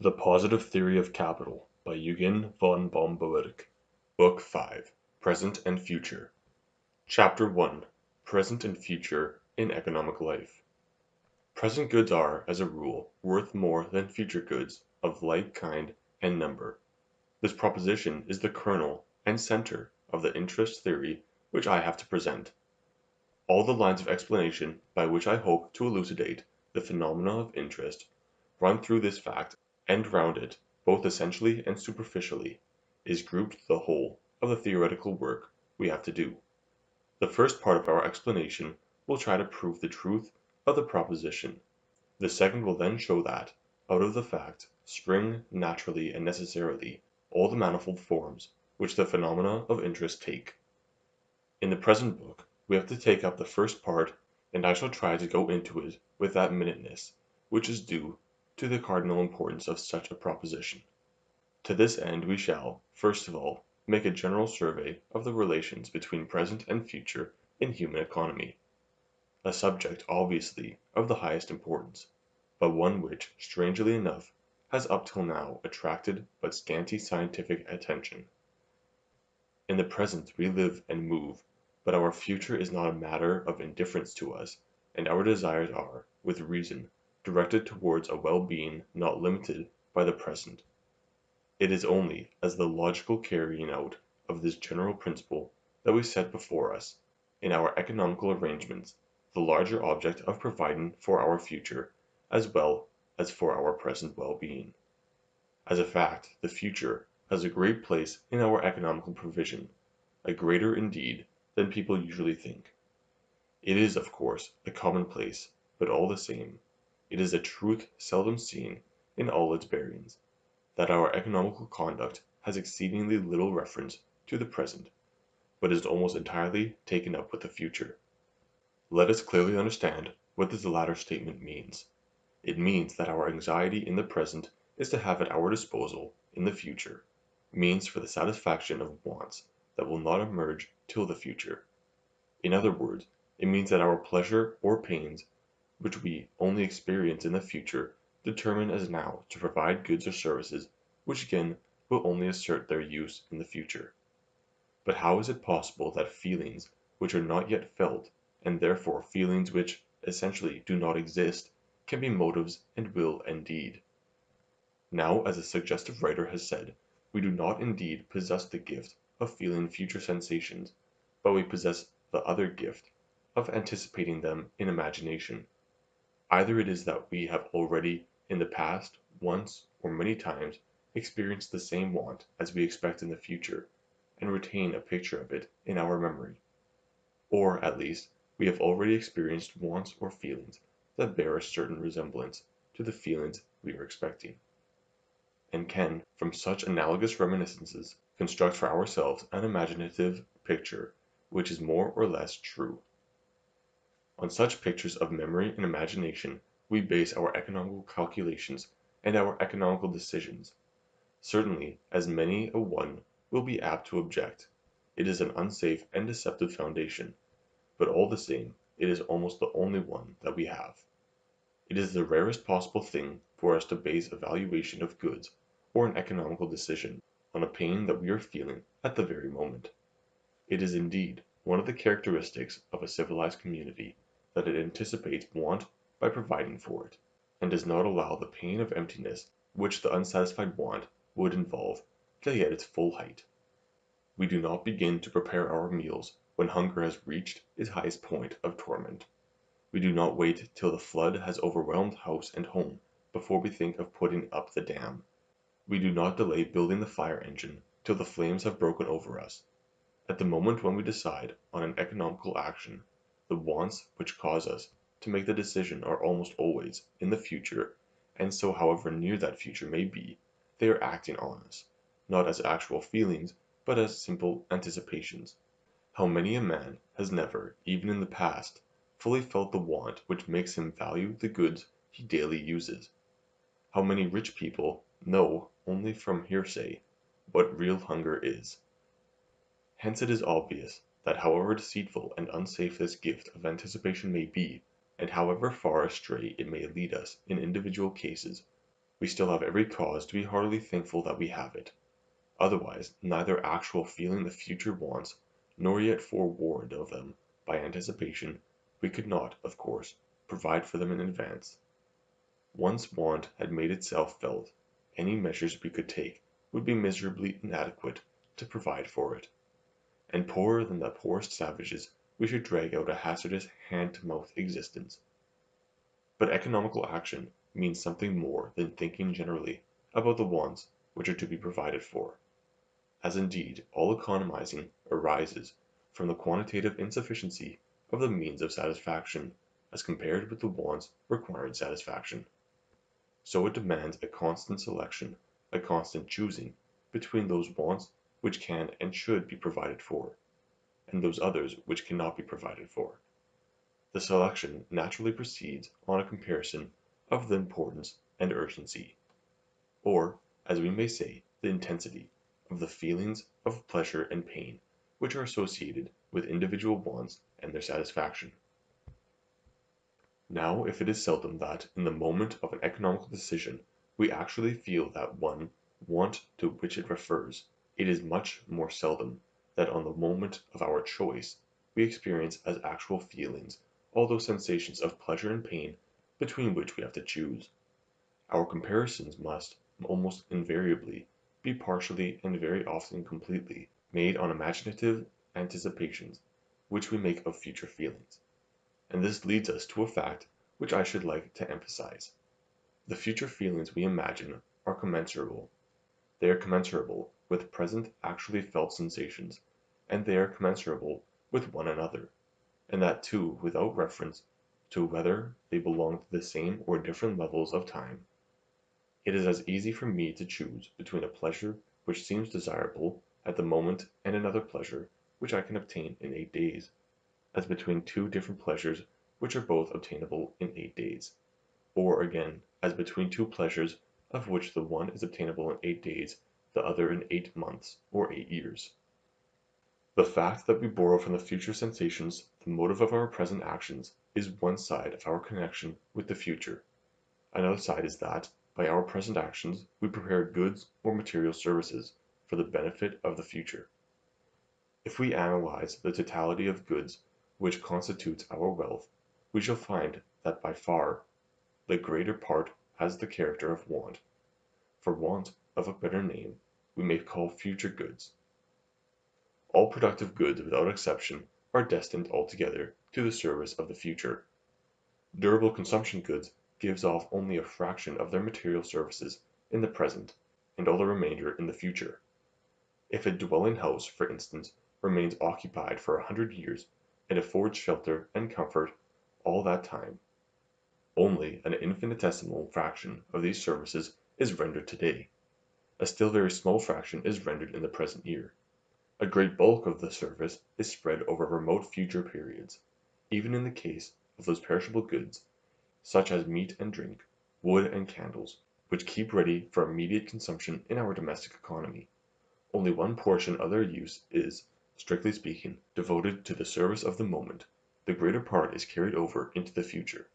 The Positive Theory of Capital by Eugen von Bohm-Bawerk. Book 5. Present and Future. Chapter 1. Present and Future in Economic Life. Present goods are, as a rule, worth more than future goods of like kind and number. This proposition is the kernel and center of the interest theory which I have to present. All the lines of explanation by which I hope to elucidate the phenomena of interest run through this fact, and round it, both essentially and superficially, is grouped the whole of the theoretical work we have to do. The first part of our explanation will try to prove the truth of the proposition. The second will then show that, out of the fact, spring naturally and necessarily all the manifold forms which the phenomena of interest take. In the present book we have to take up the first part, and I shall try to go into it with that minuteness which is due to the cardinal importance of such a proposition. To this end we shall, first of all, make a general survey of the relations between present and future in human economy, a subject obviously of the highest importance, but one which, strangely enough, has up till now attracted but scanty scientific attention. In the present we live and move, but our future is not a matter of indifference to us, and our desires are, with reason, directed towards a well-being not limited by the present. It is only as the logical carrying out of this general principle that we set before us, in our economical arrangements, the larger object of providing for our future as well as for our present well-being. As a fact, the future has a great place in our economical provision, a greater indeed than people usually think. It is, of course, a commonplace, but all the same, it is a truth seldom seen in all its bearings, that our economical conduct has exceedingly little reference to the present, but is almost entirely taken up with the future. Let us clearly understand what this latter statement means. It means that our anxiety in the present is to have at our disposal, in the future, means for the satisfaction of wants that will not emerge till the future. In other words, it means that our pleasure or pains which we only experience in the future determine as now to provide goods or services which again will only assert their use in the future. But how is it possible that feelings which are not yet felt, and therefore feelings which essentially do not exist, can be motives and will and deed? Now, as a suggestive writer has said, we do not indeed possess the gift of feeling future sensations, but we possess the other gift of anticipating them in imagination. Either it is that we have already in the past, once or many times, experienced the same want as we expect in the future, and retain a picture of it in our memory; or, at least, we have already experienced wants or feelings that bear a certain resemblance to the feelings we are expecting, and can, from such analogous reminiscences, construct for ourselves an imaginative picture which is more or less true. On such pictures of memory and imagination we base our economical calculations and our economical decisions. Certainly, as many a one will be apt to object, it is an unsafe and deceptive foundation, but all the same it is almost the only one that we have. It is the rarest possible thing for us to base a valuation of goods or an economical decision on a pain that we are feeling at the very moment. It is indeed one of the characteristics of a civilized community that it anticipates want by providing for it, and does not allow the pain of emptiness which the unsatisfied want would involve to get its full height. We do not begin to prepare our meals when hunger has reached its highest point of torment. We do not wait till the flood has overwhelmed house and home before we think of putting up the dam. We do not delay building the fire engine till the flames have broken over us. At the moment when we decide on an economical action, the wants which cause us to make the decision are almost always in the future, and so however near that future may be, they are acting on us, not as actual feelings, but as simple anticipations. How many a man has never, even in the past, fully felt the want which makes him value the goods he daily uses? How many rich people know only from hearsay what real hunger is? Hence it is obvious that however deceitful and unsafe this gift of anticipation may be, and however far astray it may lead us in individual cases, we still have every cause to be heartily thankful that we have it. Otherwise, neither actual feeling the future wants, nor yet forewarned of them by anticipation, we could not, of course, provide for them in advance. Once want had made itself felt, any measures we could take would be miserably inadequate to provide for it, and poorer than the poorest savages we should drag out a hazardous hand-to-mouth existence. But economical action means something more than thinking generally about the wants which are to be provided for, as indeed all economizing arises from the quantitative insufficiency of the means of satisfaction as compared with the wants requiring satisfaction. So it demands a constant selection, a constant choosing between those wants which can and should be provided for, and those others which cannot be provided for. The selection naturally proceeds on a comparison of the importance and urgency, or, as we may say, the intensity, of the feelings of pleasure and pain which are associated with individual wants and their satisfaction. Now if it is seldom that, in the moment of an economical decision, we actually feel that one want to which it refers, it is much more seldom that on the moment of our choice we experience as actual feelings all those sensations of pleasure and pain between which we have to choose. Our comparisons must, almost invariably, be partially and very often completely made on imaginative anticipations which we make of future feelings. And this leads us to a fact which I should like to emphasize. The future feelings we imagine are commensurable. They are commensurable with present actually felt sensations, and they are commensurable with one another, and that too without reference to whether they belong to the same or different levels of time. It is as easy for me to choose between a pleasure which seems desirable at the moment and another pleasure which I can obtain in 8 days, as between two different pleasures which are both obtainable in 8 days, or again as between two pleasures of which the one is obtainable in 8 days, the other in 8 months or 8 years. The fact that we borrow from the future sensations the motive of our present actions is one side of our connection with the future. Another side is that, by our present actions, we prepare goods or material services for the benefit of the future. If we analyze the totality of goods which constitutes our wealth, we shall find that by far the greater part has the character of want. For want of a better name, we may call future goods. All productive goods without exception are destined altogether to the service of the future. Durable consumption goods gives off only a fraction of their material services in the present, and all the remainder in the future. If a dwelling house, for instance, remains occupied for 100 years, and affords shelter and comfort all that time, only an infinitesimal fraction of these services is rendered today. A still very small fraction is rendered in the present year. A great bulk of the service is spread over remote future periods, even in the case of those perishable goods, such as meat and drink, wood and candles, which keep ready for immediate consumption in our domestic economy. Only one portion of their use is, strictly speaking, devoted to the service of the moment. The greater part is carried over into the future.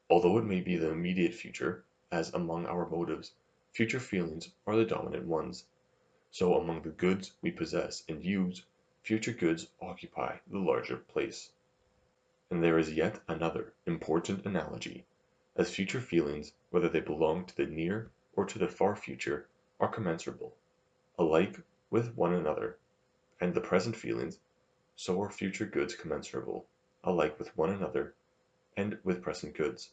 Although it may be the immediate future, as among our motives, future feelings are the dominant ones. So among the goods we possess and use, future goods occupy the larger place. And there is yet another important analogy, as future feelings, whether they belong to the near or to the far future, are commensurable, alike with one another, and the present feelings, so are future goods commensurable, alike with one another, and with present goods.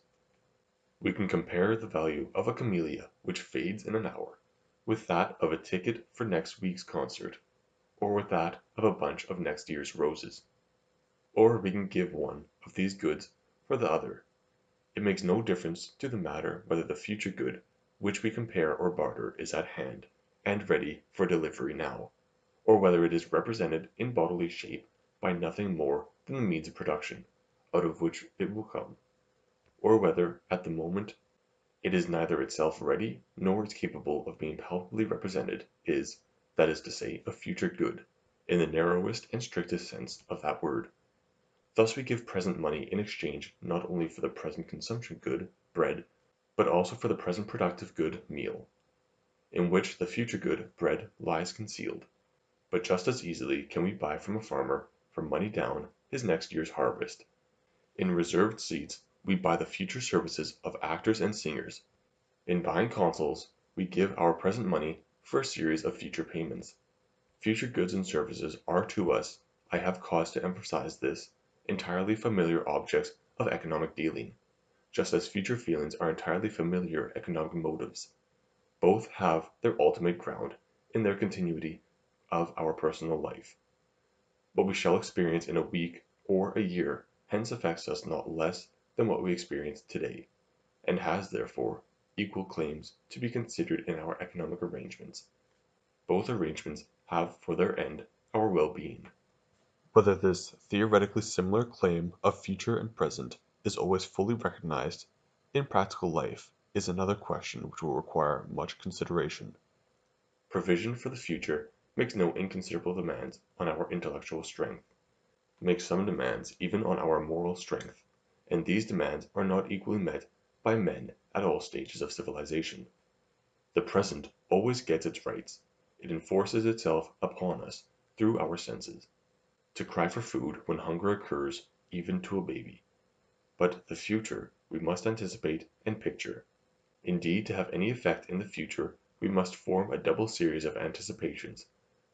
We can compare the value of a camellia which fades in an hour, with that of a ticket for next week's concert, or with that of a bunch of next year's roses. Or we can give one of these goods for the other. It makes no difference to the matter whether the future good which we compare or barter is at hand, and ready for delivery now, or whether it is represented in bodily shape by nothing more than the means of production, out of which it will come, or whether at the moment it is neither itself ready nor is capable of being palpably represented, is, that is to say, a future good, in the narrowest and strictest sense of that word. Thus we give present money in exchange not only for the present consumption good, bread, but also for the present productive good meal, in which the future good bread lies concealed. But just as easily can we buy from a farmer, for money down, his next year's harvest. In reserved seats we buy the future services of actors and singers. In buying consoles we give our present money for a series of future payments. Future goods and services are to us, I have cause to emphasize this, entirely familiar objects of economic dealing, just as future feelings are entirely familiar economic motives. Both have their ultimate ground in their continuity of our personal life. What we shall experience in a week or a year hence affects us not less than what we experience today, and has therefore equal claims to be considered in our economic arrangements. Both arrangements have for their end our well-being. Whether this theoretically similar claim of future and present is always fully recognized in practical life is another question which will require much consideration. Provision for the future makes no inconsiderable demands on our intellectual strength, makes some demands even on our moral strength, and these demands are not equally met by men at all stages of civilization. The present always gets its rights, it enforces itself upon us through our senses. To cry for food when hunger occurs even to a baby. But the future we must anticipate and picture. Indeed, to have any effect in the future we must form a double series of anticipations.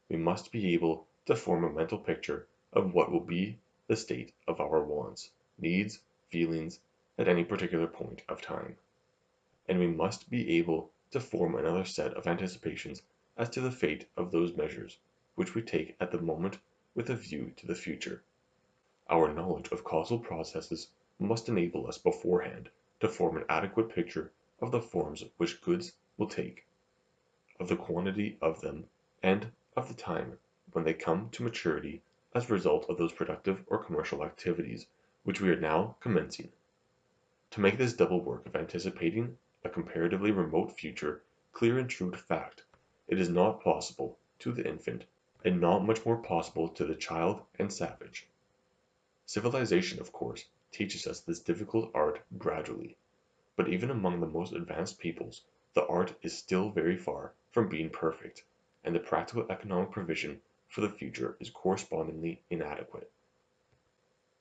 We must be able to form a mental picture of what will be the state of our wants, needs, feelings, at any particular point of time. And we must be able to form another set of anticipations as to the fate of those measures which we take at the moment with a view to the future. Our knowledge of causal processes must enable us beforehand to form an adequate picture of the forms which goods will take, of the quantity of them, and of the time when they come to maturity as a result of those productive or commercial activities which we are now commencing. To make this double work of anticipating a comparatively remote future clear and true to fact, it is not possible to the infant, and not much more possible to the child and savage. Civilization, of course, teaches us this difficult art gradually, but even among the most advanced peoples the art is still very far from being perfect, and the practical economic provision for the future is correspondingly inadequate.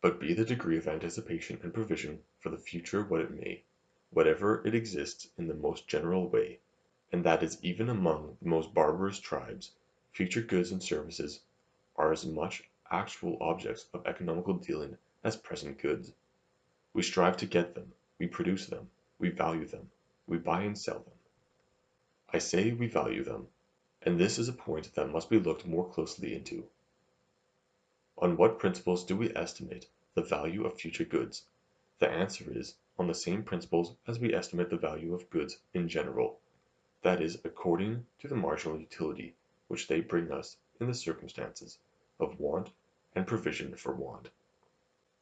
But be the degree of anticipation and provision for the future what it may, whatever it exists in the most general way, and that is even among the most barbarous tribes, future goods and services are as much actual objects of economical dealing as present goods. We strive to get them, we produce them, we value them, we buy and sell them. I say we value them, and this is a point that must be looked more closely into. On what principles do we estimate the value of future goods? The answer is, on the same principles as we estimate the value of goods in general, that is according to the marginal utility which they bring us in the circumstances of want and provision for want.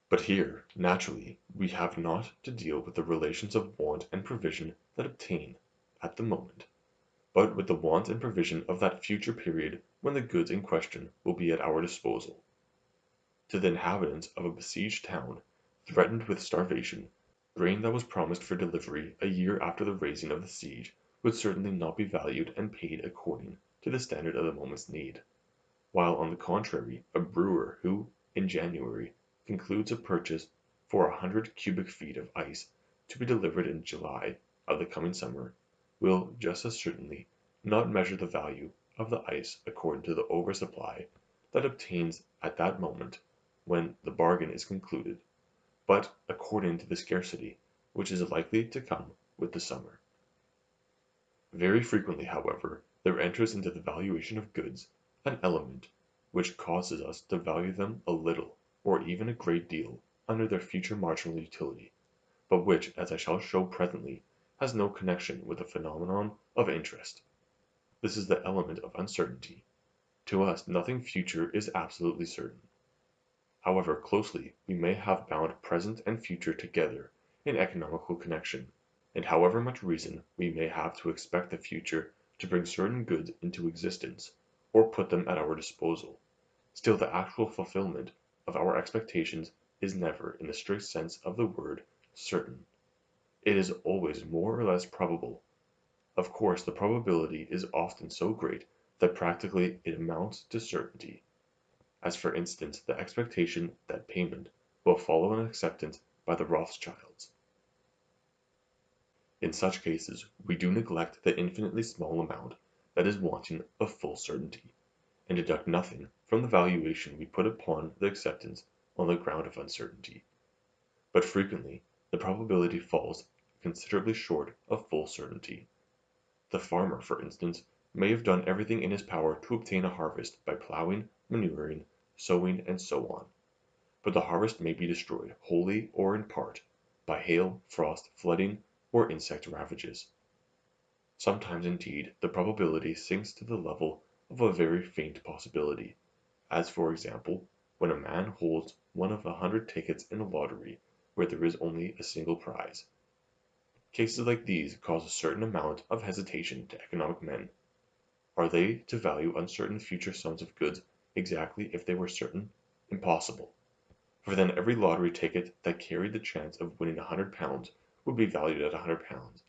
But here, naturally, we have not to deal with the relations of want and provision that obtain at the moment, but with the want and provision of that future period when the goods in question will be at our disposal. To the inhabitants of a besieged town, threatened with starvation, grain that was promised for delivery a year after the raising of the siege would certainly not be valued and paid according to the standard of the moment's need, while on the contrary a brewer who, in January, concludes a purchase for 100 cubic feet of ice to be delivered in July of the coming summer, will just as certainly not measure the value of the ice according to the oversupply that obtains at that moment when the bargain is concluded, but according to the scarcity which is likely to come with the summer. Very frequently, however, there enters into the valuation of goods an element which causes us to value them a little or even a great deal under their future marginal utility, but which, as I shall show presently, has no connection with the phenomenon of interest. This is the element of uncertainty. To us nothing future is absolutely certain. However closely we may have bound present and future together in economical connection, and however much reason we may have to expect the future to bring certain goods into existence, or put them at our disposal, still the actual fulfillment of our expectations is never, in the strict sense of the word, certain. It is always more or less probable. Of course, the probability is often so great that practically it amounts to certainty, as for instance the expectation that payment will follow an acceptance by the Rothschilds. In such cases, we do neglect the infinitely small amount that is wanting of full certainty, and deduct nothing from the valuation we put upon the acceptance on the ground of uncertainty. But frequently the probability falls considerably short of full certainty. The farmer, for instance, may have done everything in his power to obtain a harvest by plowing, manuring, sowing, and so on, but the harvest may be destroyed wholly or in part by hail, frost, flooding, or insect ravages. Sometimes indeed the probability sinks to the level of a very faint possibility, as for example when a man holds one of 100 tickets in a lottery where there is only a single prize. Cases like these cause a certain amount of hesitation to economic men. Are they to value uncertain future sums of goods exactly if they were certain? Impossible. For then every lottery ticket that carried the chance of winning £100 would be valued at £100,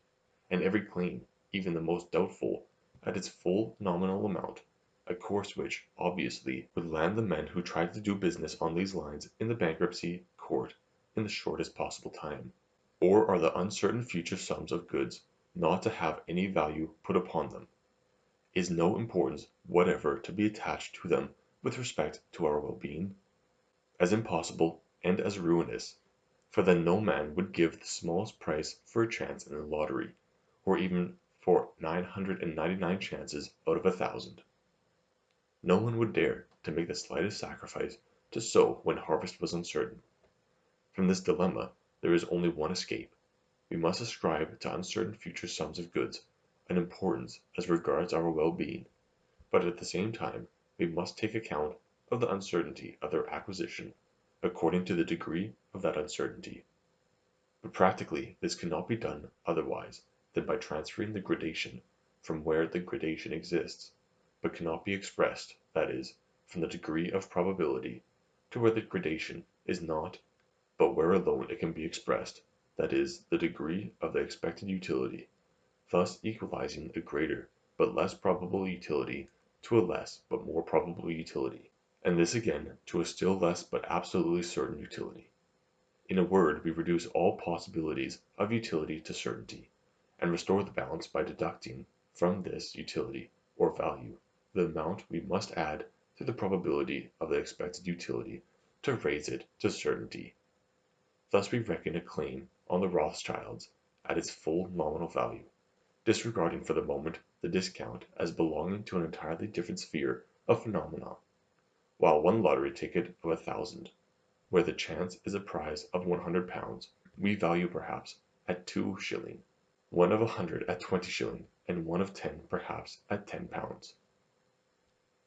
and every claim, even the most doubtful, at its full nominal amount, a course which, obviously, would land the men who tried to do business on these lines in the bankruptcy court in the shortest possible time. Or are the uncertain future sums of goods not to have any value put upon them? Is no importance whatever to be attached to them with respect to our well-being? As impossible and as ruinous, for then no man would give the smallest price for a chance in the lottery, or even for 999 chances out of 1,000. No one would dare to make the slightest sacrifice to sow when harvest was uncertain. From this dilemma there is only one escape. We must ascribe to uncertain future sums of goods an importance as regards our well-being, but at the same time we must take account of the uncertainty of their acquisition according to the degree of that uncertainty. But practically this cannot be done otherwise than by transferring the gradation from where the gradation exists, but cannot be expressed, that is, from the degree of probability, to where the gradation is not, but where alone it can be expressed, that is, the degree of the expected utility, thus equalizing a greater but less probable utility to a less but more probable utility, and this again to a still less but absolutely certain utility. In a word, we reduce all possibilities of utility to certainty, and restore the balance by deducting from this utility or value the amount we must add to the probability of the expected utility to raise it to certainty. Thus we reckon a claim on the Rothschilds at its full nominal value, disregarding for the moment the discount as belonging to an entirely different sphere of phenomena, while one lottery ticket of 1,000, where the chance is a prize of £100, we value perhaps at 2s, one of 100 at 20s, and one of 10 perhaps at £10.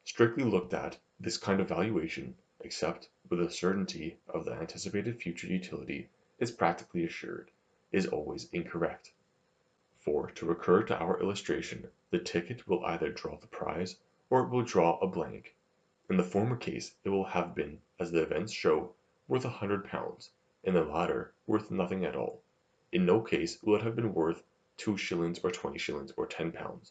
Strictly looked at, this kind of valuation, except with the certainty of the anticipated future utility is practically assured, is always incorrect. For, to recur to our illustration, the ticket will either draw the prize, or it will draw a blank. In the former case it will have been, as the events show, worth £100, in the latter worth nothing at all. In no case will it have been worth 2s or 20s or £10.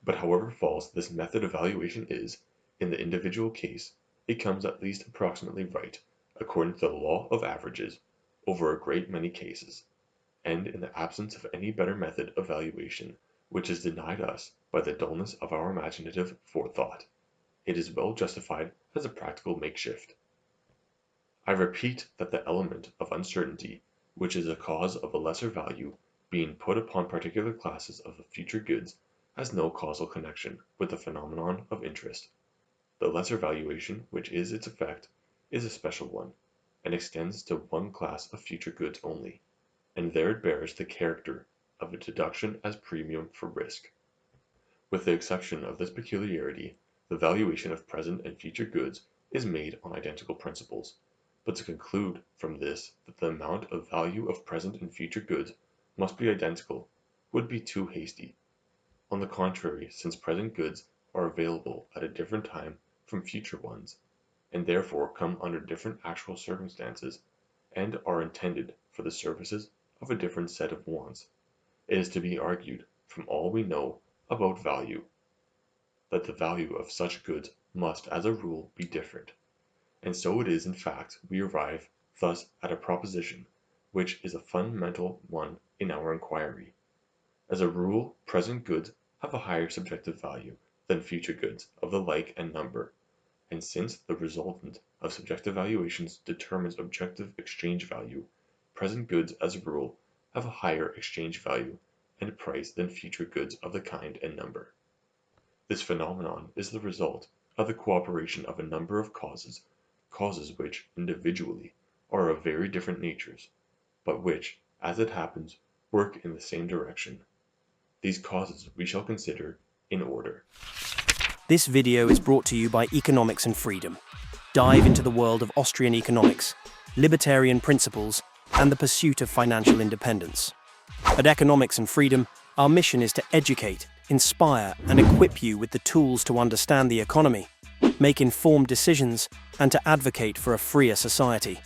But however false this method of valuation is, in the individual case, it comes at least approximately right, according to the law of averages, over a great many cases, and in the absence of any better method of valuation, which is denied us by the dullness of our imaginative forethought, it is well justified as a practical makeshift. I repeat that the element of uncertainty, which is a cause of a lesser value being put upon particular classes of the future goods, has no causal connection with the phenomenon of interest. The lesser valuation which is its effect is a special one, and extends to one class of future goods only, and there it bears the character of a deduction as premium for risk. With the exception of this peculiarity, the valuation of present and future goods is made on identical principles, but to conclude from this that the amount of value of present and future goods must be identical would be too hasty. On the contrary, since present goods are available at a different time from future ones, and therefore come under different actual circumstances, and are intended for the services of a different set of wants. It is to be argued, from all we know about value, that the value of such goods must as a rule be different. And so it is in fact we arrive thus at a proposition, which is a fundamental one in our inquiry. As a rule present goods have a higher subjective value than future goods of the like and number, and since the resultant of subjective valuations determines objective exchange value, present goods as a rule have a higher exchange value and price than future goods of the kind and number. This phenomenon is the result of the cooperation of a number of causes which, individually, are of very different natures, but which, as it happens, work in the same direction. These causes we shall consider in order. This video is brought to you by Economics and Freedom. Dive into the world of Austrian economics, libertarian principles, and the pursuit of financial independence. At Economics and Freedom, our mission is to educate, inspire, and equip you with the tools to understand the economy, make informed decisions, and to advocate for a freer society.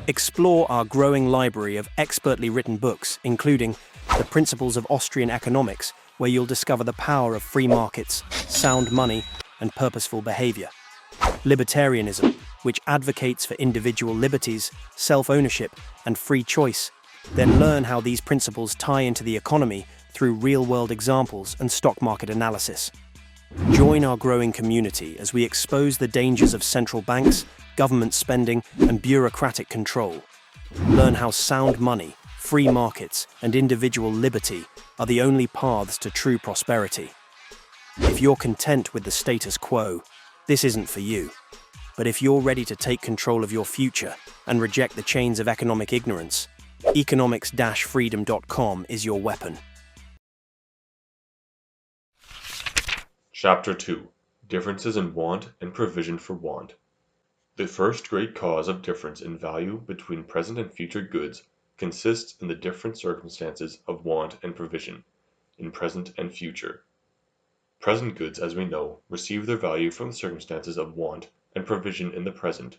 Explore our growing library of expertly written books, including The Principles of Austrian Economics, where you'll discover the power of free markets, sound money, and purposeful behavior. Libertarianism, which advocates for individual liberties, self-ownership, and free choice. Then learn how these principles tie into the economy through real-world examples and stock market analysis. Join our growing community as we expose the dangers of central banks, government spending, and bureaucratic control. Learn how sound money, free markets, and individual liberty are the only paths to true prosperity. If you're content with the status quo, this isn't for you. But if you're ready to take control of your future and reject the chains of economic ignorance, economics-freedom.com is your weapon. Chapter 2. Differences in Want and Provision for Want. The first great cause of difference in value between present and future goods consists in the different circumstances of want and provision, in present and future. Present goods, as we know, receive their value from the circumstances of want and provision in the present,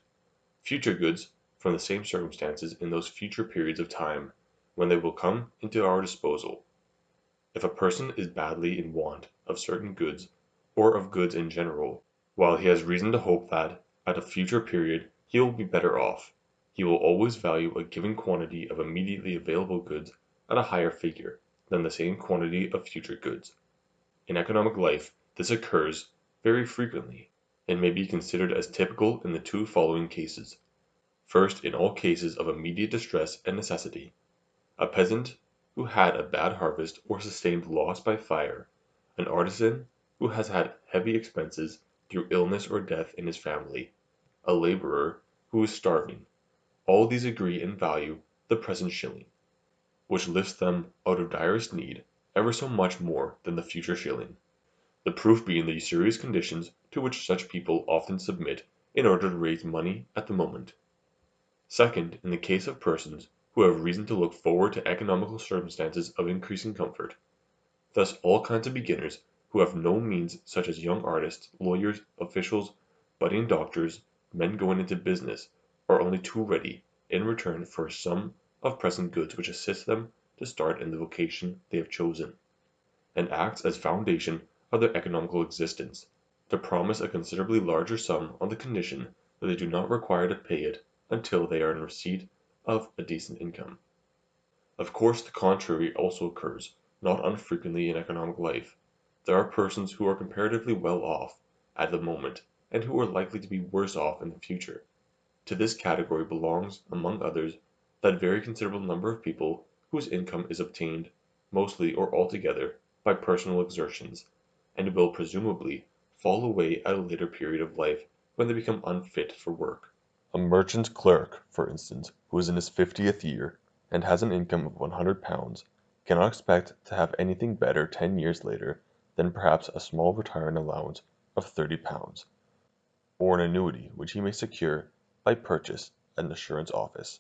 future goods from the same circumstances in those future periods of time, when they will come into our disposal. If a person is badly in want of certain goods, or of goods in general, while he has reason to hope that, at a future period, he will be better off, he will always value a given quantity of immediately available goods at a higher figure than the same quantity of future goods. In economic life, this occurs very frequently, and may be considered as typical in the two following cases. First, in all cases of immediate distress and necessity. A peasant who had a bad harvest or sustained loss by fire, an artisan who has had heavy expenses through illness or death in his family, a laborer who is starving. All these agree in value the present shilling, which lifts them out of direst need ever so much more than the future shilling, the proof being the usurious conditions to which such people often submit in order to raise money at the moment. Second, in the case of persons who have reason to look forward to economical circumstances of increasing comfort. Thus all kinds of beginners who have no means, such as young artists, lawyers, officials, budding doctors, men going into business, are only too ready, in return for a sum of present goods which assist them to start in the vocation they have chosen, and acts as foundation of their economical existence, to promise a considerably larger sum on the condition that they do not require to pay it until they are in receipt of a decent income. Of course the contrary also occurs, not unfrequently in economic life. There are persons who are comparatively well off at the moment, and who are likely to be worse off in the future. To this category belongs, among others, that very considerable number of people whose income is obtained, mostly or altogether, by personal exertions, and will presumably fall away at a later period of life when they become unfit for work. A merchant clerk, for instance, who is in his 50th year, and has an income of £100, cannot expect to have anything better 10 years later than perhaps a small retirement allowance of £30, or an annuity which he may secure by purchase at an assurance office.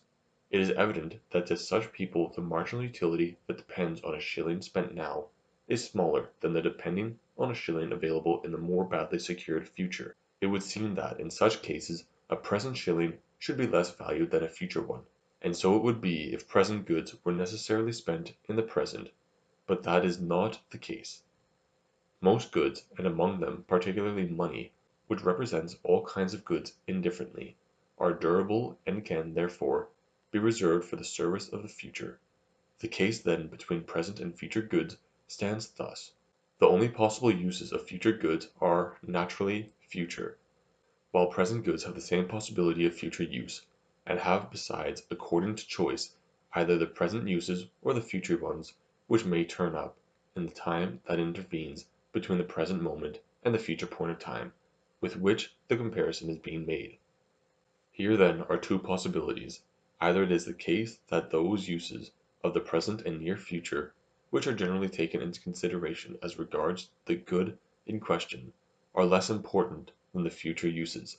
It is evident that to such people the marginal utility that depends on a shilling spent now is smaller than the depending on a shilling available in the more badly secured future. It would seem that in such cases a present shilling should be less valued than a future one, and so it would be if present goods were necessarily spent in the present, but that is not the case. Most goods, and among them particularly money, which represents all kinds of goods indifferently, are durable and can, therefore, be reserved for the service of the future. The case then between present and future goods stands thus: the only possible uses of future goods are, naturally, future, while present goods have the same possibility of future use, and have besides, according to choice, either the present uses or the future ones which may turn up in the time that intervenes between the present moment and the future point of time with which the comparison is being made. Here then are two possibilities: either it is the case that those uses of the present and near future, which are generally taken into consideration as regards the good in question, are less important than the future uses,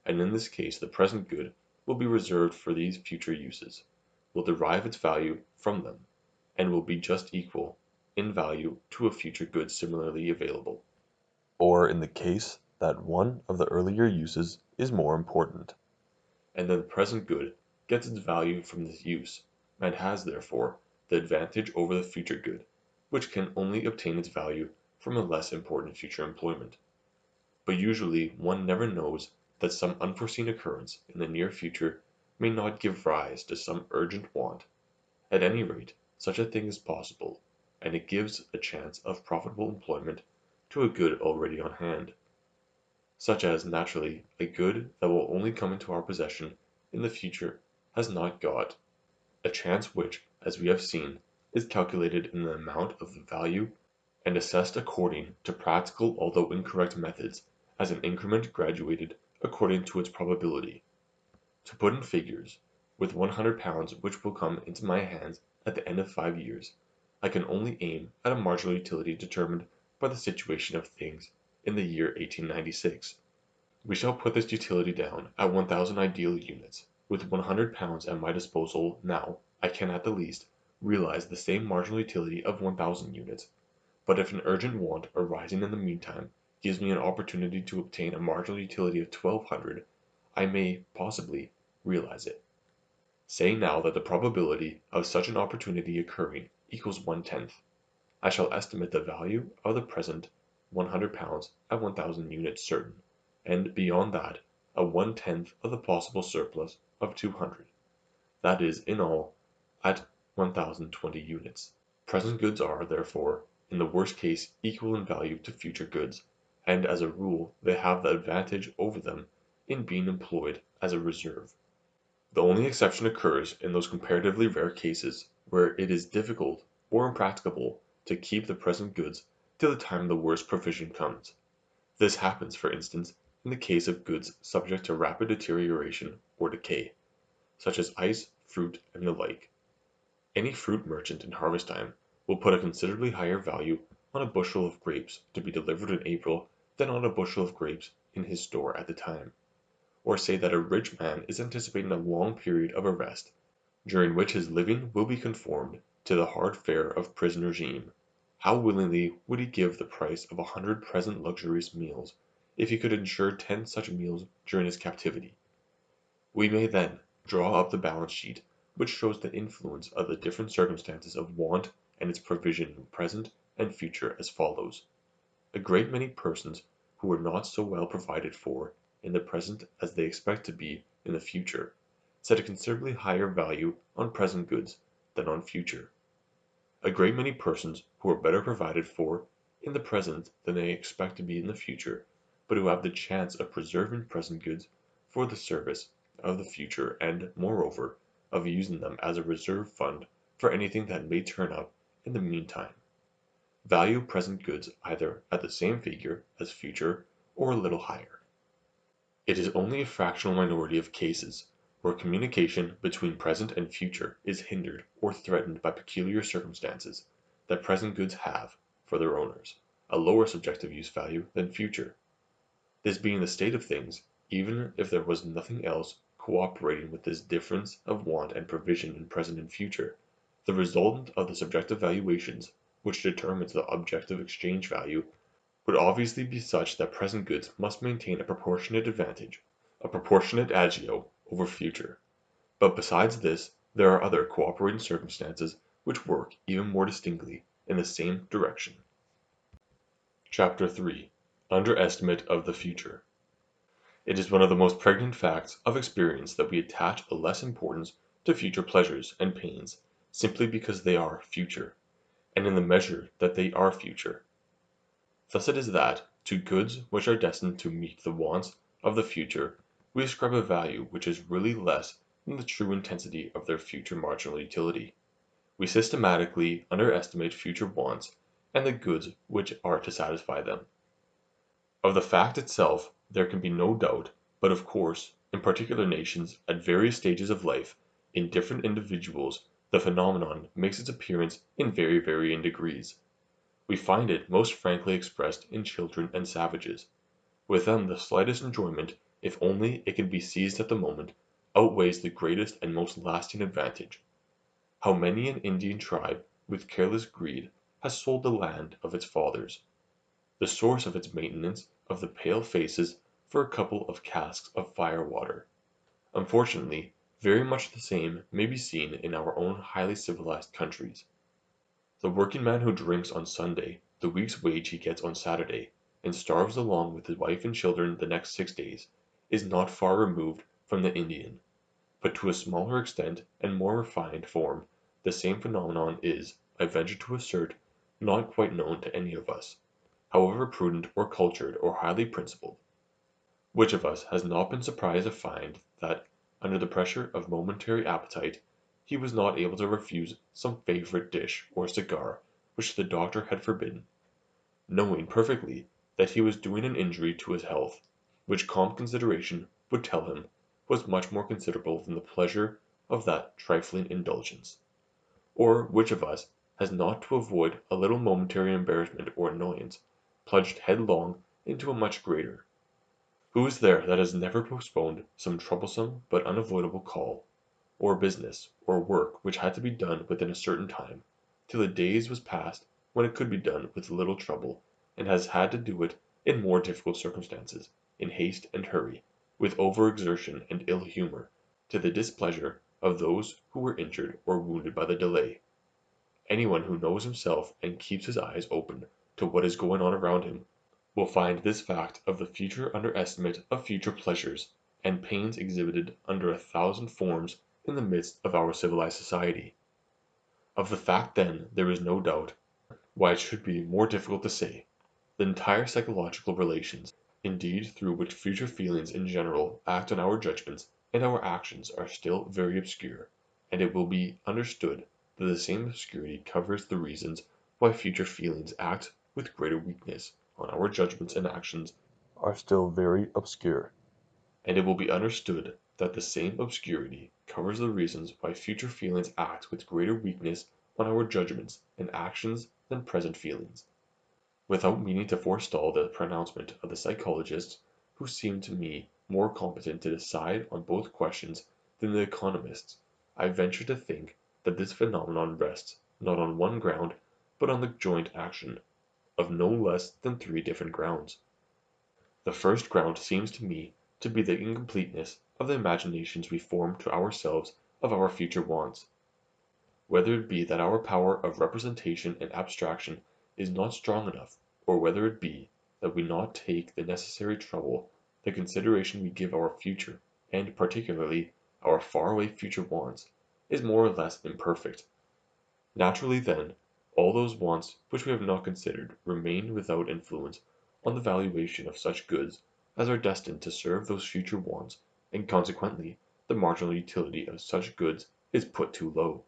and in this case the present good will be reserved for these future uses, will derive its value from them, and will be just equal in value to a future good similarly available. Or in the case that one of the earlier uses is more important, and then the present good gets its value from this use, and has, therefore, the advantage over the future good, which can only obtain its value from a less important future employment. But usually one never knows that some unforeseen occurrence in the near future may not give rise to some urgent want. At any rate, such a thing is possible, and it gives a chance of profitable employment to a good already on hand, such as naturally a good that will only come into our possession in the future has not got, a chance which, as we have seen, is calculated in the amount of the value and assessed according to practical although incorrect methods as an increment graduated according to its probability. To put in figures, with £100 which will come into my hands at the end of 5 years, I can only aim at a marginal utility determined by the situation of things in the year 1896. We shall put this utility down at 1,000 ideal units. With £100 at my disposal now, I can at the least realize the same marginal utility of 1,000 units, but if an urgent want arising in the meantime gives me an opportunity to obtain a marginal utility of 1,200, I may, possibly, realize it. Say now that the probability of such an opportunity occurring equals 1/10. I shall estimate the value of the present £100 at 1,000 units certain, and beyond that, a 1/10 of the possible surplus of 200. That is, in all, at 1,020 units. Present goods are, therefore, in the worst case equal in value to future goods, and as a rule they have the advantage over them in being employed as a reserve. The only exception occurs in those comparatively rare cases where it is difficult or impracticable to keep the present goods till the time the worst provision comes. This happens, for instance, in the case of goods subject to rapid deterioration or decay, such as ice, fruit, and the like. Any fruit merchant in harvest time will put a considerably higher value on a bushel of grapes to be delivered in April than on a bushel of grapes in his store at the time. Or say that a rich man is anticipating a long period of arrest, during which his living will be conformed to the hard fare of prison regime. How willingly would he give the price of 100 present luxurious meals, if he could ensure 10 such meals during his captivity? We may, then, draw up the balance sheet which shows the influence of the different circumstances of want and its provision in present and future as follows: a great many persons who are not so well provided for in the present as they expect to be in the future, set a considerably higher value on present goods than on future. A great many persons who are better provided for in the present than they expect to be in the future, but who have the chance of preserving present goods for the service of the future and, moreover, of using them as a reserve fund for anything that may turn up in the meantime, value present goods either at the same figure as future or a little higher. It is only a fractional minority of cases where communication between present and future is hindered or threatened by peculiar circumstances that present goods have, for their owners, a lower subjective use value than future. This being the state of things, even if there was nothing else cooperating with this difference of want and provision in present and future, the resultant of the subjective valuations, which determines the objective exchange value, would obviously be such that present goods must maintain a proportionate advantage, a proportionate agio, over future. But besides this, there are other cooperating circumstances which work even more distinctly in the same direction. Chapter 3. Underestimate of the Future. It is one of the most pregnant facts of experience that we attach a less importance to future pleasures and pains simply because they are future, and in the measure that they are future. Thus it is that, to goods which are destined to meet the wants of the future, we ascribe a value which is really less than the true intensity of their future marginal utility. We systematically underestimate future wants and the goods which are to satisfy them. Of the fact itself there can be no doubt, but of course, in particular nations, at various stages of life, in different individuals, the phenomenon makes its appearance in very varying degrees. We find it most frankly expressed in children and savages. With them the slightest enjoyment, if only it can be seized at the moment, outweighs the greatest and most lasting advantage. How many an Indian tribe, with careless greed, has sold the land of its fathers, the source of its maintenance, of the pale faces, for a couple of casks of fire-water. Unfortunately, very much the same may be seen in our own highly civilized countries. The working man who drinks on Sunday the week's wage he gets on Saturday, and starves along with his wife and children the next 6 days, is not far removed from the Indian. But to a smaller extent and more refined form, the same phenomenon is, I venture to assert, not quite known to any of us, however prudent or cultured or highly principled. Which of us has not been surprised to find that, under the pressure of momentary appetite, he was not able to refuse some favorite dish or cigar which the doctor had forbidden, knowing perfectly that he was doing an injury to his health, which calm consideration would tell him was much more considerable than the pleasure of that trifling indulgence? Or which of us has not to avoid a little momentary embarrassment or annoyance, plunged headlong into a much greater? Who is there that has never postponed some troublesome but unavoidable call, or business, or work which had to be done within a certain time, till the days was past when it could be done with little trouble, and has had to do it in more difficult circumstances, in haste and hurry, with over-exertion and ill humor, to the displeasure of those who were injured or wounded by the delay? Anyone who knows himself and keeps his eyes open to what is going on around him will find this fact of the future underestimate of future pleasures and pains exhibited under 1,000 forms in the midst of our civilized society. Of the fact then there is no doubt, why it should be more difficult to say. The entire psychological relations, indeed, through which future feelings in general act on our judgments and our actions are still very obscure, and it will be understood that the same obscurity covers the reasons why future feelings act with greater weakness on our judgments and actions are still very obscure, and it will be understood that the same obscurity covers the reasons why future feelings act with greater weakness on our judgments and actions than present feelings. Without meaning to forestall the pronouncement of the psychologists, who seem to me more competent to decide on both questions than the economists, I venture to think that this phenomenon rests, not on one ground, but on the joint action of no less than 3 different grounds. The first ground seems to me to be the incompleteness of the imaginations we form to ourselves of our future wants. Whether it be that our power of representation and abstraction is not strong enough, or whether it be that we not take the necessary trouble, the consideration we give our future, and particularly our far-away future wants, is more or less imperfect. Naturally, then, all those wants which we have not considered remain without influence on the valuation of such goods as are destined to serve those future wants, and consequently the marginal utility of such goods is put too low.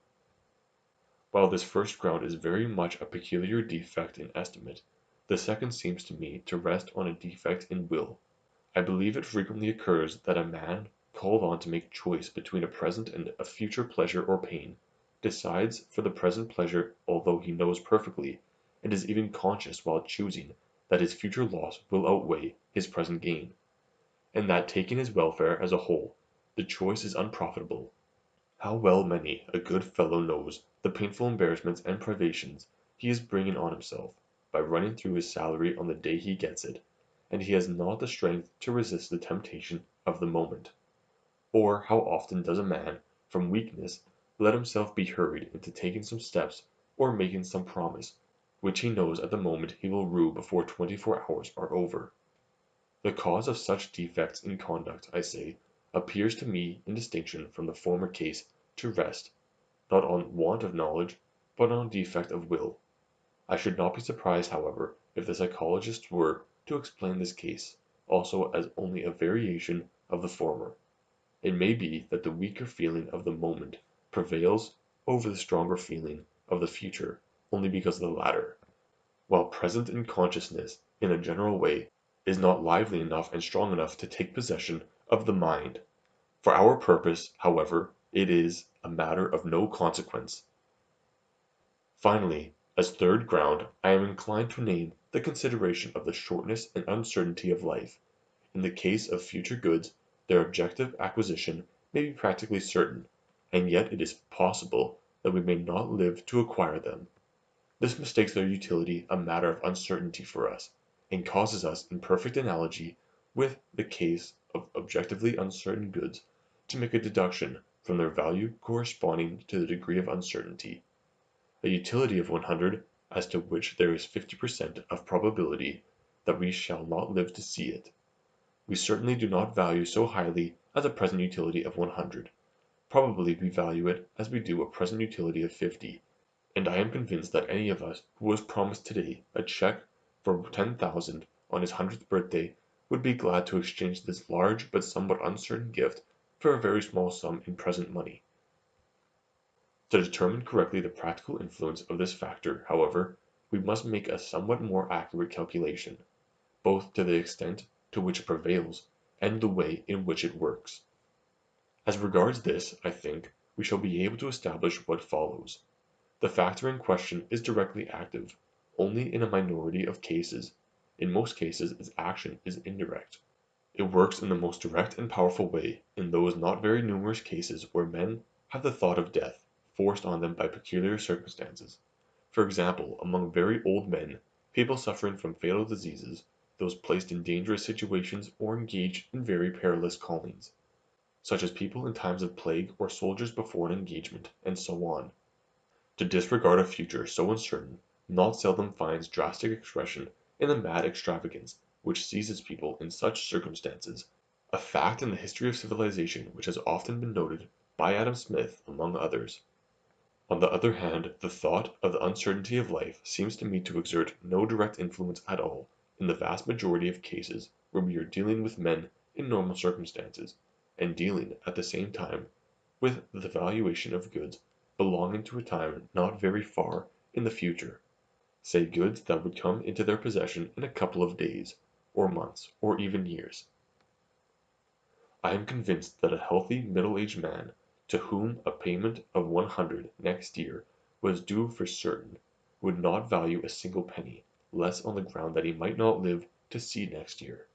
While this first ground is very much a peculiar defect in estimate, the second seems to me to rest on a defect in will. I believe it frequently occurs that a man, called on to make choice between a present and a future pleasure or pain, decides for the present pleasure although he knows perfectly, and is even conscious while choosing, that his future loss will outweigh his present gain, and that taking his welfare as a whole, the choice is unprofitable. How well many a good fellow knows the painful embarrassments and privations he is bringing on himself, by running through his salary on the day he gets it, and he has not the strength to resist the temptation of the moment. Or how often does a man, from weakness, let himself be hurried into taking some steps or making some promise, which he knows at the moment he will rue before 24 hours are over. The cause of such defects in conduct, I say, appears to me in distinction from the former case to rest, not on want of knowledge, but on defect of will. I should not be surprised, however, if the psychologists were to explain this case also as only a variation of the former. It may be that the weaker feeling of the moment prevails over the stronger feeling of the future only because the latter, while present in consciousness in a general way, is not lively enough and strong enough to take possession of the mind. For our purpose, however, it is a matter of no consequence. Finally, as third ground, I am inclined to name the consideration of the shortness and uncertainty of life. In the case of future goods, their objective acquisition may be practically certain, and yet it is possible that we may not live to acquire them. This makes their utility a matter of uncertainty for us, and causes us in perfect analogy with the case of objectively uncertain goods to make a deduction from their value corresponding to the degree of uncertainty. A utility of 100 as to which there is 50% of probability that we shall not live to see it. We certainly do not value so highly as a present utility of 100. Probably we value it as we do a present utility of 50. And I am convinced that any of us who was promised today a check for 10,000 on his 100th birthday would be glad to exchange this large but somewhat uncertain gift for a very small sum in present money. To determine correctly the practical influence of this factor, however, we must make a somewhat more accurate calculation, both to the extent to which it prevails and the way in which it works. As regards this, I think, we shall be able to establish what follows. The factor in question is directly active only in a minority of cases. In most cases its action is indirect. It works in the most direct and powerful way in those not very numerous cases where men have the thought of death forced on them by peculiar circumstances. For example, among very old men, people suffering from fatal diseases, those placed in dangerous situations or engaged in very perilous callings, such as people in times of plague or soldiers before an engagement, and so on. To disregard a future so uncertain not seldom finds drastic expression in the mad extravagance which seizes people in such circumstances, a fact in the history of civilization which has often been noted by Adam Smith among others. On the other hand, the thought of the uncertainty of life seems to me to exert no direct influence at all in the vast majority of cases where we are dealing with men in normal circumstances, and dealing at the same time with the valuation of goods belonging to a time not very far in the future, say goods that would come into their possession in a couple of days, or months, or even years. I am convinced that a healthy middle-aged man, to whom a payment of 100 next year was due for certain, would not value a single penny less on the ground that he might not live to see next year.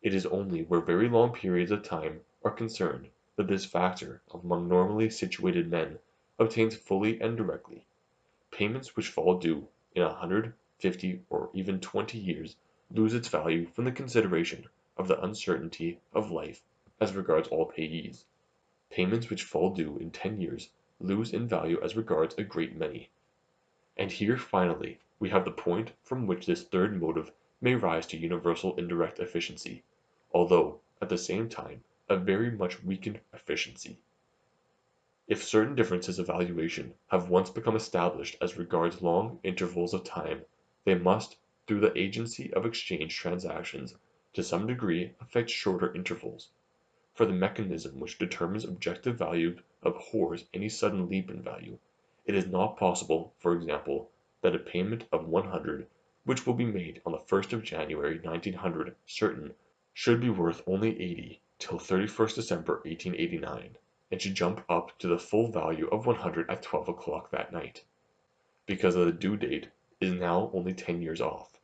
It is only where very long periods of time are concerned that this factor among normally situated men obtains fully and directly. Payments which fall due in 100, 50, or even 20 years lose its value from the consideration of the uncertainty of life as regards all payees. Payments which fall due in 10 years lose in value as regards a great many. And here finally we have the point from which this third motive may rise to universal indirect efficiency, although, at the same time, a very much weakened efficiency. If certain differences of valuation have once become established as regards long intervals of time, they must, through the agency of exchange transactions, to some degree affect shorter intervals. For the mechanism which determines objective value abhors any sudden leap in value. It is not possible, for example, that a payment of 100, which will be made on the 1st of January 1900 certain, should be worth only 80 till 31st December 1889, and should jump up to the full value of 100 at 12 o'clock that night, because the due date is now only 10 years off.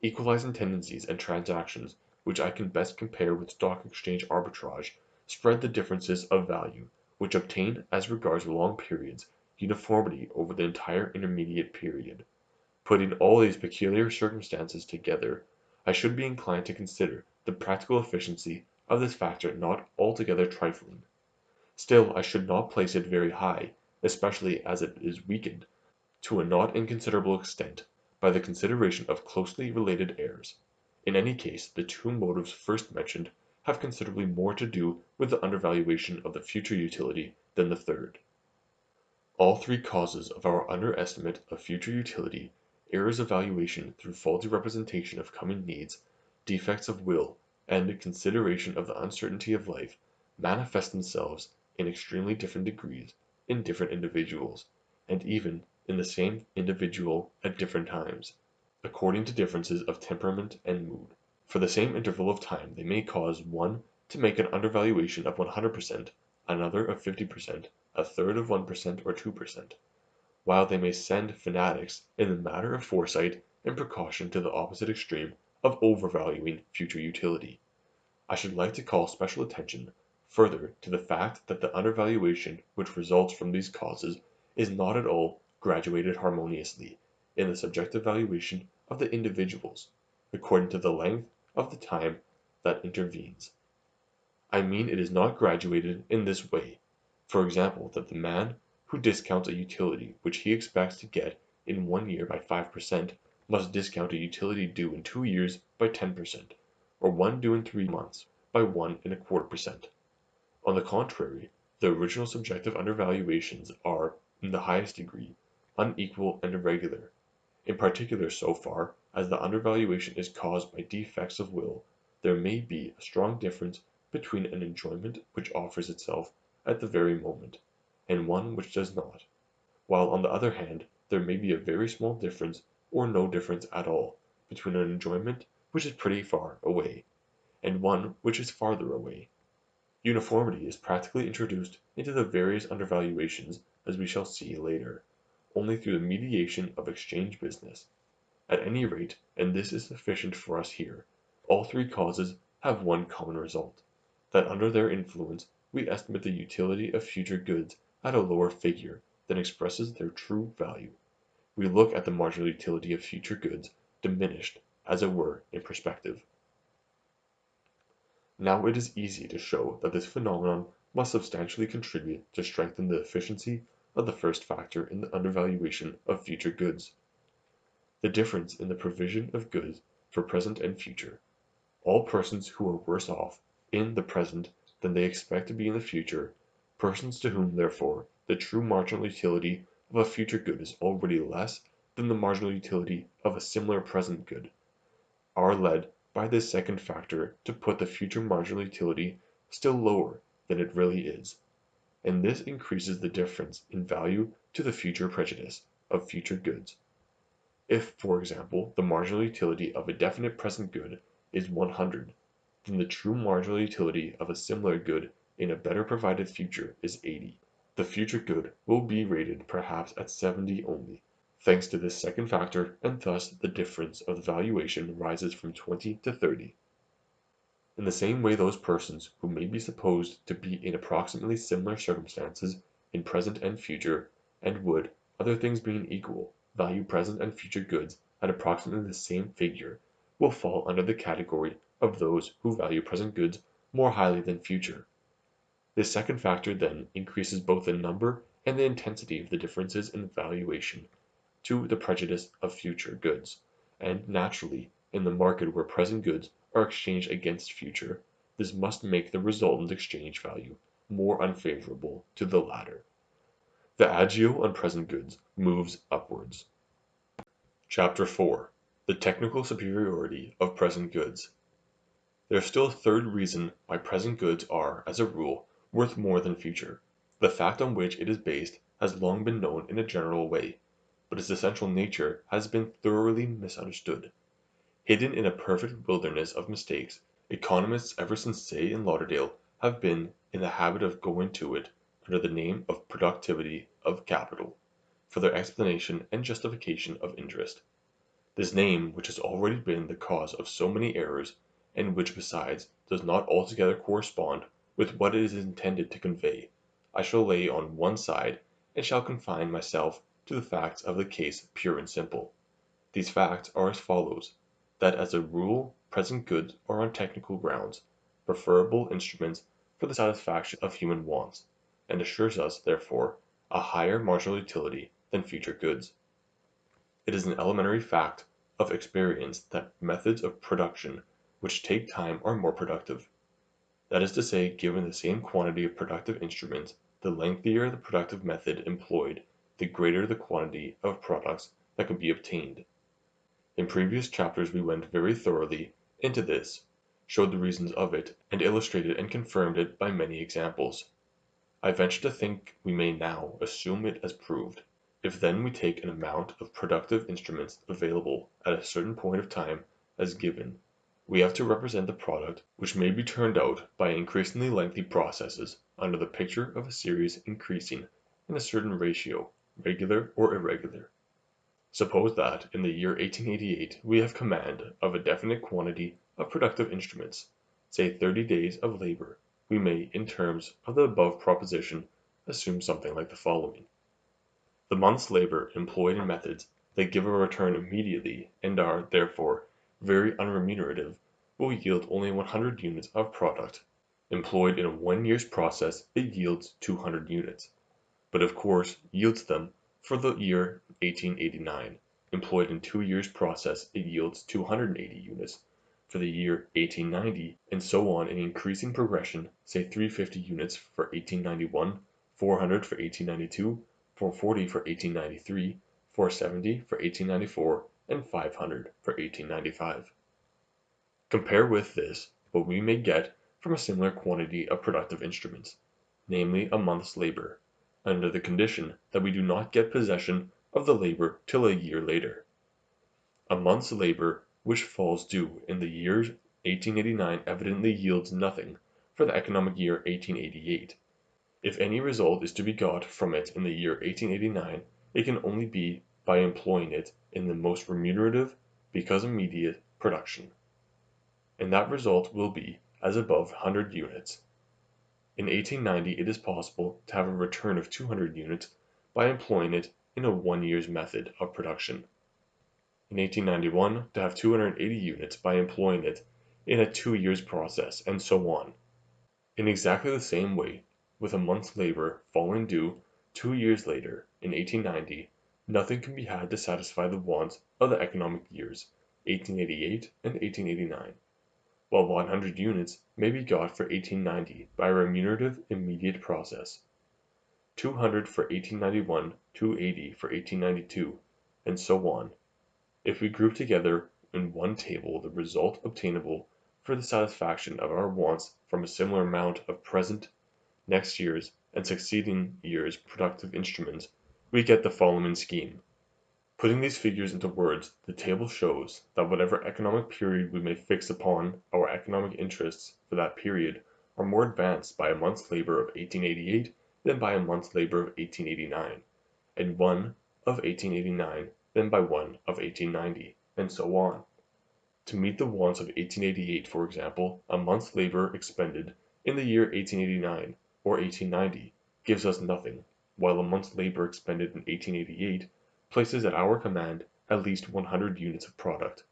Equalizing tendencies and transactions, which I can best compare with stock exchange arbitrage, spread the differences of value, which obtain as regards long periods, uniformity over the entire intermediate period. Putting all these peculiar circumstances together, I should be inclined to consider the practical efficiency of this factor not altogether trifling. Still, I should not place it very high, especially as it is weakened, to a not inconsiderable extent, by the consideration of closely related errors. In any case, the two motives first mentioned have considerably more to do with the undervaluation of the future utility than the third. All three causes of our underestimate of future utility, errors of valuation through faulty representation of coming needs, defects of will, and consideration of the uncertainty of life, manifest themselves in extremely different degrees in different individuals, and even in the same individual at different times, according to differences of temperament and mood. For the same interval of time they may cause one to make an undervaluation of 100%, another of 50%, a third of 1% or 2%, while they may send fanatics in the matter of foresight and precaution to the opposite extreme of overvaluing future utility. I should like to call special attention further to the fact that the undervaluation which results from these causes is not at all graduated harmoniously in the subjective valuation of the individuals, according to the length of the time that intervenes. I mean it is not graduated in this way, for example, that the man who discounts a utility which he expects to get in 1 year by 5% must discount a utility due in 2 years by 10%, or one due in 3 months by 1.25%. On the contrary, the original subjective undervaluations are, in the highest degree, unequal and irregular, in particular so far as the undervaluation is caused by defects of will. There may be a strong difference between an enjoyment which offers itself at the very moment, and one which does not, while on the other hand there may be a very small difference or no difference at all between an enjoyment which is pretty far away, and one which is farther away. Uniformity is practically introduced into the various undervaluations, as we shall see later, only through the mediation of exchange business. At any rate, and this is sufficient for us here, all three causes have one common result, that under their influence we estimate the utility of future goods at a lower figure than expresses their true value. We look at the marginal utility of future goods diminished, as it were, in perspective. Now it is easy to show that this phenomenon must substantially contribute to strengthen the efficiency of the first factor in the undervaluation of future goods, the difference in the provision of goods for present and future. All persons who are worse off in the present than they expect to be in the future, persons to whom, therefore, the true marginal utility of a future good is already less than the marginal utility of a similar present good, are led by this second factor to put the future marginal utility still lower than it really is, and this increases the difference in value to the future prejudice of future goods. If, for example, the marginal utility of a definite present good is 100, then the true marginal utility of a similar good in a better provided future is 80. The future good will be rated perhaps at 70 only, thanks to this second factor, and thus the difference of the valuation rises from 20 to 30. In the same way those persons who may be supposed to be in approximately similar circumstances in present and future, and would, other things being equal, value present and future goods at approximately the same figure, will fall under the category of those who value present goods more highly than future. This second factor then increases both the number and the intensity of the differences in valuation to the prejudice of future goods, and naturally, in the market where present goods are exchanged against future, this must make the resultant exchange value more unfavorable to the latter. The agio on present goods moves upwards. Chapter 4. The technical superiority of present goods. There is still a third reason why present goods are, as a rule, worth more than future. The fact on which it is based has long been known in a general way, but its essential nature has been thoroughly misunderstood. Hidden in a perfect wilderness of mistakes, economists ever since Say and Lauderdale have been in the habit of going to it under the name of productivity of capital, for their explanation and justification of interest. This name, which has already been the cause of so many errors, and which besides does not altogether correspond with what it is intended to convey, I shall lay on one side, and shall confine myself to the facts of the case pure and simple. These facts are as follows: that as a rule present goods are on technical grounds preferable instruments for the satisfaction of human wants, and assures us, therefore, a higher marginal utility than future goods. It is an elementary fact of experience that methods of production which take time are more productive. That is to say, given the same quantity of productive instruments, the lengthier the productive method employed, the greater the quantity of products that can be obtained. In previous chapters we went very thoroughly into this, showed the reasons of it, and illustrated and confirmed it by many examples. I venture to think we may now assume it as proved. If then we take an amount of productive instruments available at a certain point of time as given, we have to represent the product which may be turned out by increasingly lengthy processes under the picture of a series increasing in a certain ratio, regular or irregular. Suppose that in the year 1888 we have command of a definite quantity of productive instruments, say 30 days of labor. We may, in terms of the above proposition, assume something like the following. The month's labor employed in methods that give a return immediately and are, therefore, very unremunerative will yield only 100 units of product. Employed in a 1 year's process it yields 200 units, but of course yields them for the year 1889. Employed in 2 years' process it yields 280 units for the year 1890, and so on in increasing progression, say 350 units for 1891, 400 for 1892, 440 for 1893, 470 for 1894, and 500 for 1895. Compare with this what we may get from a similar quantity of productive instruments, namely a month's labor, under the condition that we do not get possession of the labor till a year later. A month's labor which falls due in the year 1889 evidently yields nothing for the economic year 1888. If any result is to be got from it in the year 1889, it can only be by employing it in the most remunerative, because immediate, production. And that result will be, as above, 100 units. In 1890 it is possible to have a return of 200 units by employing it in a 1 year's method of production. In 1891 to have 280 units by employing it in a 2 years' process, and so on. In exactly the same way, with a month's labor falling due 2 years later, in 1890, nothing can be had to satisfy the wants of the economic years 1888 and 1889, while 100 units may be got for 1890 by a remunerative immediate process, 200 for 1891, 280 for 1892, and so on. If we group together in one table the result obtainable for the satisfaction of our wants from a similar amount of present, next year's, and succeeding years' productive instruments, we get the following scheme. Putting these figures into words, the table shows that whatever economic period we may fix upon, our economic interests for that period are more advanced by a month's labor of 1888 than by a month's labor of 1889, and one of 1889 than by one of 1890, and so on. To meet the wants of 1888, for example, a month's labor expended in the year 1889 or 1890 gives us nothing, while a month's labor expended in 1888 places at our command at least 100 units of product.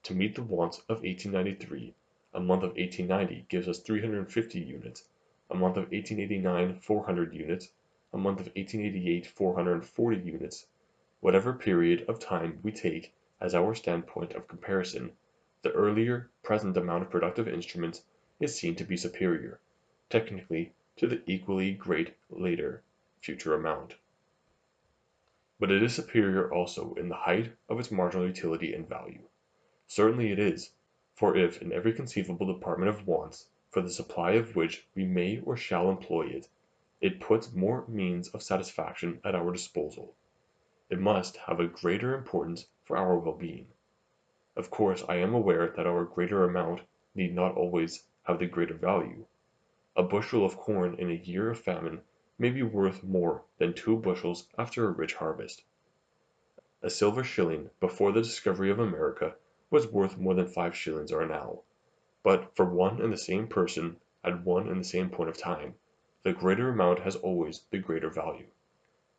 To meet the wants of 1893, a month of 1890 gives us 350 units, a month of 1889 400 units, a month of 1888 440 units. Whatever period of time we take as our standpoint of comparison, the earlier present amount of productive instruments is seen to be superior, technically, to the equally great later future amount. But it is superior also in the height of its marginal utility and value. Certainly it is, for if in every conceivable department of wants, for the supply of which we may or shall employ it, it puts more means of satisfaction at our disposal, it must have a greater importance for our well-being. Of course I am aware that our greater amount need not always have the greater value. A bushel of corn in a year of famine may be worth more than 2 bushels after a rich harvest. A silver shilling before the discovery of America was worth more than 5 shillings are now, but for one and the same person at one and the same point of time, the greater amount has always the greater value.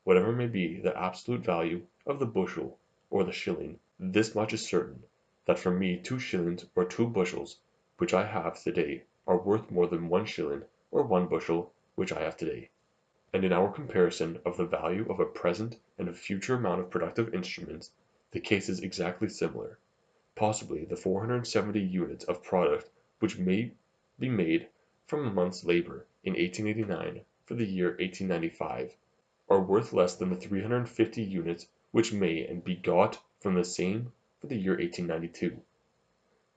Whatever may be the absolute value of the bushel or the shilling, this much is certain, that for me 2 shillings or 2 bushels which I have today are worth more than 1 shilling or 1 bushel which I have today. And in our comparison of the value of a present and a future amount of productive instruments, the case is exactly similar. Possibly the 470 units of product which may be made from a month's labor in 1889 for the year 1895 are worth less than the 350 units which may and be got from the same for the year 1892.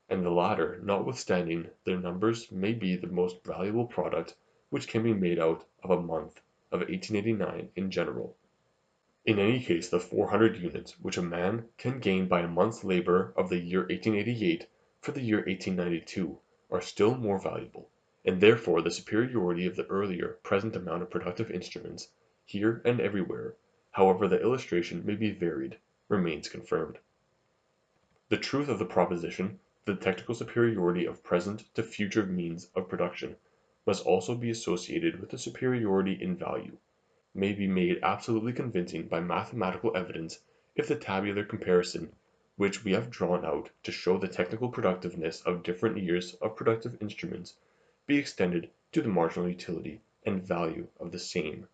And the latter, notwithstanding their numbers, may be the most valuable product which can be made out of a month of 1889 in general. In any case the 400 units which a man can gain by a month's labor of the year 1888 for the year 1892 are still more valuable, and therefore the superiority of the earlier present amount of productive instruments, here and everywhere, however the illustration may be varied, remains confirmed. The truth of the proposition that the technical superiority of present to future means of production must also be associated with the superiority in value may be made absolutely convincing by mathematical evidence if the tabular comparison which we have drawn out to show the technical productiveness of different years of productive instruments be extended to the marginal utility and value of the same.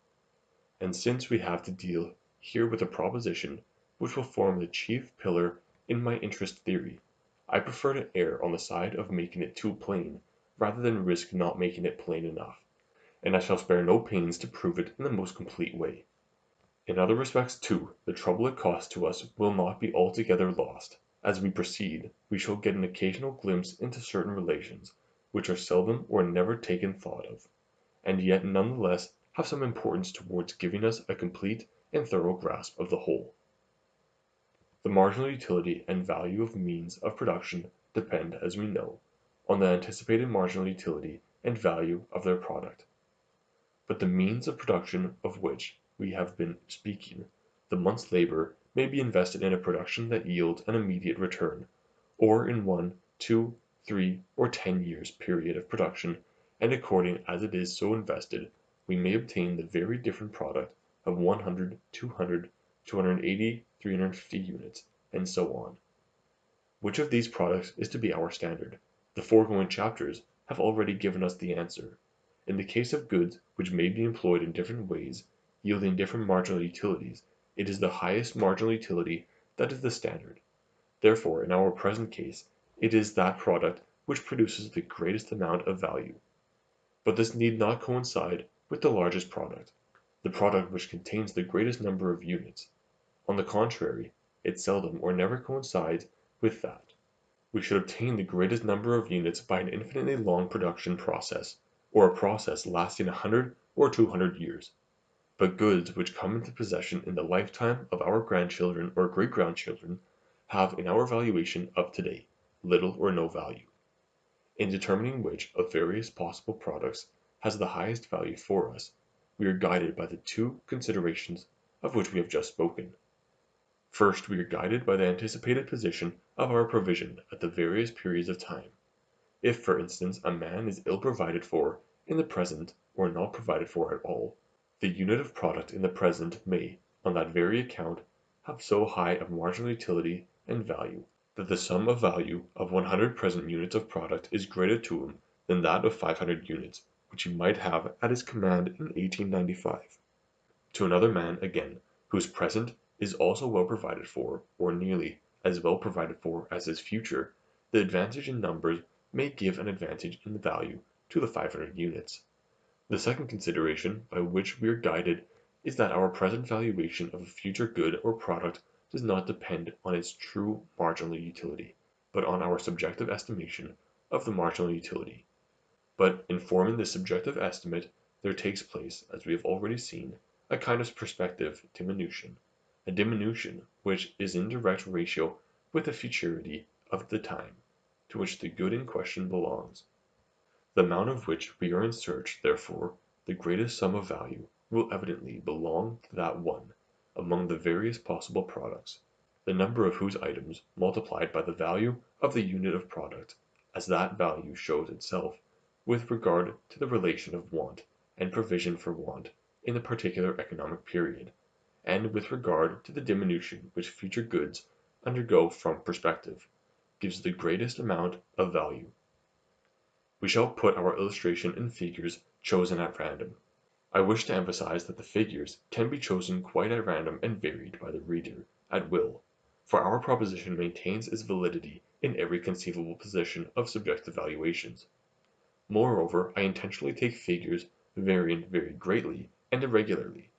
And since we have to deal here with a proposition which will form the chief pillar in my interest theory, I prefer to err on the side of making it too plain rather than risk not making it plain enough, and I shall spare no pains to prove it in the most complete way. In other respects, too, the trouble it costs to us will not be altogether lost. As we proceed, we shall get an occasional glimpse into certain relations, which are seldom or never taken thought of, and yet none the less have some importance towards giving us a complete and thorough grasp of the whole. The marginal utility and value of means of production depend, as we know, on the anticipated marginal utility and value of their product. But the means of production of which we have been speaking, the month's labor, may be invested in a production that yields an immediate return, or in 1, 2, 3, or 10 years period of production, and according as it is so invested, we may obtain the very different product of 100, 200, 280, 350 units, and so on. Which of these products is to be our standard? The foregoing chapters have already given us the answer. In the case of goods which may be employed in different ways, yielding different marginal utilities, it is the highest marginal utility that is the standard. Therefore, in our present case, it is that product which produces the greatest amount of value. But this need not coincide with the largest product, the product which contains the greatest number of units. On the contrary, it seldom or never coincides with that. We should obtain the greatest number of units by an infinitely long production process, or a process lasting 100 or 200 years. But goods which come into possession in the lifetime of our grandchildren or great-grandchildren have in our valuation of today little or no value. In determining which of various possible products has the highest value for us, we are guided by the two considerations of which we have just spoken. First, we are guided by the anticipated position of our provision at the various periods of time. If, for instance, a man is ill provided for in the present, or not provided for at all, the unit of product in the present may, on that very account, have so high a marginal utility and value, that the sum of value of 100 present units of product is greater to him than that of 500 units, which he might have at his command in 1895. To another man, again, whose present is also well provided for, or nearly as well provided for as his future, the advantage in numbers may give an advantage in value to the 500 units. The second consideration by which we are guided is that our present valuation of a future good or product does not depend on its true marginal utility, but on our subjective estimation of the marginal utility. But in forming this subjective estimate there takes place, as we have already seen, a kind of prospective diminution, a diminution which is in direct ratio with the futurity of the time to which the good in question belongs. The amount of which we are in search, therefore, the greatest sum of value, will evidently belong to that one, among the various possible products, the number of whose items multiplied by the value of the unit of product, as that value shows itself with regard to the relation of want and provision for want in the particular economic period, and with regard to the diminution which future goods undergo from perspective, gives the greatest amount of value. We shall put our illustration in figures chosen at random. I wish to emphasize that the figures can be chosen quite at random and varied by the reader at will, for our proposition maintains its validity in every conceivable position of subjective valuations. Moreover, I intentionally take figures varying very greatly and irregularly,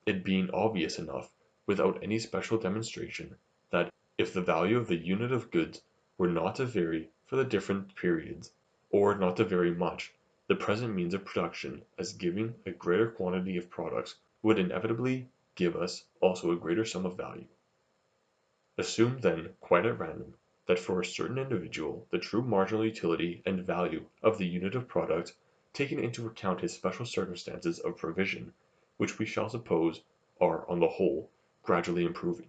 it being obvious enough, without any special demonstration, that if the value of the unit of goods were not to vary for the different periods, or not to vary much, the present means of production as giving a greater quantity of products would inevitably give us also a greater sum of value. Assume then, quite at random, that for a certain individual the true marginal utility and value of the unit of product, taking into account his special circumstances of provision, which we shall suppose are, on the whole, gradually improving,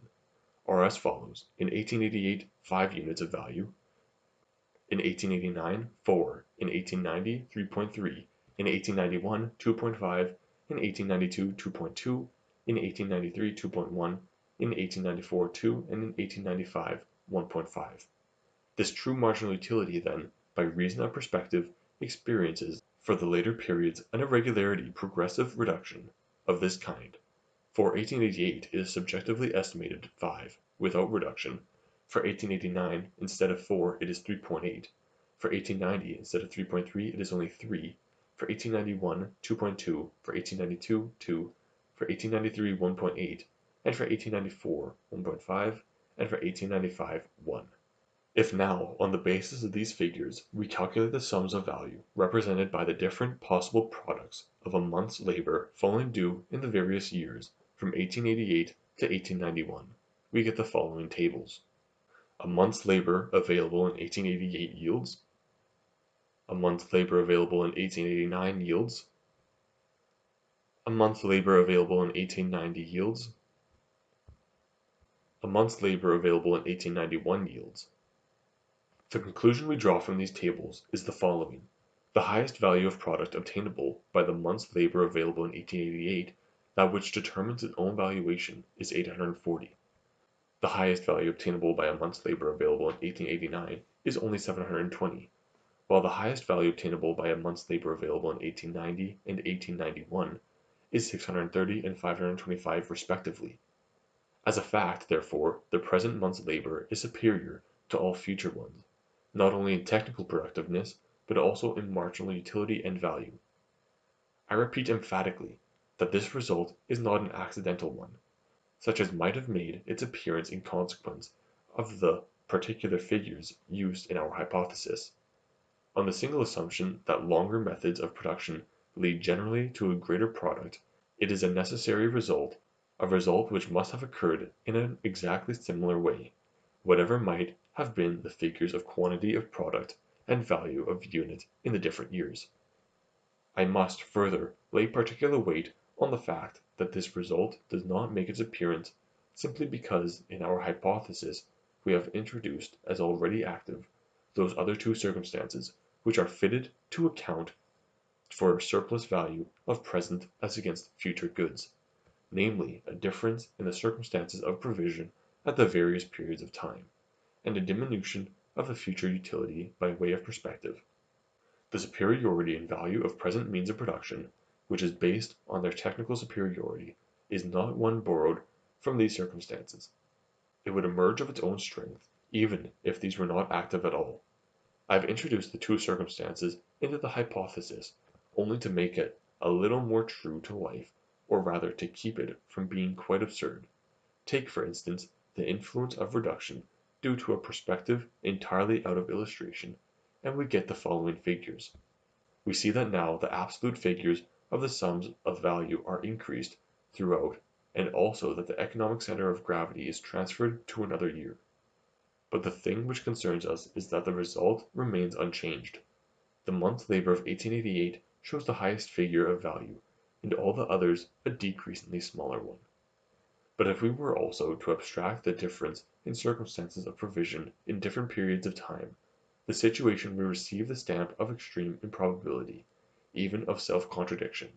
are as follows: in 1888, 5 units of value; in 1889, 4; in 1890, 3.3; in 1891, 2.5; in 1892, 2.2; in 1893, 2.1; in 1894, 2; and in 1895, 1.5. This true marginal utility, then, by reason of perspective, experiences, for the later periods, an irregularity progressive reduction of this kind. For 1888 it is subjectively estimated at 5, without reduction; for 1889, instead of 4 it is 3.8; for 1890, instead of 3.3 it is only 3; for 1891, 2.2; for 1892, 2; for 1893, 1.8; and for 1894, 1.5; and for 1895, 1. If now, on the basis of these figures, we calculate the sums of value represented by the different possible products of a month's labor falling due in the various years from 1888 to 1891, we get the following tables: a month's labor available in 1888 yields, a month's labor available in 1889 yields, a month's labor available in 1890 yields, a month's labor available in 1891 yields. The conclusion we draw from these tables is the following: the highest value of product obtainable by the month's labor available in 1888, that which determines its own valuation, is 840. The highest value obtainable by a month's labor available in 1889 is only 720, while the highest value obtainable by a month's labor available in 1890 and 1891 is 630 and 525 respectively. As a fact, therefore, the present month's labor is superior to all future ones, not only in technical productiveness, but also in marginal utility and value. I repeat emphatically that this result is not an accidental one, such as might have made its appearance in consequence of the particular figures used in our hypothesis. On the single assumption that longer methods of production lead generally to a greater product, it is a necessary result, a result which must have occurred in an exactly similar way, whatever might have been the figures of quantity of product and value of unit in the different years. I must, further, lay particular weight on the fact that this result does not make its appearance simply because in our hypothesis we have introduced as already active those other two circumstances which are fitted to account for a surplus value of present as against future goods, namely a difference in the circumstances of provision at the various periods of time, and a diminution of the future utility by way of perspective. The superiority in value of present means of production, which is based on their technical superiority, is not one borrowed from these circumstances. It would emerge of its own strength, even if these were not active at all. I have introduced the two circumstances into the hypothesis only to make it a little more true to life, or rather to keep it from being quite absurd. Take, for instance, the influence of reduction due to a perspective entirely out of illustration, and we get the following figures. We see that now the absolute figures of the sums of value are increased throughout, and also that the economic center of gravity is transferred to another year. But the thing which concerns us is that the result remains unchanged. The month's labor of 1888 shows the highest figure of value, and all the others a decreasingly smaller one. But if we were also to abstract the difference in circumstances of provision in different periods of time, the situation will receive the stamp of extreme improbability, even of self-contradiction.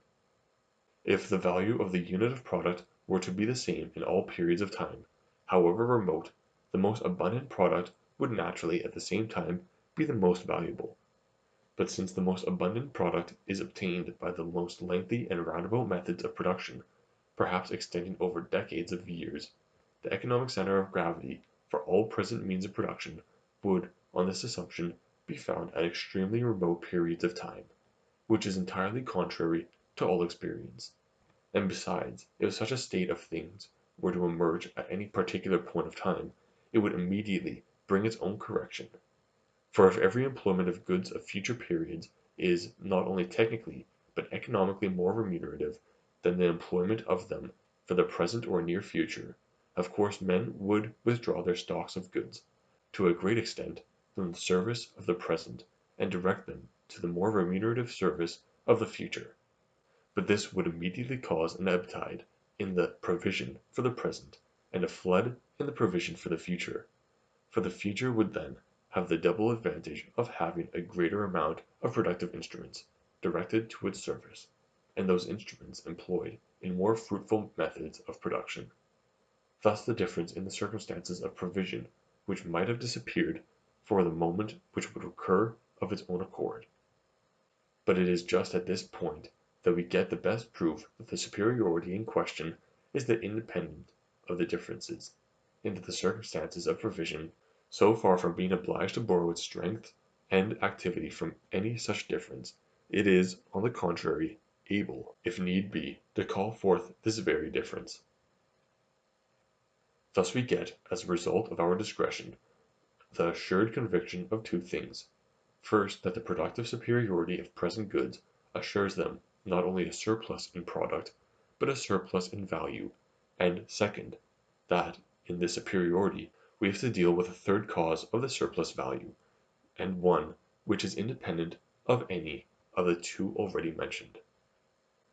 If the value of the unit of product were to be the same in all periods of time, however remote, the most abundant product would naturally at the same time be the most valuable. But since the most abundant product is obtained by the most lengthy and roundabout methods of production, perhaps extending over decades of years, the economic center of gravity for all present means of production would, on this assumption, be found at extremely remote periods of time, which is entirely contrary to all experience. And besides, if such a state of things were to emerge at any particular point of time, it would immediately bring its own correction. For if every employment of goods of future periods is not only technically but economically more remunerative than the employment of them for the present or near future, of course men would withdraw their stocks of goods, to a great extent, from the service of the present, and direct them to the more remunerative service of the future. But this would immediately cause an ebb tide in the provision for the present, and a flood in the provision for the future. For the future would then have the double advantage of having a greater amount of productive instruments directed to its service, and those instruments employed in more fruitful methods of production. Thus the difference in the circumstances of provision which might have disappeared for the moment which would occur of its own accord. But it is just at this point that we get the best proof that the superiority in question is the independent of the differences in the circumstances of provision, so far from being obliged to borrow its strength and activity from any such difference, it is, on the contrary, able, if need be, to call forth this very difference. Thus we get, as a result of our discretion, the assured conviction of two things: first, that the productive superiority of present goods assures them not only a surplus in product, but a surplus in value; and second, that, in this superiority, we have to deal with a third cause of the surplus value, and one which is independent of any of the two already mentioned.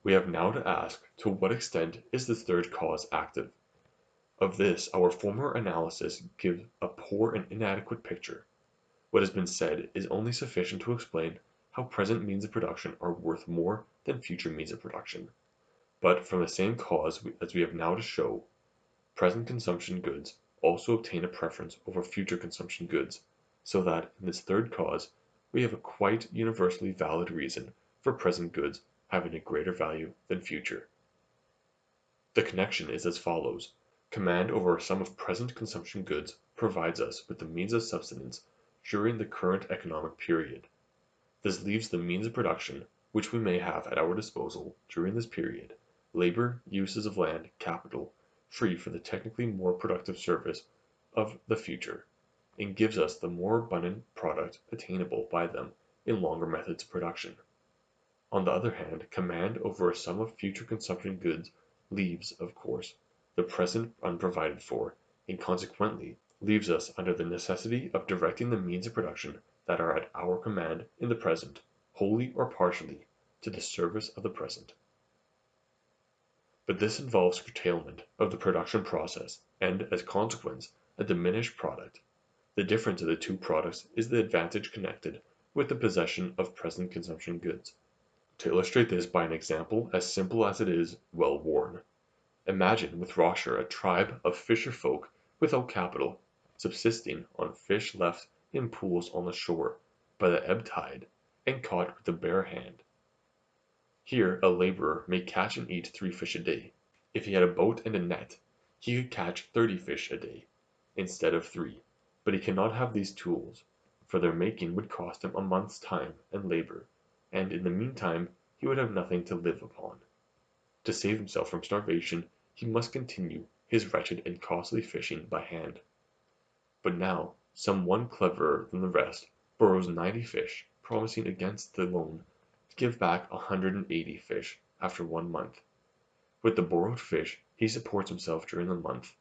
We have now to ask to what extent is this third cause active. Of this our former analysis gives a poor and inadequate picture. What has been said is only sufficient to explain how present means of production are worth more than future means of production. But from the same cause as we have now to show, present consumption goods also obtain a preference over future consumption goods, so that in this third cause we have a quite universally valid reason for present goods having a greater value than future. The connection is as follows. Command over a sum of present consumption goods provides us with the means of subsistence during the current economic period. This leaves the means of production which we may have at our disposal during this period, labor, uses of land, capital, free for the technically more productive service of the future, and gives us the more abundant product attainable by them in longer methods of production. On the other hand, command over a sum of future consumption goods leaves, of course, the present unprovided for, and consequently leaves us under the necessity of directing the means of production that are at our command in the present, wholly or partially, to the service of the present. But this involves curtailment of the production process, and, as consequence, a diminished product. The difference of the two products is the advantage connected with the possession of present consumption goods. To illustrate this by an example as simple as it is well worn, imagine with Rocher a tribe of fisher folk without capital, subsisting on fish left in pools on the shore by the ebb tide, and caught with the bare hand. Here a laborer may catch and eat 3 fish a day. If he had a boat and a net, he could catch 30 fish a day, instead of 3, but he cannot have these tools, for their making would cost him a month's time and labor, and in the meantime he would have nothing to live upon. To save himself from starvation, he must continue his wretched and costly fishing by hand. But now, some one cleverer than the rest borrows 90 fish, promising against the loan to give back 180 fish after 1 month. With the borrowed fish he supports himself during the month,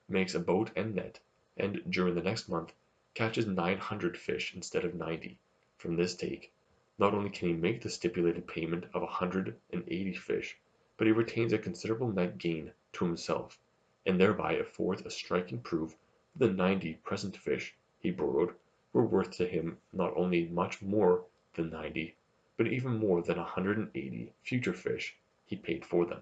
makes a boat and net, and during the next month catches 900 fish instead of 90. From this take, not only can he make the stipulated payment of 180 fish, but he retains a considerable net gain to himself, and thereby affords a striking proof that the 90 present fish he borrowed were worth to him not only much more than 90, but even more than 180 future fish he paid for them.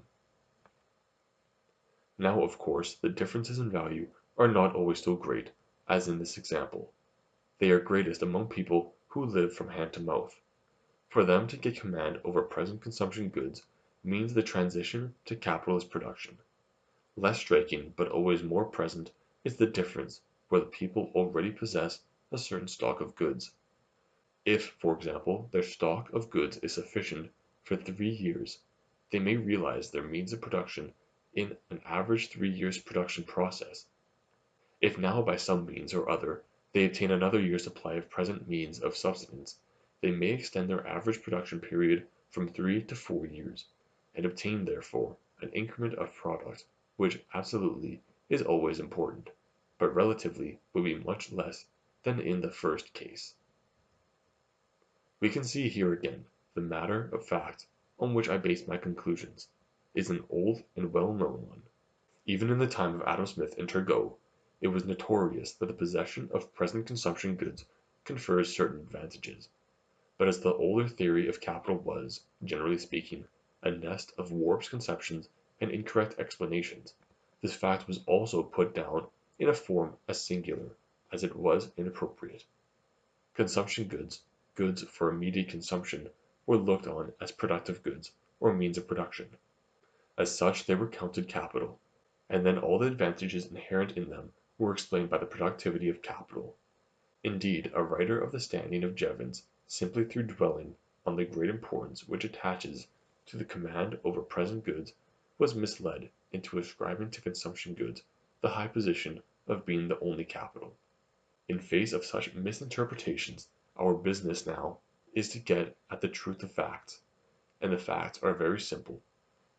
Now, of course, the differences in value are not always so great as in this example. They are greatest among people who live from hand to mouth. For them to get command over present consumption goods means the transition to capitalist production. Less striking, but always more present, is the difference where the people already possess a certain stock of goods. If, for example, their stock of goods is sufficient for 3 years, they may realize their means of production in an average 3 years production process. If now by some means or other they obtain another year's supply of present means of subsistence, they may extend their average production period from 3 to 4 years, and obtain therefore an increment of product which absolutely is always important, but relatively will be much less than in the first case. We can see here again the matter of fact on which I base my conclusions is an old and well-known one. Even in the time of Adam Smith and Turgot, it was notorious that the possession of present consumption goods confers certain advantages. But as the older theory of capital was, generally speaking, a nest of warped conceptions and incorrect explanations, this fact was also put down in a form as singular as it was inappropriate. Consumption goods, goods for immediate consumption, were looked on as productive goods, or means of production. As such they were counted capital, and then all the advantages inherent in them were explained by the productivity of capital. Indeed, a writer of the standing of Jevons, simply through dwelling on the great importance which attaches to the command over present goods, was misled into ascribing to consumption goods the high position of being the only capital. In face of such misinterpretations, our business now is to get at the truth of facts, and the facts are very simple.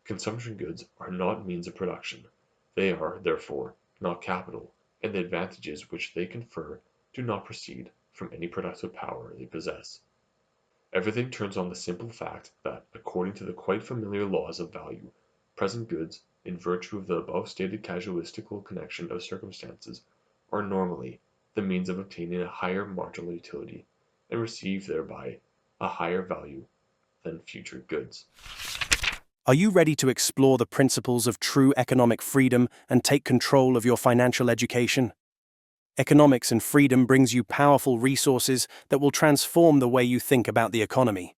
Consumption goods are not means of production; they are, therefore, not capital, and the advantages which they confer do not proceed from any productive power they possess. Everything turns on the simple fact that, according to the quite familiar laws of value, present goods, in virtue of the above stated casuistical connection of circumstances, are normally the means of obtaining a higher marginal utility, and receive thereby a higher value than future goods. Are you ready to explore the principles of true economic freedom and take control of your financial education? Economics and Freedom brings you powerful resources that will transform the way you think about the economy.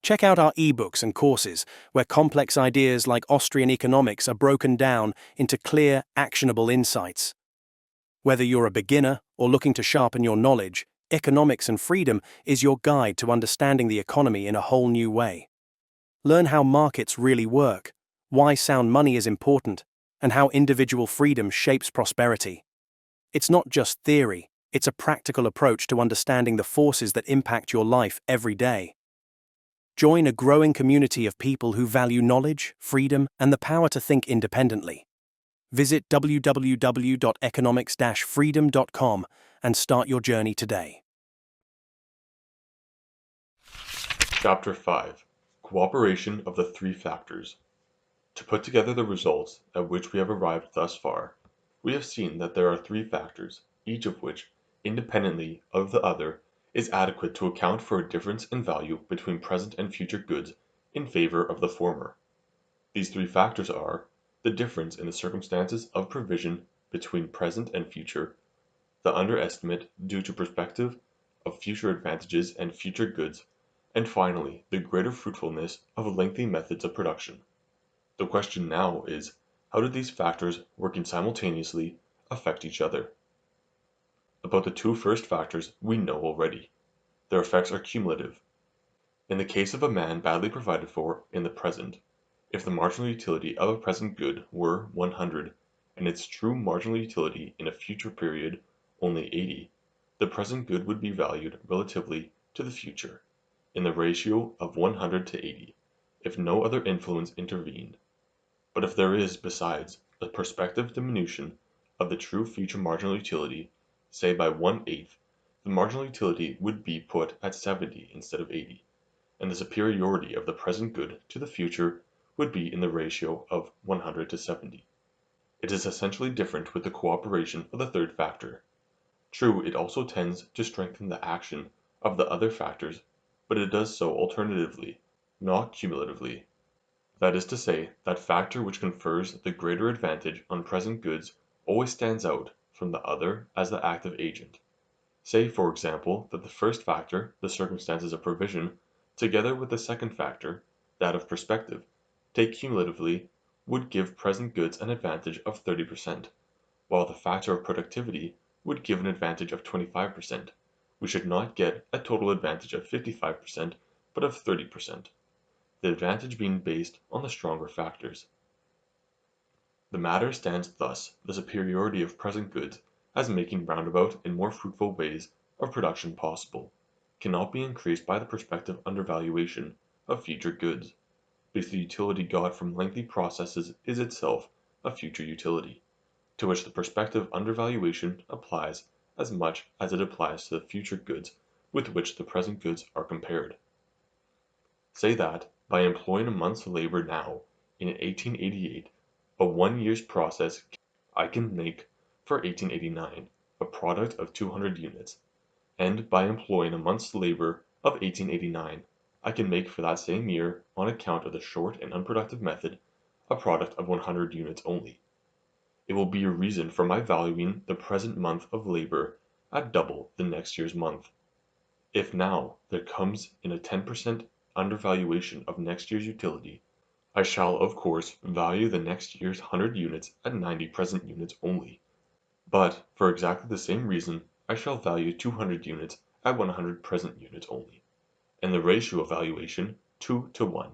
Check out our ebooks and courses, where complex ideas like Austrian economics are broken down into clear, actionable insights. Whether you're a beginner or looking to sharpen your knowledge, Economics and Freedom is your guide to understanding the economy in a whole new way. Learn how markets really work, why sound money is important, and how individual freedom shapes prosperity. It's not just theory, it's a practical approach to understanding the forces that impact your life every day. Join a growing community of people who value knowledge, freedom, and the power to think independently. Visit www.economics-freedom.com and start your journey today. Chapter 5: Cooperation of the Three Factors. To put together the results at which we have arrived thus far, we have seen that there are three factors, each of which, independently of the other, is adequate to account for a difference in value between present and future goods in favor of the former. These three factors are the difference in the circumstances of provision between present and future, the underestimate due to perspective of future advantages and future goods, and finally the greater fruitfulness of lengthy methods of production. The question now is, how do these factors, working simultaneously, affect each other? About the two first factors we know already. Their effects are cumulative. In the case of a man badly provided for in the present, if the marginal utility of a present good were 100, and its true marginal utility in a future period only 80, the present good would be valued relatively to the future, in the ratio of 100 to 80, if no other influence intervened. But if there is, besides, a prospective diminution of the true future marginal utility, say by 1/8, the marginal utility would be put at 70 instead of 80, and the superiority of the present good to the future would be in the ratio of 100 to 70. It is essentially different with the cooperation of the third factor. True, it also tends to strengthen the action of the other factors, but it does so alternatively, not cumulatively. That is to say, that factor which confers the greater advantage on present goods always stands out from the other as the active agent. Say, for example, that the first factor, the circumstances of provision, together with the second factor, that of perspective, take cumulatively, would give present goods an advantage of 30%, while the factor of productivity would give an advantage of 25%. We should not get a total advantage of 55%, but of 30%, the advantage being based on the stronger factors. The matter stands thus: the superiority of present goods, as making roundabout and more fruitful ways of production possible, cannot be increased by the prospective undervaluation of future goods, because the utility got from lengthy processes is itself a future utility, to which the prospective undervaluation applies as much as it applies to the future goods with which the present goods are compared. Say that, by employing a month's labor now, in 1888, a 1 year's process I can make for 1889 a product of 200 units, and by employing a month's labor of 1889 I can make for that same year, on account of the short and unproductive method, a product of 100 units only. It will be a reason for my valuing the present month of labor at double the next year's month. If now there comes in a 10% undervaluation of next year's utility, I shall of course value the next year's 100 units at 90 present units only. But for exactly the same reason I shall value 200 units at 100 present units only, and the ratio of valuation, 2 to 1,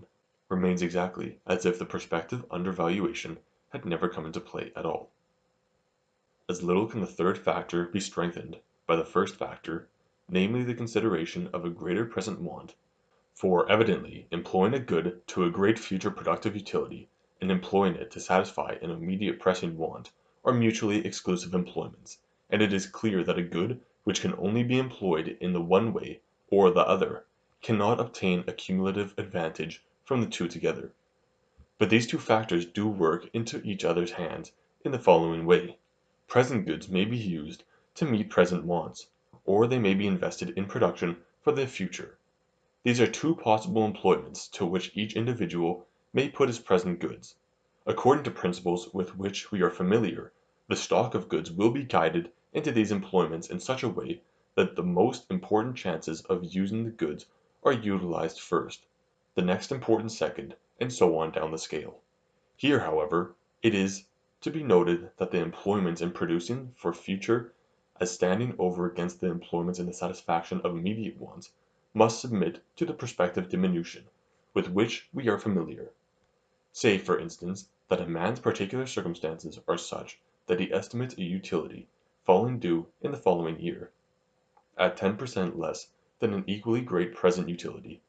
remains exactly as if the prospective undervaluation had never come into play at all. As little can the third factor be strengthened by the first factor, namely the consideration of a greater present want. For evidently employing a good to a great future productive utility, and employing it to satisfy an immediate pressing want, are mutually exclusive employments, and it is clear that a good which can only be employed in the one way or the other, cannot obtain a cumulative advantage from the two together. But these two factors do work into each other's hands in the following way. Present goods may be used to meet present wants, or they may be invested in production for the future. These are two possible employments to which each individual may put his present goods. According to principles with which we are familiar, the stock of goods will be guided into these employments in such a way that the most important chances of using the goods are utilized first, the next important second, and so on down the scale. Here, however, it is to be noted that the employments in producing for future, as standing over against the employments in the satisfaction of immediate wants, must submit to the prospective diminution with which we are familiar. Say, for instance, that a man's particular circumstances are such that he estimates a utility falling due in the following year at 10% less than an equally great present utility.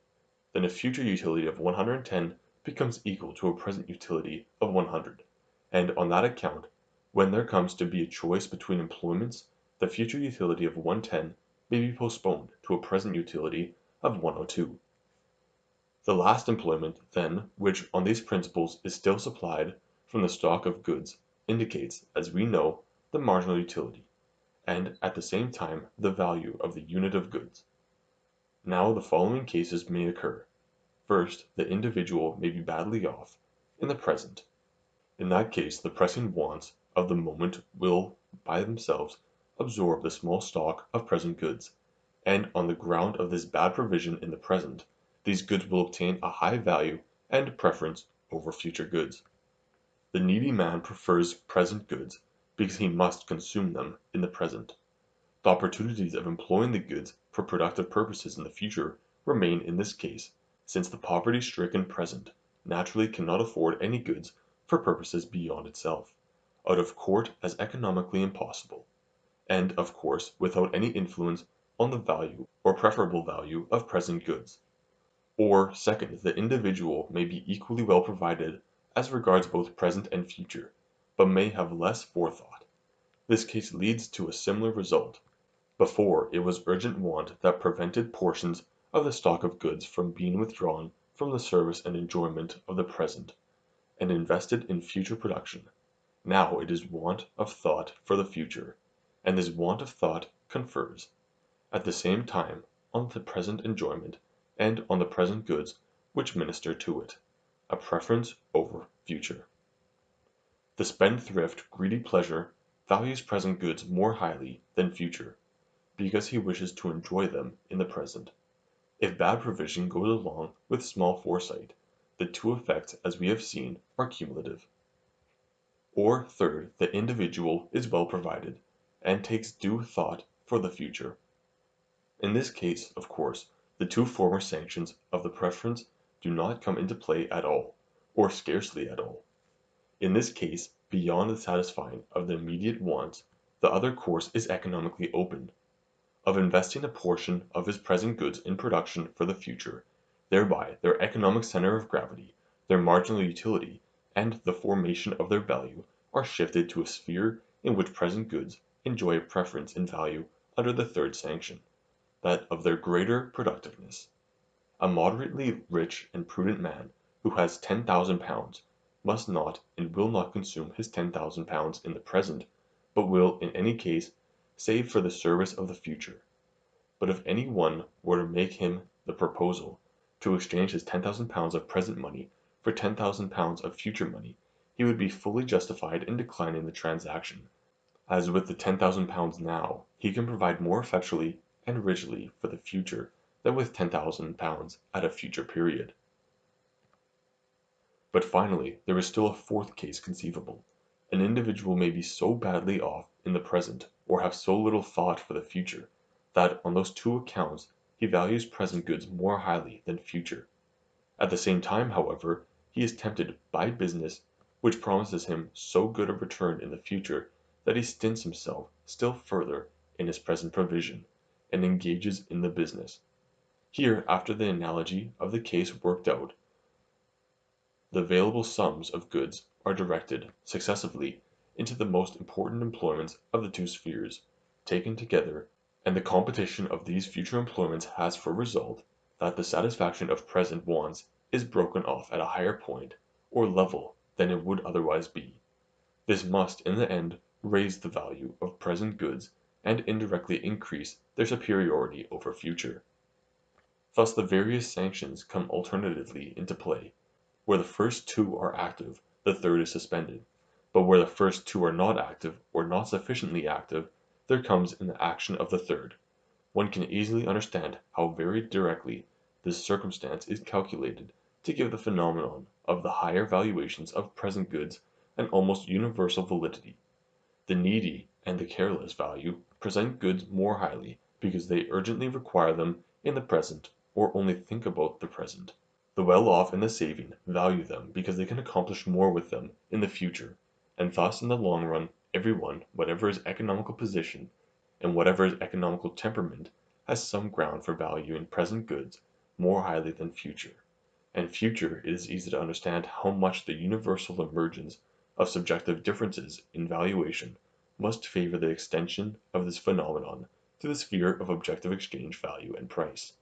Then a future utility of 110 becomes equal to a present utility of 100, and on that account, when there comes to be a choice between employments, the future utility of 110 may be postponed to a present utility of 102. The last employment, then, which on these principles is still supplied from the stock of goods, indicates, as we know, the marginal utility, and at the same time the value of the unit of goods. Now the following cases may occur. First, the individual may be badly off in the present. In that case the pressing wants of the moment will by themselves absorb the small stock of present goods, and on the ground of this bad provision in the present, these goods will obtain a high value and preference over future goods. The needy man prefers present goods because he must consume them in the present. The opportunities of employing the goods for productive purposes in the future remain in this case, since the poverty-stricken present naturally cannot afford any goods for purposes beyond itself, out of court as economically impossible, and of course without any influence on the value or preferable value of present goods. Or, second, the individual may be equally well provided as regards both present and future, but may have less forethought. This case leads to a similar result. Before, it was urgent want that prevented portions of the stock of goods from being withdrawn from the service and enjoyment of the present, and invested in future production. Now it is want of thought for the future, and this want of thought confers, at the same time, on the present enjoyment and on the present goods which minister to it, a preference over future. The spendthrift greedy pleasure values present goods more highly than future, because he wishes to enjoy them in the present. If bad provision goes along with small foresight, the two effects, as we have seen, are cumulative. Or third, the individual is well provided, and takes due thought for the future. In this case, of course, the two former sanctions of the preference do not come into play at all, or scarcely at all. In this case, beyond the satisfying of the immediate wants, the other course is economically open, of investing a portion of his present goods in production for the future, thereby their economic center of gravity, their marginal utility, and the formation of their value are shifted to a sphere in which present goods enjoy a preference in value under the third sanction, that of their greater productiveness. A moderately rich and prudent man, who has £10,000, must not and will not consume his £10,000 in the present, but will in any case save for the service of the future. But if any one were to make him the proposal to exchange his £10,000 of present money for £10,000 of future money, he would be fully justified in declining the transaction, as with the £10,000 now he can provide more effectually and richly for the future than with £10,000 at a future period. But finally, there is still a fourth case conceivable. An individual may be so badly off in the present, or have so little thought for the future, that on those two accounts he values present goods more highly than future. At the same time, however, he is tempted by business which promises him so good a return in the future that he stints himself still further in his present provision, and engages in the business. Here, after the analogy of the case worked out, the available sums of goods are directed, successively, into the most important employments of the two spheres, taken together, and the competition of these future employments has for result that the satisfaction of present wants is broken off at a higher point, or level, than it would otherwise be. This must, in the end, raise the value of present goods, and indirectly increase their superiority over future. Thus the various sanctions come alternatively into play. Where the first two are active, the third is suspended, but where the first two are not active, or not sufficiently active, there comes in the action of the third. One can easily understand how very directly this circumstance is calculated to give the phenomenon of the higher valuations of present goods an almost universal validity. The needy and the careless value present goods more highly because they urgently require them in the present, or only think about the present. The well-off and the saving value them because they can accomplish more with them in the future, and thus in the long run every one, whatever his economical position, and whatever his economical temperament, has some ground for valuing present goods more highly than future. And future, it is easy to understand how much the universal emergence of subjective differences in valuation must favor the extension of this phenomenon to the sphere of objective exchange value and price.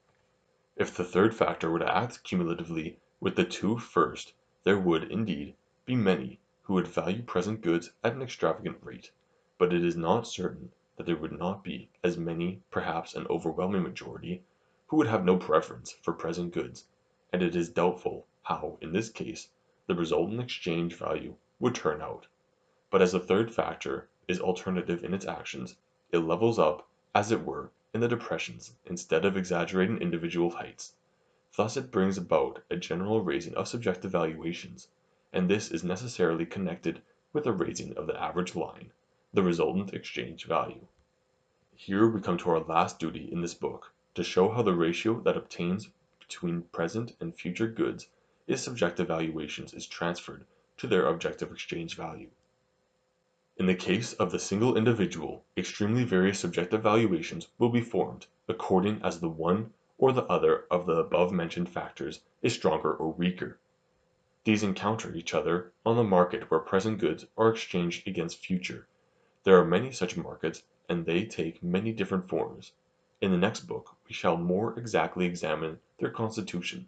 If the third factor were to act cumulatively with the two first, there would, indeed, be many who would value present goods at an extravagant rate, but it is not certain that there would not be as many, perhaps an overwhelming majority, who would have no preference for present goods, and it is doubtful how, in this case, the resultant exchange value would turn out. But as the third factor is alternative in its actions, it levels up, as it were, in the depressions instead of exaggerating individual heights. Thus it brings about a general raising of subjective valuations, and this is necessarily connected with a raising of the average line, the resultant exchange value. Here we come to our last duty in this book, to show how the ratio that obtains between present and future goods is subjective valuations is transferred to their objective exchange value. In the case of the single individual, extremely various subjective valuations will be formed, according as the one or the other of the above-mentioned factors is stronger or weaker. These encounter each other on the market where present goods are exchanged against future. There are many such markets, and they take many different forms. In the next book we shall more exactly examine their constitution.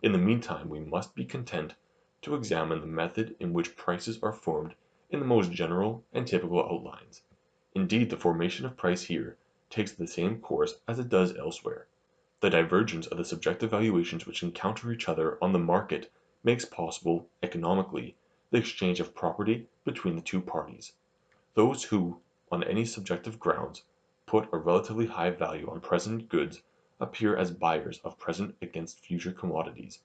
In the meantime we must be content to examine the method in which prices are formed in the most general and typical outlines. Indeed, the formation of price here takes the same course as it does elsewhere. The divergence of the subjective valuations which encounter each other on the market makes possible, economically, the exchange of property between the two parties. Those who, on any subjective grounds, put a relatively high value on present goods appear as buyers of present against future commodities,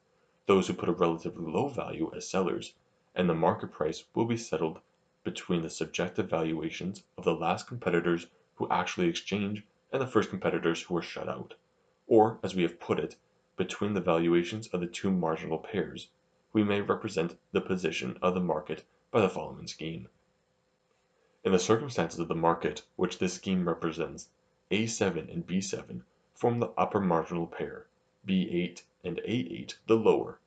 those who put a relatively low value as sellers, and the market price will be settled between the subjective valuations of the last competitors who actually exchange and the first competitors who are shut out, or, as we have put it, between the valuations of the two marginal pairs. We may represent the position of the market by the following scheme. In the circumstances of the market which this scheme represents, A7 and B7 form the upper marginal pair, B8 and A8 the lower.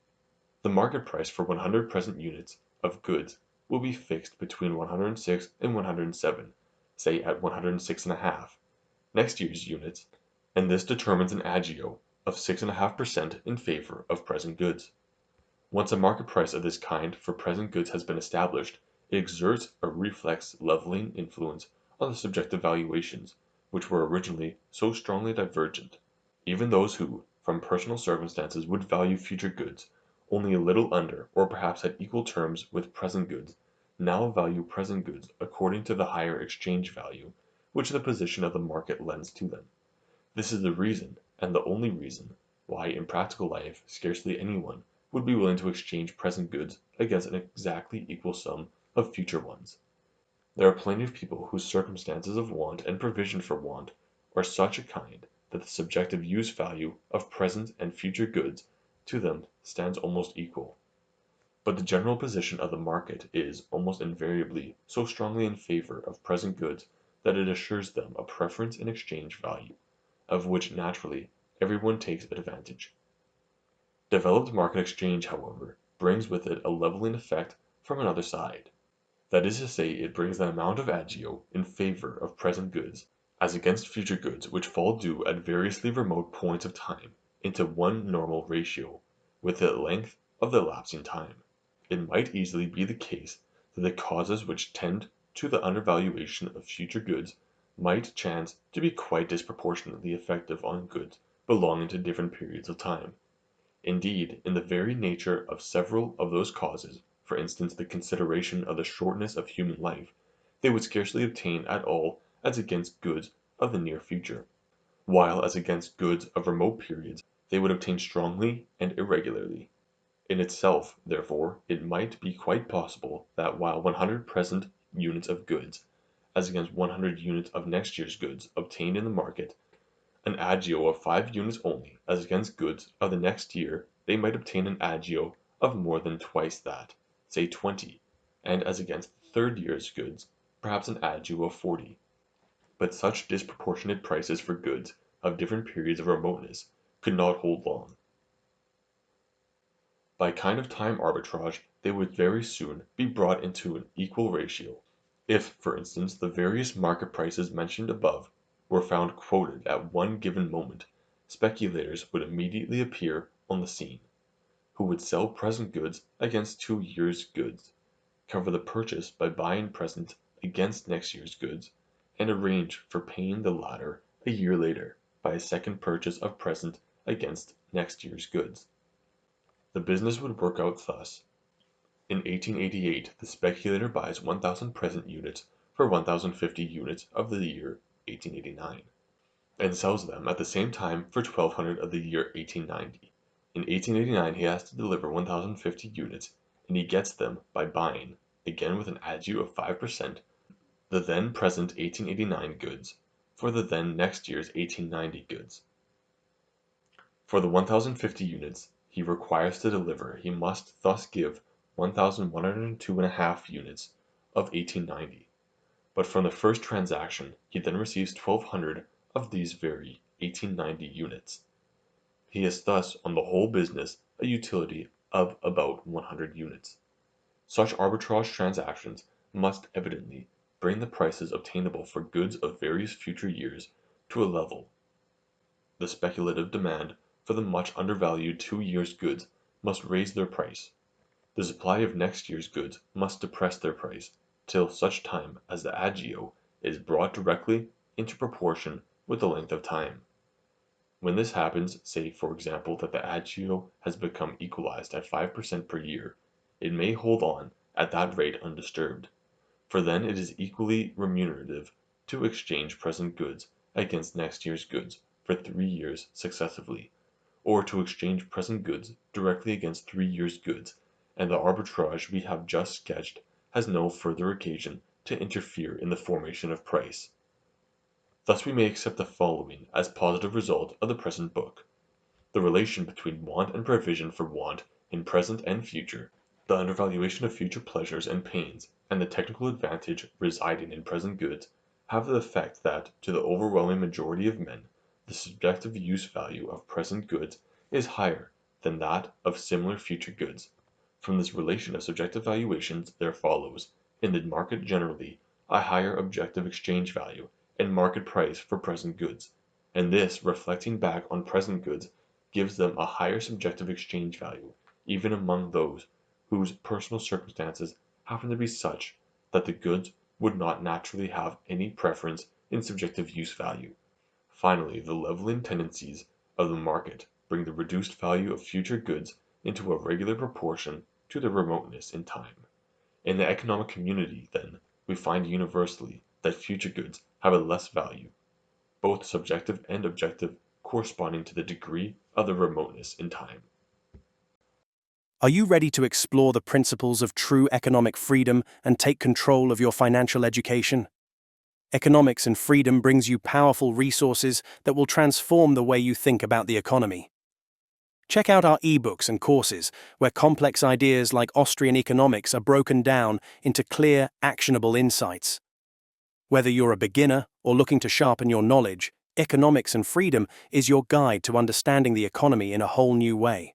The market price for 100 present units of goods will be fixed between 106 and 107, say at 106.5, next year's units, and this determines an agio of 6.5% in favor of present goods. Once a market price of this kind for present goods has been established, it exerts a reflex leveling influence on the subjective valuations, which were originally so strongly divergent. Even those who, from personal circumstances, would value future goods only a little under or perhaps at equal terms with present goods, now value present goods according to the higher exchange value which the position of the market lends to them. This is the reason, and the only reason, why in practical life scarcely anyone would be willing to exchange present goods against an exactly equal sum of future ones. There are plenty of people whose circumstances of want and provision for want are such a kind that the subjective use value of present and future goods to them stands almost equal. But the general position of the market is almost invariably so strongly in favor of present goods that it assures them a preference in exchange value, of which naturally everyone takes advantage. Developed market exchange, however, brings with it a leveling effect from another side. That is to say, it brings the amount of agio in favor of present goods, as against future goods which fall due at variously remote points of time, into one normal ratio, with the length of the elapsing time. It might easily be the case that the causes which tend to the undervaluation of future goods might chance to be quite disproportionately effective on goods belonging to different periods of time. Indeed, in the very nature of several of those causes, for instance the consideration of the shortness of human life, they would scarcely obtain at all as against goods of the near future, while as against goods of remote periods they would obtain strongly and irregularly. In itself, therefore, it might be quite possible that while 100 present units of goods, as against 100 units of next year's goods obtained in the market, an agio of 5 units only, as against goods of the next year they might obtain an agio of more than twice that, say 20, and as against the third year's goods, perhaps an agio of 40. But such disproportionate prices for goods of different periods of remoteness could not hold long. By a kind of time arbitrage they would very soon be brought into an equal ratio. If, for instance, the various market prices mentioned above were found quoted at one given moment, speculators would immediately appear on the scene, who would sell present goods against 2 years' goods, cover the purchase by buying present against next year's goods, and arrange for paying the latter a year later by a second purchase of present against next year's goods. The business would work out thus. In 1888 the speculator buys 1,000 present units for 1,050 units of the year 1889, and sells them at the same time for 1,200 of the year 1890. In 1889 he has to deliver 1,050 units, and he gets them by buying, again with an agio of 5%, the then present 1889 goods for the then next year's 1890 goods. For the 1,050 units he requires to deliver he must thus give 1,102.5 units of 1890, but from the first transaction he then receives 1,200 of these very 1890 units. He has thus on the whole business a utility of about 100 units. Such arbitrage transactions must evidently bring the prices obtainable for goods of various future years to a level. The speculative demand for the much undervalued 2 years' goods must raise their price. The supply of next year's goods must depress their price till such time as the agio is brought directly into proportion with the length of time. When this happens, say for example that the agio has become equalized at 5% per year, it may hold on at that rate undisturbed, for then it is equally remunerative to exchange present goods against next year's goods for 3 years successively, or to exchange present goods directly against 3 years' goods, and the arbitrage we have just sketched has no further occasion to interfere in the formation of price. Thus we may accept the following as positive result of the present book: the relation between want and provision for want in present and future, the undervaluation of future pleasures and pains, and the technical advantage residing in present goods have the effect that, to the overwhelming majority of men, the subjective use value of present goods is higher than that of similar future goods. From this relation of subjective valuations there follows, in the market generally, a higher objective exchange value and market price for present goods, and this, reflecting back on present goods, gives them a higher subjective exchange value, even among those whose personal circumstances happen to be such that the goods would not naturally have any preference in subjective use value. Finally, the leveling tendencies of the market bring the reduced value of future goods into a regular proportion to their remoteness in time. In the economic community, then, we find universally that future goods have a less value, both subjective and objective, corresponding to the degree of the remoteness in time. Are you ready to explore the principles of true economic freedom and take control of your financial education? Economics and Freedom brings you powerful resources that will transform the way you think about the economy. Check out our ebooks and courses, where complex ideas like Austrian economics are broken down into clear, actionable insights. Whether you're a beginner or looking to sharpen your knowledge, Economics and Freedom is your guide to understanding the economy in a whole new way.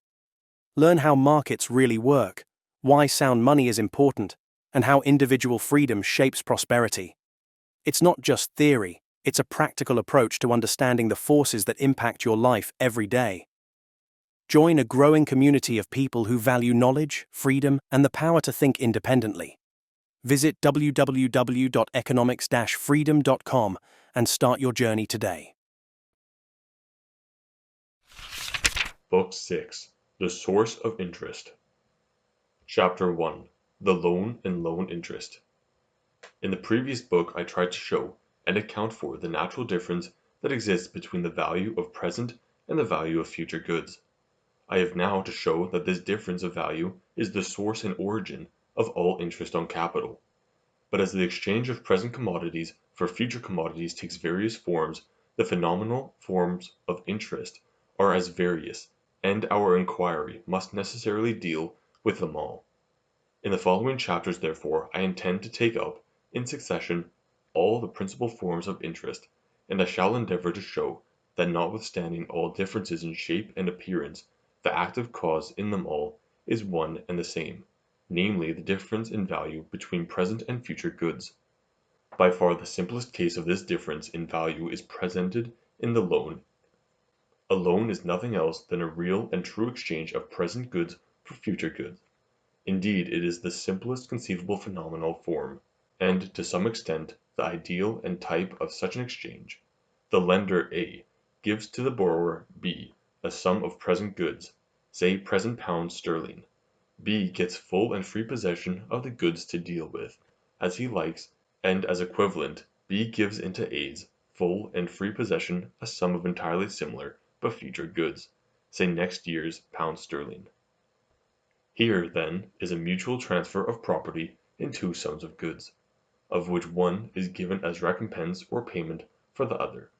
Learn how markets really work, why sound money is important, and how individual freedom shapes prosperity. It's not just theory, it's a practical approach to understanding the forces that impact your life every day. Join a growing community of people who value knowledge, freedom, and the power to think independently. Visit www.economics-freedom.com and start your journey today. Book 6. The Source of Interest. Chapter 1. The Loan and Loan Interest. In the previous book I tried to show and account for the natural difference that exists between the value of present and the value of future goods. I have now to show that this difference of value is the source and origin of all interest on capital. But as the exchange of present commodities for future commodities takes various forms, the phenomenal forms of interest are as various, and our inquiry must necessarily deal with them all. In the following chapters, therefore, I intend to take up, in succession, all the principal forms of interest, and I shall endeavor to show that notwithstanding all differences in shape and appearance, the active cause in them all is one and the same, namely the difference in value between present and future goods. By far the simplest case of this difference in value is presented in the loan. A loan is nothing else than a real and true exchange of present goods for future goods. Indeed, it is the simplest conceivable phenomenal form, and, to some extent, the ideal and type of such an exchange. The lender A gives to the borrower B a sum of present goods, say present pounds sterling. B gets full and free possession of the goods to deal with, as he likes, and as equivalent, B gives into A's full and free possession a sum of entirely similar but future goods, say next year's pounds sterling. Here, then, is a mutual transfer of property in two sums of goods, of which one is given as recompense or payment for the other.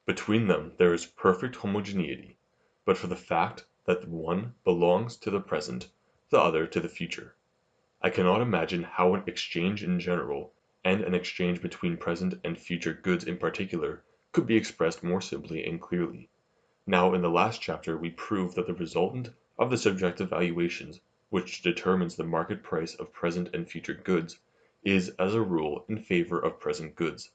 Between them there is perfect homogeneity, but for the fact that the one belongs to the present, the other to the future. I cannot imagine how an exchange in general, and an exchange between present and future goods in particular, could be expressed more simply and clearly. Now in the last chapter we proved that the resultant of the subjective valuations, which determines the market price of present and future goods, is as a rule in favor of present goods.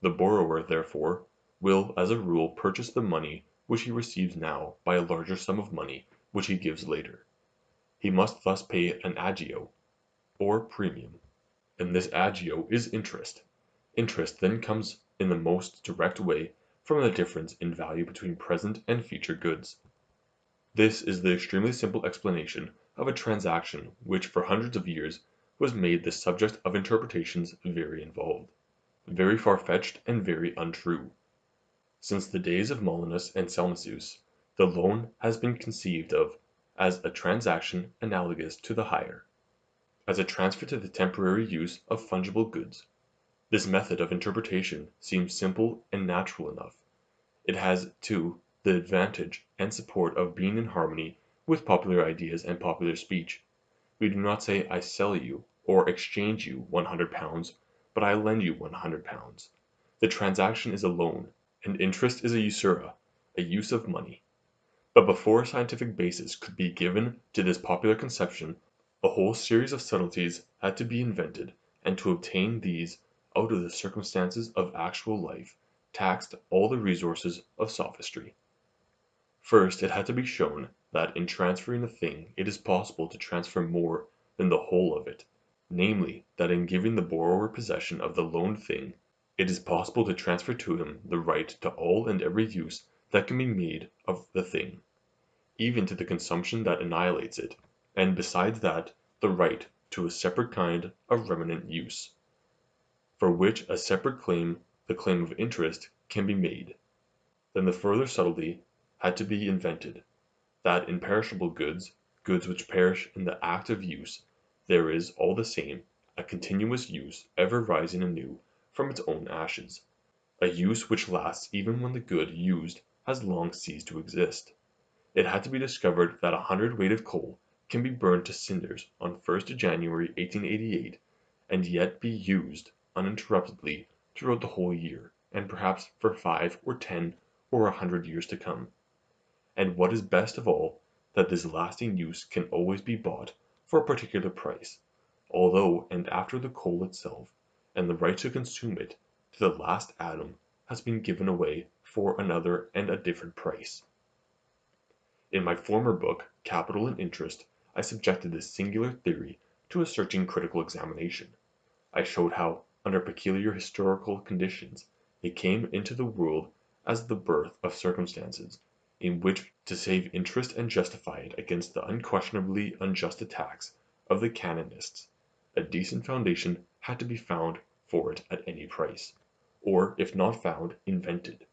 The borrower, therefore, will as a rule purchase the money which he receives now by a larger sum of money which he gives later. He must thus pay an agio, or premium, and this agio is interest. Interest then comes in the most direct way from the difference in value between present and future goods. This is the extremely simple explanation of a transaction which for hundreds of years was made the subject of interpretations very involved, very far-fetched and very untrue. Since the days of Molinus and Salmasius, the loan has been conceived of as a transaction analogous to the hire, as a transfer to the temporary use of fungible goods. This method of interpretation seems simple and natural enough. It has, too, the advantage and support of being in harmony with popular ideas and popular speech. We do not say I sell you or exchange you £100, but I lend you £100. The transaction is a loan, and interest is a usura, a use of money. But before a scientific basis could be given to this popular conception, a whole series of subtleties had to be invented, and to obtain these out of the circumstances of actual life taxed all the resources of sophistry. First, it had to be shown that in transferring a thing it is possible to transfer more than the whole of it, namely, that in giving the borrower possession of the loaned thing, it is possible to transfer to him the right to all and every use that can be made of the thing, even to the consumption that annihilates it, and besides that, the right to a separate kind of remanent use, for which a separate claim, the claim of interest, can be made. Then the further subtlety had to be invented, that in perishable goods, goods which perish in the act of use, there is, all the same, a continuous use ever rising anew from its own ashes, a use which lasts even when the good used has long ceased to exist. It had to be discovered that 100 weight of coal can be burned to cinders on 1st January 1888, and yet be used uninterruptedly throughout the whole year, and perhaps for 5 or 10 or 100 years to come. And what is best of all, that this lasting use can always be bought for a particular price, although and after the coal itself, and the right to consume it to the last atom, has been given away for another and a different price. In my former book, Capital and Interest, I subjected this singular theory to a searching critical examination. I showed how, under peculiar historical conditions, it came into the world as the birth of circumstances, in which to save interest and justify it against the unquestionably unjust attacks of the canonists, a decent foundation had to be found for it at any price, or, if not found, invented.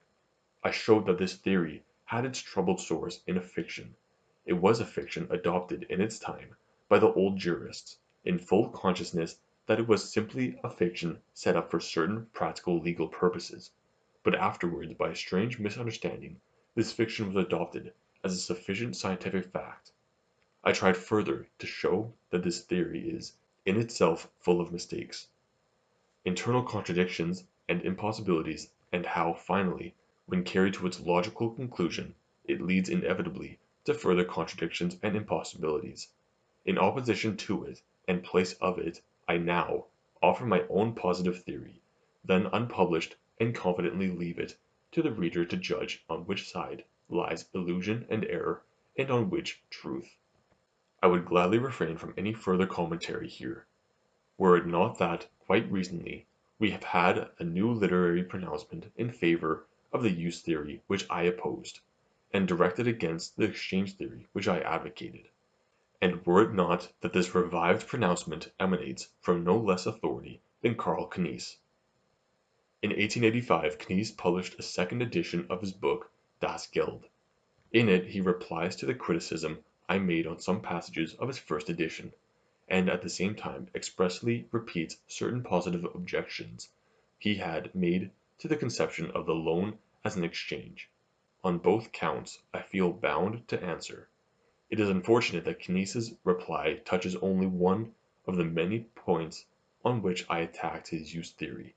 I showed that this theory had its troubled source in a fiction. It was a fiction adopted in its time by the old jurists, in full consciousness that it was simply a fiction set up for certain practical legal purposes, but afterwards by a strange misunderstanding this fiction was adopted as a sufficient scientific fact. I tried further to show that this theory is, in itself, full of mistakes, internal contradictions and impossibilities, and how, finally, when carried to its logical conclusion, it leads inevitably to further contradictions and impossibilities. In opposition to it, and place of it, I now offer my own positive theory, then unpublished, and confidently leave it to the reader to judge on which side lies illusion and error, and on which truth. I would gladly refrain from any further commentary here, were it not that, quite recently, we have had a new literary pronouncement in favor of the use theory which I opposed, and directed against the exchange theory which I advocated. And were it not that this revived pronouncement emanates from no less authority than Carl Knies. In 1885 Knies published a second edition of his book Das Geld. In it he replies to the criticism I made on some passages of his first edition, and at the same time expressly repeats certain positive objections he had made to the conception of the loan as an exchange. On both counts I feel bound to answer. It is unfortunate that Knies's reply touches only one of the many points on which I attacked his use theory.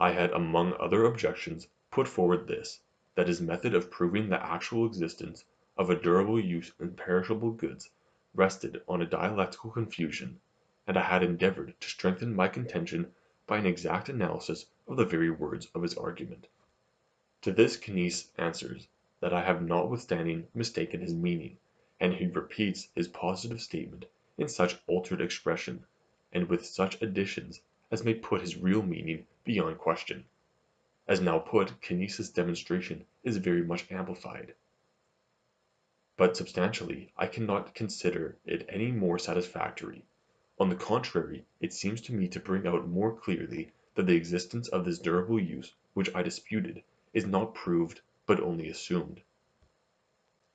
I had among other objections put forward this, that his method of proving the actual existence of a durable use in perishable goods rested on a dialectical confusion, and I had endeavored to strengthen my contention by an exact analysis of the very words of his argument. To this Knies answers that I have notwithstanding mistaken his meaning, and he repeats his positive statement in such altered expression, and with such additions as may put his real meaning beyond question. As now put, Knies's demonstration is very much amplified. But substantially I cannot consider it any more satisfactory. On the contrary, it seems to me to bring out more clearly that the existence of this durable use which I disputed is not proved but only assumed.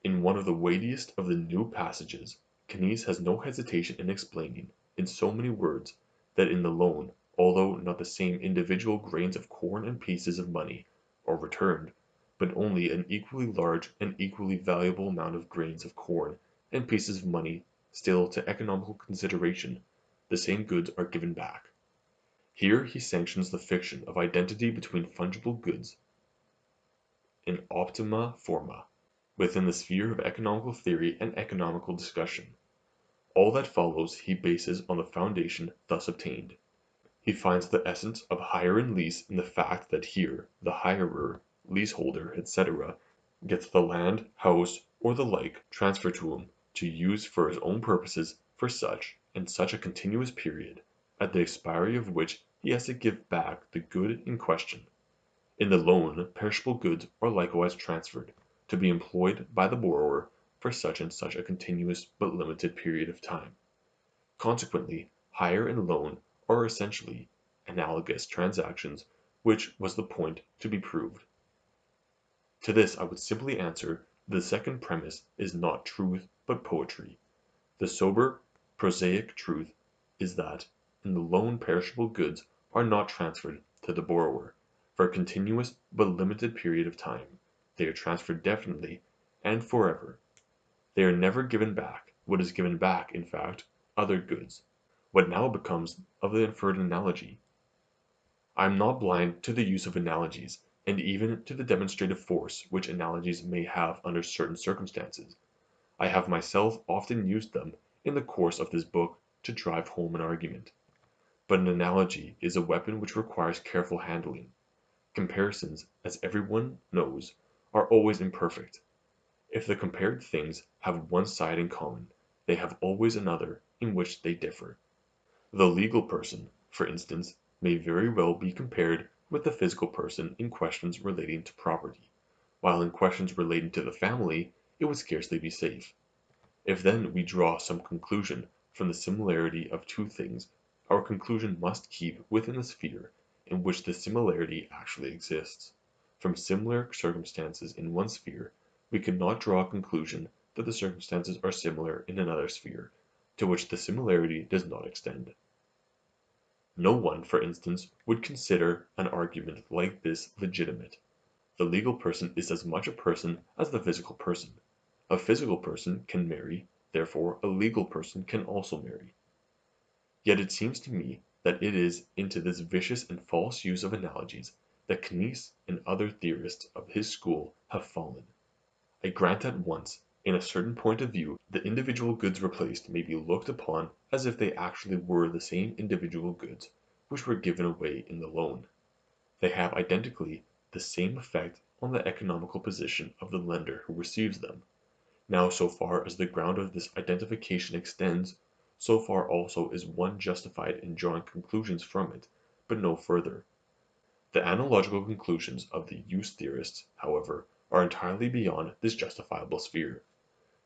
In one of the weightiest of the new passages, Keynes has no hesitation in explaining, in so many words, that in the loan, although not the same individual grains of corn and pieces of money are returned, but only an equally large and equally valuable amount of grains of corn and pieces of money still to economical consideration, the same goods are given back. Here he sanctions the fiction of identity between fungible goods in optima forma, within the sphere of economical theory and economical discussion. All that follows he bases on the foundation thus obtained. He finds the essence of hire and lease in the fact that here the hirer, leaseholder, etc., gets the land, house, or the like transferred to him to use for his own purposes for such and such a continuous period, at the expiry of which he has to give back the good in question. In the loan, perishable goods are likewise transferred, to be employed by the borrower for such and such a continuous but limited period of time. Consequently, hire and loan are essentially analogous transactions, which was the point to be proved. To this I would simply answer that the second premise is not truth but poetry. The sober, prosaic truth is that in the loan perishable goods are not transferred to the borrower for a continuous but limited period of time. They are transferred definitely and forever. They are never given back. What is given back, in fact, other goods. What now becomes of the inferred analogy? I am not blind to the use of analogies, and even to the demonstrative force which analogies may have under certain circumstances. I have myself often used them in the course of this book to drive home an argument. But an analogy is a weapon which requires careful handling. Comparisons, as everyone knows, are always imperfect. If the compared things have one side in common, they have always another in which they differ. The legal person, for instance, may very well be compared with the physical person in questions relating to property, while in questions relating to the family it would scarcely be safe. If then we draw some conclusion from the similarity of two things, our conclusion must keep within the sphere in which the similarity actually exists. From similar circumstances in one sphere, we could not draw a conclusion that the circumstances are similar in another sphere, to which the similarity does not extend. No one, for instance, would consider an argument like this legitimate. The legal person is as much a person as the physical person. A physical person can marry, therefore a legal person can also marry. Yet it seems to me that it is into this vicious and false use of analogies that Keynes and other theorists of his school have fallen. I grant at once, in a certain point of view, the individual goods replaced may be looked upon as if they actually were the same individual goods which were given away in the loan. They have identically the same effect on the economical position of the lender who receives them. Now so far as the ground of this identification extends, so far also is one justified in drawing conclusions from it, but no further. The analogical conclusions of the use theorists, however, are entirely beyond this justifiable sphere.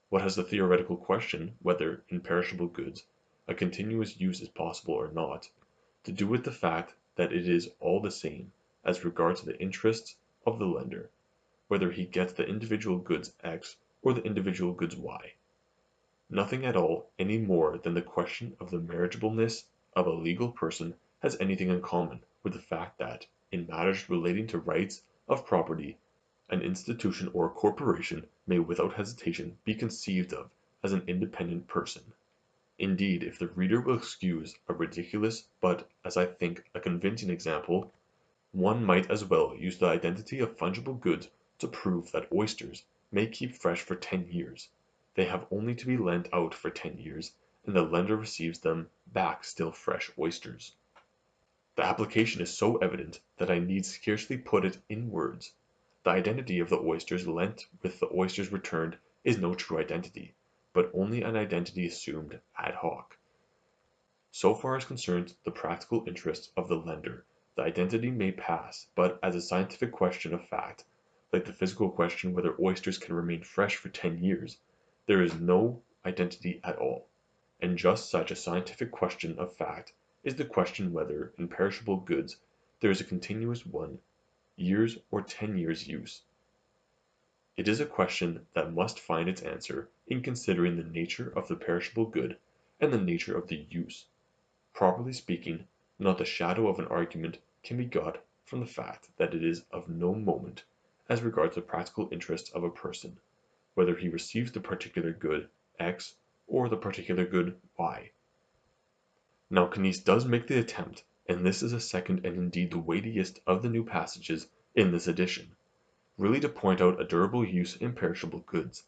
What has the theoretical question, whether, in perishable goods, a continuous use is possible or not, to do with the fact that it is all the same, as regards the interests of the lender, whether he gets the individual goods X or the individual goods Y? Nothing at all any more than the question of the marriageableness of a legal person has anything in common with the fact that, in matters relating to rights of property, an institution or a corporation may without hesitation be conceived of as an independent person. Indeed, if the reader will excuse a ridiculous but, as I think, a convincing example, one might as well use the identity of fungible goods to prove that oysters may keep fresh for 10 years. They have only to be lent out for 10 years, and the lender receives them back still fresh oysters. The application is so evident that I need scarcely put it in words. The identity of the oysters lent with the oysters returned is no true identity, but only an identity assumed ad hoc. So far as concerns the practical interests of the lender, the identity may pass, but as a scientific question of fact, like the physical question whether oysters can remain fresh for 10 years, there is no identity at all. And just such a scientific question of fact is the question whether, in perishable goods, there is a continuous 1 years or 10 years use. It is a question that must find its answer in considering the nature of the perishable good and the nature of the use. Properly speaking, not the shadow of an argument can be got from the fact that it is of no moment, as regards the practical interests of a person, whether he receives the particular good X or the particular good Y. Now Knies does make the attempt, and this is the second and indeed the weightiest of the new passages in this edition, really to point out a durable use in perishable goods,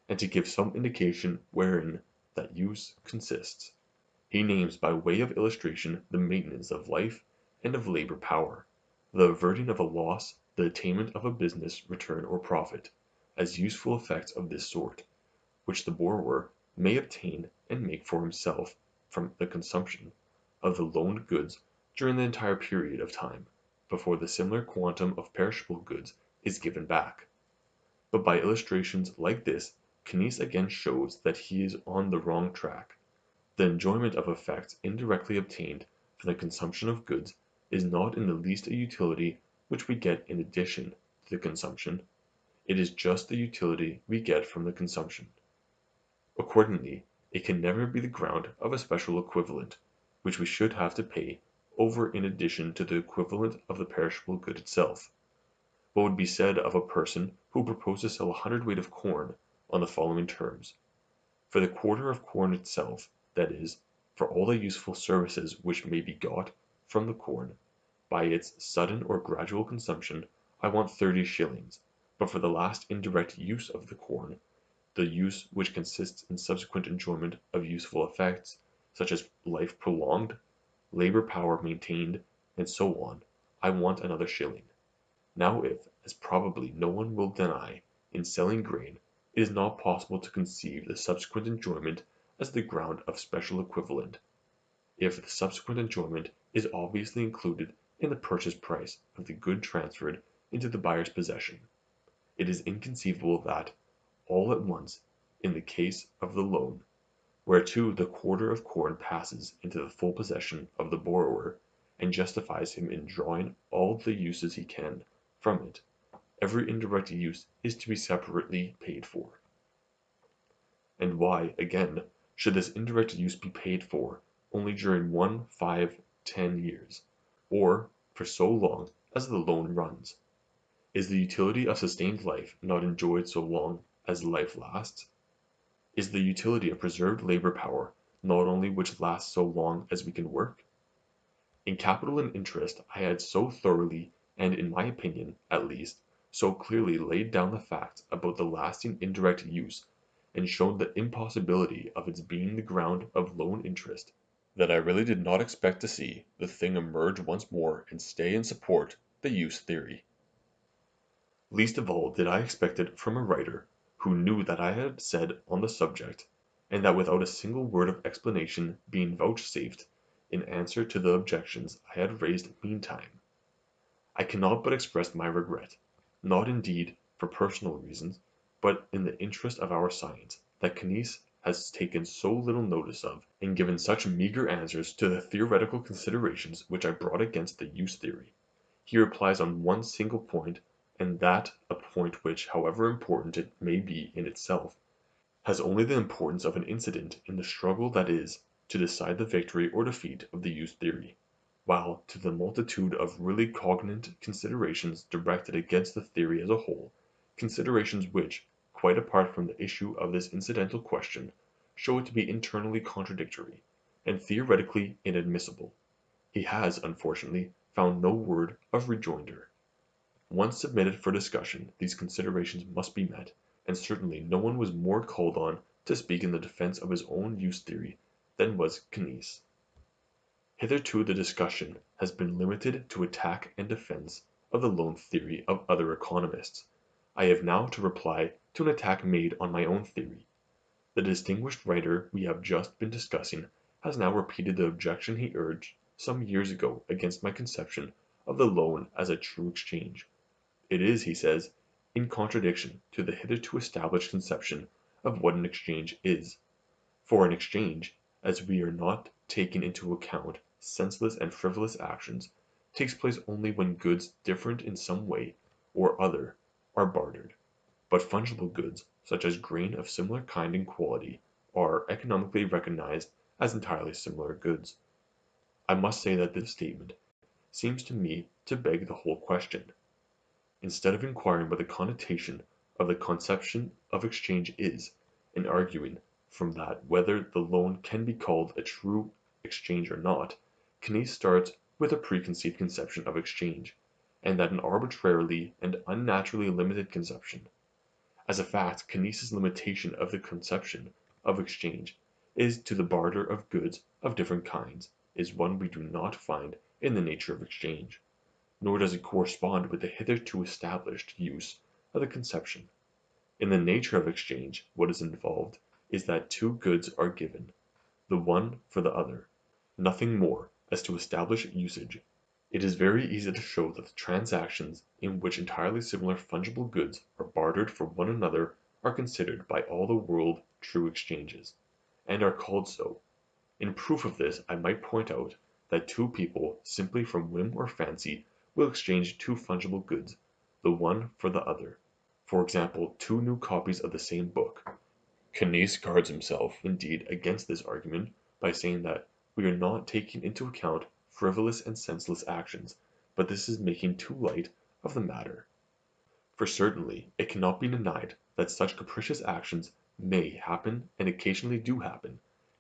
and to give some indication wherein that use consists. He names by way of illustration the maintenance of life and of labor power, the averting of a loss, the attainment of a business return or profit, as useful effects of this sort, which the borrower may obtain and make for himself from the consumption of the loaned goods during the entire period of time before the similar quantum of perishable goods is given back. But by illustrations like this, Knies again shows that he is on the wrong track. The enjoyment of effects indirectly obtained from the consumption of goods is not in the least a utility which we get in addition to the consumption. It is just the utility we get from the consumption. Accordingly, it can never be the ground of a special equivalent, which we should have to pay over in addition to the equivalent of the perishable good itself. What would be said of a person who proposed to sell 100 weight of corn on the following terms: for the quarter of corn itself, that is, for all the useful services which may be got from the corn, by its sudden or gradual consumption, I want 30 shillings, but for the last indirect use of the corn, the use which consists in subsequent enjoyment of useful effects, such as life prolonged, labor power maintained, and so on, I want another shilling. Now if, as probably no one will deny, in selling grain, it is not possible to conceive the subsequent enjoyment as the ground of special equivalent, if the subsequent enjoyment is obviously included in the purchase price of the good transferred into the buyer's possession, it is inconceivable that, all at once, in the case of the loan, whereto the quarter of corn passes into the full possession of the borrower, and justifies him in drawing all the uses he can from it, every indirect use is to be separately paid for. And why, again, should this indirect use be paid for only during 1, 5, 10 years, or for so long as the loan runs? Is the utility of sustained life not enjoyed so long as life lasts? Is the utility of preserved labor power not only which lasts so long as we can work? In Capital and Interest I had so thoroughly, and in my opinion, at least, so clearly laid down the facts about the lasting indirect use, and shown the impossibility of its being the ground of loan interest, that I really did not expect to see the thing emerge once more and stay and support the use theory. Least of all did I expect it from a writer who knew that I had said on the subject, and that without a single word of explanation being vouchsafed in answer to the objections I had raised meantime. I cannot but express my regret, not indeed for personal reasons, but in the interest of our science, that Knies has taken so little notice of, and given such meagre answers to the theoretical considerations which I brought against the use theory. He replies on one single point, and that a point which, however important it may be in itself, has only the importance of an incident in the struggle that is to decide the victory or defeat of the use theory, while to the multitude of really cognate considerations directed against the theory as a whole, considerations which, quite apart from the issue of this incidental question, show it to be internally contradictory, and theoretically inadmissible, he has, unfortunately, found no word of rejoinder. Once submitted for discussion, these considerations must be met, and certainly no one was more called on to speak in the defense of his own use theory than was Knies. Hitherto the discussion has been limited to attack and defense of the loan theory of other economists. I have now to reply to an attack made on my own theory. The distinguished writer we have just been discussing has now repeated the objection he urged some years ago against my conception of the loan as a true exchange. It is, he says, in contradiction to the hitherto established conception of what an exchange is. For an exchange, as we are not taking into account senseless and frivolous actions, takes place only when goods different in some way or other are bartered. but fungible goods, such as grain of similar kind and quality, are economically recognized as entirely similar goods. I must say that this statement seems to me to beg the whole question. Instead of inquiring what the connotation of the conception of exchange is, and arguing from that whether the loan can be called a true exchange or not, Keynes starts with a preconceived conception of exchange, and that an arbitrarily and unnaturally limited conception. As a fact, Keynes's limitation of the conception of exchange is to the barter of goods of different kinds is one we do not find in the nature of exchange, nor does it correspond with the hitherto established use of the conception. In the nature of exchange, what is involved is that two goods are given, the one for the other, nothing more, as to establish usage. It is very easy to show that the transactions in which entirely similar fungible goods are bartered for one another are considered by all the world true exchanges, and are called so. In proof of this I might point out that two people, simply from whim or fancy, will exchange two fungible goods, the one for the other. For example, two new copies of the same book. Keynes guards himself, indeed, against this argument by saying that we are not taking into account frivolous and senseless actions, but this is making too light of the matter. For certainly it cannot be denied that such capricious actions may happen and occasionally do happen,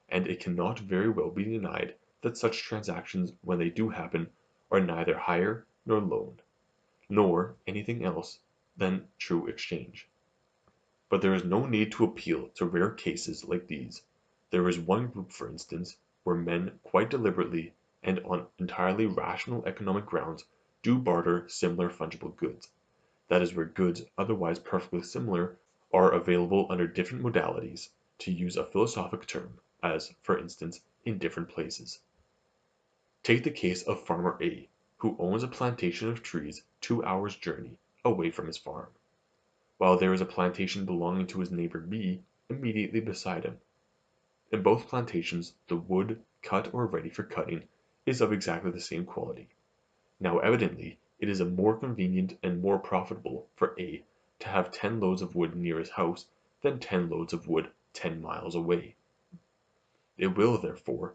and it cannot very well be denied that such transactions when they do happen are neither hire nor loan, nor anything else than true exchange. But there is no need to appeal to rare cases like these. There is one group, for instance, where men quite deliberately and on entirely rational economic grounds do barter similar fungible goods. That is where goods otherwise perfectly similar are available under different modalities, to use a philosophic term, as, for instance, in different places. Take the case of Farmer A, who owns a plantation of trees 2 hours' journey away from his farm, while there is a plantation belonging to his neighbor B immediately beside him. In both plantations the wood, cut or ready for cutting, is of exactly the same quality. Now evidently it is more convenient and more profitable for A to have 10 loads of wood near his house than 10 loads of wood 10 miles away. It will, therefore,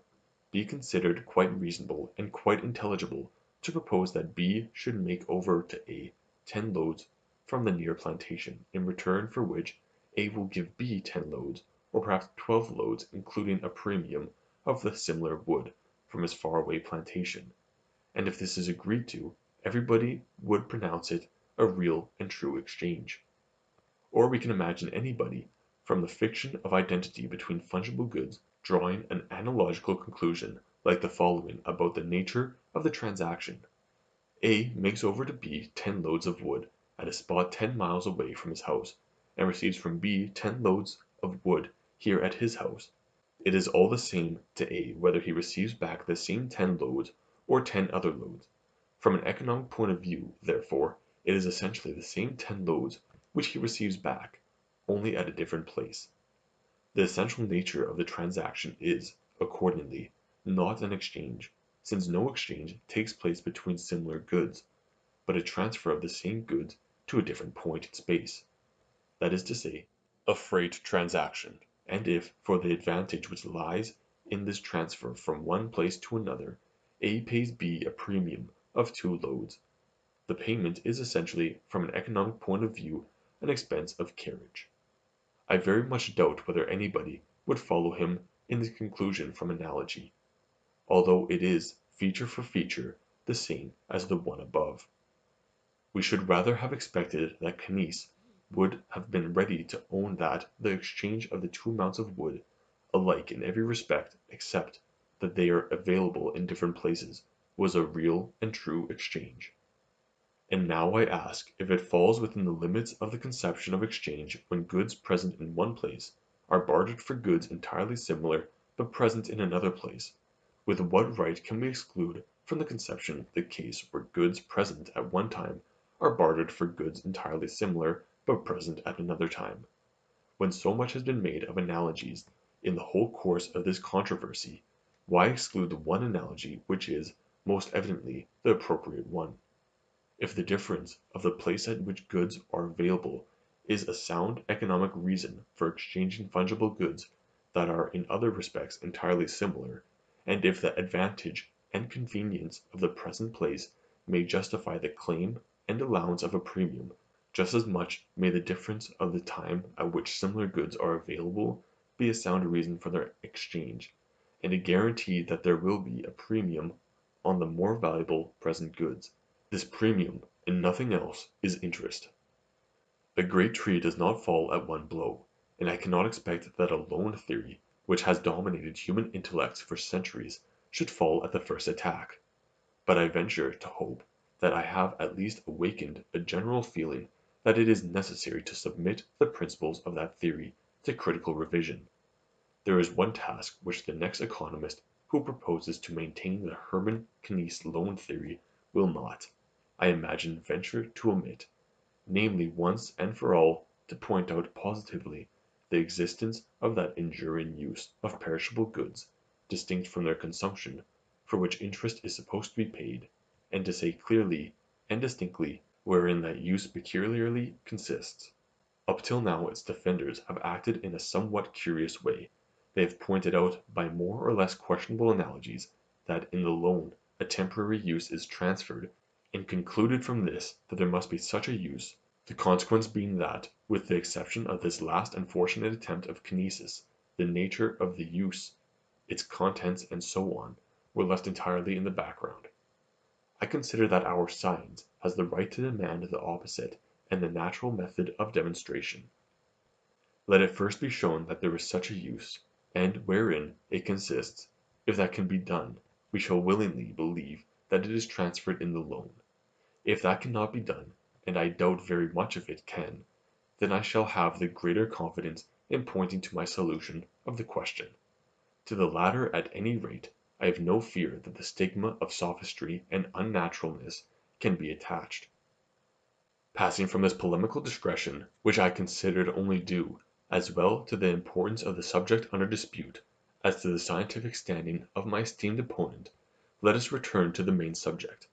be considered quite reasonable and quite intelligible to propose that B should make over to A 10 loads from the near plantation, in return for which A will give B 10 loads, or perhaps 12 loads including a premium of the similar wood from his far away plantation, and if this is agreed to, everybody would pronounce it a real and true exchange. Or we can imagine anybody, from the fiction of identity between fungible goods, drawing an analogical conclusion like the following about the nature of the transaction. A makes over to B 10 loads of wood at a spot 10 miles away from his house, and receives from B 10 loads of wood here at his house. It is all the same to A whether he receives back the same 10 loads or 10 other loads. From an economic point of view, therefore, it is essentially the same 10 loads which he receives back, only at a different place. The essential nature of the transaction is, accordingly, not an exchange, since no exchange takes place between similar goods, but a transfer of the same goods to a different point in space, that is to say, a freight transaction, and if, for the advantage which lies in this transfer from one place to another, A pays B a premium of 2 loads, the payment is essentially, from an economic point of view, an expense of carriage. I very much doubt whether anybody would follow him in the conclusion from analogy, although it is, feature for feature, the same as the one above. We should rather have expected that Keynes would have been ready to own that the exchange of the two amounts of wood, alike in every respect except that they are available in different places, was a real and true exchange. And now I ask if it falls within the limits of the conception of exchange when goods present in one place are bartered for goods entirely similar but present in another place. With what right can we exclude from the conception the case where goods present at one time are bartered for goods entirely similar but present at another time? When so much has been made of analogies in the whole course of this controversy, why exclude the one analogy which is, most evidently, the appropriate one? If the difference of the place at which goods are available is a sound economic reason for exchanging fungible goods that are in other respects entirely similar, and if the advantage and convenience of the present place may justify the claim and allowance of a premium, just as much may the difference of the time at which similar goods are available be a sound reason for their exchange, and a guarantee that there will be a premium on the more valuable present goods. This premium, and nothing else, is interest. A great tree does not fall at one blow, and I cannot expect that a loan theory, which has dominated human intellects for centuries, should fall at the first attack. But I venture to hope that I have at least awakened a general feeling that it is necessary to submit the principles of that theory to critical revision. There is one task which the next economist who proposes to maintain the Hermann Knies loan theory will not, I imagine, venture to omit, namely once and for all to point out positively the existence of that enduring use of perishable goods, distinct from their consumption, for which interest is supposed to be paid, and to say clearly and distinctly wherein that use peculiarly consists. Up till now its defenders have acted in a somewhat curious way. They have pointed out by more or less questionable analogies that in the loan a temporary use is transferred, and concluded from this that there must be such a use, the consequence being that, with the exception of this last unfortunate attempt of kinesis, the nature of the use, its contents and so on, were left entirely in the background. I consider that our science has the right to demand the opposite and the natural method of demonstration. Let it first be shown that there is such a use, and wherein it consists. If that can be done, we shall willingly believe that it is transferred in the loan. If that cannot be done, and I doubt very much if it can, then I shall have the greater confidence in pointing to my solution of the question. To the latter at any rate, I have no fear that the stigma of sophistry and unnaturalness can be attached. Passing from this polemical digression, which I considered only due, as well to the importance of the subject under dispute, as to the scientific standing of my esteemed opponent, let us return to the main subject.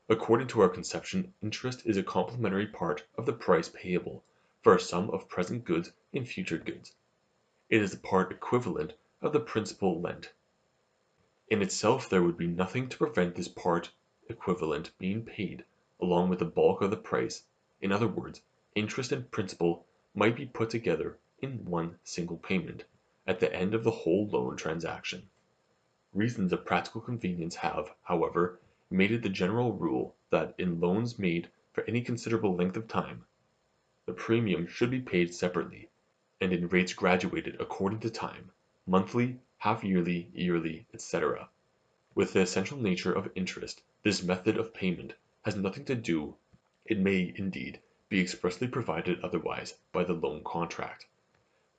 According to our conception, interest is a complementary part of the price payable for a sum of present goods in future goods. It is the part equivalent of the principal lent. In itself there would be nothing to prevent this part equivalent being paid along with the bulk of the price. In other words, interest and principal might be put together in one single payment at the end of the whole loan transaction. Reasons of practical convenience have, however, made it the general rule that in loans made for any considerable length of time, the premium should be paid separately, and in rates graduated according to time, monthly, half-yearly, yearly, etc. With the essential nature of interest, this method of payment has nothing to do. It may, indeed, be expressly provided otherwise by the loan contract.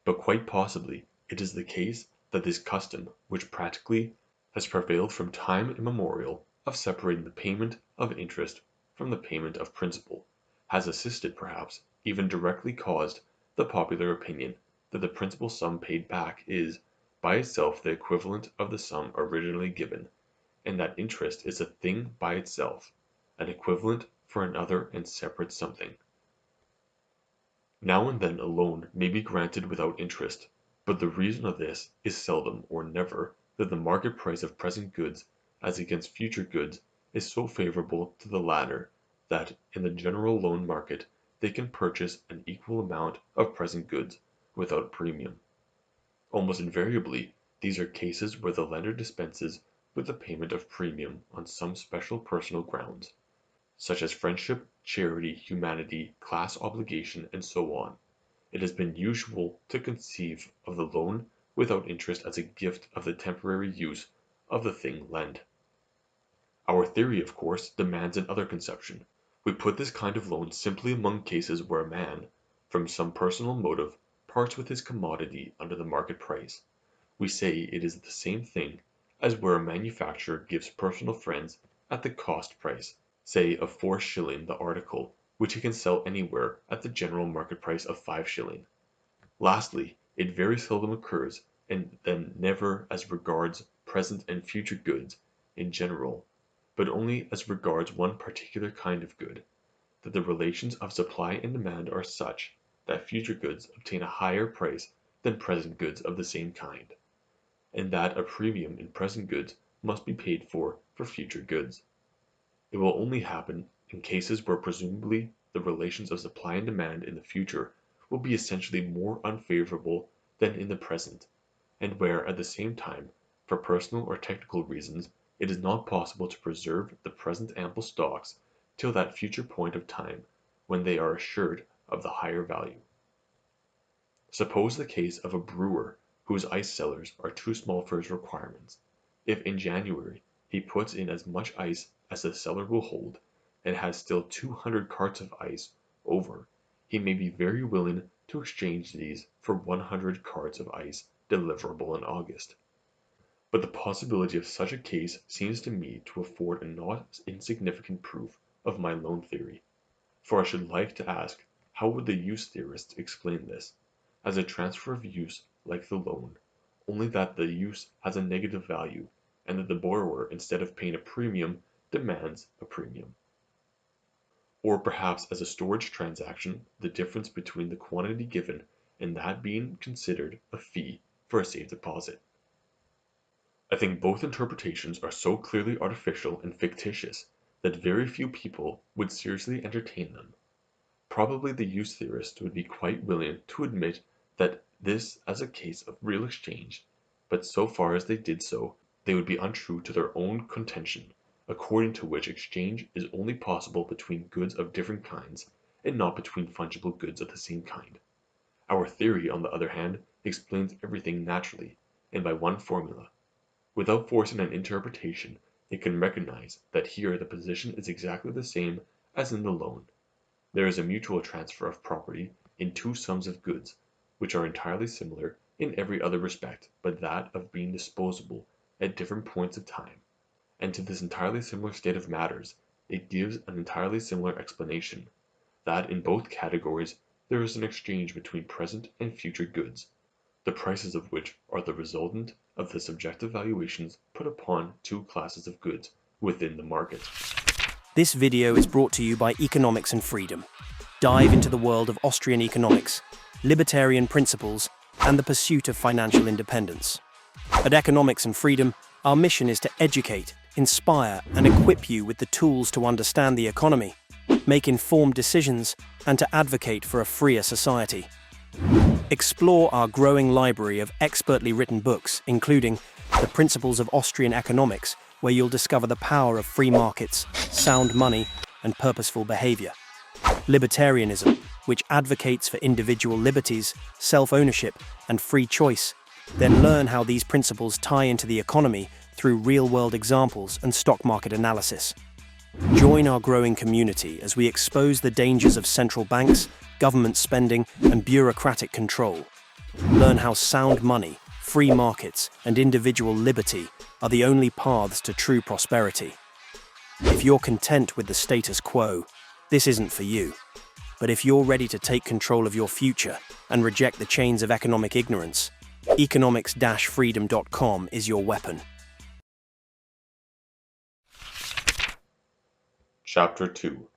But quite possibly it is the case that this custom, which practically has prevailed from time immemorial of separating the payment of interest from the payment of principal, has assisted, perhaps, even directly caused, the popular opinion that the principal sum paid back is, by itself the equivalent of the sum originally given, and that interest is a thing by itself, an equivalent for another and separate something. Now and then a loan may be granted without interest, but the reason of this is seldom or never that the market price of present goods as against future goods is so favorable to the latter that in the general loan market they can purchase an equal amount of present goods without premium. Almost invariably these are cases where the lender dispenses with the payment of premium on some special personal grounds, such as friendship, charity, humanity, class obligation, and so on. It has been usual to conceive of the loan without interest as a gift of the temporary use of the thing lent. Our theory, of course, demands another conception. We put this kind of loan simply among cases where a man, from some personal motive, parts with his commodity under the market price. We say it is the same thing as where a manufacturer gives personal friends at the cost price, say of 4s. the article, which he can sell anywhere at the general market price of 5s. Lastly, it very seldom occurs, and then never as regards present and future goods in general, but only as regards one particular kind of good, that the relations of supply and demand are such that future goods obtain a higher price than present goods of the same kind, and that a premium in present goods must be paid for future goods. It will only happen in cases where presumably the relations of supply and demand in the future will be essentially more unfavorable than in the present, and where at the same time, for personal or technical reasons, it is not possible to preserve the present ample stocks till that future point of time when they are assured of the higher value. Suppose the case of a brewer whose ice cellars are too small for his requirements. If in January he puts in as much ice as the cellar will hold, and has still 200 carts of ice over, he may be very willing to exchange these for 100 carts of ice deliverable in August. But the possibility of such a case seems to me to afford a not insignificant proof of my loan theory, for I should like to ask how would the use theorists explain this, as a transfer of use like the loan, only that the use has a negative value, and that the borrower, instead of paying a premium, demands a premium. Or perhaps as a storage transaction, the difference between the quantity given and that being considered a fee for a safe deposit. I think both interpretations are so clearly artificial and fictitious that very few people would seriously entertain them. Probably the use theorists would be quite willing to admit that this as a case of real exchange, but so far as they did so, they would be untrue to their own contention, according to which exchange is only possible between goods of different kinds, and not between fungible goods of the same kind. Our theory, on the other hand, explains everything naturally, and by one formula. Without forcing an interpretation, it can recognize that here the position is exactly the same as in the loan. There is a mutual transfer of property in two sums of goods, which are entirely similar in every other respect but that of being disposable at different points of time, and to this entirely similar state of matters it gives an entirely similar explanation, that in both categories there is an exchange between present and future goods, the prices of which are the resultant of the subjective valuations put upon two classes of goods within the market. This video is brought to you by Economics and Freedom. Dive into the world of Austrian economics, libertarian principles, and the pursuit of financial independence. At Economics and Freedom, our mission is to educate, inspire, and equip you with the tools to understand the economy, make informed decisions, and to advocate for a freer society. Explore our growing library of expertly written books, including The Principles of Austrian Economics, where you'll discover the power of free markets, sound money, and purposeful behavior. Libertarianism, which advocates for individual liberties, self-ownership, and free choice. Then learn how these principles tie into the economy through real-world examples and stock market analysis. Join our growing community as we expose the dangers of central banks, government spending, and bureaucratic control. Learn how sound money, free markets, and individual liberty are the only paths to true prosperity. If you're content with the status quo, this isn't for you. But if you're ready to take control of your future and reject the chains of economic ignorance, economics-freedom.com is your weapon. Chapter 2.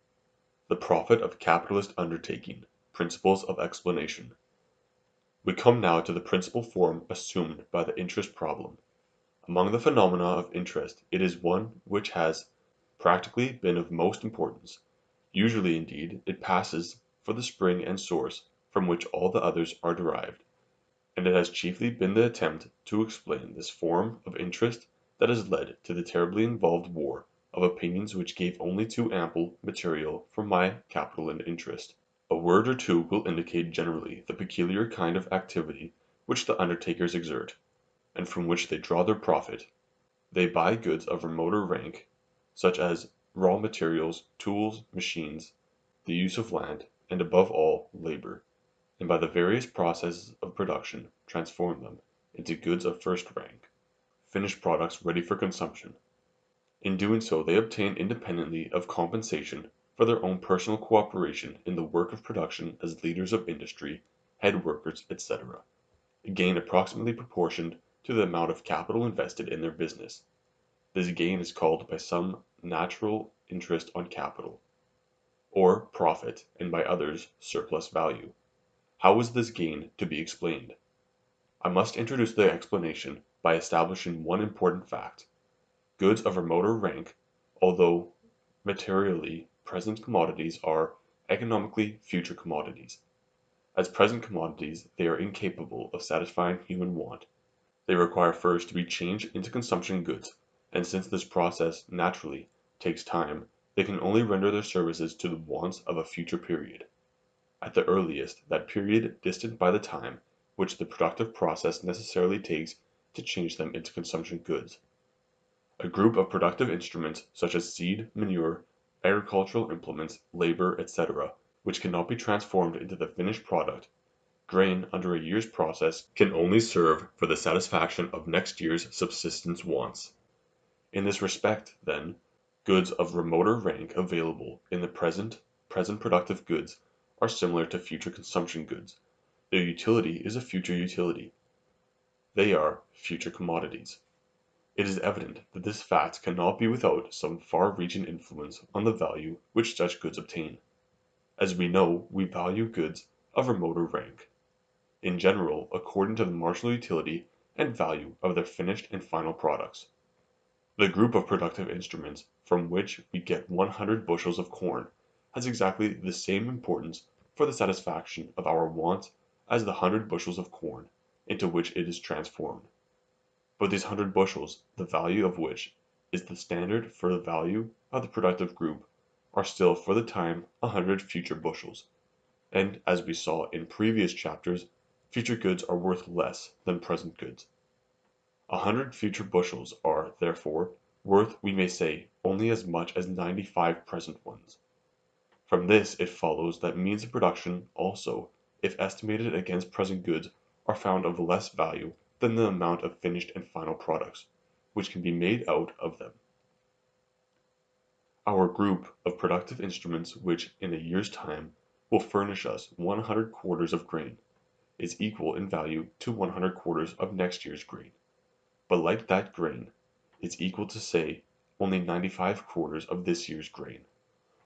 The Profit of Capitalist Undertaking, Principles of Explanation. We come now to the principal form assumed by the interest problem. Among the phenomena of interest, it is one which has practically been of most importance. Usually, indeed, it passes for the spring and source from which all the others are derived, and it has chiefly been the attempt to explain this form of interest that has led to the terribly involved war of opinions which gave only too ample material for my Capital and Interest. A word or two will indicate generally the peculiar kind of activity which the undertakers exert, and from which they draw their profit. They buy goods of remoter rank, such as raw materials, tools, machines, the use of land, and above all, labor, and by the various processes of production transform them into goods of first rank, finished products ready for consumption. In doing so they obtain independently of compensation for their own personal cooperation in the work of production as leaders of industry, head workers, etc., a gain approximately proportioned to the amount of capital invested in their business. This gain is called by some natural interest on capital, or profit, and by others surplus value. How is this gain to be explained? I must introduce the explanation by establishing one important fact. Goods of remoter rank, although materially present commodities, are economically future commodities. As present commodities, they are incapable of satisfying human want. They require first to be changed into consumption goods, and since this process naturally takes time, they can only render their services to the wants of a future period. At the earliest, that period distant by the time which the productive process necessarily takes to change them into consumption goods. A group of productive instruments such as seed, manure, agricultural implements, labor, etc., which cannot be transformed into the finished product, grain under a year's process, can only serve for the satisfaction of next year's subsistence wants. In this respect, then, goods of remoter rank available in the present productive goods are similar to future consumption goods. Their utility is a future utility. They are future commodities. It is evident that this fact cannot be without some far-reaching influence on the value which such goods obtain. As we know, we value goods of remoter rank, in general, according to the marginal utility and value of their finished and final products. The group of productive instruments from which we get 100 bushels of corn has exactly the same importance for the satisfaction of our wants as the 100 bushels of corn into which it is transformed. But these 100 bushels, the value of which is the standard for the value of the productive group, are still for the time 100 future bushels, and as we saw in previous chapters, future goods are worth less than present goods. 100 future bushels are, therefore, worth, we may say, only as much as 95 present ones. From this it follows that means of production also, if estimated against present goods, are found of less value than the amount of finished and final products, which can be made out of them. Our group of productive instruments which in a year's time will furnish us 100 quarters of grain, is equal in value to 100 quarters of next year's grain. But like that grain, is equal to say only 95 quarters of this year's grain.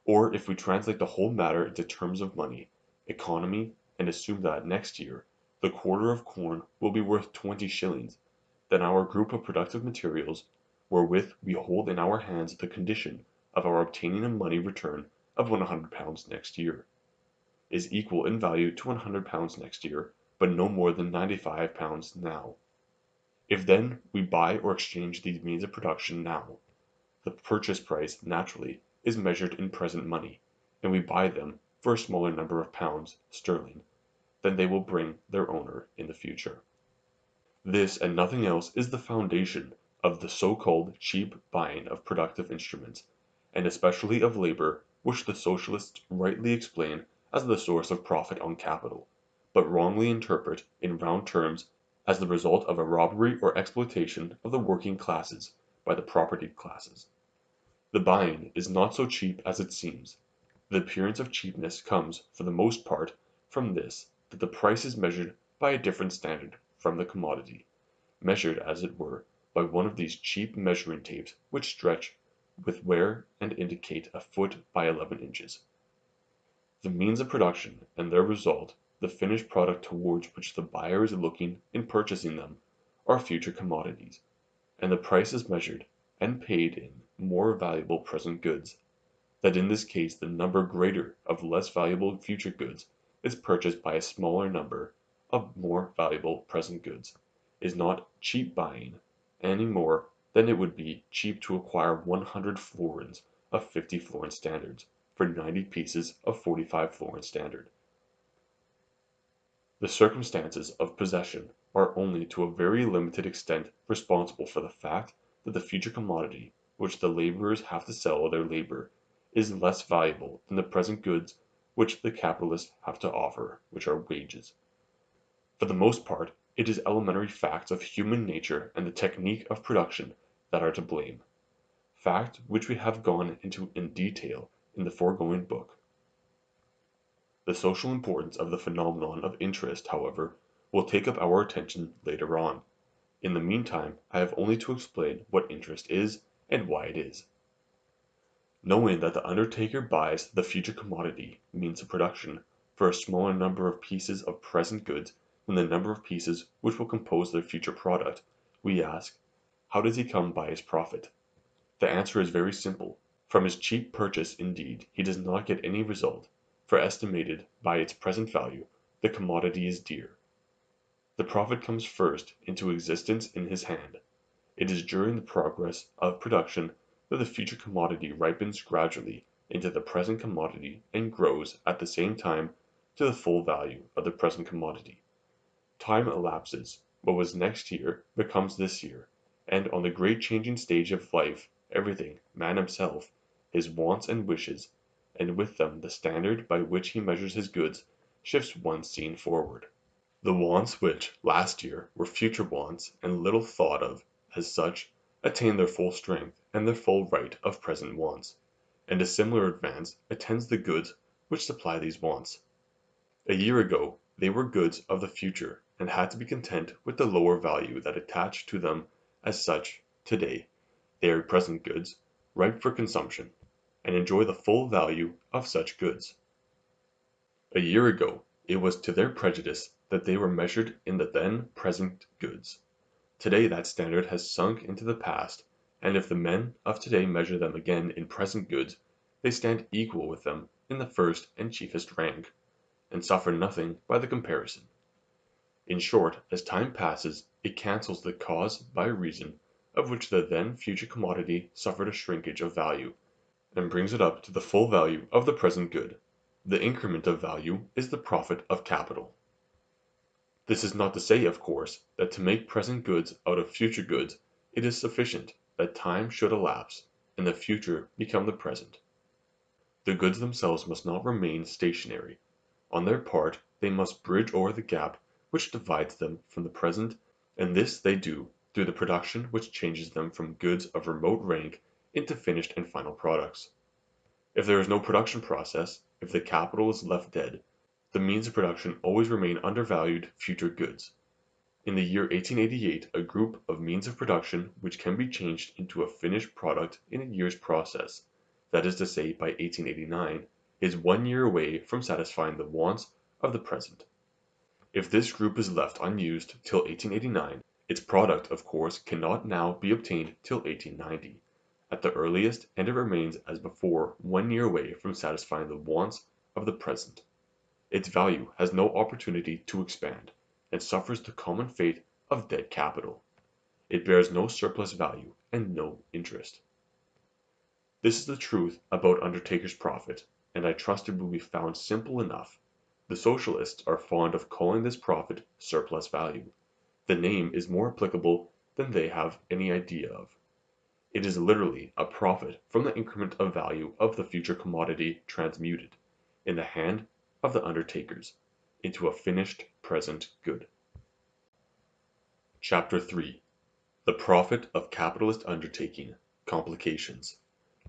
Or if we translate the whole matter into terms of money, economy, and assume that next year the quarter of corn will be worth 20 shillings, then our group of productive materials, wherewith we hold in our hands the condition of our obtaining a money return of £100 next year, is equal in value to £100 next year, but no more than £95 now. If then we buy or exchange these means of production now, the purchase price, naturally, is measured in present money, and we buy them for a smaller number of pounds sterling than they will bring their owner in the future. This and nothing else is the foundation of the so-called cheap buying of productive instruments, and especially of labor, which the socialists rightly explain as the source of profit on capital, but wrongly interpret in round terms as the result of a robbery or exploitation of the working classes by the propertied classes. The buying is not so cheap as it seems. The appearance of cheapness comes, for the most part, from this, that the price is measured by a different standard from the commodity, measured as it were by one of these cheap measuring tapes which stretch with wear and indicate a foot by 11 inches. The means of production and their result, the finished product towards which the buyer is looking in purchasing them, are future commodities, and the price is measured and paid in more valuable present goods, that in this case the number greater of less valuable future goods is purchased by a smaller number of more valuable present goods, is not cheap buying any more than it would be cheap to acquire 100 florins of 50 florin standards for 90 pieces of 45 florin standard. The circumstances of possession are only to a very limited extent responsible for the fact that the future commodity which the laborers have to sell their labor is less valuable than the present goods which the capitalists have to offer, which are wages. For the most part, it is elementary facts of human nature and the technique of production that are to blame, facts which we have gone into in detail in the foregoing book. The social importance of the phenomenon of interest, however, will take up our attention later on. In the meantime, I have only to explain what interest is and why it is. Knowing that the undertaker buys the future commodity, means of production, for a smaller number of pieces of present goods than the number of pieces which will compose their future product, we ask, how does he come by his profit? The answer is very simple. From his cheap purchase, indeed, he does not get any result, for estimated by its present value, the commodity is dear. The profit comes first into existence in his hand. It is during the progress of production that the future commodity ripens gradually into the present commodity and grows at the same time to the full value of the present commodity. Time elapses, what was next year becomes this year, and on the great changing stage of life everything, man himself, his wants and wishes, and with them the standard by which he measures his goods, shifts one scene forward. The wants which, last year, were future wants and little thought of as such, attain their full strength and their full right of present wants, and a similar advance attends the goods which supply these wants. A year ago they were goods of the future and had to be content with the lower value that attached to them as such. Today they are present goods, ripe for consumption, and enjoy the full value of such goods. A year ago it was to their prejudice that they were measured in the then present goods. Today that standard has sunk into the past, and if the men of today measure them again in present goods, they stand equal with them in the first and chiefest rank, and suffer nothing by the comparison. In short, as time passes, it cancels the cause by reason of which the then future commodity suffered a shrinkage of value, and brings it up to the full value of the present good. The increment of value is the profit of capital. This is not to say, of course, that to make present goods out of future goods it is sufficient that time should elapse, and the future become the present. The goods themselves must not remain stationary. On their part they must bridge over the gap which divides them from the present, and this they do through the production which changes them from goods of remote rank into finished and final products. If there is no production process, if the capital is left dead, the means of production always remain undervalued future goods. In the year 1888 a group of means of production which can be changed into a finished product in a year's process, that is to say by 1889, is 1 year away from satisfying the wants of the present. If this group is left unused till 1889, its product of course cannot now be obtained till 1890, at the earliest, and it remains as before 1 year away from satisfying the wants of the present. Its value has no opportunity to expand, and suffers the common fate of dead capital. It bears no surplus value and no interest. This is the truth about undertaker's profit, and I trust it will be found simple enough. The socialists are fond of calling this profit surplus value. The name is more applicable than they have any idea of. It is literally a profit from the increment of value of the future commodity transmuted, in the hand of the undertakers, into a finished present good. Chapter 3. The Profit of Capitalist Undertaking. Complications.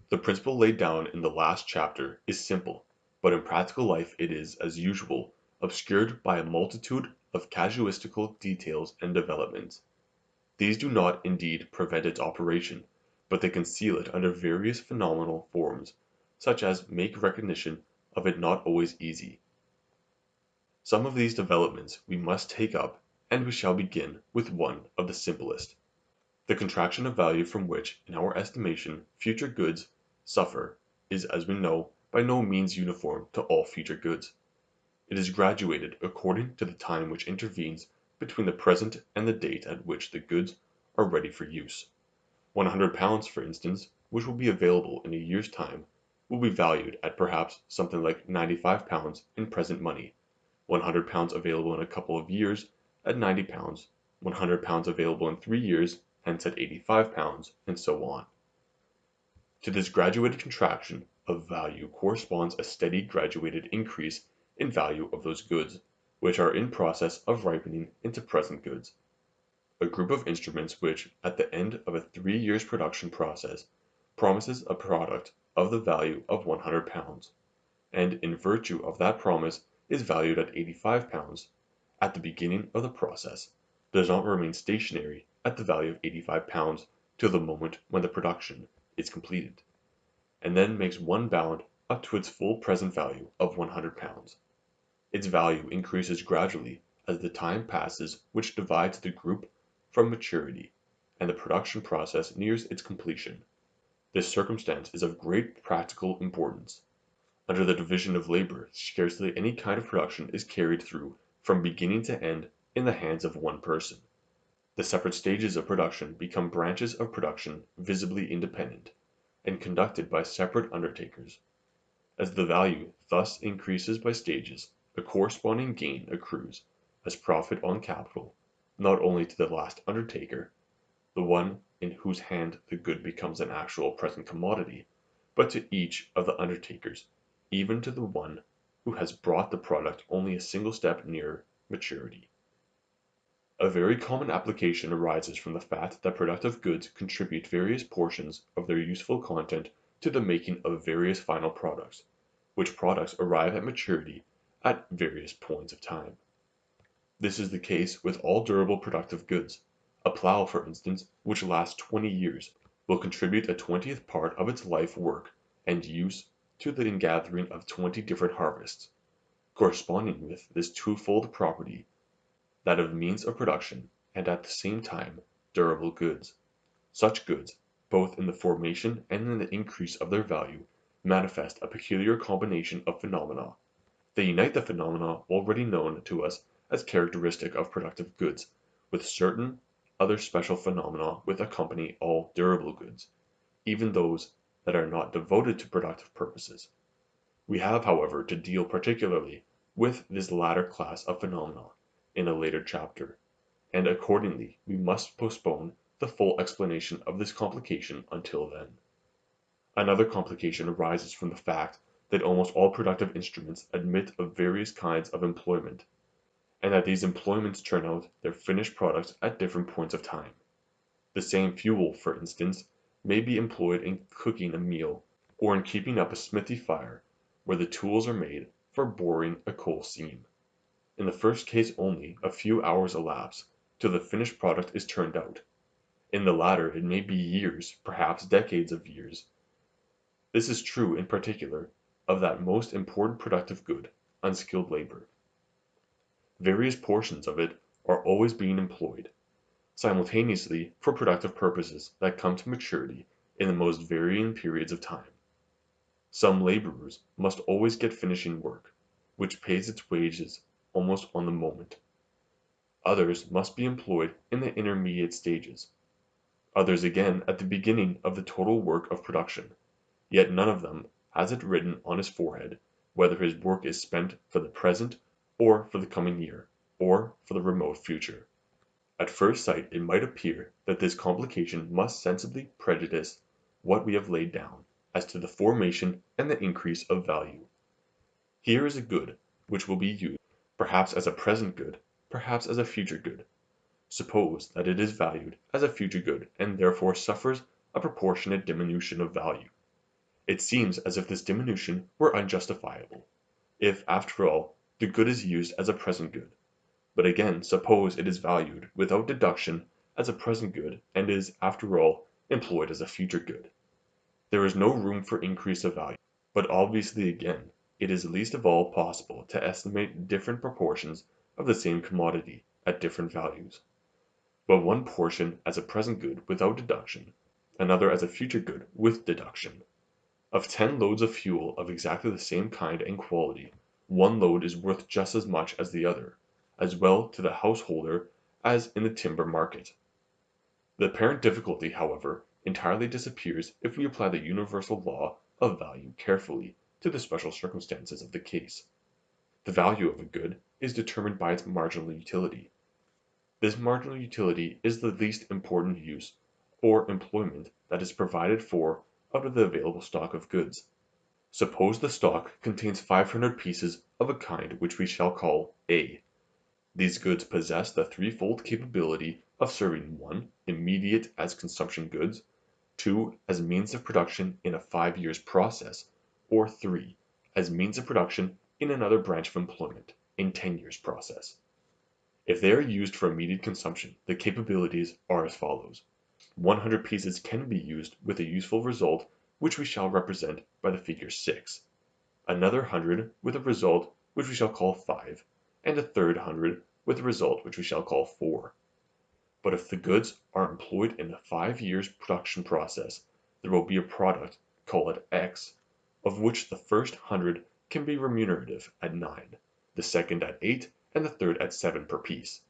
The principle laid down in the last chapter is simple, but in practical life it is, as usual, obscured by a multitude of casuistical details and developments. These do not, indeed, prevent its operation, but they conceal it under various phenomenal forms, such as make recognition of it not always easy. Some of these developments we must take up, and we shall begin with one of the simplest. The contraction of value from which, in our estimation, future goods suffer is, as we know, by no means uniform to all future goods. It is graduated according to the time which intervenes between the present and the date at which the goods are ready for use. £100, for instance, which will be available in a year's time, will be valued at perhaps something like £95 in present money, £100 available in a couple of years at £90, £100 available in 3 years, hence at £85, and so on. To this graduated contraction of value corresponds a steady graduated increase in value of those goods, which are in process of ripening into present goods. A group of instruments which, at the end of a 3 years production process, promises a product of the value of £100, and in virtue of that promise is valued at £85, at the beginning of the process, does not remain stationary at the value of £85 till the moment when the production is completed, and then makes one bound up to its full present value of £100. Its value increases gradually as the time passes, which divides the group from maturity, and the production process nears its completion. This circumstance is of great practical importance. Under the division of labor, scarcely any kind of production is carried through from beginning to end in the hands of one person. The separate stages of production become branches of production visibly independent, and conducted by separate undertakers. As the value thus increases by stages, a corresponding gain accrues as profit on capital, not only to the last undertaker, the one in whose hand the good becomes an actual present commodity, but to each of the undertakers, even to the one who has brought the product only a single step nearer maturity. A very common application arises from the fact that productive goods contribute various portions of their useful content to the making of various final products, which products arrive at maturity at various points of time. This is the case with all durable productive goods. A plow, for instance, which lasts 20 years, will contribute a 20th part of its life work and use to the ingathering of 20 different harvests. Corresponding with this twofold property, that of means of production, and at the same time durable goods. Such goods, both in the formation and in the increase of their value, manifest a peculiar combination of phenomena. They unite the phenomena already known to us as characteristic of productive goods, with certain other special phenomena which accompany all durable goods, even those that are not devoted to productive purposes. We have, however, to deal particularly with this latter class of phenomena in a later chapter, and accordingly we must postpone the full explanation of this complication until then. Another complication arises from the fact that almost all productive instruments admit of various kinds of employment, and that these employments turn out their finished products at different points of time. The same fuel, for instance, may be employed in cooking a meal, or in keeping up a smithy fire, where the tools are made for boring a coal seam. In the first case only a few hours elapse till the finished product is turned out. In the latter it may be years, perhaps decades of years. This is true in particular of that most important productive good, unskilled labor. Various portions of it are always being employed simultaneously for productive purposes that come to maturity in the most varying periods of time. Some laborers must always get finishing work, which pays its wages almost on the moment. Others must be employed in the intermediate stages. Others again at the beginning of the total work of production, yet none of them has it written on his forehead whether his work is spent for the present or for the coming year, or for the remote future. At first sight it might appear that this complication must sensibly prejudice what we have laid down as to the formation and the increase of value. Here is a good which will be used, perhaps as a present good, perhaps as a future good. Suppose that it is valued as a future good and therefore suffers a proportionate diminution of value. It seems as if this diminution were unjustifiable, if, after all, the good is used as a present good. But again suppose it is valued without deduction as a present good and is, after all, employed as a future good. There is no room for increase of value, but obviously again it is least of all possible to estimate different proportions of the same commodity at different values. But one portion as a present good without deduction, another as a future good with deduction. Of 10 loads of fuel of exactly the same kind and quality, one load is worth just as much as the other, as well to the householder as in the timber market. The apparent difficulty, however, entirely disappears if we apply the universal law of value carefully to the special circumstances of the case. The value of a good is determined by its marginal utility. This marginal utility is the least important use or employment that is provided for out of the available stock of goods. Suppose the stock contains 500 pieces of a kind which we shall call A. These goods possess the threefold capability of serving 1. Immediate as consumption goods, 2. As means of production in a 5 years process, or 3. As means of production in another branch of employment, in 10 years process. If they are used for immediate consumption, the capabilities are as follows. 100 pieces can be used with a useful result which we shall represent by the figure 6. Another 100 with a result which we shall call 5, and a third 100 with a result which we shall call 4. But if the goods are employed in a 5 years production process, there will be a product, call it X, of which the first 100 can be remunerative at 9, the second at 8, and the third at 7 per piece.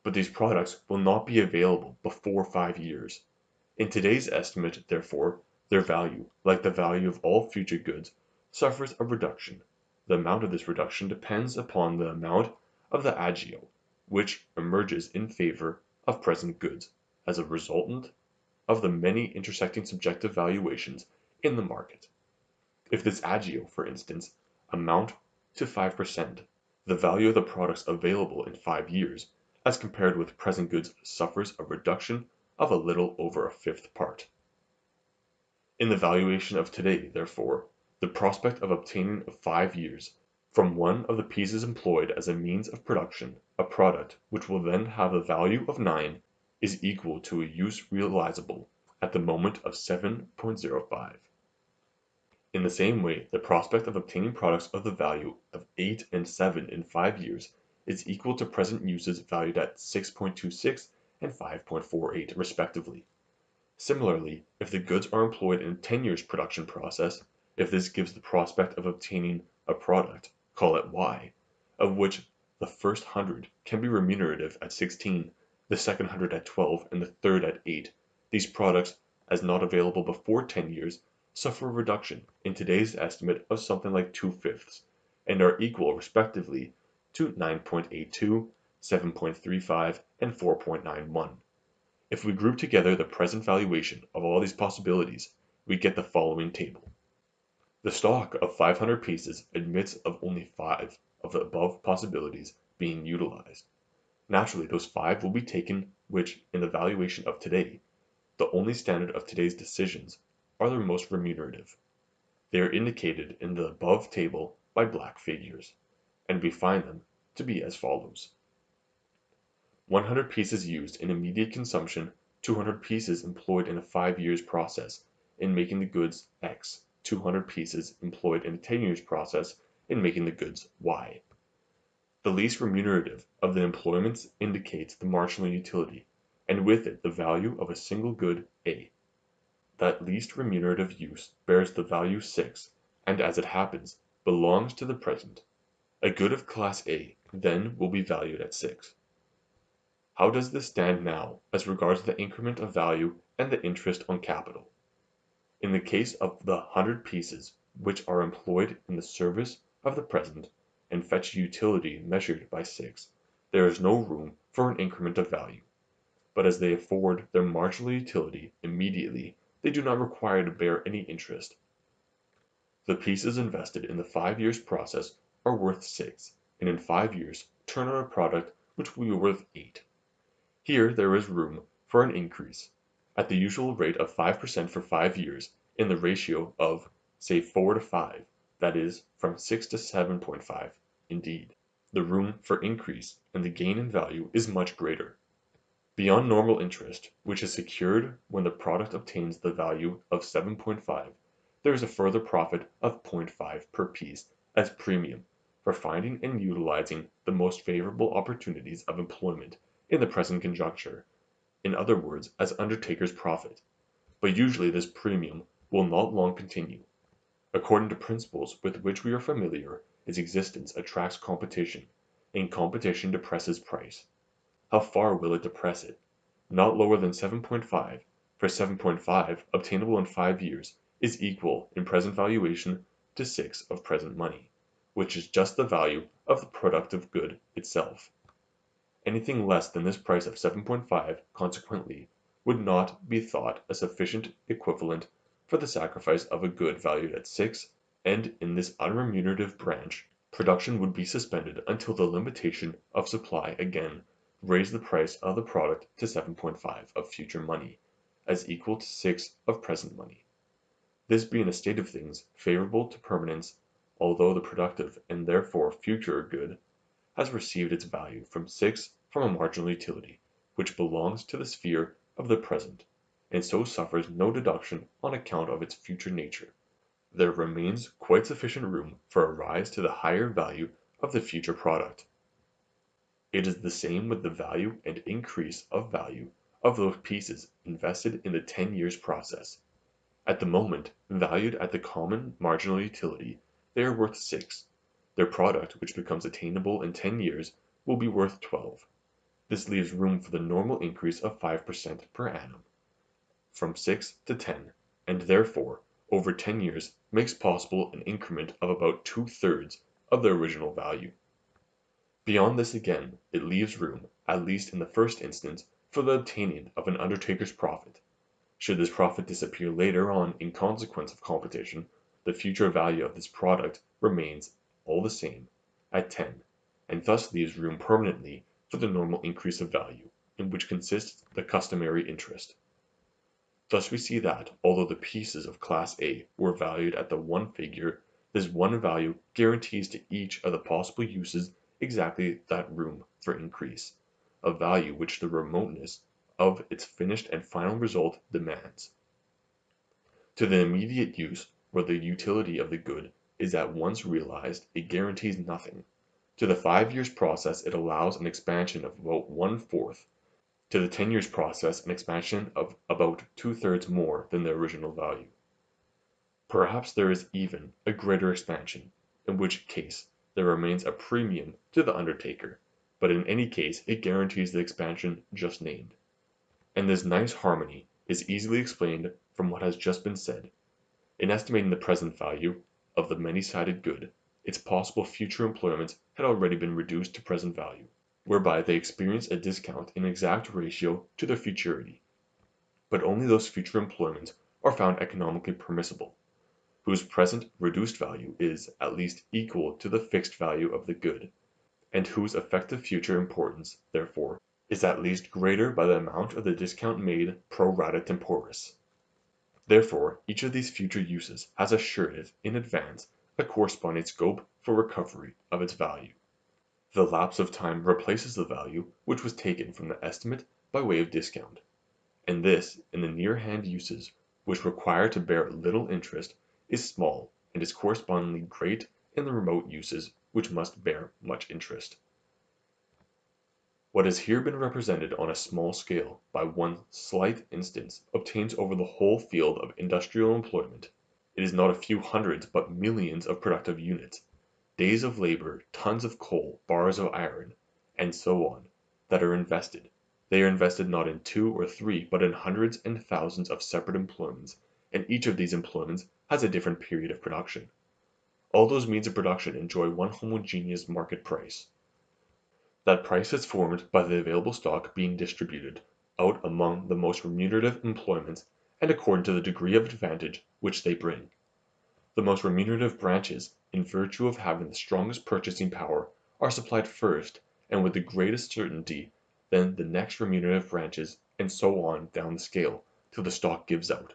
But these products will not be available before 5 years. In today's estimate, therefore, their value, like the value of all future goods, suffers a reduction. The amount of this reduction depends upon the amount of the agio, which emerges in favor of present goods as a resultant of the many intersecting subjective valuations in the market. If this agio, for instance, amount to 5%, the value of the products available in 5 years, as compared with present goods, suffers a reduction of a little over a fifth part. In the valuation of today, therefore, the prospect of obtaining of 5 years from one of the pieces employed as a means of production, a product which will then have a value of 9, is equal to a use realizable at the moment of 7.05. In the same way, the prospect of obtaining products of the value of 8 and 7 in 5 years is equal to present uses valued at 6.26 and 5.48 respectively. Similarly, if the goods are employed in a 10 years production process, if this gives the prospect of obtaining a product, call it Y, of which the first 100 can be remunerative at 16, the second 100 at 12, and the third at 8, these products, as not available before 10 years, suffer a reduction in today's estimate of something like 2/5, and are equal respectively to 9.82, 7.35, and 4.91. If we group together the present valuation of all these possibilities, we get the following table. The stock of 500 pieces admits of only 5 of the above possibilities being utilized. Naturally, those 5 will be taken which, in the valuation of today, the only standard of today's decisions, are the most remunerative. They are indicated in the above table by black figures, and we find them to be as follows. 100 pieces used in immediate consumption, 200 pieces employed in a 5 years process in making the goods X, 200 pieces employed in a 10 years process in making the goods Y. The least remunerative of the employments indicates the marginal utility, and with it the value of a single good A. That least remunerative use bears the value 6, and as it happens, belongs to the present. A good of class A, then, will be valued at 6. How does this stand now as regards the increment of value and the interest on capital? In the case of the 100 pieces which are employed in the service of the present, and fetch utility measured by 6, there is no room for an increment of value. But as they afford their marginal utility immediately, they do not require to bear any interest. The pieces invested in the 5 years process are worth 6, and in 5 years turn out a product which will be worth 8. Here there is room for an increase, at the usual rate of 5% for 5 years, in the ratio of, say 4 to 5, that is, from 6 to 7.5. Indeed, the room for increase and the gain in value is much greater. Beyond normal interest, which is secured when the product obtains the value of 7.5, there is a further profit of 0.5 per piece as premium for finding and utilizing the most favorable opportunities of employment in the present conjuncture, in other words, as undertaker's profit. But usually this premium will not long continue. According to principles with which we are familiar, its existence attracts competition, and competition depresses price. How far will it depress it? Not lower than 7.5, for 7.5, obtainable in 5 years, is equal in present valuation to 6 of present money, which is just the value of the productive good itself. Anything less than this price of 7.5, consequently, would not be thought a sufficient equivalent for the sacrifice of a good valued at 6, and in this unremunerative branch, production would be suspended until the limitation of supply again raised the price of the product to 7.5 of future money, as equal to 6 of present money. This being a state of things favorable to permanence, although the productive and therefore future good has received its value from 6 from a marginal utility, which belongs to the sphere of the present, and so suffers no deduction on account of its future nature, there remains quite sufficient room for a rise to the higher value of the future product. It is the same with the value and increase of value of those pieces invested in the 10 years process. At the moment, valued at the common marginal utility, they are worth 6. Their product, which becomes attainable in 10 years, will be worth 12. This leaves room for the normal increase of 5% per annum, from 6 to 10, and therefore, over 10 years, makes possible an increment of about 2/3 of the original value. Beyond this again, it leaves room, at least in the first instance, for the obtaining of an undertaker's profit. Should this profit disappear later on in consequence of competition, the future value of this product remains all the same at 10, and thus leaves room permanently for the normal increase of value, in which consists the customary interest. Thus we see that, although the pieces of class A were valued at the one figure, this one value guarantees to each of the possible uses exactly that room for increase, a value which the remoteness of its finished and final result demands. To the immediate use, where the utility of the good is at once realized, it guarantees nothing. To the 5 years process it allows an expansion of about 1/4. To the 10 years process an expansion of about 2/3 more than the original value. Perhaps there is even a greater expansion, in which case there remains a premium to the undertaker, but in any case it guarantees the expansion just named. And this nice harmony is easily explained from what has just been said. In estimating the present value of the many-sided good, its possible future employments had already been reduced to present value, whereby they experience a discount in exact ratio to their futurity. But only those future employments are found economically permissible, whose present reduced value is, at least, equal to the fixed value of the good, and whose effective future importance, therefore, is at least greater by the amount of the discount made pro rata temporis. Therefore, each of these future uses has assured in advance a corresponding scope for recovery of its value. The lapse of time replaces the value which was taken from the estimate by way of discount, and this, in the near-hand uses, which require to bear little interest, is small and is correspondingly great in the remote uses which must bear much interest. What has here been represented on a small scale by one slight instance obtains over the whole field of industrial employment. It is not a few hundreds but millions of productive units, days of labor, tons of coal, bars of iron, and so on, that are invested. They are invested not in 2 or 3 but in hundreds and thousands of separate employments, and each of these employments has a different period of production. All those means of production enjoy one homogeneous market price. That price is formed by the available stock being distributed out among the most remunerative employments and according to the degree of advantage which they bring. The most remunerative branches, in virtue of having the strongest purchasing power, are supplied first and with the greatest certainty, then the next remunerative branches, and so on down the scale, till the stock gives out.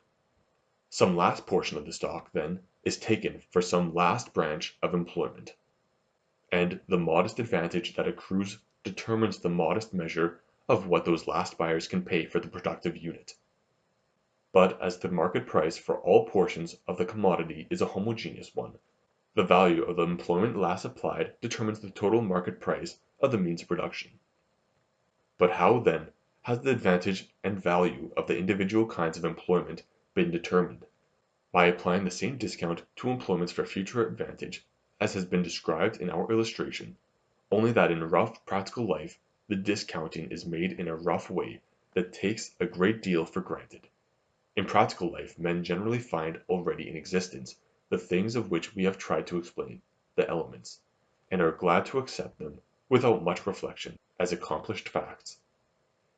Some last portion of the stock, then, is taken for some last branch of employment, and the modest advantage that accrues determines the modest measure of what those last buyers can pay for the productive unit. But as the market price for all portions of the commodity is a homogeneous one, the value of the employment last applied determines the total market price of the means of production. But how, then, has the advantage and value of the individual kinds of employment been determined? By applying the same discount to employments for future advantage as has been described in our illustration, only that in rough practical life the discounting is made in a rough way that takes a great deal for granted. In practical life men generally find already in existence the things of which we have tried to explain, the elements, and are glad to accept them, without much reflection, as accomplished facts.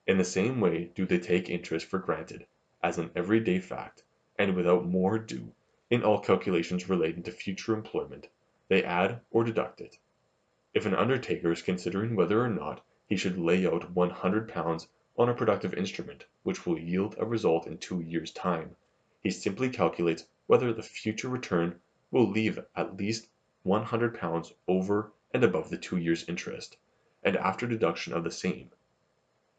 In the same way do they take interest for granted, as an every-day fact, and without more ado, in all calculations relating to future employment, they add or deduct it. If an undertaker is considering whether or not he should lay out £100 on a productive instrument which will yield a result in 2 years' time, he simply calculates whether the future return will leave at least £100 over and above the 2 years' interest, and after deduction of the same.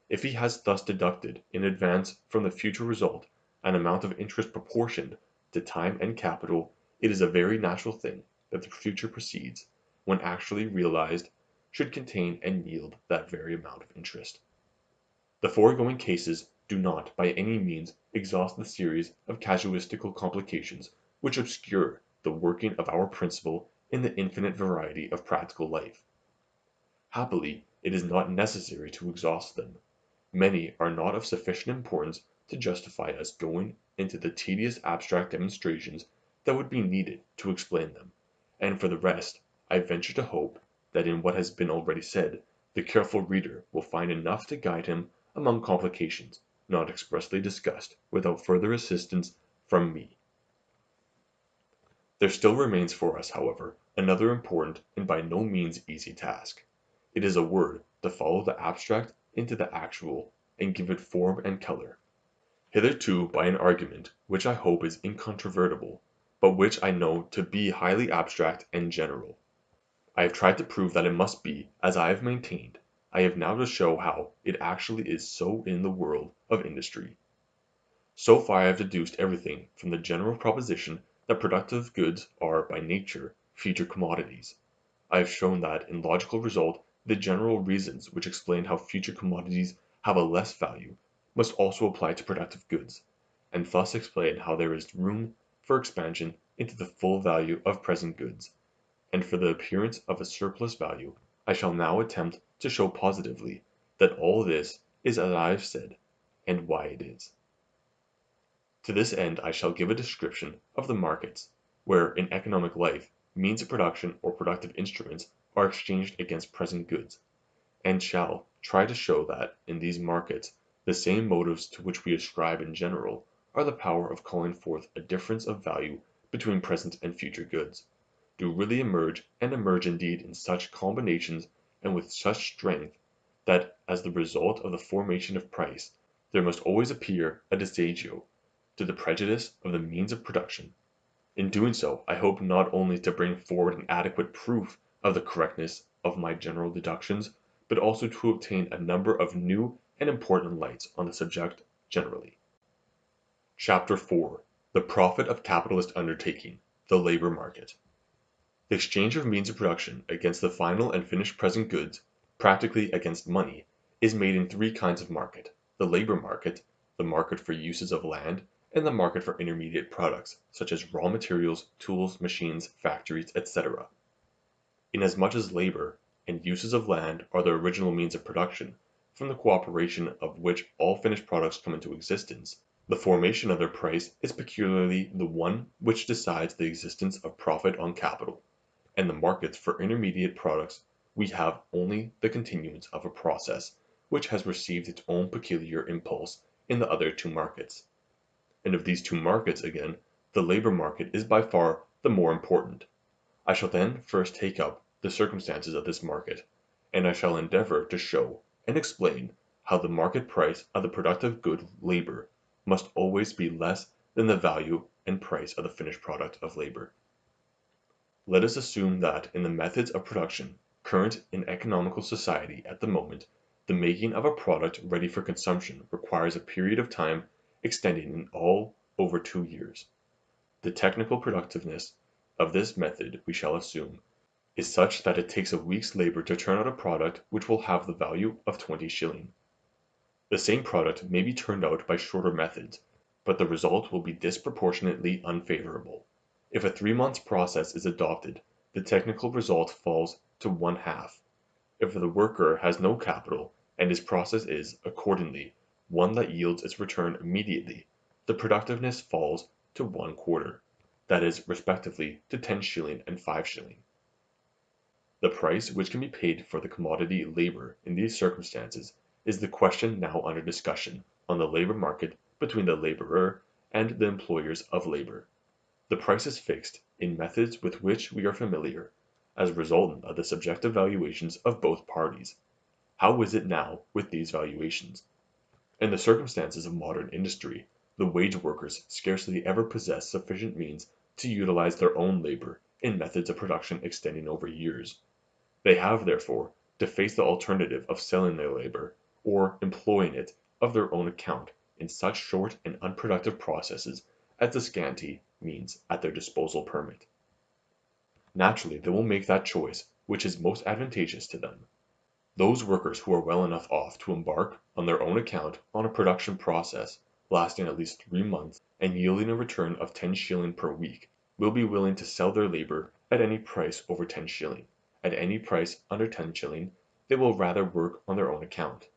If he has thus deducted in advance from the future result an amount of interest proportioned to time and capital, it is a very natural thing that the future proceeds, when actually realized, should contain and yield that very amount of interest. The foregoing cases do not by any means exhaust the series of casuistical complications which obscure the working of our principle in the infinite variety of practical life. Happily, it is not necessary to exhaust them. Many are not of sufficient importance to justify us going into the tedious abstract demonstrations that would be needed to explain them, and for the rest, I venture to hope that in what has been already said, the careful reader will find enough to guide him among complications not expressly discussed without further assistance from me. There still remains for us, however, another important and by no means easy task. It is a word to follow the abstract into the actual and give it form and color. Hitherto by an argument which I hope is incontrovertible, but which I know to be highly abstract and general, I have tried to prove that it must be as I have maintained. I have now to show how it actually is so in the world of industry. So far I have deduced everything from the general proposition that productive goods are by nature future commodities. I have shown that in logical result the general reasons which explain how future commodities have a less value must also apply to productive goods, and thus explain how there is room for expansion into the full value of present goods, and for the appearance of a surplus value. I shall now attempt to show positively that all this is as I have said, and why it is. To this end I shall give a description of the markets, where in economic life means of production or productive instruments are exchanged against present goods, and shall try to show that in these markets the same motives to which we ascribe in general are the power of calling forth a difference of value between present and future goods, do really emerge and emerge indeed in such combinations and with such strength that as the result of the formation of price there must always appear a disagio to the prejudice of the means of production. In doing so I hope not only to bring forward an adequate proof of the correctness of my general deductions, but also to obtain a number of new and important lights on the subject generally. Chapter 4. The Profit of Capitalist Undertaking, the Labor Market. The exchange of means of production against the final and finished present goods, practically against money, is made in three kinds of market: the labor market, the market for uses of land, and the market for intermediate products, such as raw materials, tools, machines, factories, etc. Inasmuch as labor and uses of land are the original means of production, from the cooperation of which all finished products come into existence, the formation of their price is peculiarly the one which decides the existence of profit on capital. And the markets for intermediate products we have only the continuance of a process which has received its own peculiar impulse in the other two markets. And of these two markets, again, the labor market is by far the more important. I shall then first take up the circumstances of this market, and I shall endeavor to show and explain how the market price of the productive good labor must always be less than the value and price of the finished product of labor. Let us assume that in the methods of production current in economical society at the moment, the making of a product ready for consumption requires a period of time extending in all over 2 years. The technical productiveness of this method, we shall assume, is such that it takes a week's labor to turn out a product which will have the value of 20 shillings. The same product may be turned out by shorter methods, but the result will be disproportionately unfavorable. If a 3 months process is adopted, the technical result falls to 1/2. If the worker has no capital, and his process is, accordingly, one that yields its return immediately, the productiveness falls to 1/4, that is, respectively, to 10 shillings and 5 shillings. The price which can be paid for the commodity labor in these circumstances is the question now under discussion on the labor market between the laborer and the employers of labor. The price is fixed in methods with which we are familiar, as resultant of the subjective valuations of both parties. How is it now with these valuations? In the circumstances of modern industry, the wage workers scarcely ever possess sufficient means to utilize their own labor in methods of production extending over years. They have, therefore, to face the alternative of selling their labor, or employing it of their own account in such short and unproductive processes as the scanty means at their disposal permit. Naturally, they will make that choice which is most advantageous to them. Those workers who are well enough off to embark on their own account on a production process lasting at least 3 months and yielding a return of 10 shilling per week will be willing to sell their labor at any price over 10 shilling. At any price under 10 shilling, they will rather work on their own account.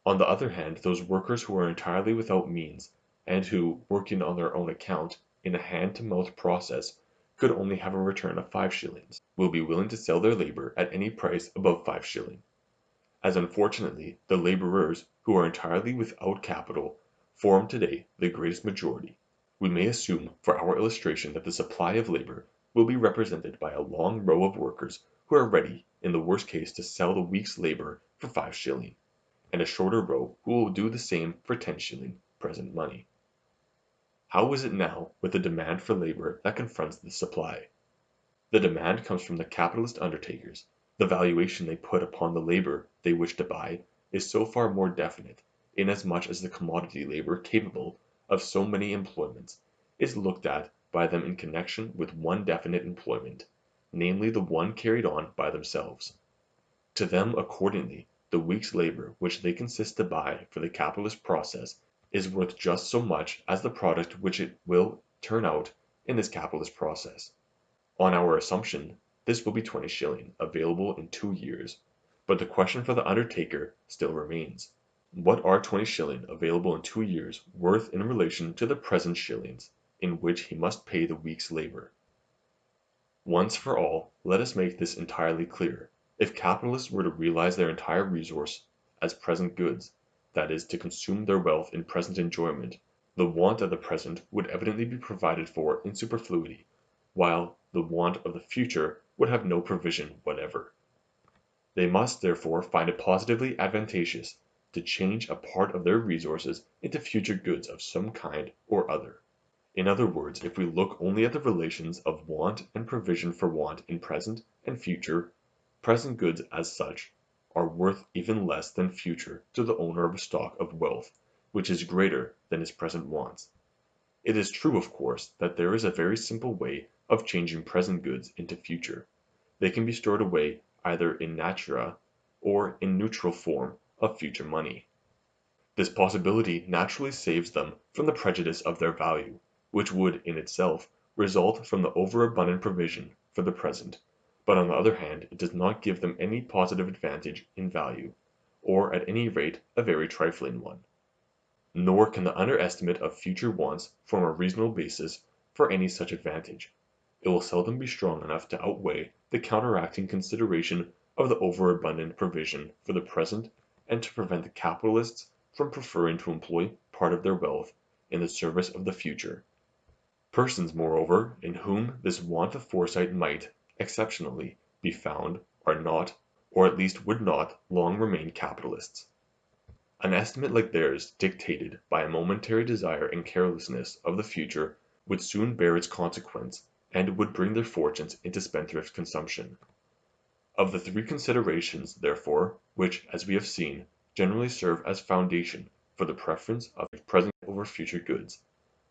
On the other hand, those workers who are entirely without means, and who, working on their own account in a hand-to-mouth process, could only have a return of 5 shillings, will be willing to sell their labor at any price above 5 shilling. As unfortunately the laborers who are entirely without capital form today the greatest majority, we may assume for our illustration that the supply of labor will be represented by a long row of workers who are ready in the worst case to sell the week's labor for 5 shilling, and a shorter row who will do the same for 10 shilling present money. How is it now with the demand for labor that confronts the supply? The demand comes from the capitalist undertakers. The valuation they put upon the labor they wish to buy is so far more definite, inasmuch as the commodity labor capable of so many employments is looked at by them in connection with one definite employment, namely the one carried on by themselves. To them accordingly the week's labor which they consist to buy for the capitalist process is worth just so much as the product which it will turn out in this capitalist process. On our assumption, this will be 20 shilling, available in 2 years, but the question for the undertaker still remains. What are 20 shilling available in 2 years worth in relation to the present shillings in which he must pay the week's labor? Once for all, let us make this entirely clear. If capitalists were to realize their entire resource as present goods, that is, to consume their wealth in present enjoyment, the want of the present would evidently be provided for in superfluity, while the want of the future would have no provision whatever. They must therefore find it positively advantageous to change a part of their resources into future goods of some kind or other. In other words, if we look only at the relations of want and provision for want in present and future, present goods as such are worth even less than future to the owner of a stock of wealth which is greater than his present wants. It is true, of course, that there is a very simple way of changing present goods into future. They can be stored away either in natura or in neutral form of future money. This possibility naturally saves them from the prejudice of their value, which would in itself result from the overabundant provision for the present, but on the other hand it does not give them any positive advantage in value, or at any rate a very trifling one. Nor can the underestimate of future wants form a reasonable basis for any such advantage. It will seldom be strong enough to outweigh the counteracting consideration of the overabundant provision for the present and to prevent the capitalists from preferring to employ part of their wealth in the service of the future. Persons, moreover, in whom this want of foresight might, exceptionally, be found, are not, or at least would not, long remain capitalists. An estimate like theirs, dictated by a momentary desire and carelessness of the future, would soon bear its consequence, and would bring their fortunes into spendthrift consumption. Of the three considerations, therefore, which, as we have seen, generally serve as foundation for the preference of present over future goods,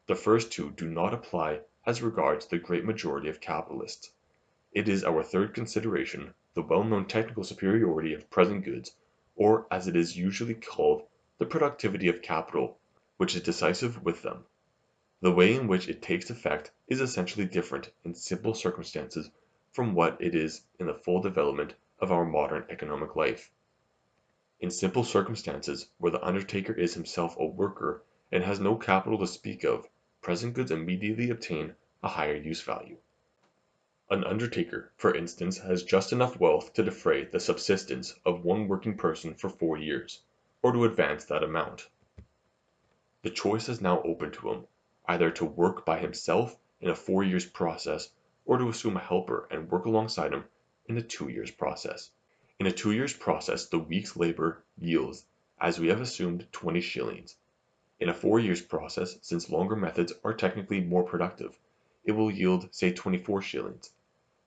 the first two do not apply as regards the great majority of capitalists. It is our third consideration, the well-known technical superiority of present goods, or as it is usually called, the productivity of capital, which is decisive with them. The way in which it takes effect is essentially different in simple circumstances from what it is in the full development of our modern economic life. In simple circumstances, where the undertaker is himself a worker and has no capital to speak of, present goods immediately obtain a higher use value. An undertaker, for instance, has just enough wealth to defray the subsistence of one working person for 4 years, or to advance that amount. The choice is now open to him, either to work by himself in a 4 years process, or to assume a helper and work alongside him in a 2 years process. In a 2 years process the week's labor yields, as we have assumed, 20 shillings. In a 4 years process, since longer methods are technically more productive, it will yield, say, 24 shillings.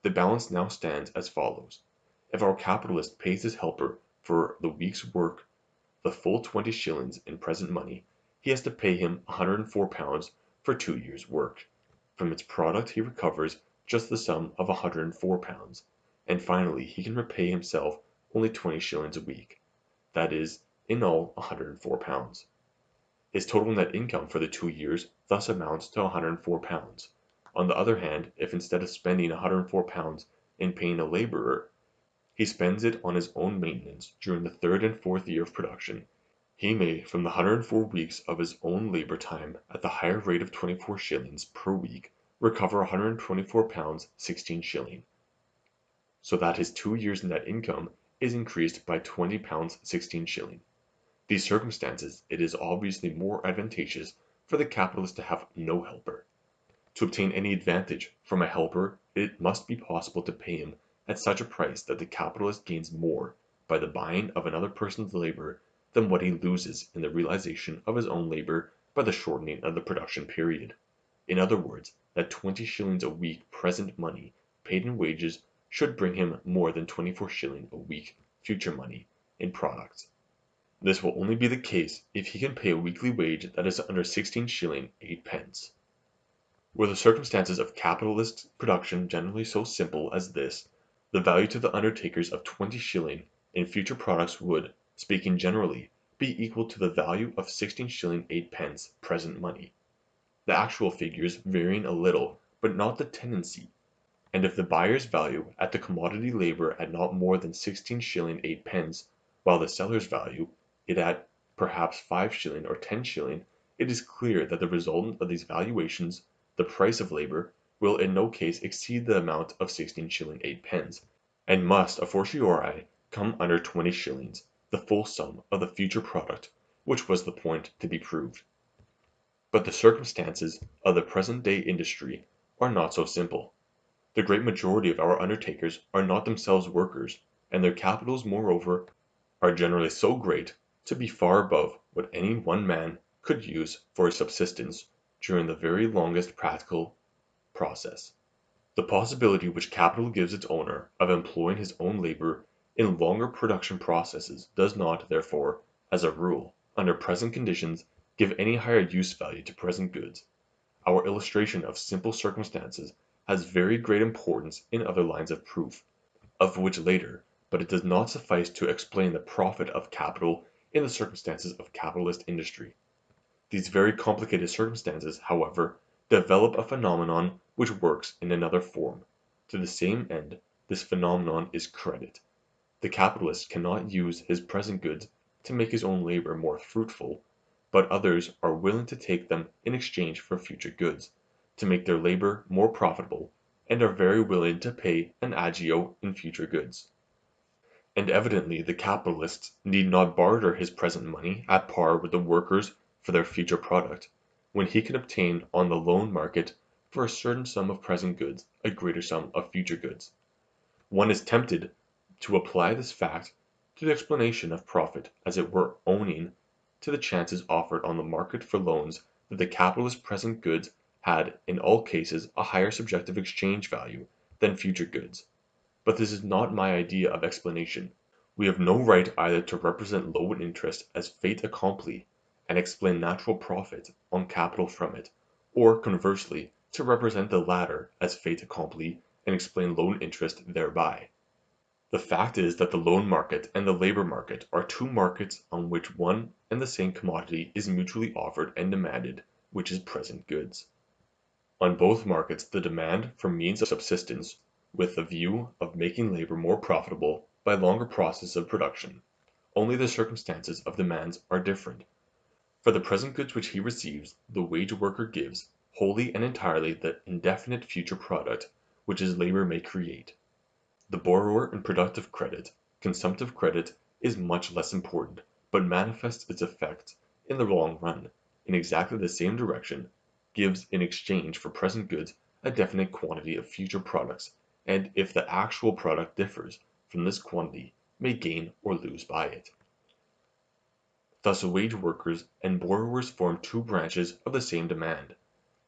The balance now stands as follows. If our capitalist pays his helper for the week's work the full 20 shillings in present money, he has to pay him £104 for 2 years' work. From its product he recovers just the sum of £104, and finally he can repay himself only 20 shillings a week. That is, in all, £104. His total net income for the 2 years thus amounts to £104. On the other hand, if instead of spending £104 in paying a laborer, he spends it on his own maintenance during the 3rd and 4th year of production, he may, from the 104 weeks of his own labor time at the higher rate of 24 shillings per week, recover £124 16 shilling, so that his 2 years' net income is increased by £20 16 shilling. These circumstances, it is obviously more advantageous for the capitalist to have no helper. To obtain any advantage from a helper, it must be possible to pay him at such a price that the capitalist gains more by the buying of another person's labor than what he loses in the realization of his own labor by the shortening of the production period. In other words, that 20 shillings a week present money paid in wages should bring him more than 24 shillings a week future money in products. This will only be the case if he can pay a weekly wage that is under 16 shilling 8 pence. Were the circumstances of capitalist production generally so simple as this, the value to the undertakers of 20 shilling in future products would, speaking generally, be equal to the value of 16 shilling 8 pence present money, the actual figures varying a little, but not the tendency, and if the buyer's value at the commodity labor at not more than 16 shilling 8 pence, while the seller's value it at perhaps 5 shilling or 10 shilling, it is clear that the resultant of these valuations, the price of labor, will in no case exceed the amount of 16 shilling 8 pence, and must a fortiori come under 20 shillings, the full sum of the future product, which was the point to be proved. But the circumstances of the present day industry are not so simple. The great majority of our undertakers are not themselves workers, and their capitals moreover are generally so great to be far above what any one man could use for his subsistence during the very longest practical process. The possibility which capital gives its owner of employing his own labor in longer production processes does not, therefore, as a rule, under present conditions, give any higher use value to present goods. Our illustration of simple circumstances has very great importance in other lines of proof, of which later, but it does not suffice to explain the profit of capital in the circumstances of capitalist industry. These very complicated circumstances, however, develop a phenomenon which works in another form. To the same end, this phenomenon is credit. The capitalist cannot use his present goods to make his own labor more fruitful, but others are willing to take them in exchange for future goods, to make their labor more profitable, and are very willing to pay an agio in future goods. And evidently the capitalist need not barter his present money at par with the workers for their future product, when he can obtain on the loan market for a certain sum of present goods a greater sum of future goods. One is tempted to apply this fact to the explanation of profit as it were owing to the chances offered on the market for loans that the capitalist's present goods had in all cases a higher subjective exchange value than future goods. But this is not my idea of explanation. We have no right either to represent loan interest as fait accompli, and explain natural profit on capital from it, or conversely to represent the latter as fait accompli and explain loan interest thereby. The fact is that the loan market and the labor market are two markets on which one and the same commodity is mutually offered and demanded, which is present goods. On both markets the demand for means of subsistence, with the view of making labor more profitable by longer process of production. Only the circumstances of demands are different. For the present goods which he receives, the wage worker gives wholly and entirely the indefinite future product which his labor may create. The borrower in productive credit, consumptive credit, is much less important, but manifests its effect in the long run, in exactly the same direction, gives in exchange for present goods a definite quantity of future products, and if the actual product differs from this quantity, may gain or lose by it. Thus wage workers and borrowers form two branches of the same demand.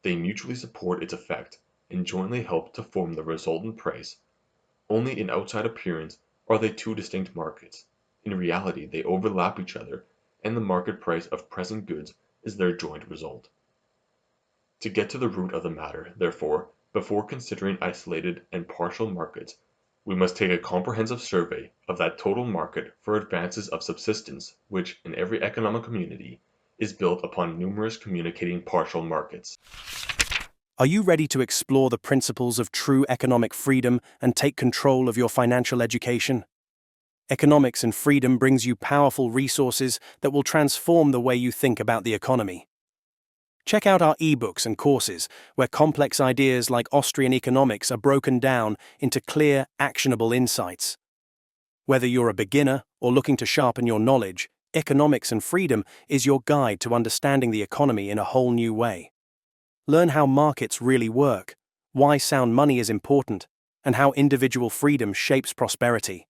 They mutually support its effect, and jointly help to form the resultant price. Only in outside appearance are they two distinct markets. In reality they overlap each other, and the market price of present goods is their joint result. To get to the root of the matter, therefore, Before considering isolated and partial markets, we must take a comprehensive survey of that total market for advances of subsistence which, in every economic community, is built upon numerous communicating partial markets. Are you ready to explore the principles of true economic freedom and take control of your financial education? Economics and Freedom brings you powerful resources that will transform the way you think about the economy. Check out our ebooks and courses, where complex ideas like Austrian economics are broken down into clear, actionable insights. Whether you're a beginner or looking to sharpen your knowledge, Economics and Freedom is your guide to understanding the economy in a whole new way. Learn how markets really work, why sound money is important, and how individual freedom shapes prosperity.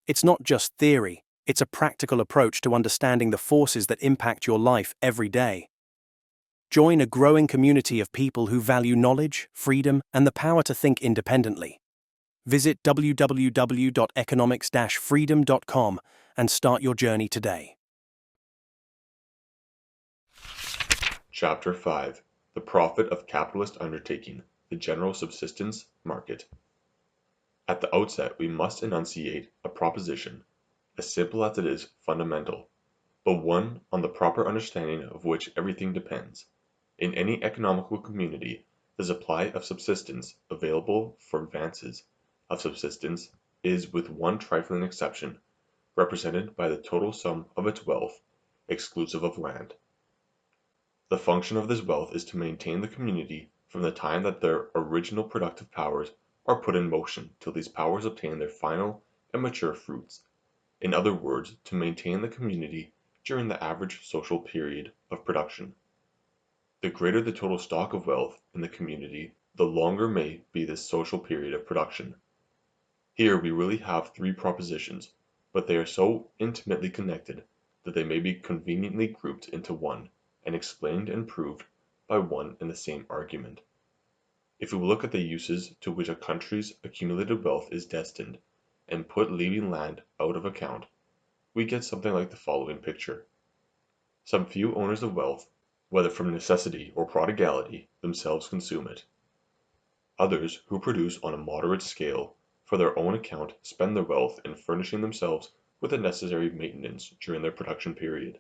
It's not just theory, it's a practical approach to understanding the forces that impact your life every day. Join a growing community of people who value knowledge, freedom, and the power to think independently. Visit www.economics-freedom.com and start your journey today. Chapter 5: The Profit of Capitalist Undertaking, the General Subsistence Market. At the outset we must enunciate a proposition, as simple as it is fundamental, but one on the proper understanding of which everything depends. In any economical community, the supply of subsistence available for advances of subsistence is, with one trifling exception, represented by the total sum of its wealth, exclusive of land. The function of this wealth is to maintain the community from the time that their original productive powers are put in motion till these powers obtain their final and mature fruits, in other words, to maintain the community during the average social period of production. The greater the total stock of wealth in the community, the longer may be this social period of production. Here we really have three propositions, but they are so intimately connected that they may be conveniently grouped into one, and explained and proved by one and the same argument. If we look at the uses to which a country's accumulated wealth is destined, and put leaving land out of account, we get something like the following picture. Some few owners of wealth, whether from necessity or prodigality, themselves consume it. Others, who produce on a moderate scale, for their own account spend their wealth in furnishing themselves with the necessary maintenance during their production period.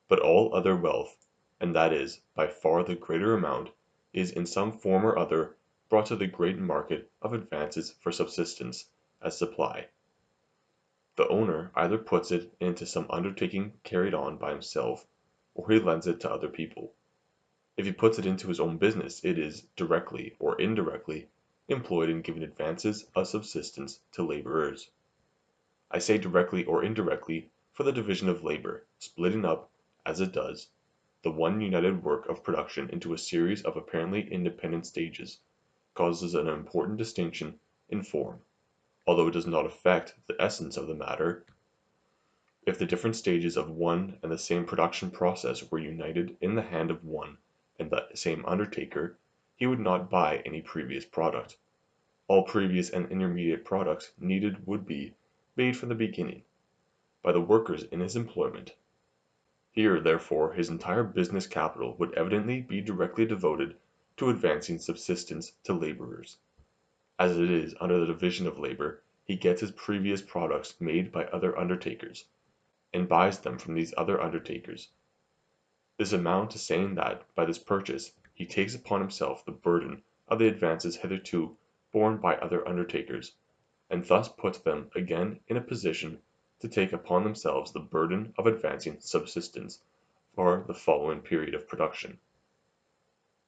But all other wealth, and that is, by far the greater amount, is in some form or other brought to the great market of advances for subsistence as supply. The owner either puts it into some undertaking carried on by himself, or he lends it to other people. If he puts it into his own business, it is, directly or indirectly, employed in giving advances of subsistence to laborers. I say directly or indirectly, for the division of labor, splitting up, as it does, the one united work of production into a series of apparently independent stages, causes an important distinction in form, although it does not affect the essence of the matter. If the different stages of one and the same production process were united in the hand of one and the same undertaker, he would not buy any previous product. All previous and intermediate products needed would be made from the beginning by the workers in his employment. Here, therefore, his entire business capital would evidently be directly devoted to advancing subsistence to laborers. As it is under the division of labor, he gets his previous products made by other undertakers, and buys them from these other undertakers. This amounts to saying that, by this purchase, he takes upon himself the burden of the advances hitherto borne by other undertakers, and thus puts them again in a position to take upon themselves the burden of advancing subsistence for the following period of production.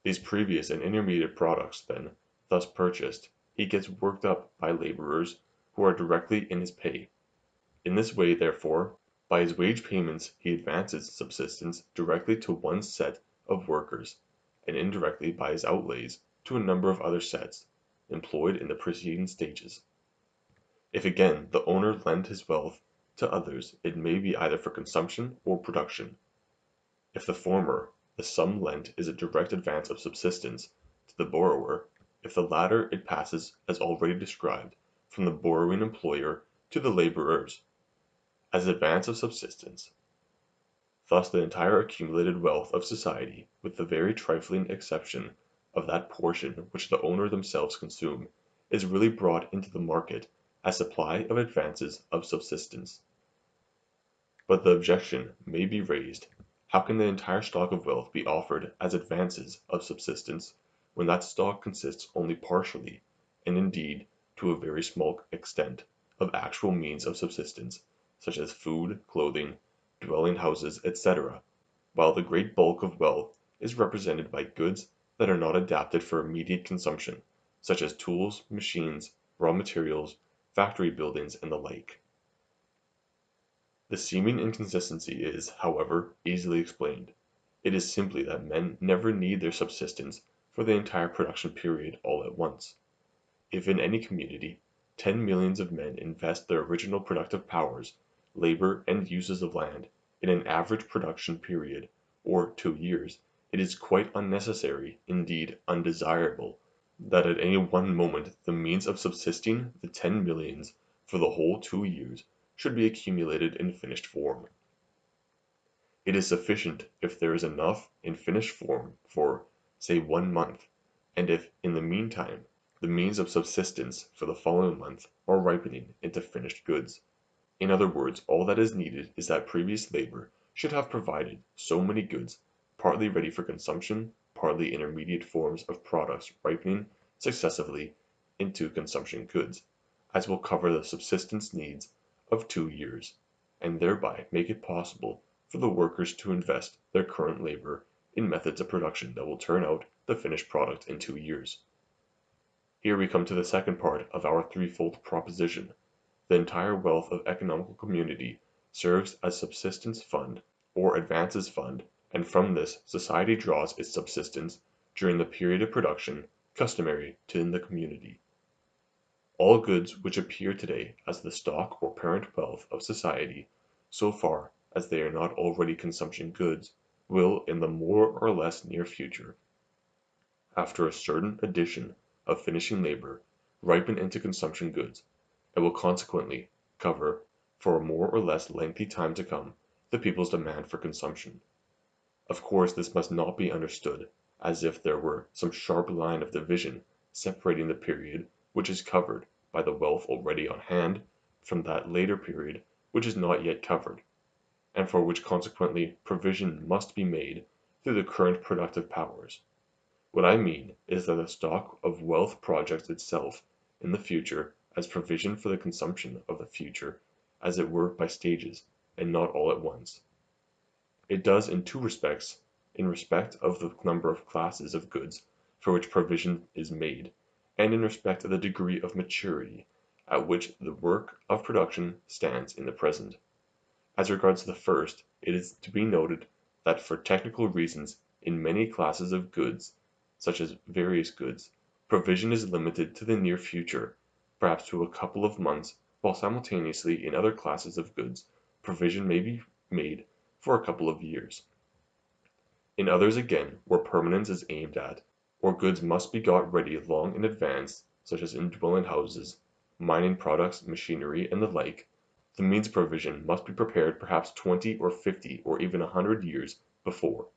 These previous and intermediate products, then, thus purchased, he gets worked up by laborers who are directly in his pay. In this way, therefore, by his wage payments he advances subsistence directly to one set of workers, and indirectly by his outlays to a number of other sets, employed in the preceding stages. If again the owner lend his wealth to others, it may be either for consumption or production. If the former, the sum lent is a direct advance of subsistence to the borrower; if the latter, it passes, as already described, from the borrowing employer to the laborers, as advance of subsistence. Thus the entire accumulated wealth of society, with the very trifling exception of that portion which the owner themselves consume is really brought into the market as supply of advances of subsistence. But the objection may be raised, how can the entire stock of wealth be offered as advances of subsistence when that stock consists only partially, and indeed to a very small extent, of actual means of subsistence, such as food, clothing, dwelling houses, etc., while the great bulk of wealth is represented by goods that are not adapted for immediate consumption, such as tools, machines, raw materials, factory buildings, and the like. The seeming inconsistency is, however, easily explained. It is simply that men never need their subsistence for the entire production period all at once. If in any community 10 millions of men invest their original productive powers, labor, and uses of land in an average production period, or 2 years, it is quite unnecessary, indeed undesirable, that at any one moment the means of subsisting the 10 millions for the whole 2 years should be accumulated in finished form. It is sufficient if there is enough in finished form for, say, 1 month, and if, in the meantime, the means of subsistence for the following month are ripening into finished goods. In other words, all that is needed is that previous labor should have provided so many goods, partly ready for consumption, partly intermediate forms of products ripening successively into consumption goods, as will cover the subsistence needs of 2 years, and thereby make it possible for the workers to invest their current labor in methods of production that will turn out the finished product in 2 years. Here we come to the second part of our threefold proposition. The entire wealth of economical community serves as subsistence fund or advances fund, and from this society draws its subsistence during the period of production customary to the community. All goods which appear today as the stock or parent wealth of society, so far as they are not already consumption goods, will in the more or less near future, after a certain addition of finishing labor, ripen into consumption goods, and will consequently cover, for a more or less lengthy time to come, the people's demand for consumption. Of course this must not be understood as if there were some sharp line of division separating the period which is covered by the wealth already on hand from that later period which is not yet covered, and for which consequently provision must be made through the current productive powers. What I mean is that the stock of wealth projects itself in the future as provision for the consumption of the future, as it were by stages, and not all at once. It does in two respects: in respect of the number of classes of goods for which provision is made, and in respect of the degree of maturity at which the work of production stands in the present. As regards the first, it is to be noted that for technical reasons in many classes of goods, such as various goods, provision is limited to the near future, perhaps to a couple of months, while simultaneously in other classes of goods provision may be made for a couple of years. In others again, where permanence is aimed at, or goods must be got ready long in advance, such as in dwelling houses, mining products, machinery, and the like, the means of provision must be prepared perhaps 20 or 50 or even 100 years before.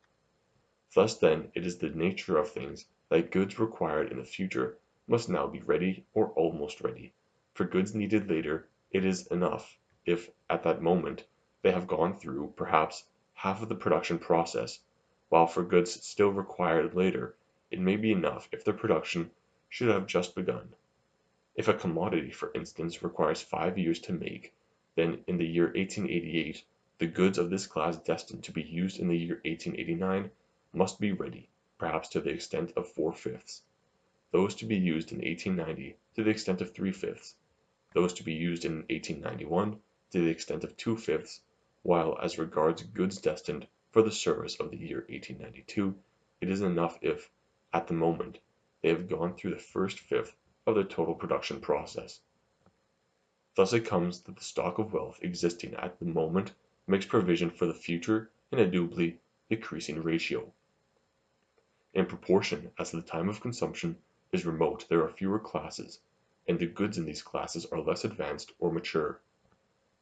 Thus then it is the nature of things that goods required in the future must now be ready or almost ready. For goods needed later it is enough if, at that moment, they have gone through, perhaps, half of the production process, while for goods still required later it may be enough if their production should have just begun. If a commodity, for instance, requires 5 years to make, then in the year 1888 the goods of this class destined to be used in the year 1889 must be ready, perhaps to the extent of 4/5; those to be used in 1890 to the extent of 3/5; those to be used in 1891 to the extent of 2/5; while as regards goods destined for the service of the year 1892, it is enough if, at the moment, they have gone through the first fifth of the total production process. Thus it comes that the stock of wealth existing at the moment makes provision for the future in a doubly decreasing ratio. In proportion as the time of consumption is remote there are fewer classes, and the goods in these classes are less advanced or mature.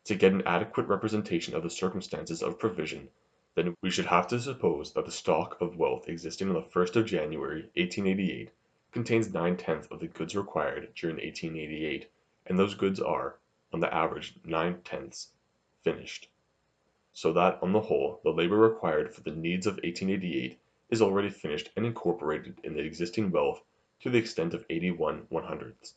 To get an adequate representation of the circumstances of provision, then we should have to suppose that the stock of wealth existing on the 1st of January, 1888 contains 9/10 of the goods required during 1888, and those goods are, on the average, 9/10 finished. So that, on the whole, the labor required for the needs of 1888 is already finished and incorporated in the existing wealth to the extent of 81/100ths.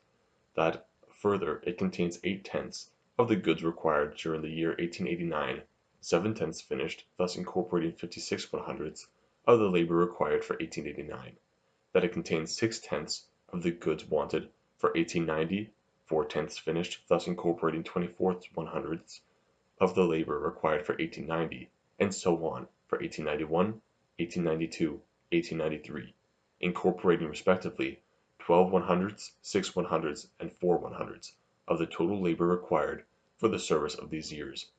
That, further, it contains 8/10 of the goods required during the year 1889, 7/10 finished, thus incorporating 56/100ths of the labor required for 1889. That it contains 6/10 of the goods wanted for 1890, 4/10 finished, thus incorporating 24/100ths of the labor required for 1890, and so on for 1891, 1892, 1893, incorporating respectively 12/100ths, 6/100ths, and 4/100ths of the total labor required for the service of these years.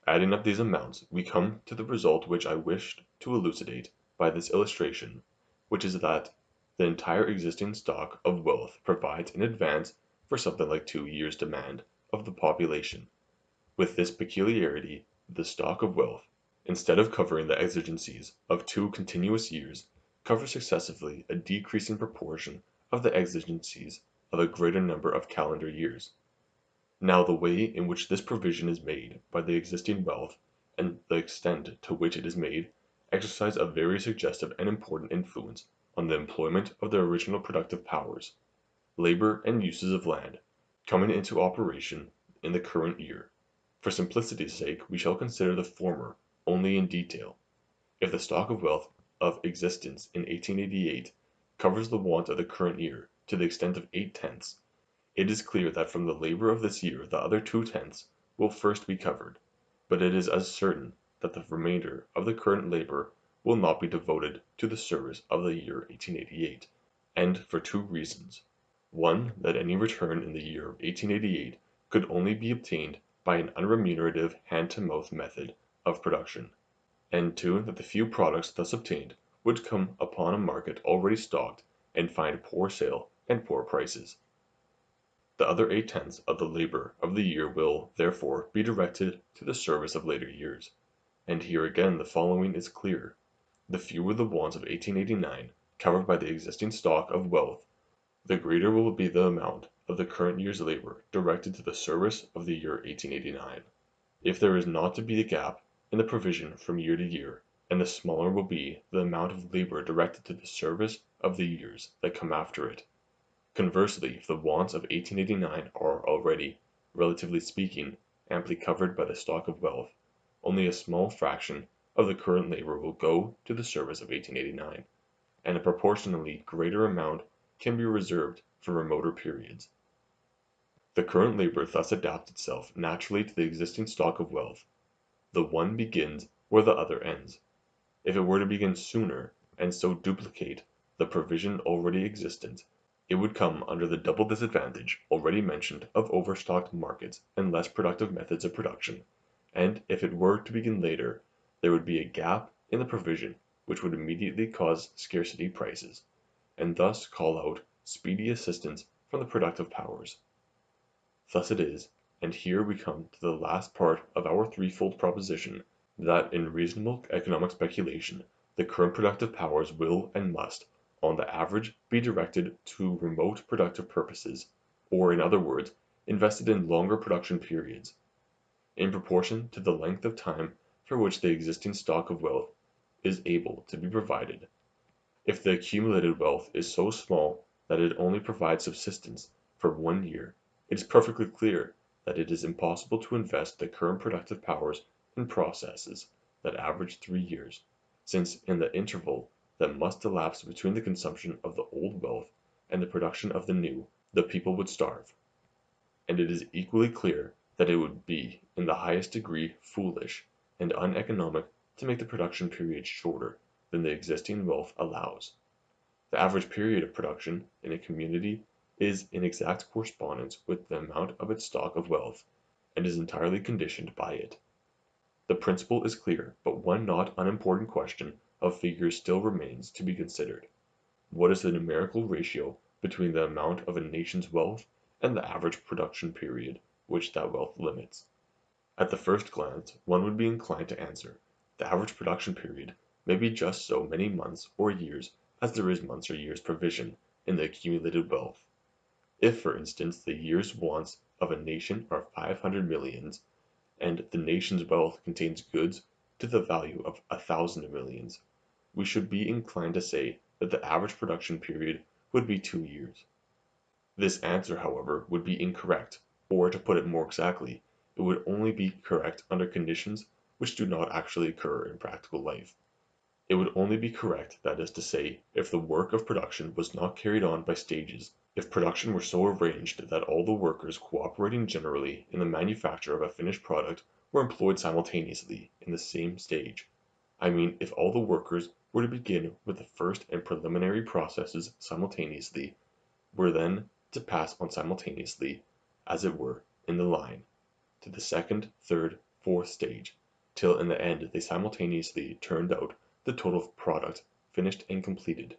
Adding up these amounts, we come to the result which I wished to elucidate by this illustration, which is that the entire existing stock of wealth provides in advance for something like 2 years' demand of the population. With this peculiarity, the stock of wealth, instead of covering the exigencies of 2 continuous years, covers successively a decreasing proportion of the exigencies of a greater number of calendar years. Now the way in which this provision is made by the existing wealth, and the extent to which it is made, exercise a very suggestive and important influence on the employment of the original productive powers, labor and uses of land, coming into operation in the current year. For simplicity's sake we shall consider the former only in detail. If the stock of wealth of existence in 1888 covers the want of the current year to the extent of 8/10, it is clear that from the labor of this year the other 2/10 will first be covered, but it is as certain that the remainder of the current labor will not be devoted to the service of the year 1888, and for 2 reasons. One, that any return in the year of 1888 could only be obtained by an unremunerative hand-to-mouth method of production, and 2, that the few products thus obtained would come upon a market already stocked and find poor sale and poor prices. The other 8/10 of the labor of the year will, therefore, be directed to the service of later years. And here again the following is clear. The fewer the wants of 1889 covered by the existing stock of wealth, the greater will be the amount of the current year's labor directed to the service of the year 1889. If there is not to be a gap in the provision from year to year, and the smaller will be the amount of labor directed to the service of the years that come after it. Conversely, if the wants of 1889 are already, relatively speaking, amply covered by the stock of wealth, only a small fraction of the current labor will go to the service of 1889, and a proportionally greater amount can be reserved for remoter periods. The current labor thus adapts itself naturally to the existing stock of wealth. The one begins where the other ends. If it were to begin sooner, and so duplicate the provision already existent, it would come under the double disadvantage already mentioned of overstocked markets and less productive methods of production, and if it were to begin later, there would be a gap in the provision which would immediately cause scarcity prices, and thus call out speedy assistance from the productive powers. Thus it is, and here we come to the last part of our threefold proposition, that in reasonable economic speculation the current productive powers will and must, on the average, be directed to remote productive purposes, or in other words, invested in longer production periods, in proportion to the length of time for which the existing stock of wealth is able to be provided. If the accumulated wealth is so small that it only provides subsistence for 1 year, it is perfectly clear that it is impossible to invest the current productive powers in processes that average 3 years, since in the interval that must elapse between the consumption of the old wealth and the production of the new, the people would starve. And it is equally clear that it would be in the highest degree foolish and uneconomic to make the production period shorter than the existing wealth allows. The average period of production in a community is in exact correspondence with the amount of its stock of wealth, and is entirely conditioned by it. The principle is clear, but one not unimportant question of figures still remains to be considered. What is the numerical ratio between the amount of a nation's wealth and the average production period which that wealth limits? At the first glance one would be inclined to answer the average production period may be just so many months or years as there is months or years provision in the accumulated wealth. If, for instance, the year's wants of a nation are 500 millions, and the nation's wealth contains goods to the value of 1,000 millions, we should be inclined to say that the average production period would be 2 years. This answer, however, would be incorrect, or to put it more exactly, it would only be correct under conditions which do not actually occur in practical life. It would only be correct, that is to say, if the work of production was not carried on by stages, if production were so arranged that all the workers cooperating generally in the manufacture of a finished product were employed simultaneously in the same stage. I mean, if all the workers were to begin with the first and preliminary processes simultaneously, were then to pass on simultaneously, as it were, in the line, to the second, third, fourth stage, till in the end they simultaneously turned out the total product, finished and completed,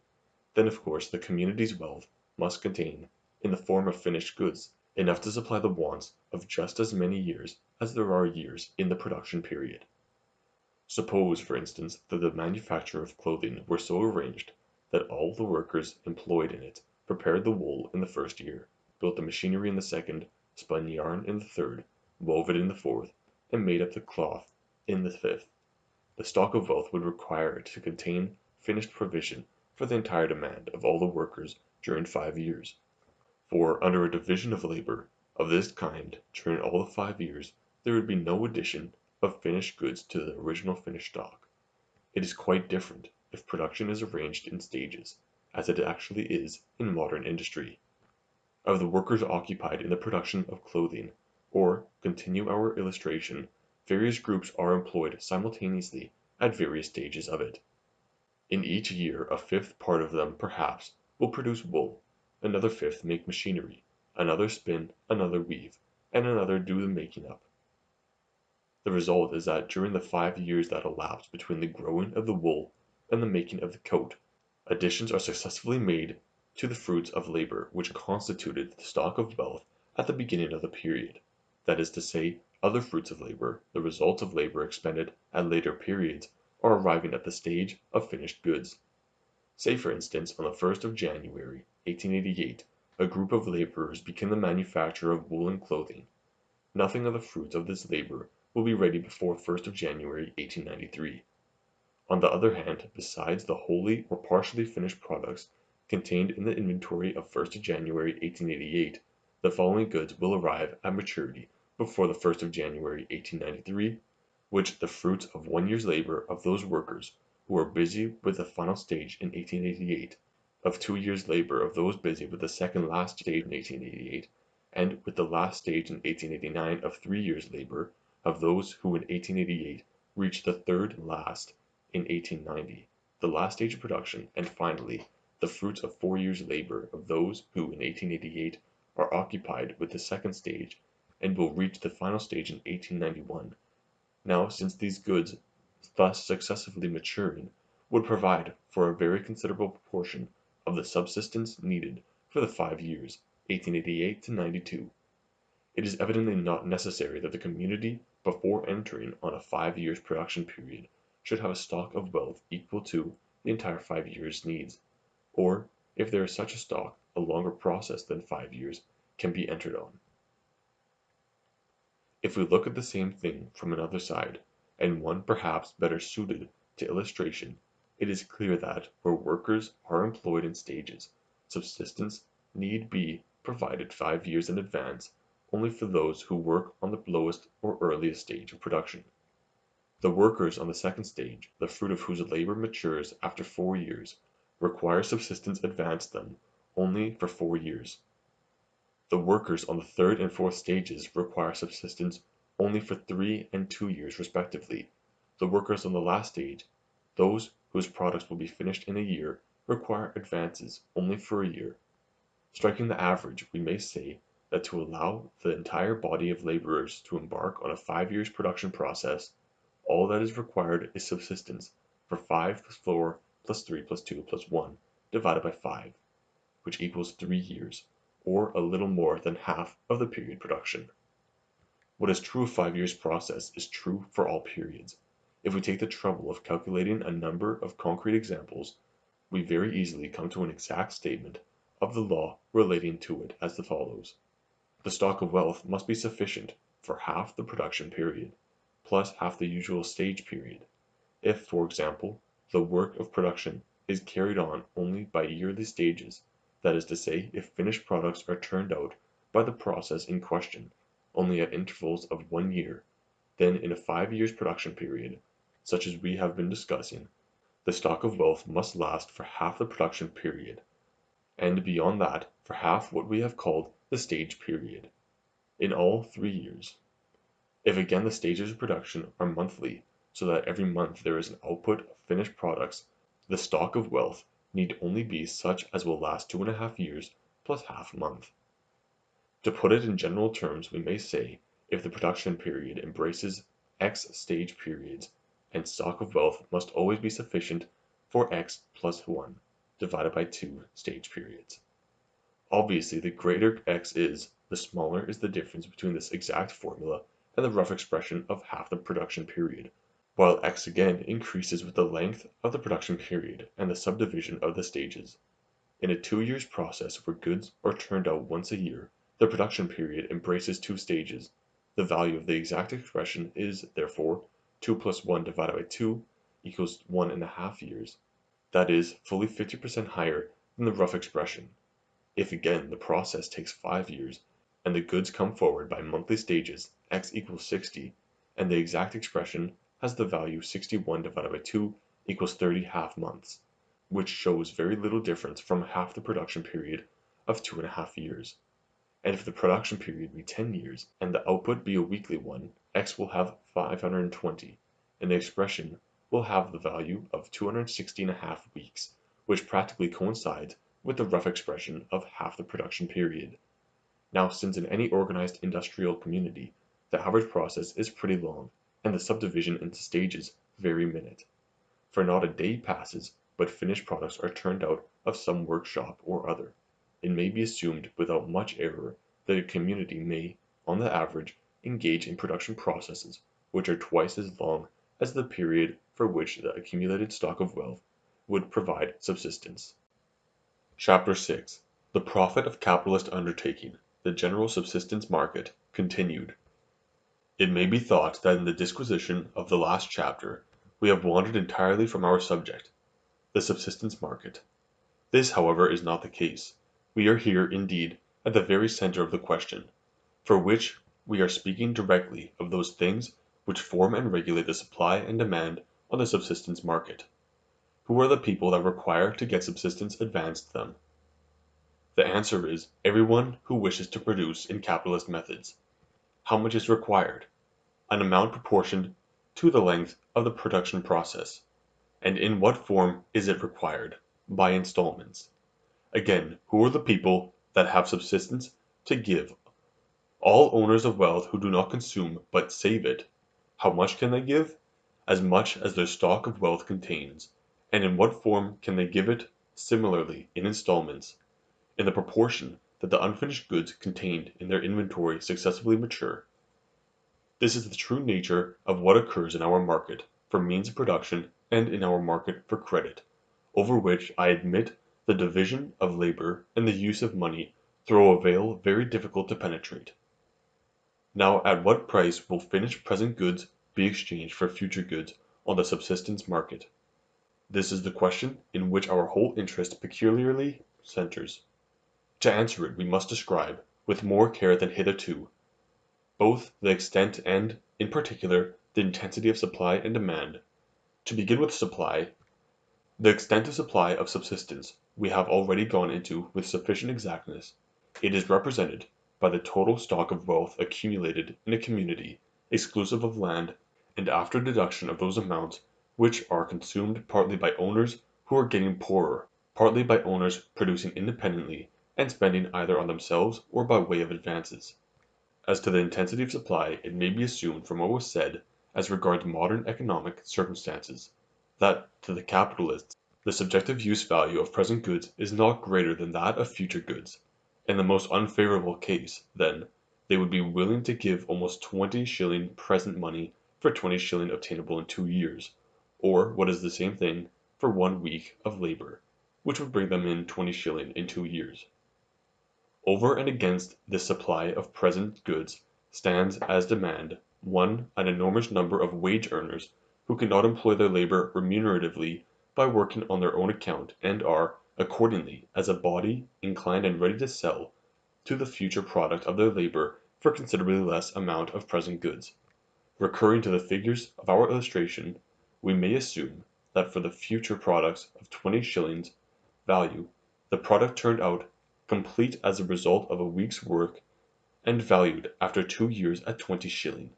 then of course the community's wealth must contain, in the form of finished goods, enough to supply the wants of just as many years as there are years in the production period. Suppose, for instance, that the manufacture of clothing were so arranged that all the workers employed in it prepared the wool in the first year, built the machinery in the second, spun yarn in the third, wove it in the fourth, and made up the cloth in the fifth. The stock of wealth would require to contain finished provision for the entire demand of all the workers during 5 years. For under a division of labor of this kind during all the 5 years, there would be no addition of finished goods to the original finished stock. It is quite different if production is arranged in stages, as it actually is in modern industry. Of the workers occupied in the production of clothing, or, continue our illustration, various groups are employed simultaneously at various stages of it. In each year a fifth part of them, perhaps, will produce wool, another fifth make machinery, another spin, another weave, and another do the making up. The result is that during the 5 years that elapse between the growing of the wool and the making of the coat, additions are successively made to the fruits of labor which constituted the stock of wealth at the beginning of the period, that is to say, other fruits of labor, the results of labor expended at later periods, are arriving at the stage of finished goods. Say, for instance, on the 1st of January, 1888, a group of laborers begin the manufacture of woolen clothing. Nothing of the fruits of this labor will be ready before 1st of January, 1893. On the other hand, besides the wholly or partially finished products contained in the inventory of 1st of January, 1888, the following goods will arrive at maturity before the 1st of January, 1893, which the fruits of 1 year's labor of those workers who were busy with the final stage in 1888, of 2 years' labor of those busy with the second last stage in 1888, and with the last stage in 1889 of 3 years' labor of those who in 1888 reached the third last in 1890, the last stage of production, and finally, the fruits of 4 years' labor of those who in 1888 are occupied with the second stage and will reach the final stage in 1891. Now, since these goods, thus successively maturing, would provide for a very considerable proportion of the subsistence needed for the 5 years, 1888 to 92, it is evidently not necessary that the community, before entering on a 5 years' production period, should have a stock of wealth equal to the entire 5 years' needs, or, if there is such a stock, a longer process than 5 years can be entered on. If we look at the same thing from another side, and one perhaps better suited to illustration, it is clear that, where workers are employed in stages, subsistence need be provided 5 years in advance only for those who work on the lowest or earliest stage of production. The workers on the second stage, the fruit of whose labor matures after 4 years, require subsistence advanced them only for 4 years. The workers on the third and fourth stages require subsistence only for 3 and 2 years respectively. The workers on the last stage, those whose products will be finished in a year, require advances only for a year. Striking the average, we may say that to allow the entire body of laborers to embark on a 5 years production process, all that is required is subsistence for 5 plus 4 plus 3 plus 2 plus 1 divided by 5, which equals 3 years, or a little more than half of the period production. What is true of 5 years' process is true for all periods. If we take the trouble of calculating a number of concrete examples, we very easily come to an exact statement of the law relating to it as follows. The stock of wealth must be sufficient for half the production period, plus half the usual stage period. If, for example, the work of production is carried on only by yearly stages, that is to say, if finished products are turned out by the process in question only at intervals of 1 year, then in a 5 years production period, such as we have been discussing, the stock of wealth must last for half the production period, and beyond that for half what we have called the stage period, in all 3 years. If again the stages of production are monthly, so that every month there is an output of finished products, the stock of wealth need only be such as will last 2½ years plus half a month. To put it in general terms, we may say, if the production period embraces X stage periods, and stock of wealth must always be sufficient for X plus 1 divided by 2 stage periods. Obviously, the greater X is, the smaller is the difference between this exact formula and the rough expression of half the production period, while X again increases with the length of the production period and the subdivision of the stages. In a 2 years process where goods are turned out once a year, the production period embraces 2 stages. The value of the exact expression is, therefore, 2 plus 1 divided by 2 equals 1½ years. That is, fully 50% higher than the rough expression. If again the process takes 5 years, and the goods come forward by monthly stages, x equals 60, and the exact expression has the value 61 divided by 2 equals 30 half months, which shows very little difference from half the production period of 2½ years. And if the production period be 10 years, and the output be a weekly one, x will have 520, and the expression will have the value of 260½ weeks, which practically coincides with the rough expression of half the production period. Now, since in any organized industrial community, the average process is pretty long, and the subdivision into stages very minute, for not a day passes but finished products are turned out of some workshop or other, it may be assumed without much error that a community may, on the average, engage in production processes which are twice as long as the period for which the accumulated stock of wealth would provide subsistence. Chapter 6. The Profit of Capitalist Undertaking, the General Subsistence Market, continued. It may be thought that in the disquisition of the last chapter we have wandered entirely from our subject, the subsistence market. This, however, is not the case. We are here, indeed, at the very center of the question, for which we are speaking directly of those things which form and regulate the supply and demand on the subsistence market. Who are the people that require to get subsistence advanced them? The answer is everyone who wishes to produce in capitalist methods. How much is required? An amount proportioned to the length of the production process. And in what form is it required? By installments. Again, who are the people that have subsistence to give? All owners of wealth who do not consume but save it. How much can they give? As much as their stock of wealth contains. And in what form can they give it? Similarly, in installments, in the proportion that the unfinished goods contained in their inventory successively mature. This is the true nature of what occurs in our market for means of production and in our market for credit, over which I admit the division of labor and the use of money throw a veil very difficult to penetrate. Now, at what price will finished present goods be exchanged for future goods on the subsistence market? This is the question in which our whole interest peculiarly centers. To answer it we must describe, with more care than hitherto, both the extent and, in particular, the intensity of supply and demand. To begin with supply, the extent of supply of subsistence we have already gone into with sufficient exactness. It is represented by the total stock of wealth accumulated in a community, exclusive of land, and after deduction of those amounts which are consumed partly by owners who are getting poorer, partly by owners producing independently and spending either on themselves or by way of advances. As to the intensity of supply, it may be assumed from what was said as regards modern economic circumstances, that to the capitalists the subjective use value of present goods is not greater than that of future goods. In the most unfavorable case, then, they would be willing to give almost 20 shilling present money for 20 shilling obtainable in 2 years, or what is the same thing for 1 week of labor, which would bring them in 20 shilling in 2 years. Over and against this supply of present goods stands as demand, one, an enormous number of wage earners who cannot employ their labor remuneratively by working on their own account and are, accordingly, as a body, inclined and ready to sell to the future product of their labor for considerably less amount of present goods. Recurring to the figures of our illustration, we may assume that for the future products of 20 shillings value, the product turned out complete as a result of a week's work and valued after 2 years at 20 shilling.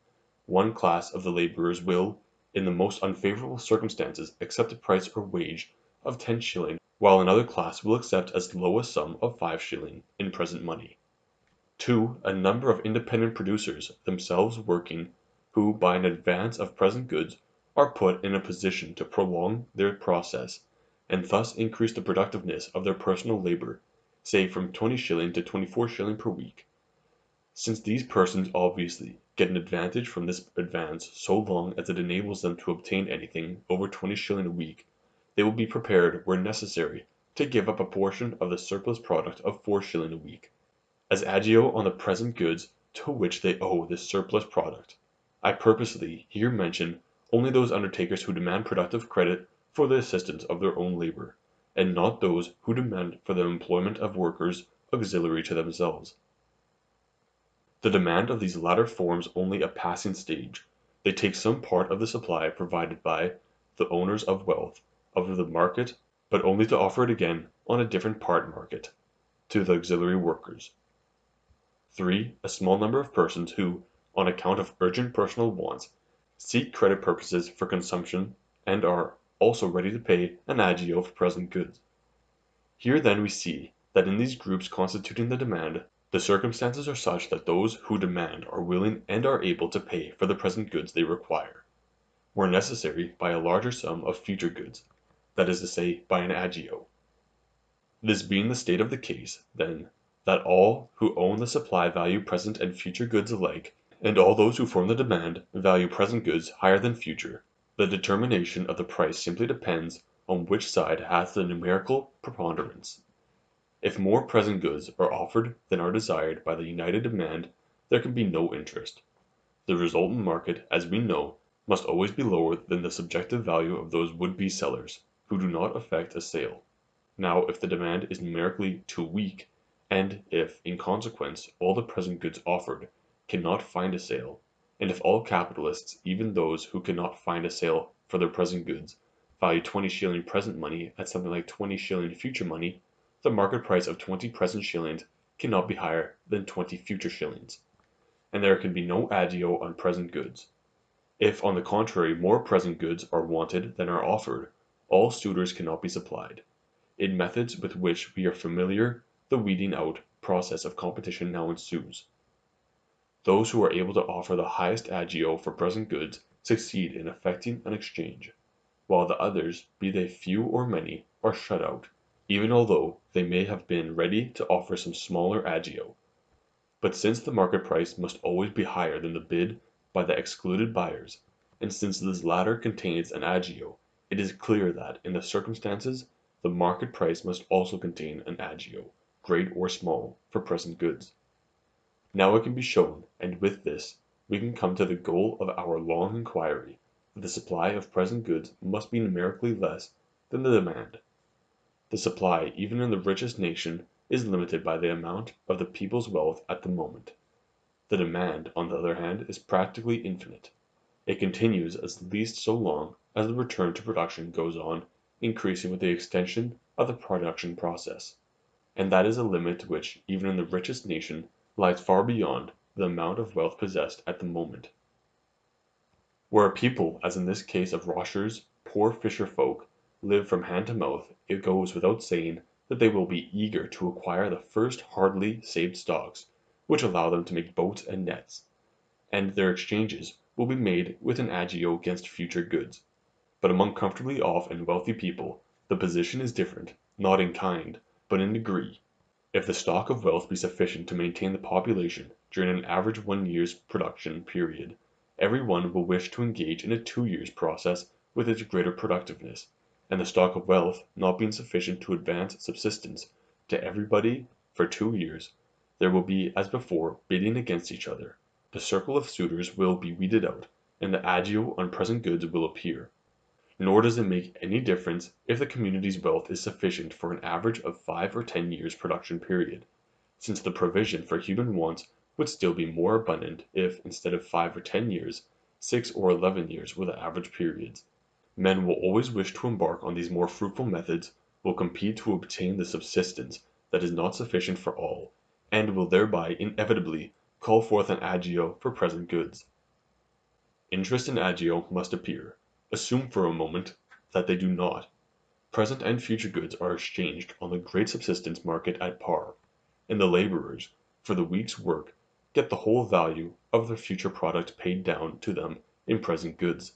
One class of the laborers will, in the most unfavorable circumstances, accept a price or wage of 10 shilling, while another class will accept as low a sum of 5 shilling in present money. 2. A number of independent producers, themselves working, who by an advance of present goods are put in a position to prolong their process, and thus increase the productiveness of their personal labor, say from 20 shilling to 24 shilling per week. Since these persons obviously get an advantage from this advance so long as it enables them to obtain anything over 20 shilling a week, they will be prepared, where necessary, to give up a portion of the surplus product of 4 shilling a week, as agio on the present goods to which they owe this surplus product. I purposely here mention only those undertakers who demand productive credit for the assistance of their own labor, and not those who demand for the employment of workers auxiliary to themselves. The demand of these latter forms only a passing stage. They take some part of the supply provided by the owners of wealth of the market, but only to offer it again on a different part market to the auxiliary workers. 3. A small number of persons who, on account of urgent personal wants, seek credit purposes for consumption and are also ready to pay an agio for present goods. Here then we see that in these groups constituting the demand, the circumstances are such that those who demand are willing and are able to pay for the present goods they require, where necessary by a larger sum of future goods, that is to say, by an agio. This being the state of the case, then, that all who own the supply value present and future goods alike, and all those who form the demand value present goods higher than future, the determination of the price simply depends on which side has the numerical preponderance. If more present goods are offered than are desired by the united demand, there can be no interest. The resultant market, as we know, must always be lower than the subjective value of those would-be sellers, who do not effect a sale. Now, if the demand is numerically too weak, and if, in consequence, all the present goods offered cannot find a sale, and if all capitalists, even those who cannot find a sale for their present goods, value 20 shilling present money at something like 20 shilling future money, the market price of 20 present shillings cannot be higher than 20 future shillings, and there can be no agio on present goods. If, on the contrary, more present goods are wanted than are offered, all suitors cannot be supplied. In methods with which we are familiar, the weeding out process of competition now ensues. Those who are able to offer the highest agio for present goods succeed in effecting an exchange, while the others, be they few or many, are shut out, even although they may have been ready to offer some smaller agio. But since the market price must always be higher than the bid by the excluded buyers, and since this latter contains an agio, it is clear that, in the circumstances, the market price must also contain an agio, great or small, for present goods. Now it can be shown, and with this we can come to the goal of our long inquiry, that the supply of present goods must be numerically less than the demand. The supply, even in the richest nation, is limited by the amount of the people's wealth at the moment. The demand, on the other hand, is practically infinite. It continues at least so long as the return to production goes on increasing with the extension of the production process, and that is a limit which, even in the richest nation, lies far beyond the amount of wealth possessed at the moment. Where a people, as in this case of Roscher's poor fisher folk, live from hand to mouth, it goes without saying that they will be eager to acquire the first hardly saved stocks, which allow them to make boats and nets, and their exchanges will be made with an agio against future goods. But among comfortably off and wealthy people, the position is different, not in kind, but in degree. If the stock of wealth be sufficient to maintain the population during an average 1 year's production period, everyone will wish to engage in a 2 years process with its greater productiveness, and the stock of wealth not being sufficient to advance subsistence to everybody for 2 years, there will be, as before, bidding against each other. The circle of suitors will be weeded out, and the agio on present goods will appear. Nor does it make any difference if the community's wealth is sufficient for an average of 5 or 10 years production period, since the provision for human wants would still be more abundant if, instead of 5 or 10 years, 6 or 11 years were the average periods. Men will always wish to embark on these more fruitful methods, will compete to obtain the subsistence that is not sufficient for all, and will thereby inevitably call forth an agio for present goods. Interest and agio must appear. Assume for a moment that they do not. Present and future goods are exchanged on the great subsistence market at par, and the laborers, for the week's work, get the whole value of their future product paid down to them in present goods.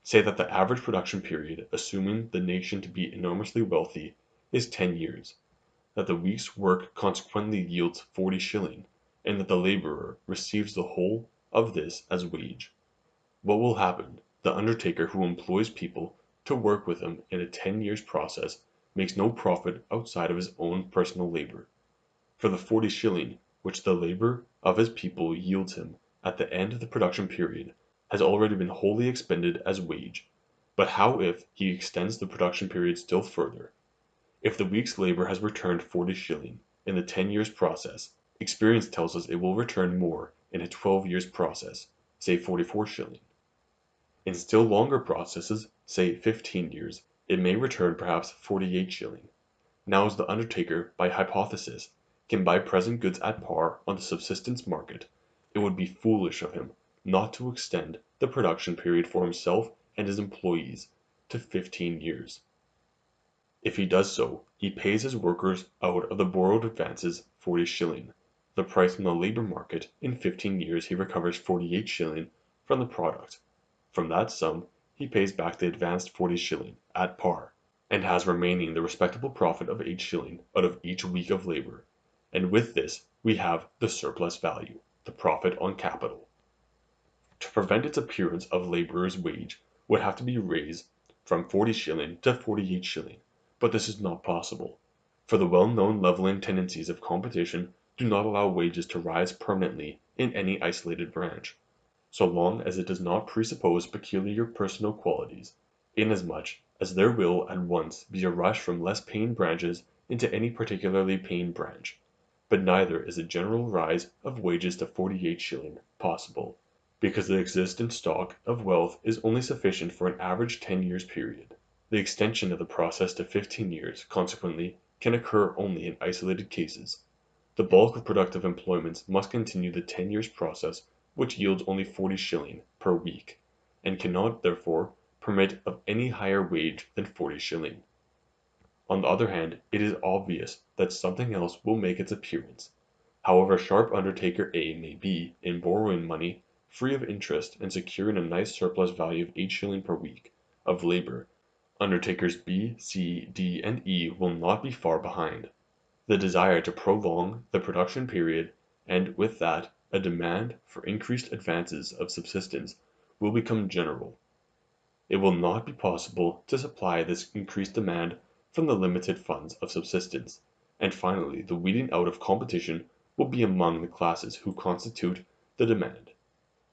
Say that the average production period, assuming the nation to be enormously wealthy, is 10 years, that the week's work consequently yields 40 shillings, and that the laborer receives the whole of this as wage. What will happen? The undertaker who employs people to work with him in a 10 years process makes no profit outside of his own personal labor. For the 40 shillings which the labor of his people yields him at the end of the production period has already been wholly expended as wage. But how if he extends the production period still further? If the week's labor has returned 40 shillings in the 10 years process, experience tells us it will return more in a 12 years process, say 44 shillings. In still longer processes, say 15 years, it may return perhaps 48 shillings. Now as the undertaker, by hypothesis, can buy present goods at par on the subsistence market, it would be foolish of him not to extend the production period for himself and his employees to 15 years. If he does so, he pays his workers out of the borrowed advances 40 shillings. The price in the labor market, in 15 years he recovers 48 shillings from the product. From that sum he pays back the advanced 40 shillings at par, and has remaining the respectable profit of 8 shillings out of each week of labor, and with this we have the surplus value, the profit on capital. To prevent its appearance of laborer's wage would have to be raised from 40 shillings to 48 shillings, but this is not possible, for the well-known leveling tendencies of competition do not allow wages to rise permanently in any isolated branch, so long as it does not presuppose peculiar personal qualities, inasmuch as there will at once be a rush from less paying branches into any particularly paying branch, but neither is a general rise of wages to 48 shillings possible, because the existent stock of wealth is only sufficient for an average 10 years period. The extension of the process to 15 years, consequently, can occur only in isolated cases. The bulk of productive employments must continue the 10 years process, which yields only 40 shillings per week, and cannot, therefore, permit of any higher wage than 40 shillings. On the other hand, it is obvious that something else will make its appearance. However sharp undertaker A may be in borrowing money free of interest and securing a nice surplus value of 8 shillings per week of labor, undertakers B, C, D, and E will not be far behind. The desire to prolong the production period, and with that a demand for increased advances of subsistence, will become general. It will not be possible to supply this increased demand from the limited funds of subsistence, and finally the weeding out of competition will be among the classes who constitute the demand.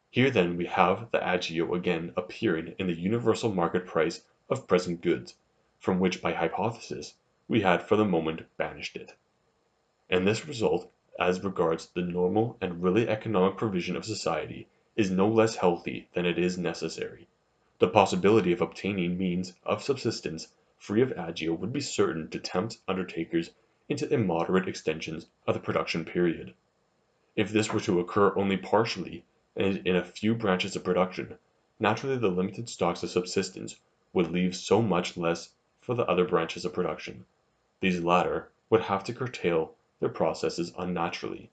Here then we have the agio again appearing in the universal market price of present goods, from which by hypothesis we had for the moment banished it. And this result, as regards the normal and really economic provision of society, is no less healthy than it is necessary. The possibility of obtaining means of subsistence free of agio would be certain to tempt undertakers into immoderate extensions of the production period. If this were to occur only partially, and in a few branches of production, naturally the limited stocks of subsistence would leave so much less for the other branches of production. These latter would have to curtail their processes unnaturally,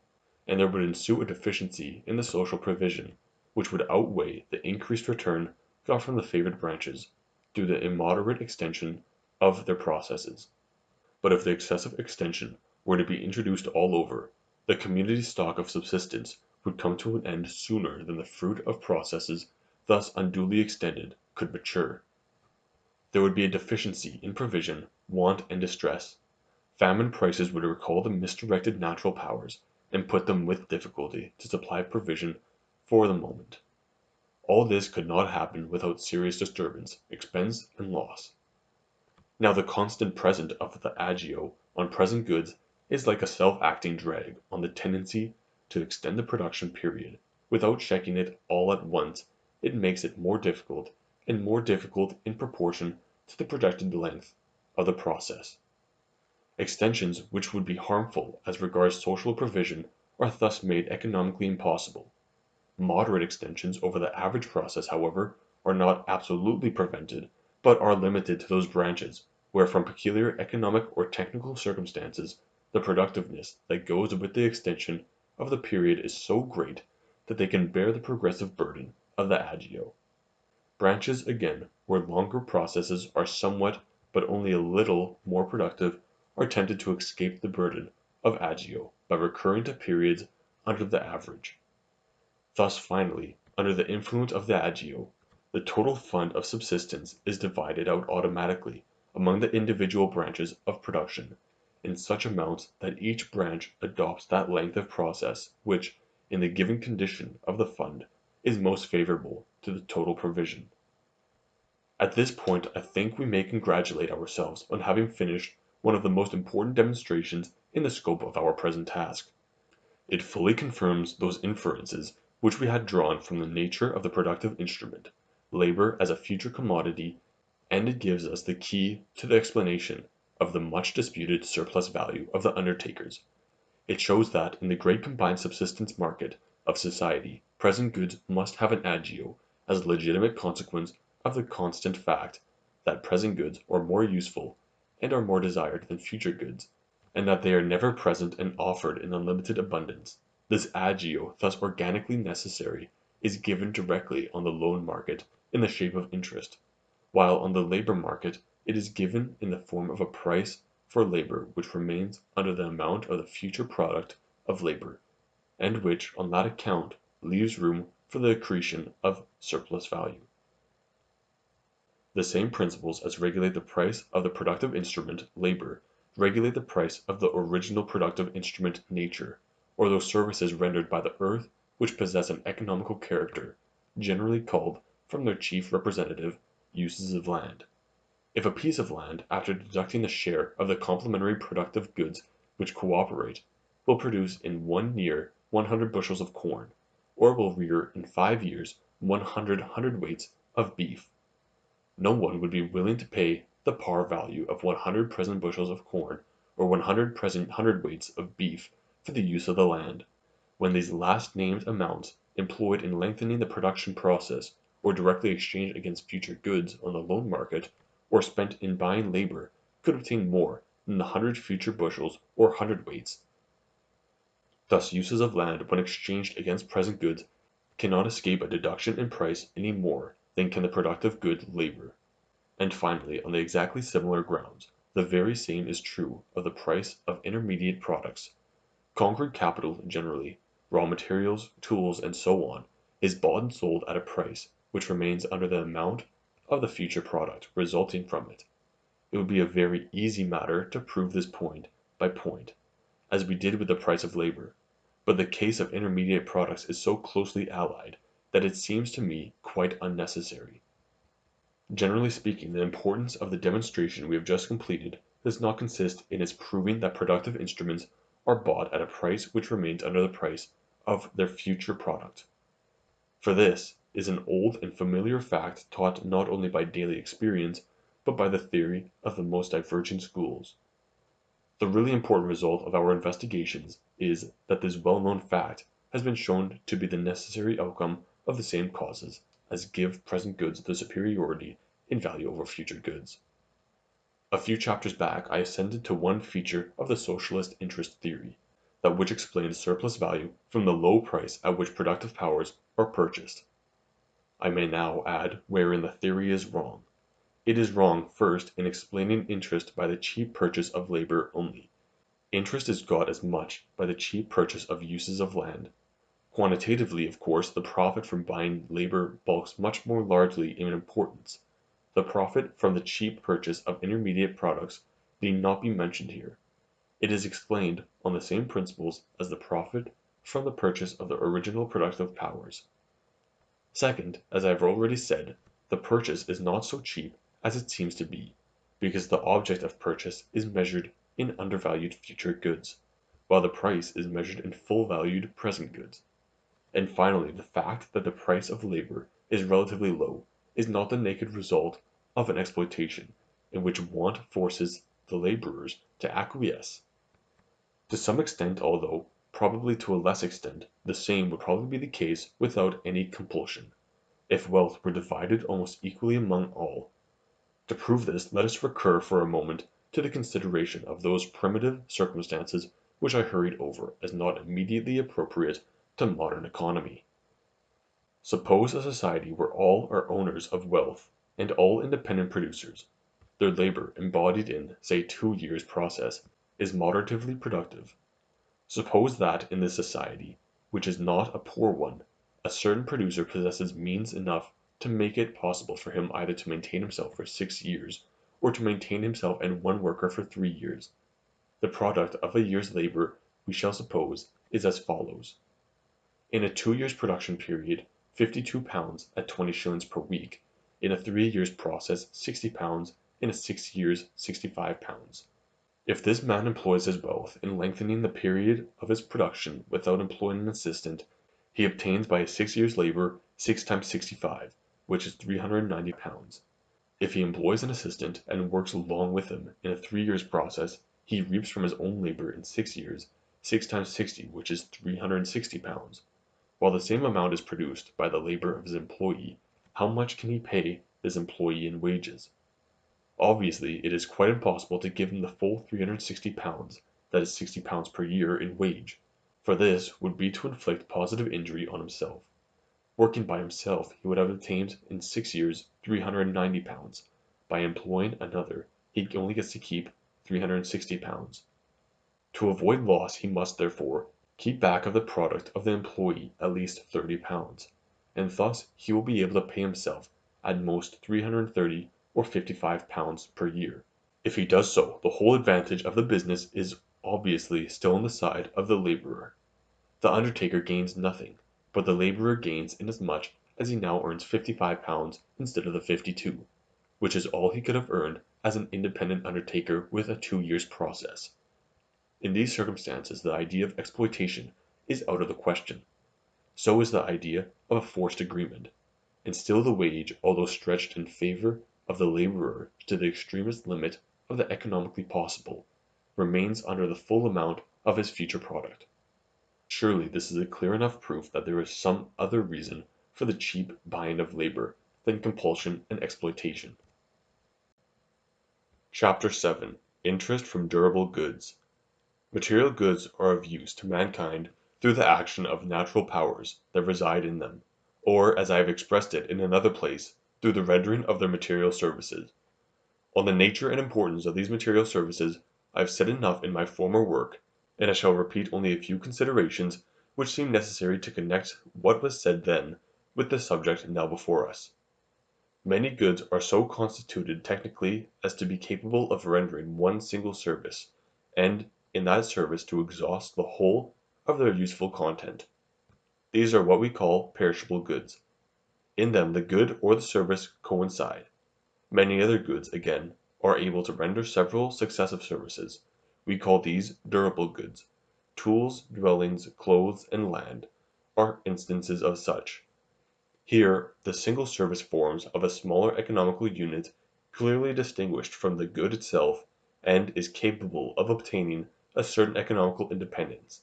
and there would ensue a deficiency in the social provision, which would outweigh the increased return got from the favored branches, through the immoderate extension of their processes. But if the excessive extension were to be introduced all over, the community stock of subsistence would come to an end sooner than the fruit of processes thus unduly extended could mature. There would be a deficiency in provision, want, and distress. Famine prices would recall the misdirected natural powers and put them with difficulty to supply provision for the moment. All this could not happen without serious disturbance, expense, and loss. Now the constant present of the agio on present goods is like a self-acting drag on the tendency to extend the production period. Without checking it all at once, it makes it more difficult, and more difficult in proportion to the projected length of the process. Extensions which would be harmful as regards social provision are thus made economically impossible. Moderate extensions over the average process, however, are not absolutely prevented, but are limited to those branches where from peculiar economic or technical circumstances the productiveness that goes with the extension of the period is so great that they can bear the progressive burden of the agio. Branches, again, where longer processes are somewhat but only a little more productive are tempted to escape the burden of agio by recurring to periods under the average. Thus finally, under the influence of the agio, the total fund of subsistence is divided out automatically among the individual branches of production in such amounts that each branch adopts that length of process which, in the given condition of the fund, is most favorable to the total provision. At this point I think we may congratulate ourselves on having finished one of the most important demonstrations in the scope of our present task. It fully confirms those inferences which we had drawn from the nature of the productive instrument, labor as a future commodity, and it gives us the key to the explanation of the much disputed surplus value of the undertakers. It shows that in the great combined subsistence market of society present goods must have an agio as a legitimate consequence of the constant fact that present goods are more useful and are more desired than future goods, and that they are never present and offered in unlimited abundance. This agio, thus organically necessary, is given directly on the loan market in the shape of interest, while on the labor market it is given in the form of a price for labor which remains under the amount of the future product of labor, and which on that account leaves room for the accretion of surplus value. The same principles as regulate the price of the productive instrument, labor, regulate the price of the original productive instrument, nature, or those services rendered by the earth which possess an economical character, generally called, from their chief representative, uses of land. If a piece of land, after deducting the share of the complementary productive goods which cooperate, will produce in 1 year 100 bushels of corn, or will rear in 5 years 100 hundredweights of beef, no one would be willing to pay the par value of 100 present bushels of corn or 100 present hundredweights of beef for the use of the land, when these last named amounts, employed in lengthening the production process, or directly exchanged against future goods on the loan market, or spent in buying labor, could obtain more than the 100 future bushels or hundredweights. Thus uses of land when exchanged against present goods cannot escape a deduction in price any more than can the productive good labor. And finally, on the exactly similar grounds, the very same is true of the price of intermediate products. Conquered capital generally, raw materials, tools, and so on, is bought and sold at a price which remains under the amount of the future product resulting from it. It would be a very easy matter to prove this point by point, as we did with the price of labor, but the case of intermediate products is so closely allied that it seems to me quite unnecessary. Generally speaking, the importance of the demonstration we have just completed does not consist in its proving that productive instruments are bought at a price which remains under the price of their future product. For this is an old and familiar fact taught not only by daily experience, but by the theory of the most divergent schools. The really important result of our investigations is that this well-known fact has been shown to be the necessary outcome of the same causes as give present goods the superiority in value over future goods. A few chapters back I ascended to one feature of the socialist interest theory, that which explains surplus value from the low price at which productive powers are purchased. I may now add wherein the theory is wrong. It is wrong, first, in explaining interest by the cheap purchase of labor only. Interest is got as much by the cheap purchase of uses of land. Quantitatively, of course, the profit from buying labor bulks much more largely in importance, the profit from the cheap purchase of intermediate products need not be mentioned here. It is explained on the same principles as the profit from the purchase of the original productive powers. Second, as I have already said, the purchase is not so cheap as it seems to be, because the object of purchase is measured in undervalued future goods, while the price is measured in full-valued present goods. And finally, the fact that the price of labor is relatively low is not the naked result of an exploitation in which want forces the laborers to acquiesce. To some extent, although probably to a less extent, the same would probably be the case without any compulsion, if wealth were divided almost equally among all. To prove this, let us recur for a moment to the consideration of those primitive circumstances which I hurried over as not immediately appropriate to modern economy. Suppose a society where all are owners of wealth and all independent producers. Their labor, embodied in, say, 2 years' process, is moderatively productive. Suppose that in this society, which is not a poor one, a certain producer possesses means enough to make it possible for him either to maintain himself for 6 years, or to maintain himself and one worker for 3 years. The product of a year's labor, we shall suppose, is as follows. In a 2 years' production period, 52 pounds at 20 shillings per week; in a 3 years' process, 60 pounds; in a 6 years, 65 pounds. If this man employs his wealth in lengthening the period of his production without employing an assistant, he obtains by his 6 years' labor 6 times 65, which is 390 pounds. If he employs an assistant and works along with him in a 3 years' process, he reaps from his own labor in 6 years 6 times 60, which is 360 pounds. While the same amount is produced by the labor of his employee, how much can he pay this employee in wages? Obviously, it is quite impossible to give him the full 360 pounds, that is 60 pounds per year, in wage, for this would be to inflict positive injury on himself. Working by himself, he would have obtained in 6 years 390 pounds. By employing another, he only gets to keep 360 pounds. To avoid loss, he must, therefore, keep back of the product of the employee at least 30 pounds, and thus he will be able to pay himself at most 330 or 55 pounds per year. If he does so, the whole advantage of the business is obviously still on the side of the laborer. The undertaker gains nothing, but the laborer gains inasmuch as he now earns 55 pounds instead of the 52, which is all he could have earned as an independent undertaker with a 2 years' process. In these circumstances the idea of exploitation is out of the question. So is the idea of a forced agreement, and still the wage, although stretched in favor of the laborer to the extremest limit of the economically possible, remains under the full amount of his future product. Surely this is a clear enough proof that there is some other reason for the cheap buying of labor than compulsion and exploitation. Chapter 7. Interest from durable goods. Material goods are of use to mankind through the action of natural powers that reside in them, or, as I have expressed it in another place, through the rendering of their material services. On the nature and importance of these material services I have said enough in my former work, and I shall repeat only a few considerations which seem necessary to connect what was said then with the subject now before us. Many goods are so constituted technically as to be capable of rendering one single service, and in that service to exhaust the whole of their useful content. These are what we call perishable goods. In them the good or the service coincide. Many other goods, again, are able to render several successive services. We call these durable goods. Tools, dwellings, clothes, and land are instances of such. Here the single service forms of a smaller economical unit clearly distinguished from the good itself, and is capable of obtaining a certain economical independence.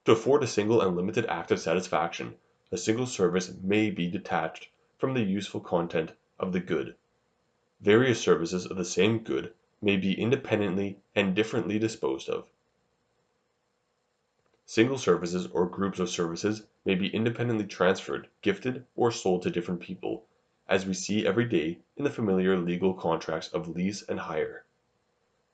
To afford a single and limited act of satisfaction, a single service may be detached from the useful content of the good. Various services of the same good may be independently and differently disposed of. Single services or groups of services may be independently transferred, gifted, or sold to different people, as we see every day in the familiar legal contracts of lease and hire.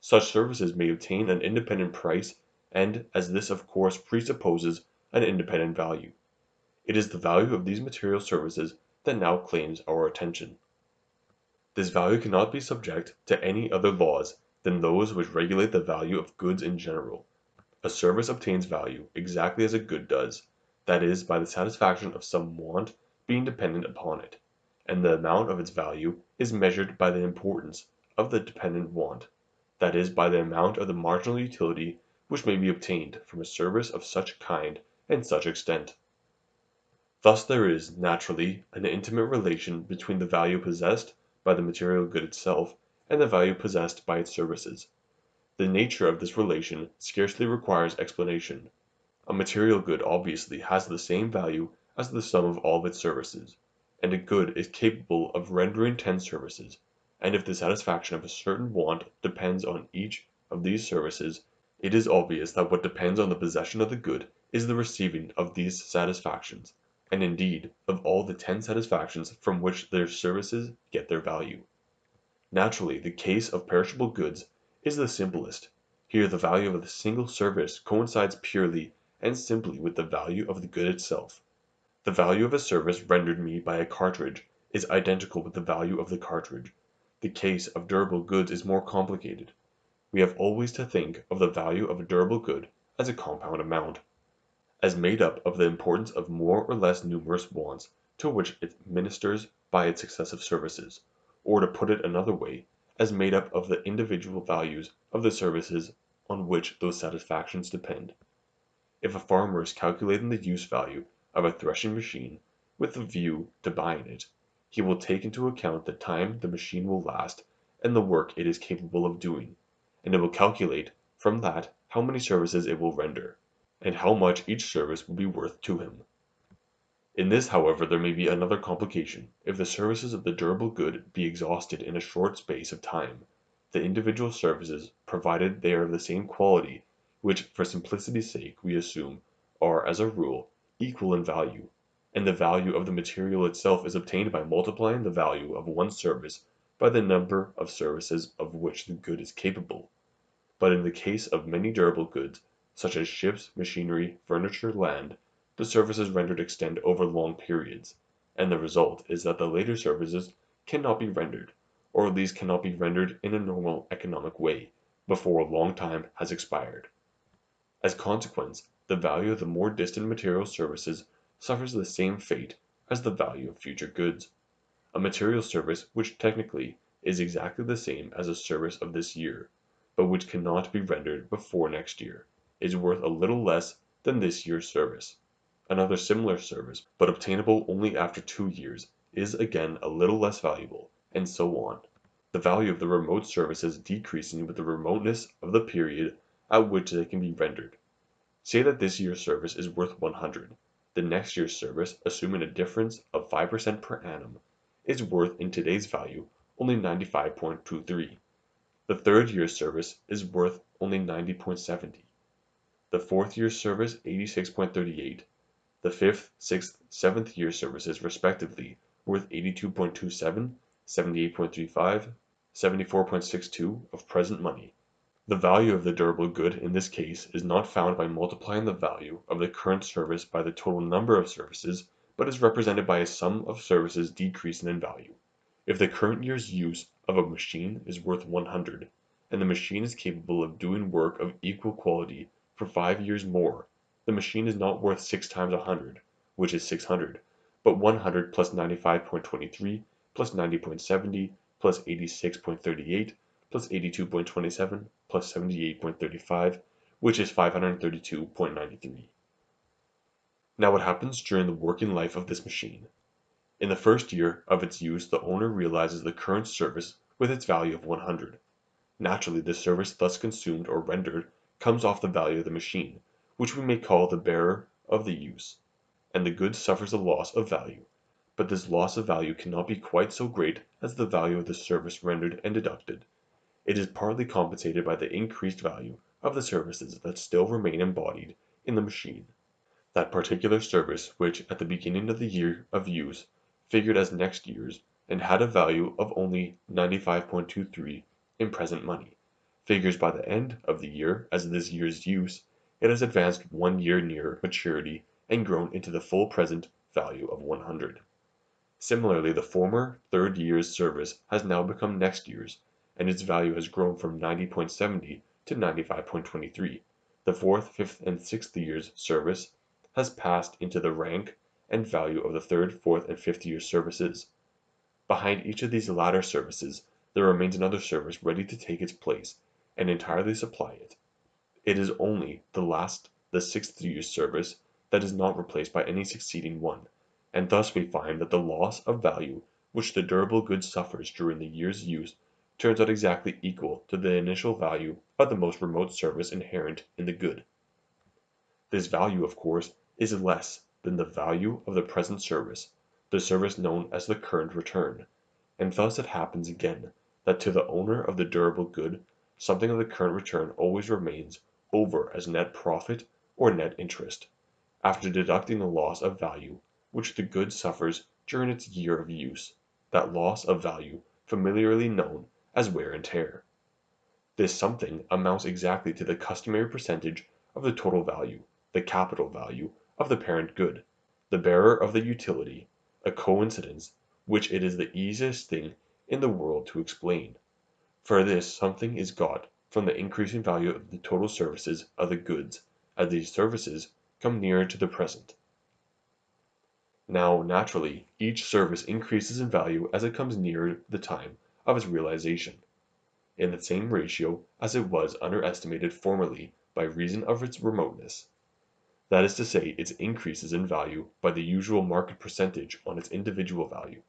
Such services may obtain an independent price, and as this of course presupposes an independent value, It is the value of these material services that now claims our attention. This value cannot be subject to any other laws than those which regulate the value of goods in general. A service obtains value exactly as a good does, that is, by the satisfaction of some want being dependent upon it, and the amount of its value is measured by the importance of the dependent want, that is, by the amount of the marginal utility which may be obtained from a service of such kind and such extent. Thus there is, naturally, an intimate relation between the value possessed by the material good itself and the value possessed by its services. The nature of this relation scarcely requires explanation. A material good obviously has the same value as the sum of all of its services, and a good is capable of rendering 10 services, and if the satisfaction of a certain want depends on each of these services, it is obvious that what depends on the possession of the good is the receiving of these satisfactions, and indeed of all the 10 satisfactions from which their services get their value. Naturally, the case of perishable goods is the simplest. Here the value of the single service coincides purely and simply with the value of the good itself. The value of a service rendered me by a cartridge is identical with the value of the cartridge. The case of durable goods is more complicated. We have always to think of the value of a durable good as a compound amount, as made up of the importance of more or less numerous wants to which it ministers by its successive services, or to put it another way, as made up of the individual values of the services on which those satisfactions depend. If a farmer is calculating the use value of a threshing machine with a view to buying it, he will take into account the time the machine will last and the work it is capable of doing, and it will calculate from that how many services it will render, and how much each service will be worth to him. In this, however, there may be another complication. If the services of the durable good be exhausted in a short space of time, the individual services, provided they are of the same quality, which for simplicity's sake we assume are, as a rule, equal in value, and the value of the material itself is obtained by multiplying the value of one service by the number of services of which the good is capable. But in the case of many durable goods, such as ships, machinery, furniture, land, the services rendered extend over long periods, and the result is that the later services cannot be rendered, or at least cannot be rendered in a normal economic way, before a long time has expired. As consequence, the value of the more distant material services suffers the same fate as the value of future goods. A material service which technically is exactly the same as a service of this year, but which cannot be rendered before next year, is worth a little less than this year's service. Another similar service, but obtainable only after 2 years, is again a little less valuable, and so on, the value of the remote services decreasing with the remoteness of the period at which they can be rendered. Say that this year's service is worth 100. The next year's service, assuming a difference of 5% per annum, is worth in today's value only 95.23. The third year's service is worth only 90.70. The fourth year's service 86.38. The fifth, sixth, seventh year services respectively worth 82.27, 78.35, 74.62 of present money. The value of the durable good in this case is not found by multiplying the value of the current service by the total number of services, but is represented by a sum of services decreasing in value. If the current year's use of a machine is worth 100, and the machine is capable of doing work of equal quality for 5 years more, the machine is not worth 6 times 100, which is 600, but 100 plus 95.23 plus 90.70 plus 86.38 plus 82.27 plus 78.35, which is 532.93. Now what happens during the working life of this machine? In the first year of its use the owner realizes the current service with its value of 100. Naturally the service thus consumed or rendered comes off the value of the machine, which we may call the bearer of the use, and the good suffers a loss of value. But this loss of value cannot be quite so great as the value of the service rendered and deducted. It is partly compensated by the increased value of the services that still remain embodied in the machine. That particular service which at the beginning of the year of use figured as next year's and had a value of only 95.23 in present money, figures by the end of the year as this year's use. It has advanced 1 year nearer maturity and grown into the full present value of 100. Similarly, the former third year's service has now become next year's, and its value has grown from 90.70 to 95.23. The fourth, fifth, and sixth year's service has passed into the rank and value of the third, fourth, and fifth year's services. Behind each of these latter services, there remains another service ready to take its place and entirely supply it. It is only the sixth year's service, that is not replaced by any succeeding one, and thus we find that the loss of value which the durable good suffers during the year's use turns out exactly equal to the initial value of the most remote service inherent in the good. This value, of course, is less than the value of the present service, the service known as the current return, and thus it happens again that to the owner of the durable good something of the current return always remains over as net profit or net interest, after deducting the loss of value which the good suffers during its year of use, that loss of value familiarly known as wear and tear. This something amounts exactly to the customary percentage of the total value, the capital value, of the parent good, the bearer of the utility, a coincidence which it is the easiest thing in the world to explain. For this something is got from the increasing value of the total services of the goods, as these services come nearer to the present. Now, naturally, each service increases in value as it comes nearer the time of its realization, in the same ratio as it was underestimated formerly by reason of its remoteness. That is to say, it increases in value by the usual market percentage on its individual value.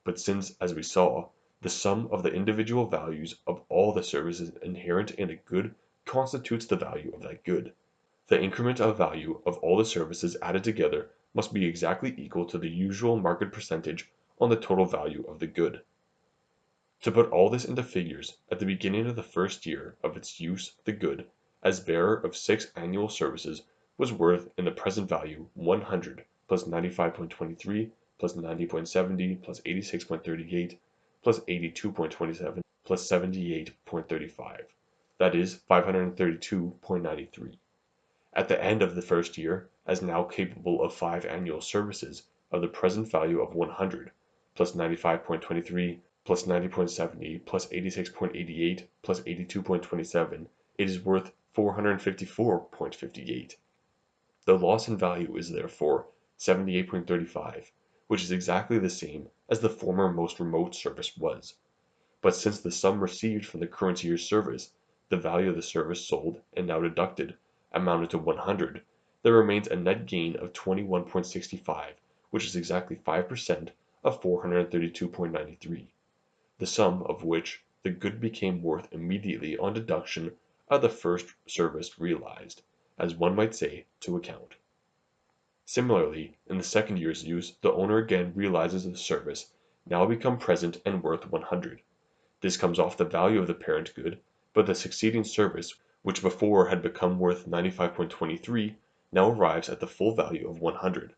But since, as we saw, the sum of the individual values of all the services inherent in a good constitutes the value of that good, the increment of value of all the services added together must be exactly equal to the usual market percentage on the total value of the good. To put all this into figures, at the beginning of the first year of its use the good, as bearer of 6 annual services, was worth in the present value 100 plus 95.23 plus 90.70 plus 86.38 plus 82.27 plus 78.35, that is 532.93. At the end of the first year, as now capable of 5 annual services of the present value of 100 plus 95.23 plus 90.70 plus 86.88 plus 82.27, it is worth 454.58. The loss in value is therefore 78.35, which is exactly the same as the former most remote service was. But since the sum received from the current year's service, the value of the service sold and now deducted, amounted to 100, there remains a net gain of 21.65, which is exactly 5% of 432.93, the sum of which the good became worth immediately on deduction of the first service realized, as one might say, to account. Similarly, in the second year's use, the owner again realizes the service, now become present and worth 100. This comes off the value of the parent good, but the succeeding service, which before had become worth 95.23, now arrives at the full value of 100.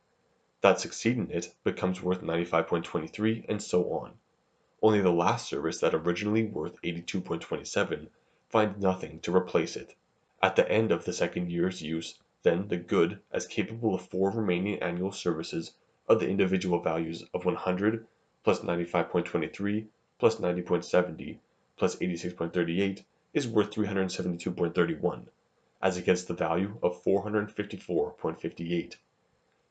That succeeding it becomes worth 95.23, and so on. Only the last service, that originally worth 82.27, finds nothing to replace it. At the end of the second year's use, then, the good, as capable of 4 remaining annual services of the individual values of 100 plus 95.23 plus 90.70 plus 86.38, is worth 372.31, as against the value of 454.58,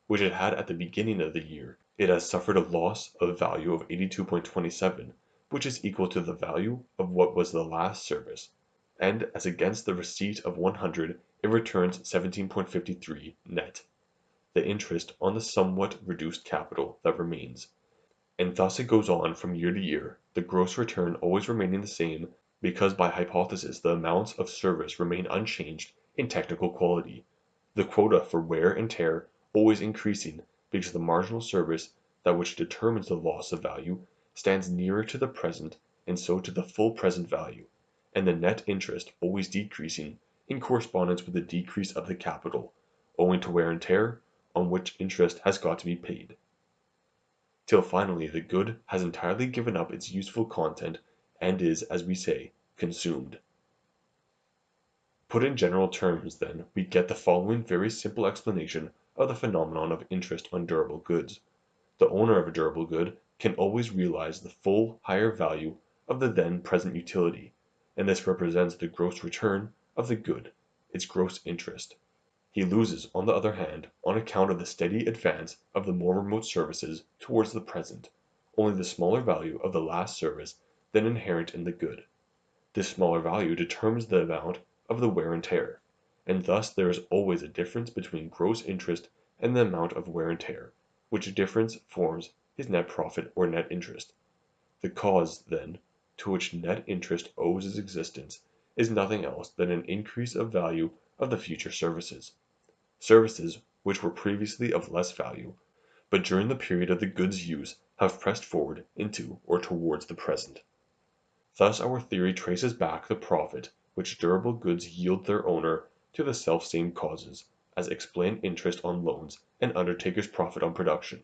which it had at the beginning of the year. It has suffered a loss of value of 82.27, which is equal to the value of what was the last service, and as against the receipt of 100 it returns 17.53 net, the interest on the somewhat reduced capital that remains. And thus it goes on from year to year, the gross return always remaining the same, because by hypothesis the amounts of service remain unchanged in technical quality, the quota for wear and tear always increasing, because the marginal service, that which determines the loss of value, stands nearer to the present and so to the full present value, and the net interest always decreasing in correspondence with the decrease of the capital, owing to wear and tear, on which interest has got to be paid, till finally the good has entirely given up its useful content and is, as we say, consumed. Put in general terms, then, we get the following very simple explanation of the phenomenon of interest on durable goods. The owner of a durable good can always realize the full higher value of the then present utility, and this represents the gross return of the good, its gross interest. He loses, on the other hand, on account of the steady advance of the more remote services towards the present, only the smaller value of the last service then inherent in the good. This smaller value determines the amount of the wear and tear, and thus there is always a difference between gross interest and the amount of wear and tear, which difference forms his net profit or net interest. The cause, then, to which net interest owes its existence is nothing else than an increase of value of the future services. Services which were previously of less value, but during the period of the good's use have pressed forward into or towards the present. Thus our theory traces back the profit which durable goods yield their owner to the selfsame causes, as explained interest on loans and undertaker's profit on production.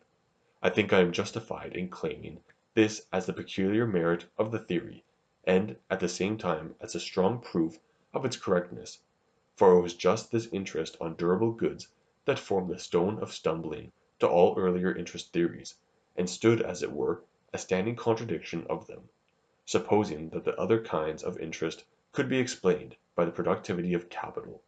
I think I am justified in claiming this as the peculiar merit of the theory, and at the same time as a strong proof of its correctness, for it was just this interest on durable goods that formed the stone of stumbling to all earlier interest theories, and stood as it were a standing contradiction of them. Supposing that the other kinds of interest could be explained by the productivity of capital,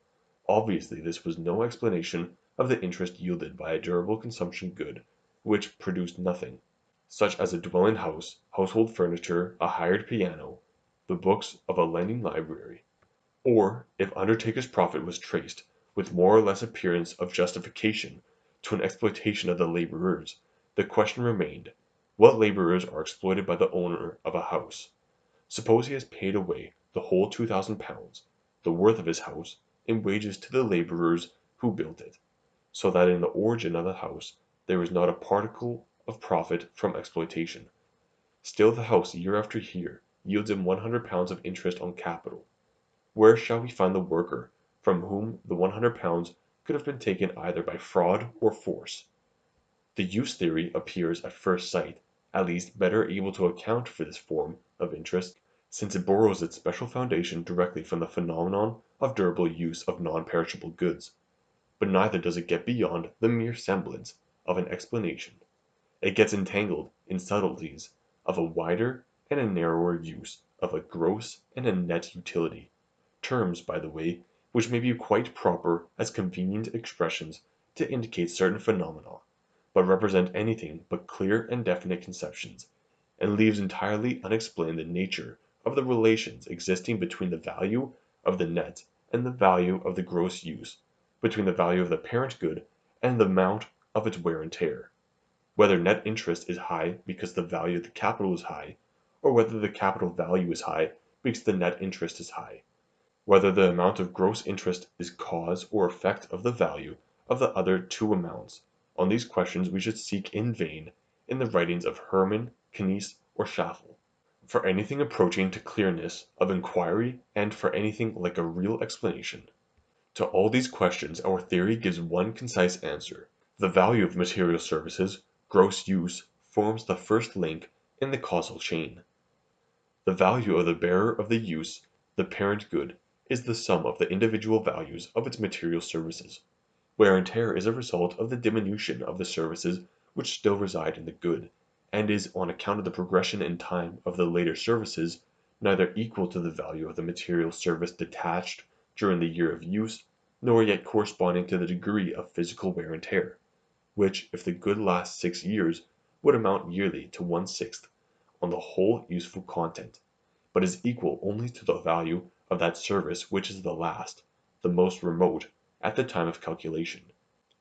obviously this was no explanation of the interest yielded by a durable consumption good which produced nothing, such as a dwelling house, household furniture, a hired piano, the books of a lending library. Or, if undertaker's profit was traced, with more or less appearance of justification, to an exploitation of the laborers, the question remained, what laborers are exploited by the owner of a house? Suppose he has paid away the whole £2,000, the worth of his house, in wages to the laborers who built it, so that in the origin of the house there is not a particle of profit from exploitation. Still the house year after year yields him £100 of interest on capital. Where shall we find the worker from whom the £100 could have been taken either by fraud or force? The use theory appears at first sight at least better able to account for this form of interest, since it borrows its special foundation directly from the phenomenon of durable use of non-perishable goods. But neither does it get beyond the mere semblance of an explanation. It gets entangled in subtleties of a wider and a narrower use of a gross and a net utility, terms, by the way, which may be quite proper as convenient expressions to indicate certain phenomena, but represent anything but clear and definite conceptions, and leaves entirely unexplained the nature of the relations existing between the value of the net and the value of the gross use, between the value of the parent good and the amount of its wear and tear, whether net interest is high because the value of the capital is high, or whether the capital value is high because the net interest is high, whether the amount of gross interest is cause or effect of the value of the other two amounts. On these questions we should seek in vain in the writings of Hermann, Knies, or Schaffel, for anything approaching to clearness of inquiry and for anything like a real explanation. To all these questions our theory gives one concise answer. The value of material services, gross use, forms the first link in the causal chain. The value of the bearer of the use, the parent good, is the sum of the individual values of its material services. Wear and tear is a result of the diminution of the services which still reside in the good, and is on account of the progression in time of the later services, neither equal to the value of the material service detached during the year of use, nor yet corresponding to the degree of physical wear and tear, which, if the good lasts 6 years, would amount yearly to 1/6 on the whole useful content, but is equal only to the value of that service which is the last, the most remote, at the time of calculation.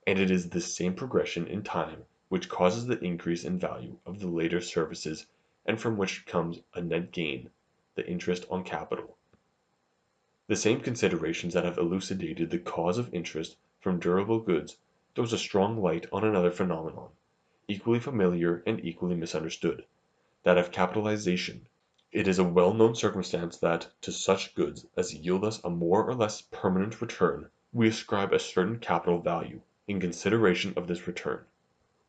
And it is this same progression in time which causes the increase in value of the later services and from which comes a net gain, the interest on capital. The same considerations that have elucidated the cause of interest from durable goods throws a strong light on another phenomenon, equally familiar and equally misunderstood, that of capitalization. It is a well-known circumstance that, to such goods as yield us a more or less permanent return, we ascribe a certain capital value, in consideration of this return.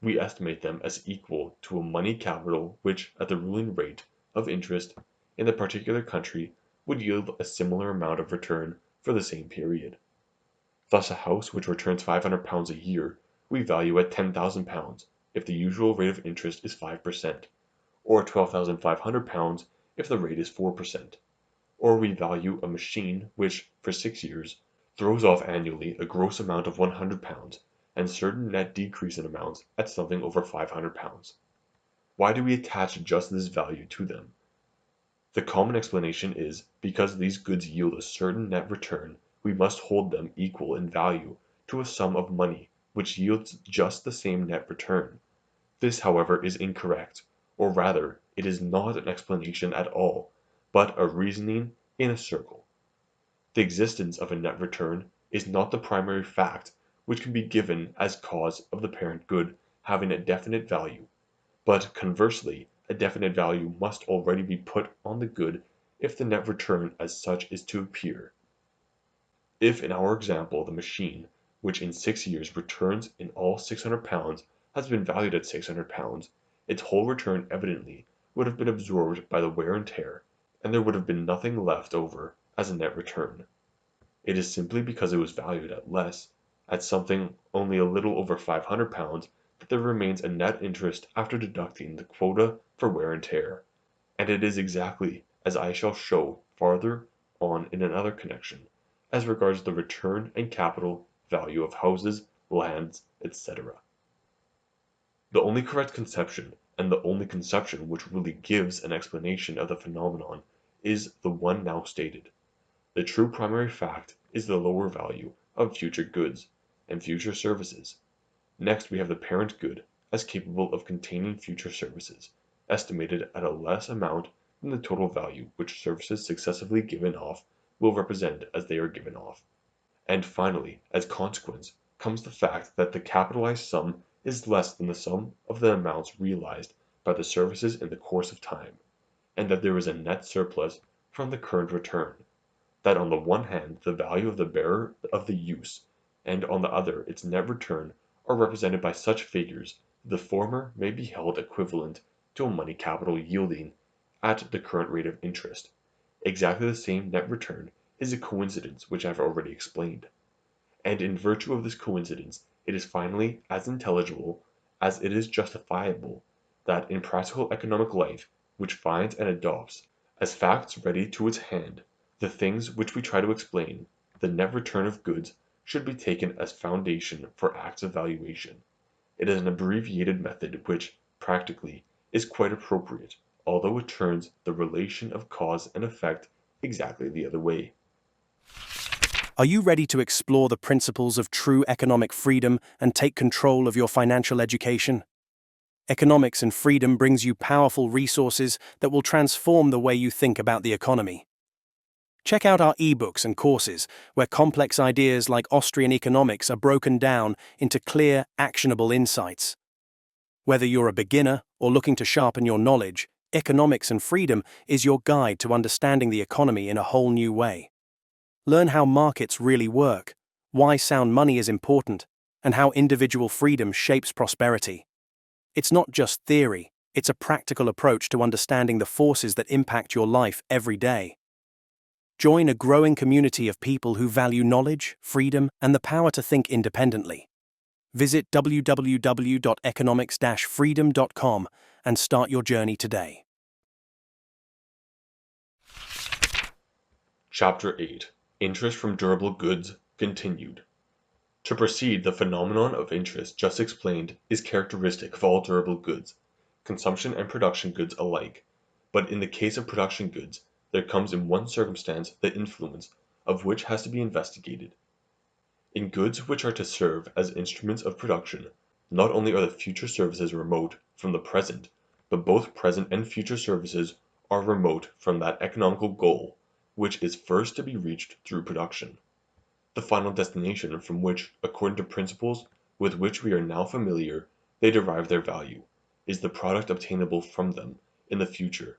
We estimate them as equal to a money capital which, at the ruling rate of interest in the particular country, would yield a similar amount of return for the same period. Thus a house which returns £500 a year we value at £10,000 if the usual rate of interest is 5%, or £12,500 if the rate is 4%. Or we value a machine which, for 6 years, throws off annually a gross amount of £100 and certain net decrease in amounts at something over £500. Why do we attach just this value to them? The common explanation is because these goods yield a certain net return, we must hold them equal in value to a sum of money which yields just the same net return. This, however, is incorrect, or rather, it is not an explanation at all, but a reasoning in a circle. The existence of a net return is not the primary fact which can be given as cause of the parent good having a definite value, but conversely, a definite value must already be put on the good if the net return as such is to appear. If in our example the machine, which in 6 years returns in all £600, has been valued at £600, its whole return evidently would have been absorbed by the wear and tear, and there would have been nothing left over as a net return. It is simply because it was valued at less, at something only a little over £500, that there remains a net interest after deducting the quota for wear and tear, and it is exactly as I shall show farther on in another connection, as regards the return and capital value of houses, lands, etc. The only correct conception, and the only conception which really gives an explanation of the phenomenon, is the one now stated. The true primary fact is the lower value of future goods and future services. Next we have the parent good as capable of containing future services, estimated at a less amount than the total value which services successively given off will represent as they are given off. And finally, as consequence, comes the fact that the capitalized sum is less than the sum of the amounts realized by the services in the course of time, and that there is a net surplus from the current return, that on the one hand the value of the bearer of the use, and on the other its net return, are represented by such figures that the former may be held equivalent to a money capital yielding, at the current rate of interest, exactly the same net return is a coincidence which I have already explained. And in virtue of this coincidence it is finally as intelligible as it is justifiable that in practical economic life, which finds and adopts, as facts ready to its hand, the things which we try to explain, the net return of goods should be taken as foundation for acts of valuation. It is an abbreviated method which, practically, is quite appropriate, although it turns the relation of cause and effect exactly the other way. Are you ready to explore the principles of true economic freedom and take control of your financial education? Economics and Freedom brings you powerful resources that will transform the way you think about the economy. Check out our ebooks and courses, where complex ideas like Austrian economics are broken down into clear, actionable insights. Whether you're a beginner or looking to sharpen your knowledge, Economics and Freedom is your guide to understanding the economy in a whole new way. Learn how markets really work, why sound money is important, and how individual freedom shapes prosperity. It's not just theory, it's a practical approach to understanding the forces that impact your life every day. Join a growing community of people who value knowledge, freedom, and the power to think independently. Visit www.economics-freedom.com and start your journey today. Chapter 8. Interest from Durable Goods, continued. To proceed, the phenomenon of interest just explained is characteristic of all durable goods, consumption and production goods alike, but in the case of production goods, there comes in one circumstance the influence of which has to be investigated. In goods which are to serve as instruments of production, not only are the future services remote from the present, but both present and future services are remote from that economical goal which is first to be reached through production. The final destination from which, according to principles with which we are now familiar, they derive their value, is the product obtainable from them in the future.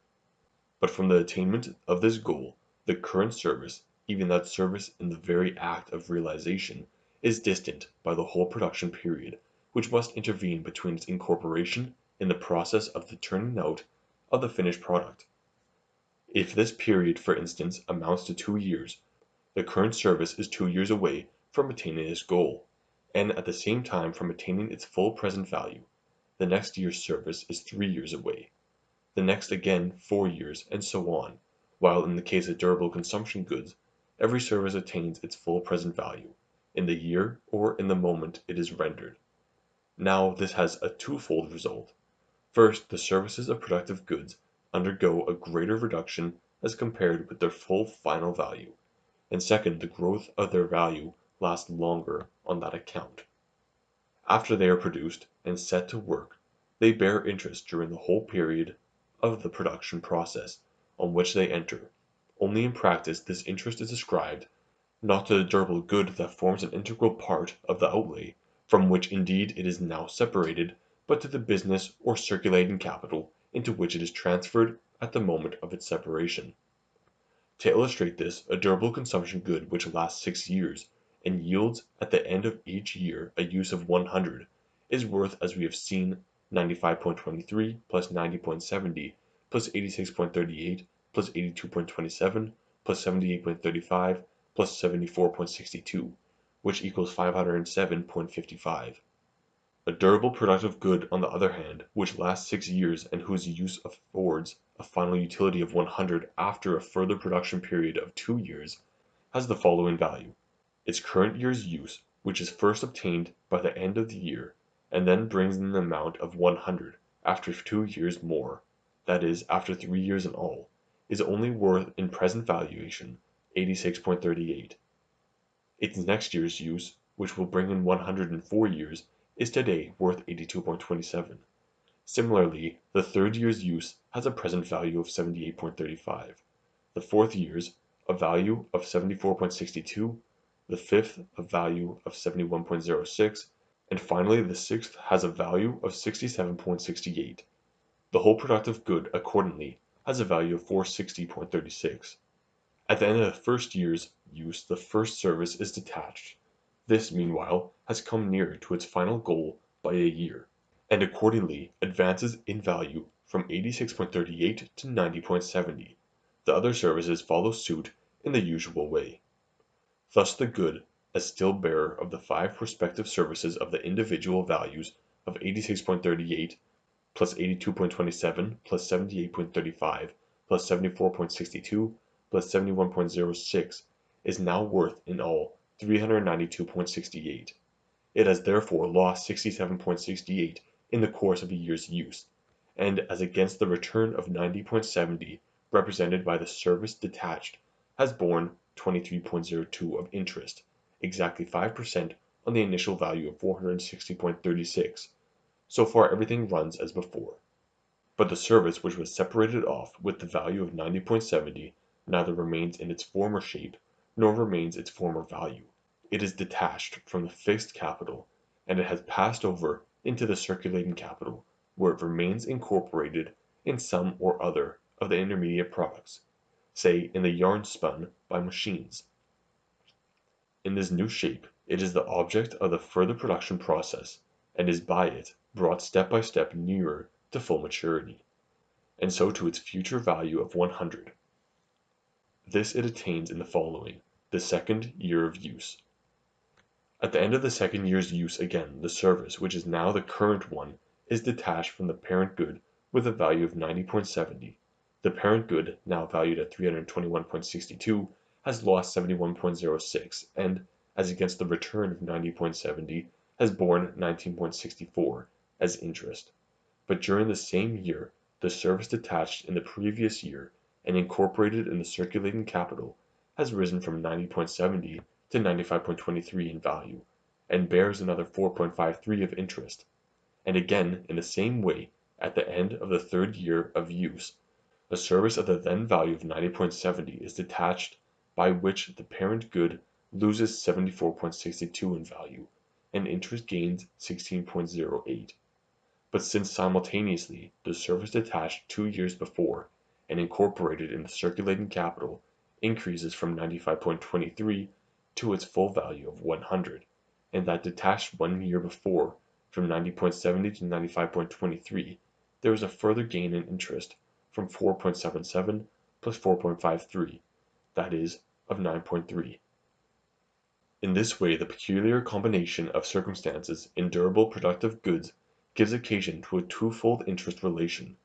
But from the attainment of this goal, the current service, even that service in the very act of realization, is distant by the whole production period, which must intervene between its incorporation in the process of the turning out of the finished product. If this period, for instance, amounts to 2 years, the current service is 2 years away from attaining its goal, and at the same time from attaining its full present value. The next year's service is 3 years away, the next again 4 years, and so on, while in the case of durable consumption goods, every service attains its full present value, in the year or in the moment it is rendered. Now this has a twofold result. First, the services of productive goods undergo a greater reduction as compared with their full final value, and second, the growth of their value lasts longer on that account. After they are produced and set to work, they bear interest during the whole period of the production process on which they enter, only in practice this interest is ascribed, not to the durable good that forms an integral part of the outlay, from which indeed it is now separated, but to the business or circulating capital into which it is transferred at the moment of its separation. To illustrate this, a durable consumption good which lasts 6 years, and yields at the end of each year a use of 100, is worth, as we have seen, 95.23 plus 90.70 plus 86.38 plus 82.27 plus 78.35 plus 74.62, which equals 507.55. A durable productive good, on the other hand, which lasts 6 years and whose use affords a final utility of 100 after a further production period of 2 years, has the following value: its current year's use, which is first obtained by the end of the year, and then brings in the amount of 100 after 2 years more, that is, after 3 years in all, is only worth in present valuation 86.38. Its next year's use, which will bring in 100 in 4 years, is today worth 82.27. Similarly, the third year's use has a present value of 78.35, the fourth year's a value of 74.62, the fifth a value of 71.06, and finally the sixth has a value of 67.68. The whole productive good, accordingly, has a value of 460.36. At the end of the first year's use the first service is detached. This, meanwhile, has come nearer to its final goal by a year, and accordingly advances in value from 86.38 to 90.70. The other services follow suit in the usual way. Thus the good, as still bearer of the 5 prospective services of the individual values of 86.38 plus 82.27 plus 78.35 plus 74.62 plus 71.06, is now worth in all 392.68. It has therefore lost 67.68 in the course of a year's use, and as against the return of 90.70 represented by the service detached, has borne 23.02 of interest, exactly 5% on the initial value of 460.36. So far everything runs as before. But the service which was separated off with the value of 90.70 neither remains in its former shape, nor remains its former value. It is detached from the fixed capital, and it has passed over into the circulating capital, where it remains incorporated in some or other of the intermediate products, say in the yarn spun by machines. In this new shape it is the object of the further production process, and is by it brought step by step nearer to full maturity, and so to its future value of 100. This it attains in the following, the second year of use. At the end of the second year's use again the service, which is now the current one, is detached from the parent good with a value of 90.70. The parent good, now valued at 321.62, has lost 71.06, and, as against the return of 90.70, has borne 19.64 as interest. But during the same year the service detached in the previous year and incorporated in the circulating capital has risen from 90.70 to 95.23 in value, and bears another 4.53 of interest. And again, in the same way, at the end of the third year of use, a service of the then value of 90.70 is detached, by which the parent good loses 74.62 in value, and interest gains 16.08. But since simultaneously the service detached 2 years before, and incorporated in the circulating capital, increases from 95.23 to its full value of 100, and that detached 1 year before, from 90.70 to 95.23, there is a further gain in interest from 4.77 plus 4.53, that is, of 9.3. In this way, the peculiar combination of circumstances in durable productive goods gives occasion to a twofold interest relation.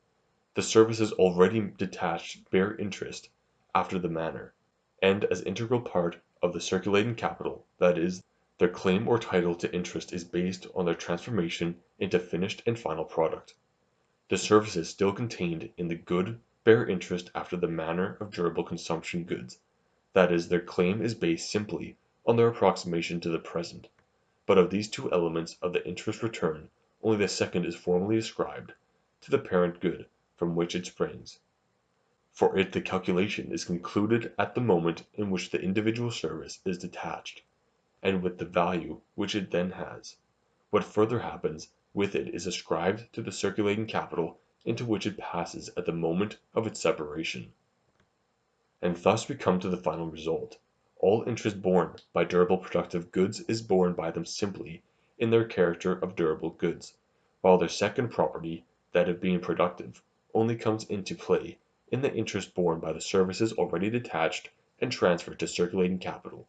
The services already detached bear interest after the manner, and as integral part of the circulating capital, that is, their claim or title to interest is based on their transformation into finished and final product. The services still contained in the good bear interest after the manner of durable consumption goods, that is, their claim is based simply on their approximation to the present, but of these two elements of the interest return only the second is formally ascribed to the parent good from which it springs. For it the calculation is concluded at the moment in which the individual service is detached, and with the value which it then has. What further happens with it is ascribed to the circulating capital into which it passes at the moment of its separation. And thus we come to the final result. All interest borne by durable productive goods is borne by them simply in their character of durable goods, while their second property, that of being productive, only comes into play in the interest borne by the services already detached and transferred to circulating capital.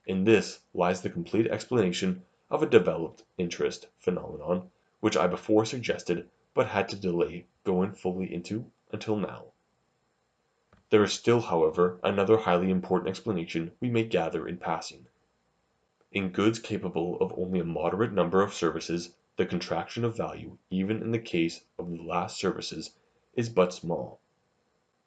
In this lies the complete explanation of a developed interest phenomenon, which I before suggested but had to delay going fully into until now. There is still, however, another highly important explanation we may gather in passing. In goods capable of only a moderate number of services, the contraction of value, even in the case of the last services, is but small.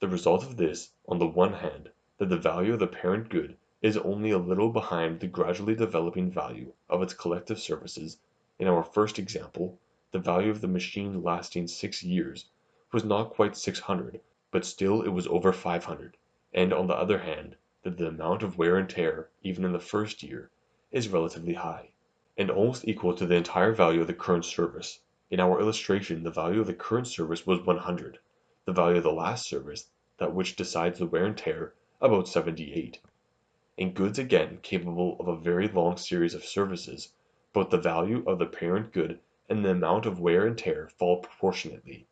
The result of this, on the one hand, that the value of the parent good is only a little behind the gradually developing value of its collective services. In our first example, the value of the machine lasting 6 years was not quite 600, but still it was over 500, and on the other hand, that the amount of wear and tear, even in the first year, is relatively high, and almost equal to the entire value of the current service. In our illustration, the value of the current service was 100, the value of the last service, that which decides the wear and tear, about 78. In goods again capable of a very long series of services, both the value of the parent good and the amount of wear and tear fall proportionately.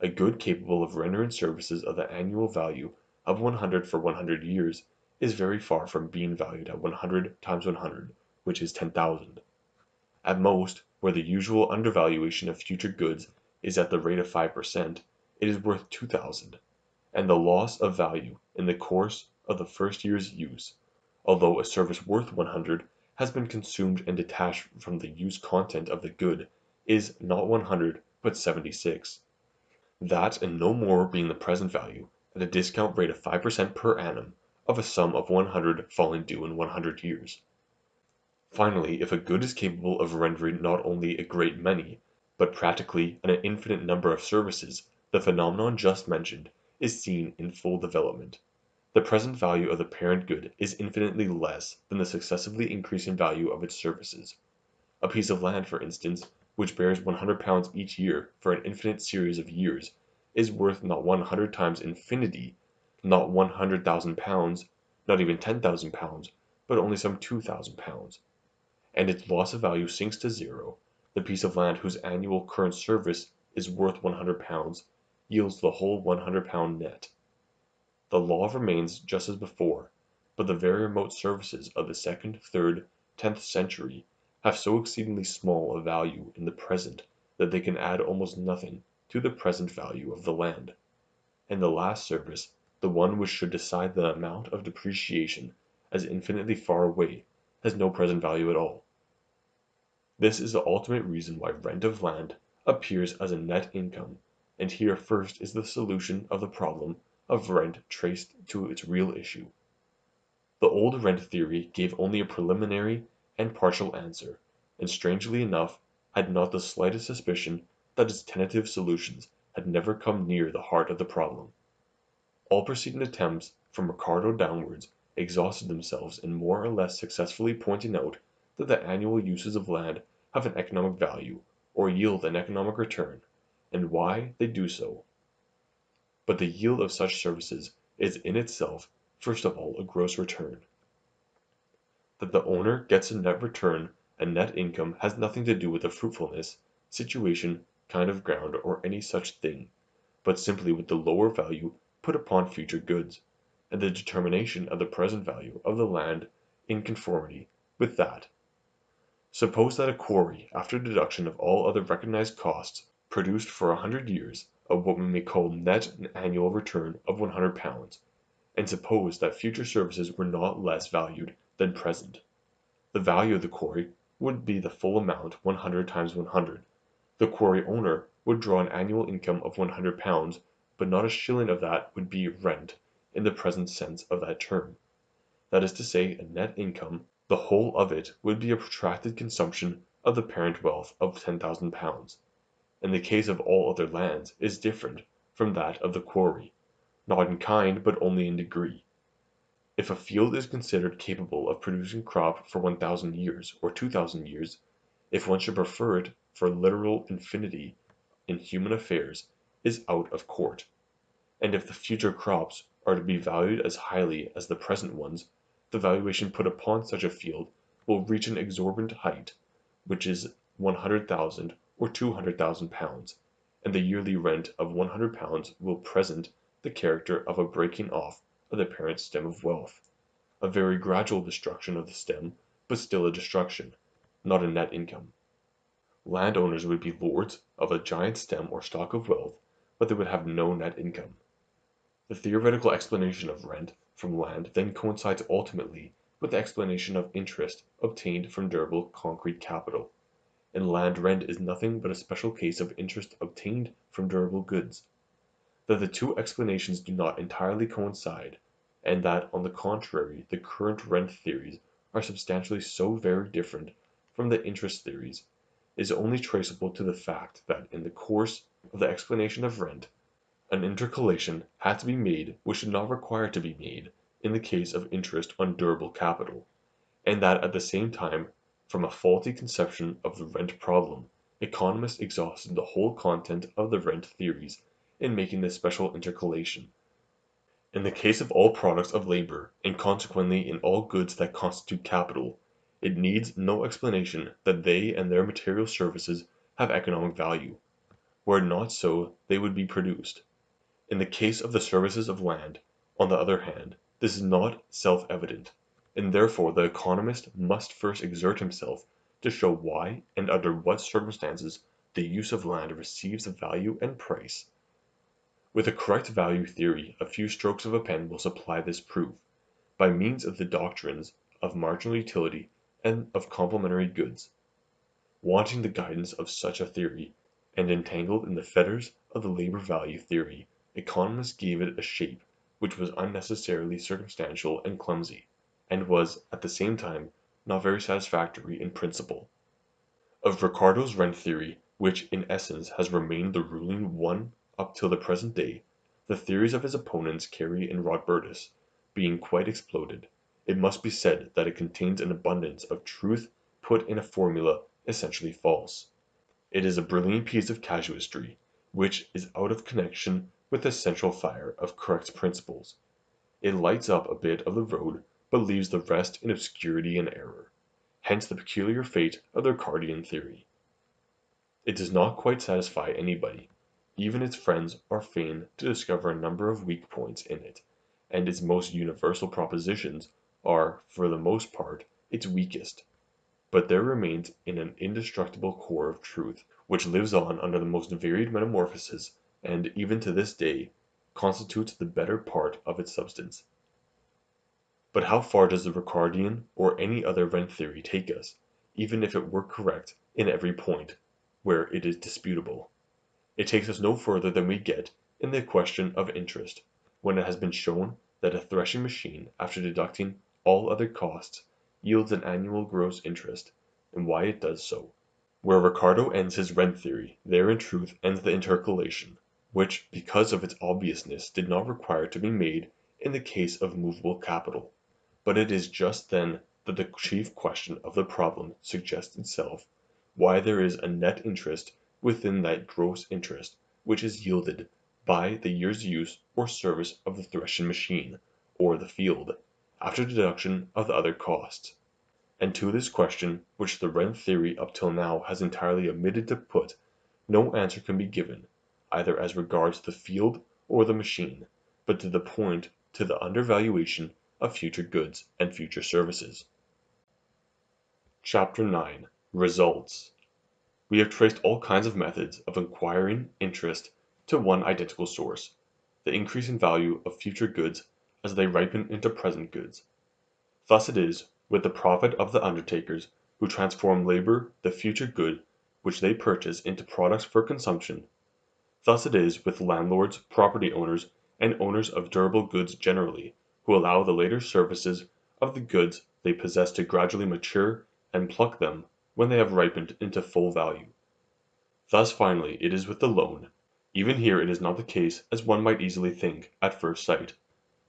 A good capable of rendering services of the annual value of 100 for 100 years is very far from being valued at 100 times 100, which is 10,000. At most, where the usual undervaluation of future goods is at the rate of 5%, it is worth 2,000, and the loss of value in the course of the first year's use, although a service worth 100 has been consumed and detached from the use content of the good, is not 100 but 76. That and no more being the present value, at a discount rate of 5% per annum, of a sum of 100 falling due in 100 years. Finally, if a good is capable of rendering not only a great many, but practically an infinite number of services, the phenomenon just mentioned is seen in full development. The present value of the parent good is infinitely less than the successively increasing value of its services. A piece of land, for instance, which bears 100 pounds each year for an infinite series of years, is worth not 100 times infinity, not 100,000 pounds, not even 10,000 pounds, but only some 2,000 pounds. And its loss of value sinks to zero. The piece of land whose annual current service is worth 100 pounds yields the whole 100 pound net. The law remains just as before, but the very remote services of the second, third, 10th century have so exceedingly small a value in the present that they can add almost nothing to the present value of the land. And the last service, the one which should decide the amount of depreciation as infinitely far away, has no present value at all. This is the ultimate reason why rent of land appears as a net income, and here first is the solution of the problem of rent traced to its real issue. The old rent theory gave only a preliminary and partial answer, and strangely enough had not the slightest suspicion that its tentative solutions had never come near the heart of the problem. All preceding attempts, from Ricardo downwards, exhausted themselves in more or less successfully pointing out that the annual uses of land have an economic value, or yield an economic return, and why they do so. But the yield of such services is in itself, first of all, a gross return. That the owner gets a net return, a net income, has nothing to do with the fruitfulness, situation, kind of ground, or any such thing, but simply with the lower value put upon future goods, and the determination of the present value of the land in conformity with that. Suppose that a quarry, after deduction of all other recognized costs, produced for 100 years what we may call net annual return of £100, and suppose that future services were not less valued than present. The value of the quarry would be the full amount 100 times 100. The quarry owner would draw an annual income of £100, but not a shilling of that would be rent in the present sense of that term. That is to say, a net income, the whole of it would be a protracted consumption of the parent wealth of £10,000. And the case of all other lands is different from that of the quarry, not in kind but only in degree. If a field is considered capable of producing crop for 1,000 years or 2,000 years, if one should prefer it for literal infinity in human affairs, is out of court. And if the future crops are to be valued as highly as the present ones, the valuation put upon such a field will reach an exorbitant height, which is 100,000 or 200,000 pounds, and the yearly rent of 100 pounds will present the character of a breaking off of the parent stem of wealth, a very gradual destruction of the stem, but still a destruction, not a net income. Landowners would be lords of a giant stem or stock of wealth, but they would have no net income. The theoretical explanation of rent from land then coincides ultimately with the explanation of interest obtained from durable concrete capital, and land rent is nothing but a special case of interest obtained from durable goods. That the two explanations do not entirely coincide, and that on the contrary the current rent theories are substantially so very different from the interest theories, is only traceable to the fact that in the course of the explanation of rent, an intercalation had to be made which did not require to be made in the case of interest on durable capital, and that at the same time, from a faulty conception of the rent problem, economists exhausted the whole content of the rent theories in making this special intercalation. In the case of all products of labor, and consequently in all goods that constitute capital, it needs no explanation that they and their material services have economic value. Were it not so, they would be produced. In the case of the services of land, on the other hand, this is not self-evident, and therefore the economist must first exert himself to show why and under what circumstances the use of land receives a value and price. With a correct value theory, a few strokes of a pen will supply this proof, by means of the doctrines of marginal utility and of complementary goods. Wanting the guidance of such a theory, and entangled in the fetters of the labor value theory, economists gave it a shape which was unnecessarily circumstantial and clumsy, and was, at the same time, not very satisfactory in principle. Of Ricardo's rent theory, which in essence has remained the ruling one up till the present day, the theories of his opponents Carey and Rodbertus being quite exploded, it must be said that it contains an abundance of truth put in a formula essentially false. It is a brilliant piece of casuistry, which is out of connection with the central fire of correct principles. It lights up a bit of the road, but leaves the rest in obscurity and error. Hence the peculiar fate of the Ricardian theory. It does not quite satisfy anybody. Even its friends are fain to discover a number of weak points in it, and its most universal propositions are, for the most part, its weakest. But there remains in an indestructible core of truth, which lives on under the most varied metamorphoses, and, even to this day, constitutes the better part of its substance. But how far does the Ricardian or any other rent theory take us, even if it were correct in every point where it is disputable? It takes us no further than we get in the question of interest, when it has been shown that a threshing machine, after deducting all other costs, yields an annual gross interest, and why it does so. Where Ricardo ends his rent theory, there in truth ends the intercalation, which, because of its obviousness, did not require to be made in the case of movable capital. But it is just then that the chief question of the problem suggests itself, why there is a net interest within that gross interest which is yielded by the year's use or service of the threshing machine, or the field, after deduction of the other costs. And to this question, which the rent theory up till now has entirely omitted to put, no answer can be given, either as regards the field or the machine, but to the point to the undervaluation of future goods and future services. Chapter 9. Results. We have traced all kinds of methods of acquiring interest to one identical source, the increase in value of future goods as they ripen into present goods. Thus it is with the profit of the undertakers who transform labor, the future good which they purchase, into products for consumption. Thus it is with landlords, property owners, and owners of durable goods generally, who allow the later services of the goods they possess to gradually mature and pluck them when they have ripened into full value. Thus finally it is with the loan. Even here it is not the case, as one might easily think at first sight,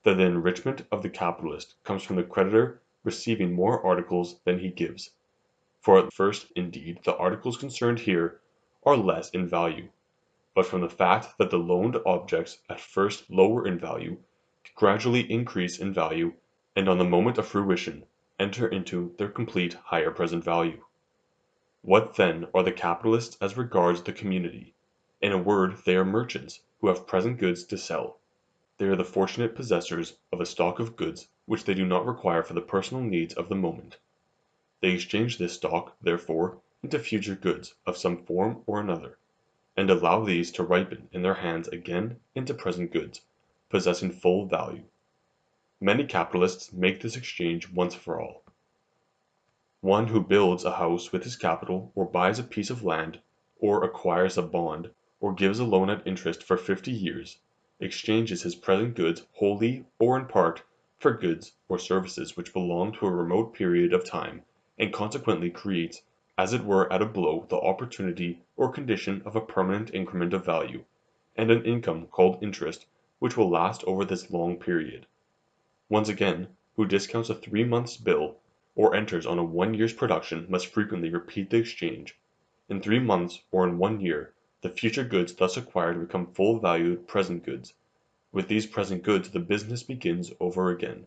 that the enrichment of the capitalist comes from the creditor receiving more articles than he gives. For at first, indeed, the articles concerned here are less in value, but from the fact that the loaned objects at first lower in value, gradually increase in value, and on the moment of fruition enter into their complete higher present value. What then are the capitalists as regards the community? In a word, they are merchants who have present goods to sell. They are the fortunate possessors of a stock of goods which they do not require for the personal needs of the moment. They exchange this stock, therefore, into future goods of some form or another, and allow these to ripen in their hands again into present goods, possessing full value. Many capitalists make this exchange once for all. One who builds a house with his capital, or buys a piece of land, or acquires a bond, or gives a loan at interest for 50 years, exchanges his present goods wholly or in part for goods or services which belong to a remote period of time, and consequently creates, as it were at a blow, the opportunity or condition of a permanent increment of value, and an income called interest, which will last over this long period. Once again, who discounts a 3 months' bill, or enters on a 1 year's production, must frequently repeat the exchange. In 3 months, or in 1 year, the future goods thus acquired become full valued present goods. With these present goods the business begins over again.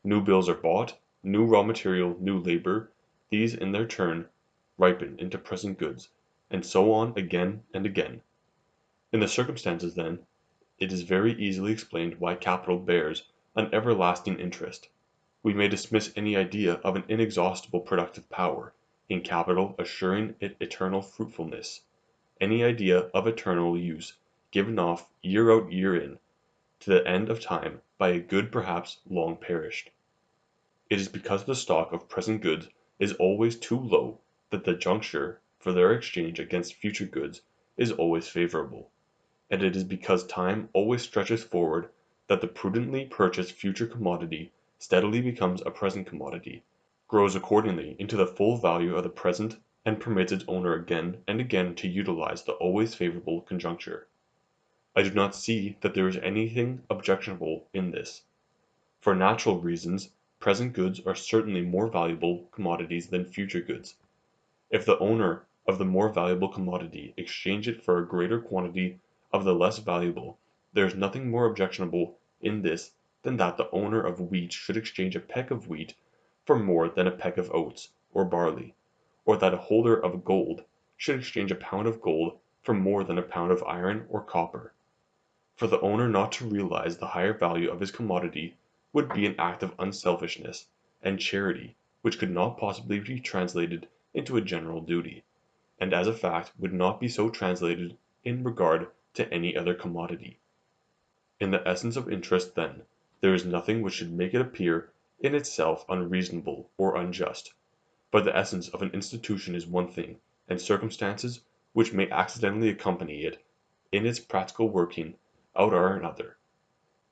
New bills are bought, new raw material, new labor, these in their turn ripen into present goods, and so on again and again. In the circumstances, then, it is very easily explained why capital bears an everlasting interest. We may dismiss any idea of an inexhaustible productive power in capital assuring it eternal fruitfulness, any idea of eternal use given off year out year in, to the end of time, by a good perhaps long perished. It is because the stock of present goods is always too low that the juncture for their exchange against future goods is always favorable, and it is because time always stretches forward that the prudently purchased future commodity steadily becomes a present commodity, grows accordingly into the full value of the present, and permits its owner again and again to utilize the always favorable conjuncture. I do not see that there is anything objectionable in this. For natural reasons, present goods are certainly more valuable commodities than future goods. If the owner of the more valuable commodity exchange it for a greater quantity of the less valuable, there is nothing more objectionable in this than that the owner of wheat should exchange a peck of wheat for more than a peck of oats or barley, or that a holder of gold should exchange a pound of gold for more than a pound of iron or copper. For the owner not to realize the higher value of his commodity would be an act of unselfishness and charity which could not possibly be translated into a general duty, and as a fact would not be so translated in regard to any other commodity. In the essence of interest, then, there is nothing which should make it appear in itself unreasonable or unjust, but the essence of an institution is one thing, and circumstances which may accidentally accompany it in its practical working out are another.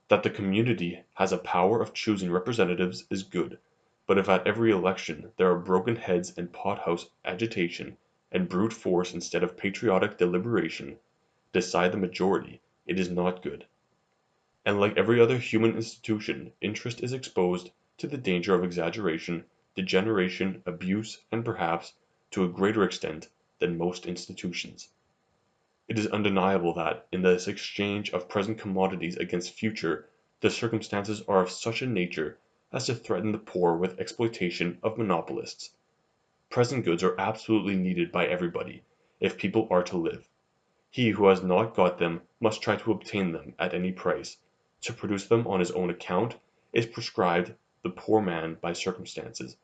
That the community has a power of choosing representatives is good, but if at every election there are broken heads and pothouse agitation, and brute force instead of patriotic deliberation decide the majority, it is not good. And like every other human institution, interest is exposed to the danger of exaggeration, degeneration, abuse, and perhaps, to a greater extent than most institutions. It is undeniable that, in this exchange of present commodities against future, the circumstances are of such a nature as to threaten the poor with exploitation of monopolists. Present goods are absolutely needed by everybody, if people are to live. He who has not got them must try to obtain them at any price. To produce them on his own account is prescribed the poor man by circumstances.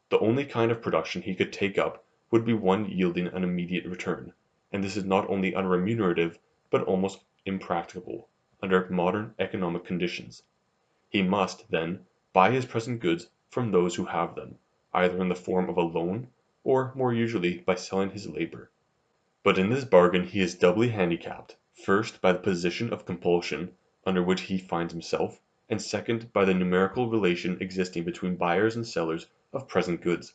The only kind of production he could take up would be one yielding an immediate return, and this is not only unremunerative, but almost impracticable, under modern economic conditions. He must, then, buy his present goods from those who have them, either in the form of a loan, or, more usually, by selling his labor. But in this bargain he is doubly handicapped, first by the position of compulsion under which he finds himself, and second by the numerical relation existing between buyers and sellers of present goods.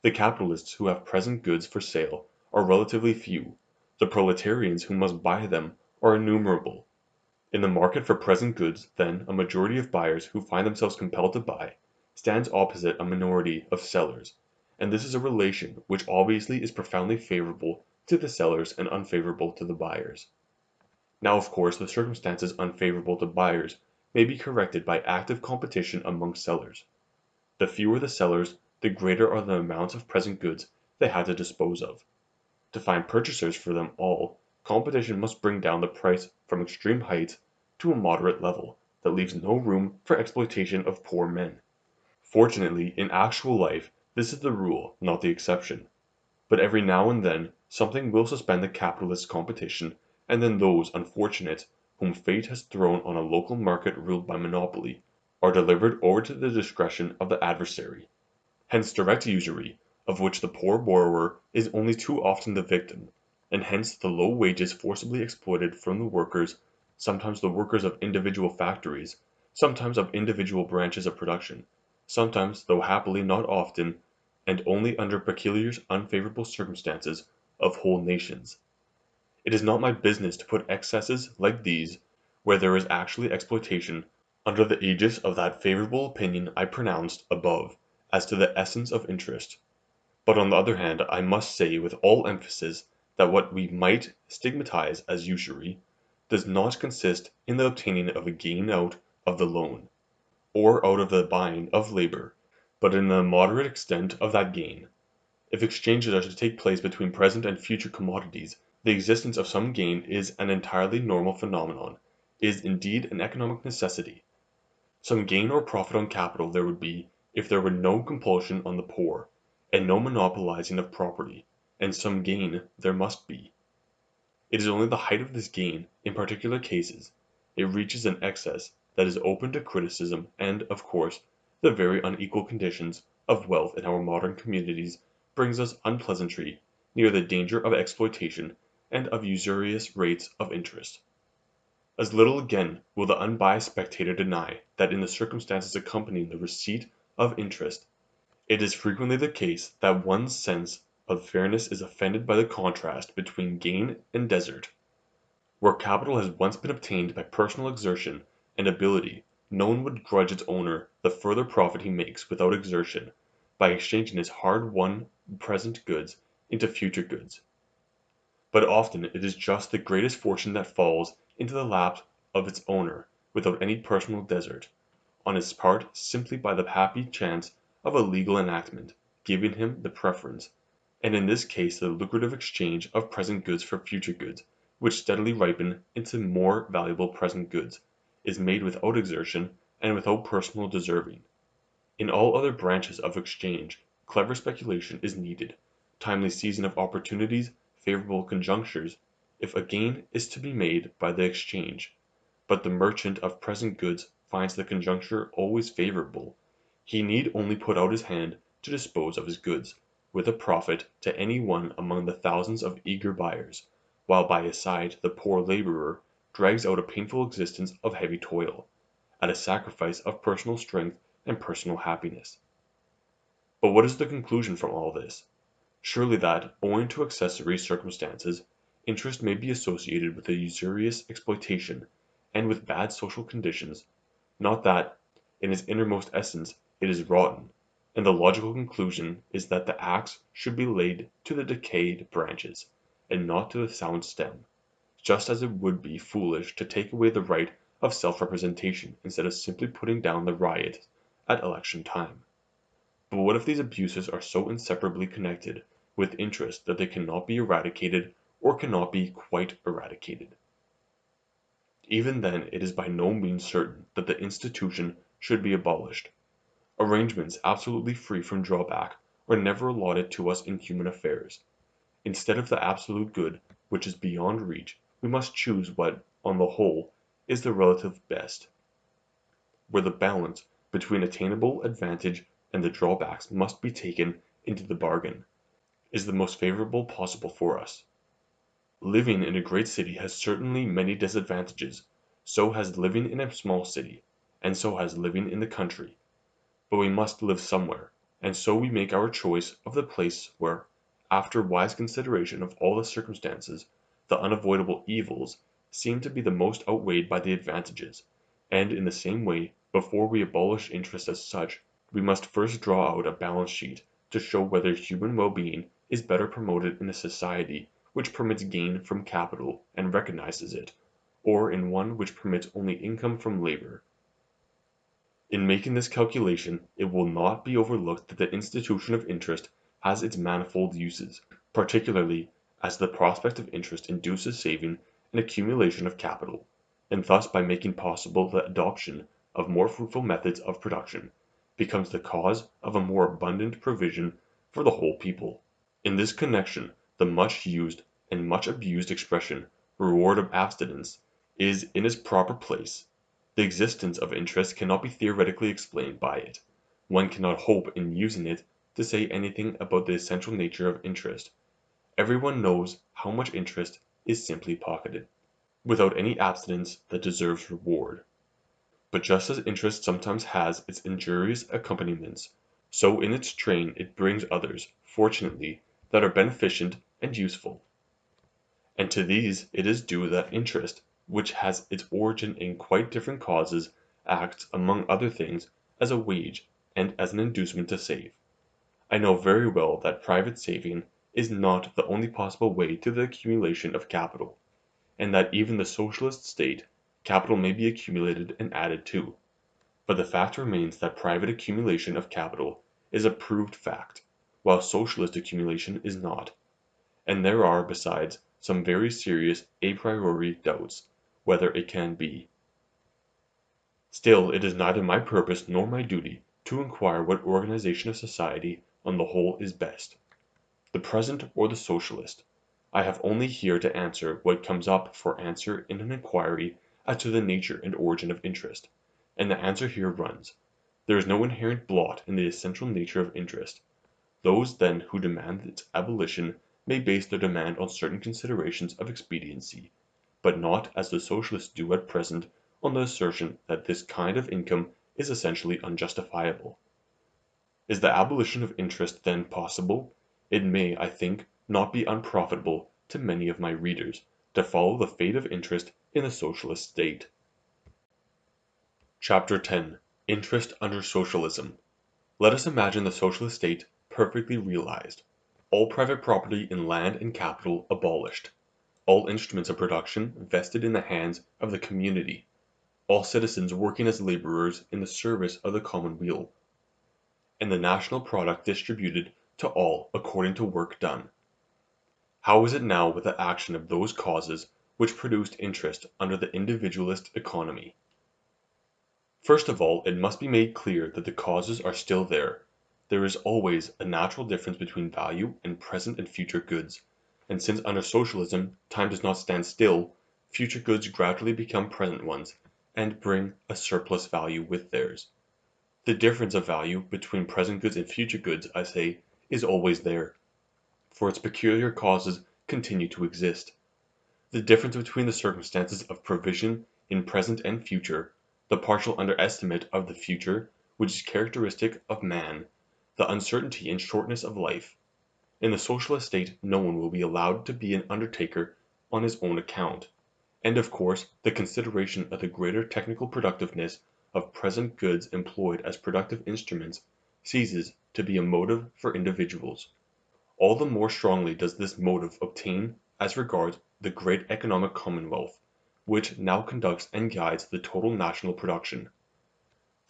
The capitalists who have present goods for sale are relatively few, the proletarians who must buy them are innumerable. In the market for present goods, then, a majority of buyers who find themselves compelled to buy, stands opposite a minority of sellers, and this is a relation which obviously is profoundly favorable to the sellers and unfavorable to the buyers. Now of course the circumstances unfavorable to buyers may be corrected by active competition among sellers. The fewer the sellers, the greater are the amounts of present goods they have to dispose of. To find purchasers for them all, competition must bring down the price from extreme heights to a moderate level that leaves no room for exploitation of poor men. Fortunately, in actual life, this is the rule, not the exception. But every now and then something will suspend the capitalist competition, and then those unfortunates whom fate has thrown on a local market ruled by monopoly are delivered over to the discretion of the adversary. Hence direct usury, of which the poor borrower is only too often the victim, and hence the low wages forcibly exploited from the workers, sometimes the workers of individual factories, sometimes of individual branches of production, sometimes, though happily not often, and only under peculiar unfavorable circumstances, of whole nations. It is not my business to put excesses like these, where there is actually exploitation, under the aegis of that favorable opinion I pronounced above as to the essence of interest. But on the other hand I must say with all emphasis that what we might stigmatize as usury does not consist in the obtaining of a gain out of the loan, or out of the buying of labor, but in the moderate extent of that gain. If exchanges are to take place between present and future commodities, the existence of some gain is an entirely normal phenomenon, is indeed an economic necessity. Some gain or profit on capital there would be if there were no compulsion on the poor, and no monopolizing of property, and some gain there must be. It is only the height of this gain, in particular cases, it reaches an excess that is open to criticism, and, of course, the very unequal conditions of wealth in our modern communities brings us unpleasantly near the danger of exploitation and of usurious rates of interest. As little again will the unbiased spectator deny that in the circumstances accompanying the receipt of interest, it is frequently the case that one's sense of fairness is offended by the contrast between gain and desert. Where capital has once been obtained by personal exertion and ability, no one would grudge its owner the further profit he makes without exertion, by exchanging his hard-won present goods into future goods. But often it is just the greatest fortune that falls into the lap of its owner without any personal desert, on his part simply by the happy chance of a legal enactment giving him the preference, and in this case the lucrative exchange of present goods for future goods, which steadily ripen into more valuable present goods, is made without exertion and without personal deserving. In all other branches of exchange, clever speculation is needed, timely seizing of opportunities, favorable conjunctures, if a gain is to be made by the exchange. But the merchant of present goods finds the conjuncture always favorable. He need only put out his hand to dispose of his goods, with a profit to any one among the thousands of eager buyers, while by his side the poor laborer drags out a painful existence of heavy toil, at a sacrifice of personal strength and personal happiness. But what is the conclusion from all this? Surely that, owing to accessory circumstances, interest may be associated with a usurious exploitation, and with bad social conditions, not that, in its innermost essence, it is rotten, and the logical conclusion is that the axe should be laid to the decayed branches, and not to the sound stem, just as it would be foolish to take away the right of self-representation instead of simply putting down the riot at election time. But what if these abuses are so inseparably connected with interest that they cannot be eradicated or cannot be quite eradicated? Even then it is by no means certain that the institution should be abolished. Arrangements absolutely free from drawback are never allotted to us in human affairs. Instead of the absolute good, which is beyond reach, we must choose what, on the whole, is the relative best, where the balance between attainable advantage and the drawbacks must be taken into the bargain, is the most favorable possible for us. Living in a great city has certainly many disadvantages, so has living in a small city, and so has living in the country. But we must live somewhere, and so we make our choice of the place where, after wise consideration of all the circumstances, the unavoidable evils seem to be the most outweighed by the advantages, and in the same way, before we abolish interest as such, we must first draw out a balance sheet to show whether human well-being is better promoted in a society which permits gain from capital and recognizes it, or in one which permits only income from labor. In making this calculation, it will not be overlooked that the institution of interest has its manifold uses, particularly as the prospect of interest induces saving and accumulation of capital, and thus by making possible the adoption of more fruitful methods of production, becomes the cause of a more abundant provision for the whole people. In this connection, the much used and much abused expression "reward of abstinence" is in its proper place. The existence of interest cannot be theoretically explained by it. One cannot hope in using it to say anything about the essential nature of interest. Everyone knows how much interest is simply pocketed, without any abstinence that deserves reward. But just as interest sometimes has its injurious accompaniments, so in its train it brings others, fortunately, that are beneficent and useful. And to these it is due that interest, which has its origin in quite different causes, acts, among other things, as a wage and as an inducement to save. I know very well that private saving is not the only possible way to the accumulation of capital, and that even in the Socialist state, capital may be accumulated and added to. But the fact remains that private accumulation of capital is a proved fact, while Socialist accumulation is not. And there are, besides, some very serious a priori doubts whether it can be. Still it is neither my purpose nor my duty to inquire what organization of society on the whole is best, the present or the Socialist. I have only here to answer what comes up for answer in an inquiry as to the nature and origin of interest, and the answer here runs: there is no inherent blot in the essential nature of interest. Those then who demand its abolition may base their demand on certain considerations of expediency, but not, as the Socialists do at present, on the assertion that this kind of income is essentially unjustifiable. Is the abolition of interest then possible? It may, I think, not be unprofitable to many of my readers to follow the fate of interest in the Socialist state. Chapter 10: Interest under Socialism. Let us imagine the Socialist state perfectly realized, all private property in land and capital abolished, all instruments of production vested in the hands of the community, all citizens working as laborers in the service of the common weal, and the national product distributed to all according to work done. How is it now with the action of those causes which produced interest under the individualist economy? First of all, it must be made clear that the causes are still there. There is always a natural difference between value and present and future goods, and since under Socialism time does not stand still, future goods gradually become present ones, and bring a surplus value with theirs. The difference of value between present goods and future goods, I say, is always there, for its peculiar causes continue to exist. The difference between the circumstances of provision in present and future, the partial underestimate of the future which is characteristic of man, the uncertainty and shortness of life. In the Socialist state no one will be allowed to be an undertaker on his own account, and of course the consideration of the greater technical productiveness of present goods employed as productive instruments ceases to be a motive for individuals. All the more strongly does this motive obtain as regards the great economic commonwealth, which now conducts and guides the total national production.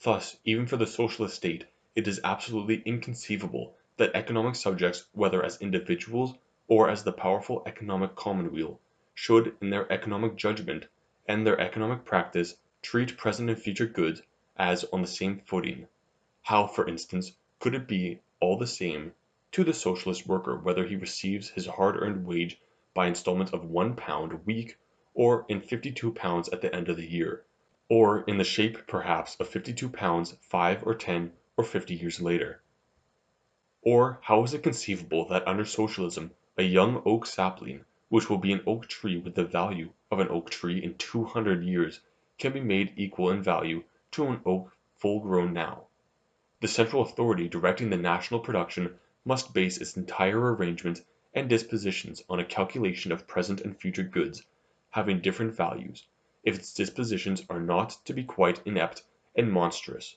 Thus, even for the Socialist state, it is absolutely inconceivable that economic subjects, whether as individuals or as the powerful economic commonweal, should, in their economic judgment and their economic practice, treat present and future goods as on the same footing. How, for instance, could it be all the same to the socialist worker whether he receives his hard-earned wage by installments of £1 a week or in £52 at the end of the year, or in the shape perhaps of £52 5 or 10 or 50 years later? Or how is it conceivable that under socialism a young oak sapling, which will be an oak tree with the value of an oak tree in 200 years, can be made equal in value to an oak full grown now? The central authority directing the national production must base its entire arrangements and dispositions on a calculation of present and future goods having different values, if its dispositions are not to be quite inept and monstrous.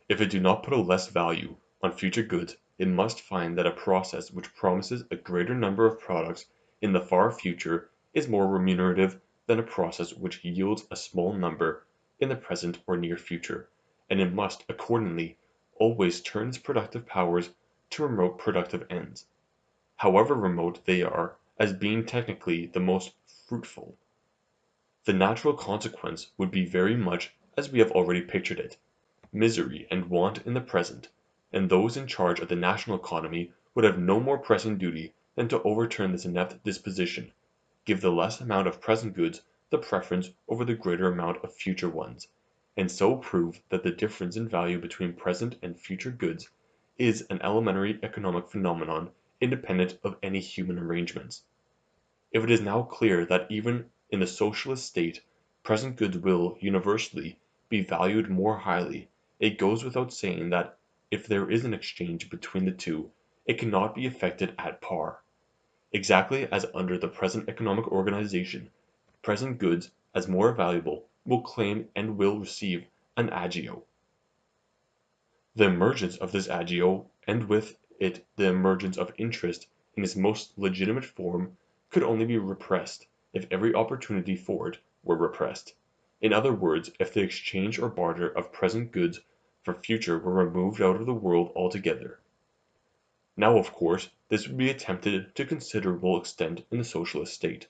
If it do not put a less value on future goods, it must find that a process which promises a greater number of products in the far future is more remunerative than a process which yields a small number in the present or near future, and it must accordingly always turn its productive powers to remote productive ends, however remote they are, as being technically the most fruitful. The natural consequence would be very much as we have already pictured it: misery and want in the present, and those in charge of the national economy would have no more pressing duty than to overturn this inept disposition, give the less amount of present goods the preference over the greater amount of future ones, and so prove that the difference in value between present and future goods is an elementary economic phenomenon independent of any human arrangements. If it is now clear that even in the socialist state present goods will, universally, be valued more highly, it goes without saying that if there is an exchange between the two, it cannot be effected at par. Exactly as under the present economic organization, present goods, as more valuable, will claim and will receive an agio. The emergence of this agio, and with it the emergence of interest in its most legitimate form, could only be repressed if every opportunity for it were repressed; in other words, if the exchange or barter of present goods for future were removed out of the world altogether. Now of course this would be attempted to considerable extent in the socialist state,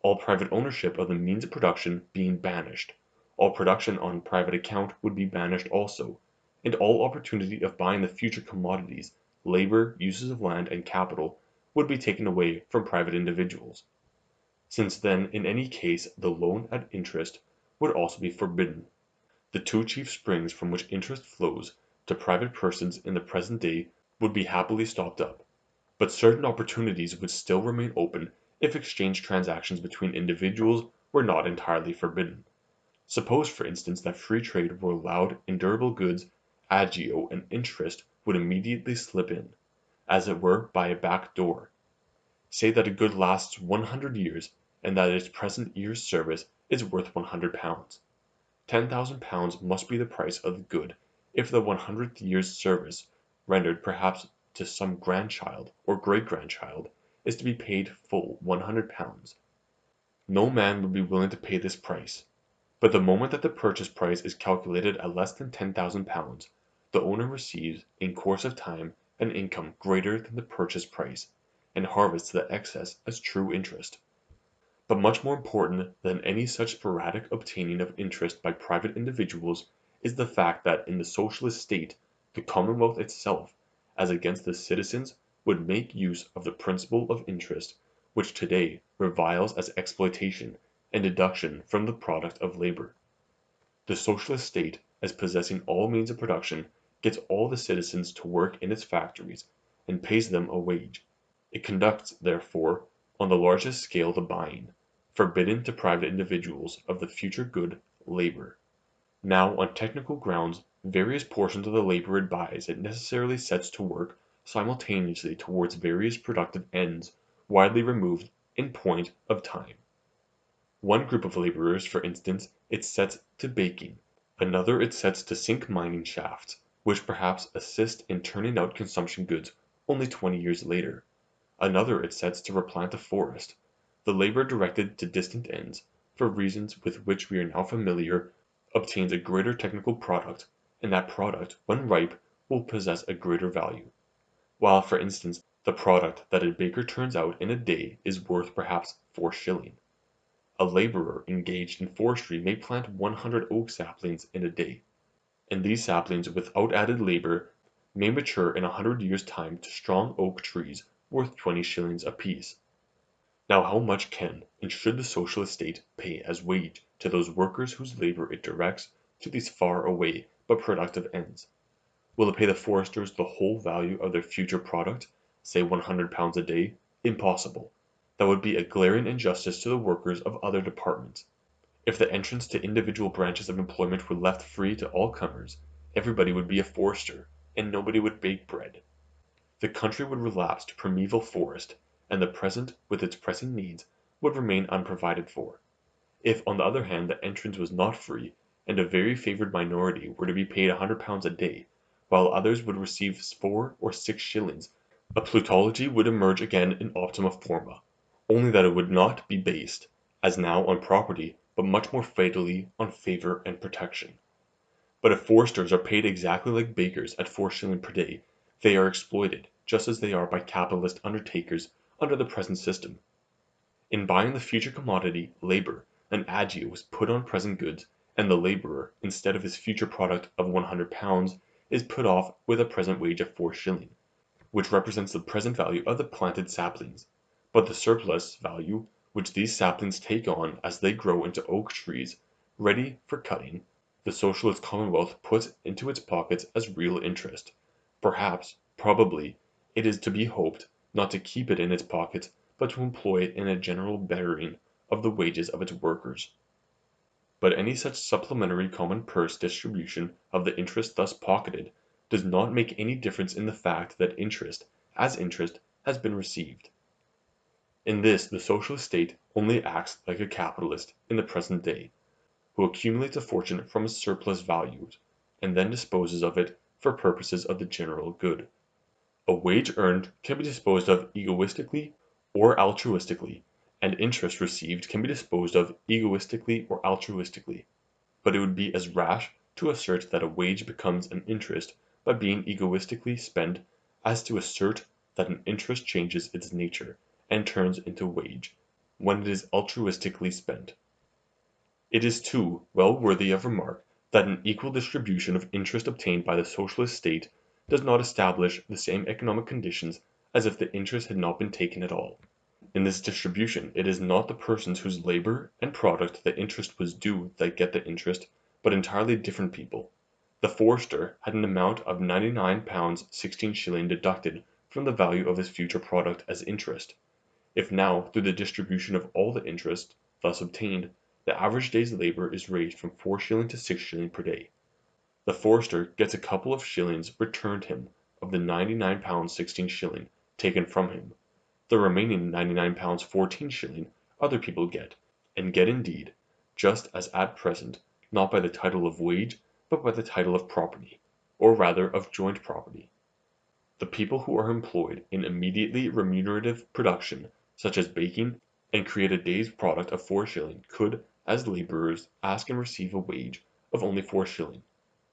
all private ownership of the means of production being banished; all production on private account would be banished also, and all opportunity of buying the future commodities, labor, uses of land, and capital, would be taken away from private individuals. Since then in any case the loan at interest would also be forbidden, the two chief springs from which interest flows to private persons in the present day would be happily stopped up, but certain opportunities would still remain open if exchange transactions between individuals were not entirely forbidden. Suppose for instance that free trade were allowed in durable goods, agio and interest would immediately slip in, as it were by a back door. Say that a good lasts 100 years, and that its present year's service is worth £100. £10,000 must be the price of the good if the 100th year's service, rendered perhaps to some grandchild or great-grandchild, is to be paid full £100. No man would be willing to pay this price, but the moment that the purchase price is calculated at less than £10,000, the owner receives, in course of time, an income greater than the purchase price, and harvests the excess as true interest. But much more important than any such sporadic obtaining of interest by private individuals is the fact that in the socialist state the commonwealth itself, as against the citizens, would make use of the principle of interest, which today reviles as exploitation and deduction from the product of labor. The socialist state, as possessing all means of production, gets all the citizens to work in its factories, and pays them a wage. It conducts, therefore, on the largest scale the buying, forbidden to private individuals, of the future good, labor. Now on technical grounds various portions of the labor it buys it necessarily sets to work simultaneously towards various productive ends widely removed in point of time. One group of laborers, for instance, it sets to baking; another it sets to sink mining shafts, which perhaps assist in turning out consumption goods only 20 years later; another it sets to replant a forest. The labor directed to distant ends, for reasons with which we are now familiar, obtains a greater technical product, and that product, when ripe, will possess a greater value; while, for instance, the product that a baker turns out in a day is worth perhaps 4s. A laborer engaged in forestry may plant 100 oak saplings in a day. and these saplings without added labor may mature in 100 years' time to strong oak trees worth 20 shillings apiece. Now how much can and should the socialist state pay as wage to those workers whose labor it directs to these far away but productive ends? Will it pay the foresters the whole value of their future product, say £100 a day? Impossible. That would be a glaring injustice to the workers of other departments. If the entrance to individual branches of employment were left free to all comers, everybody would be a forester, and nobody would bake bread. The country would relapse to primeval forest, and the present, with its pressing needs, would remain unprovided for. If, on the other hand, the entrance was not free, and a very favoured minority were to be paid £100 a day, while others would receive 4 or 6 shillings, a plutology would emerge again in optima forma, only that it would not be based, as now, on property, but much more fatally on favour and protection. But if foresters are paid exactly like bakers at 4 shillings per day, they are exploited, just as they are by capitalist undertakers under the present system. In buying the future commodity, labour, an agio is put on present goods, and the labourer, instead of his future product of £100, is put off with a present wage of 4 shillings, which represents the present value of the planted saplings, but the surplus value which these saplings take on as they grow into oak trees, ready for cutting, the socialist commonwealth puts into its pockets as real interest. Perhaps, probably, it is to be hoped not to keep it in its pockets, but to employ it in a general bettering of the wages of its workers. But any such supplementary common purse distribution of the interest thus pocketed does not make any difference in the fact that interest, as interest, has been received. In this the socialist state only acts like a capitalist in the present day, who accumulates a fortune from its surplus values, and then disposes of it for purposes of the general good. A wage earned can be disposed of egoistically or altruistically, and interest received can be disposed of egoistically or altruistically. But it would be as rash to assert that a wage becomes an interest by being egoistically spent as to assert that an interest changes its nature and turns into wage when it is altruistically spent. It is, too, well worthy of remark that an equal distribution of interest obtained by the socialist state does not establish the same economic conditions as if the interest had not been taken at all. In this distribution it is not the persons whose labour and product the interest was due that get the interest, but entirely different people. The forester had an amount of £99 16 shillings deducted from the value of his future product as interest. If now, through the distribution of all the interest thus obtained, the average day's labour is raised from 4 shillings to 6 shillings per day, the forester gets a couple of shillings returned him of the £99 16 shillings taken from him. The remaining £99 14 shillings other people get, and get indeed, just as at present, not by the title of wage, but by the title of property, or rather of joint property. The people who are employed in immediately remunerative production, such as baking, and create a day's product of 4 shillings, could, as labourers, ask and receive a wage of only 4 shillings.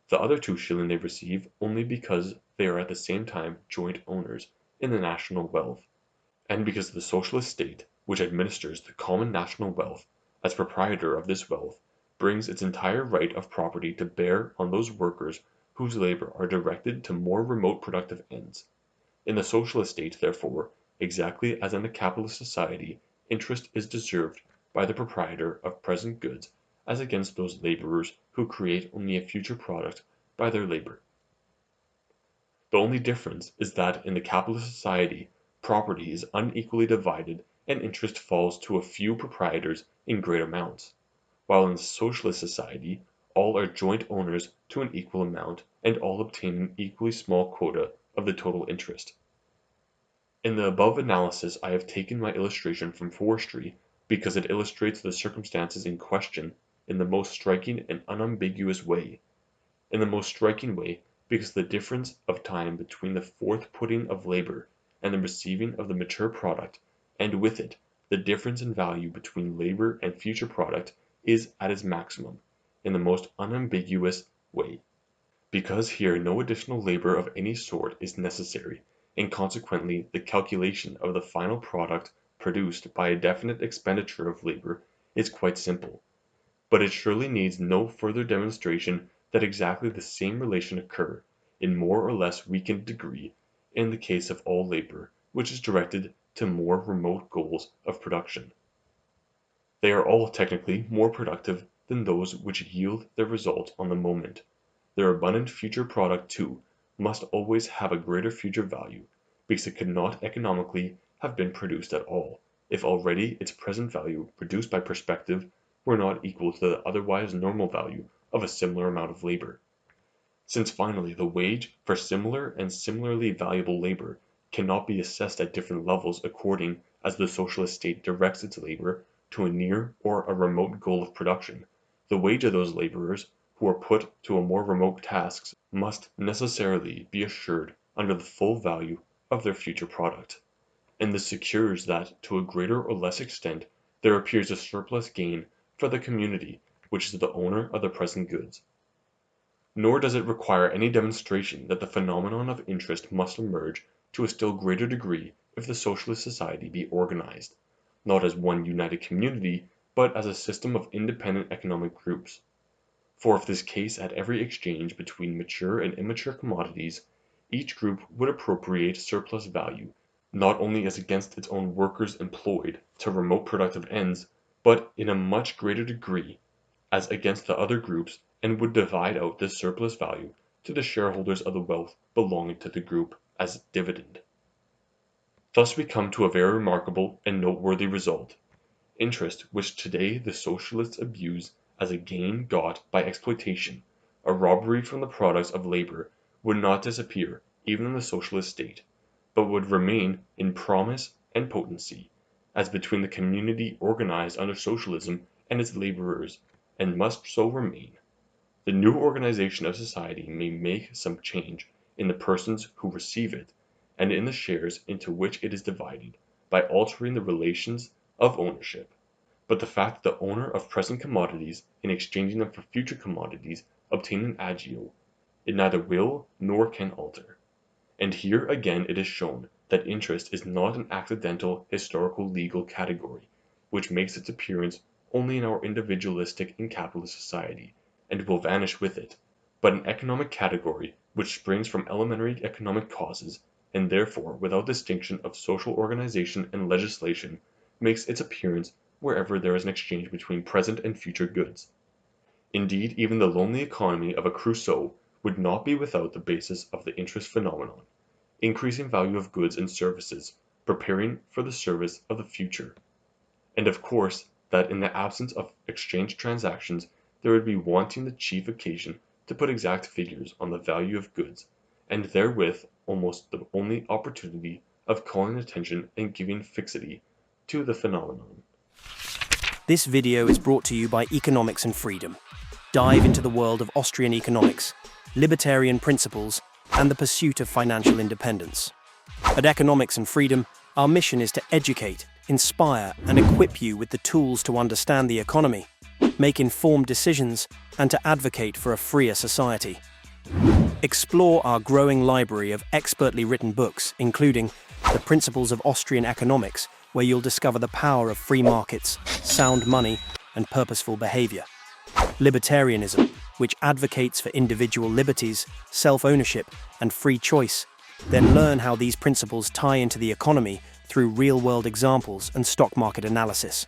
The other 2 shillings they receive only because they are at the same time joint owners in the national wealth, and because the socialist state, which administers the common national wealth, as proprietor of this wealth, brings its entire right of property to bear on those workers whose labour are directed to more remote productive ends. In the socialist state, therefore, exactly as in a capitalist society, interest is deserved by the proprietor of present goods as against those labourers who create only a future product by their labour. The only difference is that in the capitalist society property is unequally divided and interest falls to a few proprietors in great amounts, while in the socialist society all are joint owners to an equal amount and all obtain an equally small quota of the total interest. In the above analysis I have taken my illustration from forestry because it illustrates the circumstances in question in the most striking and unambiguous way. In the most striking way because the difference of time between the forth putting of labour and the receiving of the mature product, and with it the difference in value between labour and future product, is at its maximum, in the most unambiguous way. Because here no additional labour of any sort is necessary, and consequently the calculation of the final product produced by a definite expenditure of labour is quite simple. But it surely needs no further demonstration that exactly the same relation occur, in more or less weakened degree, in the case of all labor which is directed to more remote goals of production. They are all technically more productive than those which yield their result on the moment. Their abundant future product, too, must always have a greater future value, because it could not economically have been produced at all, if already its present value, reduced by perspective, were not equal to the otherwise normal value of a similar amount of labor. Since finally the wage for similar and similarly valuable labor cannot be assessed at different levels according as the socialist state directs its labor to a near or a remote goal of production, the wage of those laborers who are put to a more remote tasks must necessarily be assured under the full value of their future product, and this secures that to a greater or less extent there appears a surplus gain for the community which is the owner of the present goods. Nor does it require any demonstration that the phenomenon of interest must emerge to a still greater degree if the socialist society be organized, not as one united community, but as a system of independent economic groups. For if this case at every exchange between mature and immature commodities, each group would appropriate surplus value, not only as against its own workers employed to remote productive ends, but in a much greater degree as against the other groups, and would divide out this surplus value to the shareholders of the wealth belonging to the group as dividend. Thus we come to a very remarkable and noteworthy result. Interest, which today the socialists abuse as a gain got by exploitation, a robbery from the products of labor, would not disappear even in the socialist state, but would remain in promise and potency, as between the community organized under socialism and its laborers, and must so remain. The new organization of society may make some change in the persons who receive it, and in the shares into which it is divided, by altering the relations of ownership. But the fact that the owner of present commodities, in exchanging them for future commodities, obtain an agio, it neither will nor can alter. And here again it is shown that interest is not an accidental historical legal category, which makes its appearance only in our individualistic and capitalist society, and will vanish with it, but an economic category which springs from elementary economic causes, and therefore without distinction of social organization and legislation, makes its appearance wherever there is an exchange between present and future goods. Indeed, even the lonely economy of a Crusoe would not be without the basis of the interest phenomenon, increasing value of goods and services, preparing for the service of the future. And of course that in the absence of exchange transactions there would be wanting the chief occasion to put exact figures on the value of goods, and therewith almost the only opportunity of calling attention and giving fixity to the phenomenon. This video is brought to you by Economics and Freedom. Dive into the world of Austrian economics, libertarian principles, and the pursuit of financial independence. At Economics and Freedom, our mission is to educate, inspire, and equip you with the tools to understand the economy, make informed decisions, and to advocate for a freer society. Explore our growing library of expertly written books, including The Principles of Austrian Economics, where you'll discover the power of free markets, sound money, and purposeful behavior. Libertarianism, which advocates for individual liberties, self-ownership, and free choice. Then learn how these principles tie into the economy through real-world examples and stock market analysis.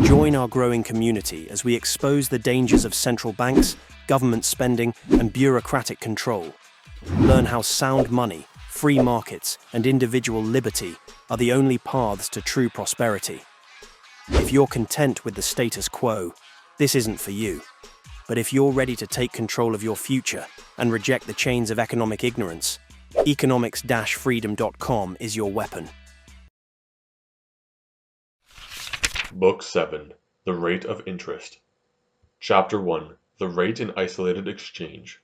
Join our growing community as we expose the dangers of central banks, government spending, and bureaucratic control. Learn how sound money, free markets, and individual liberty are the only paths to true prosperity. If you're content with the status quo, this isn't for you. But if you're ready to take control of your future and reject the chains of economic ignorance, economics-freedom.com is your weapon. Book 7. The Rate of Interest. Chapter 1. The Rate in Isolated Exchange.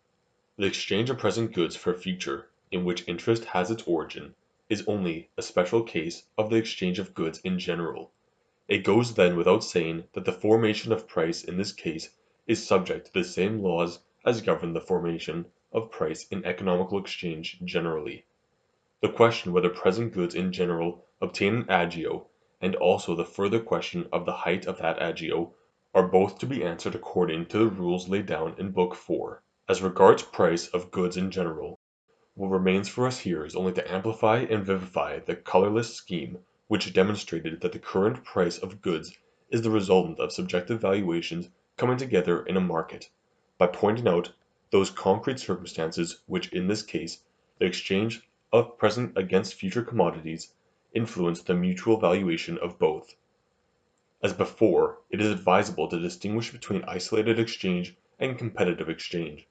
The exchange of present goods for future, in which interest has its origin, is only a special case of the exchange of goods in general. It goes then without saying that the formation of price in this case is subject to the same laws as govern the formation of price in economical exchange generally. The question whether present goods in general obtain an agio, and also the further question of the height of that agio, are both to be answered according to the rules laid down in Book 4. As regards price of goods in general, what remains for us here is only to amplify and vivify the colorless scheme which demonstrated that the current price of goods is the resultant of subjective valuations coming together in a market, by pointing out those concrete circumstances which in this case, the exchange of present against future commodities, influence the mutual valuation of both. As before, it is advisable to distinguish between isolated exchange and competitive exchange.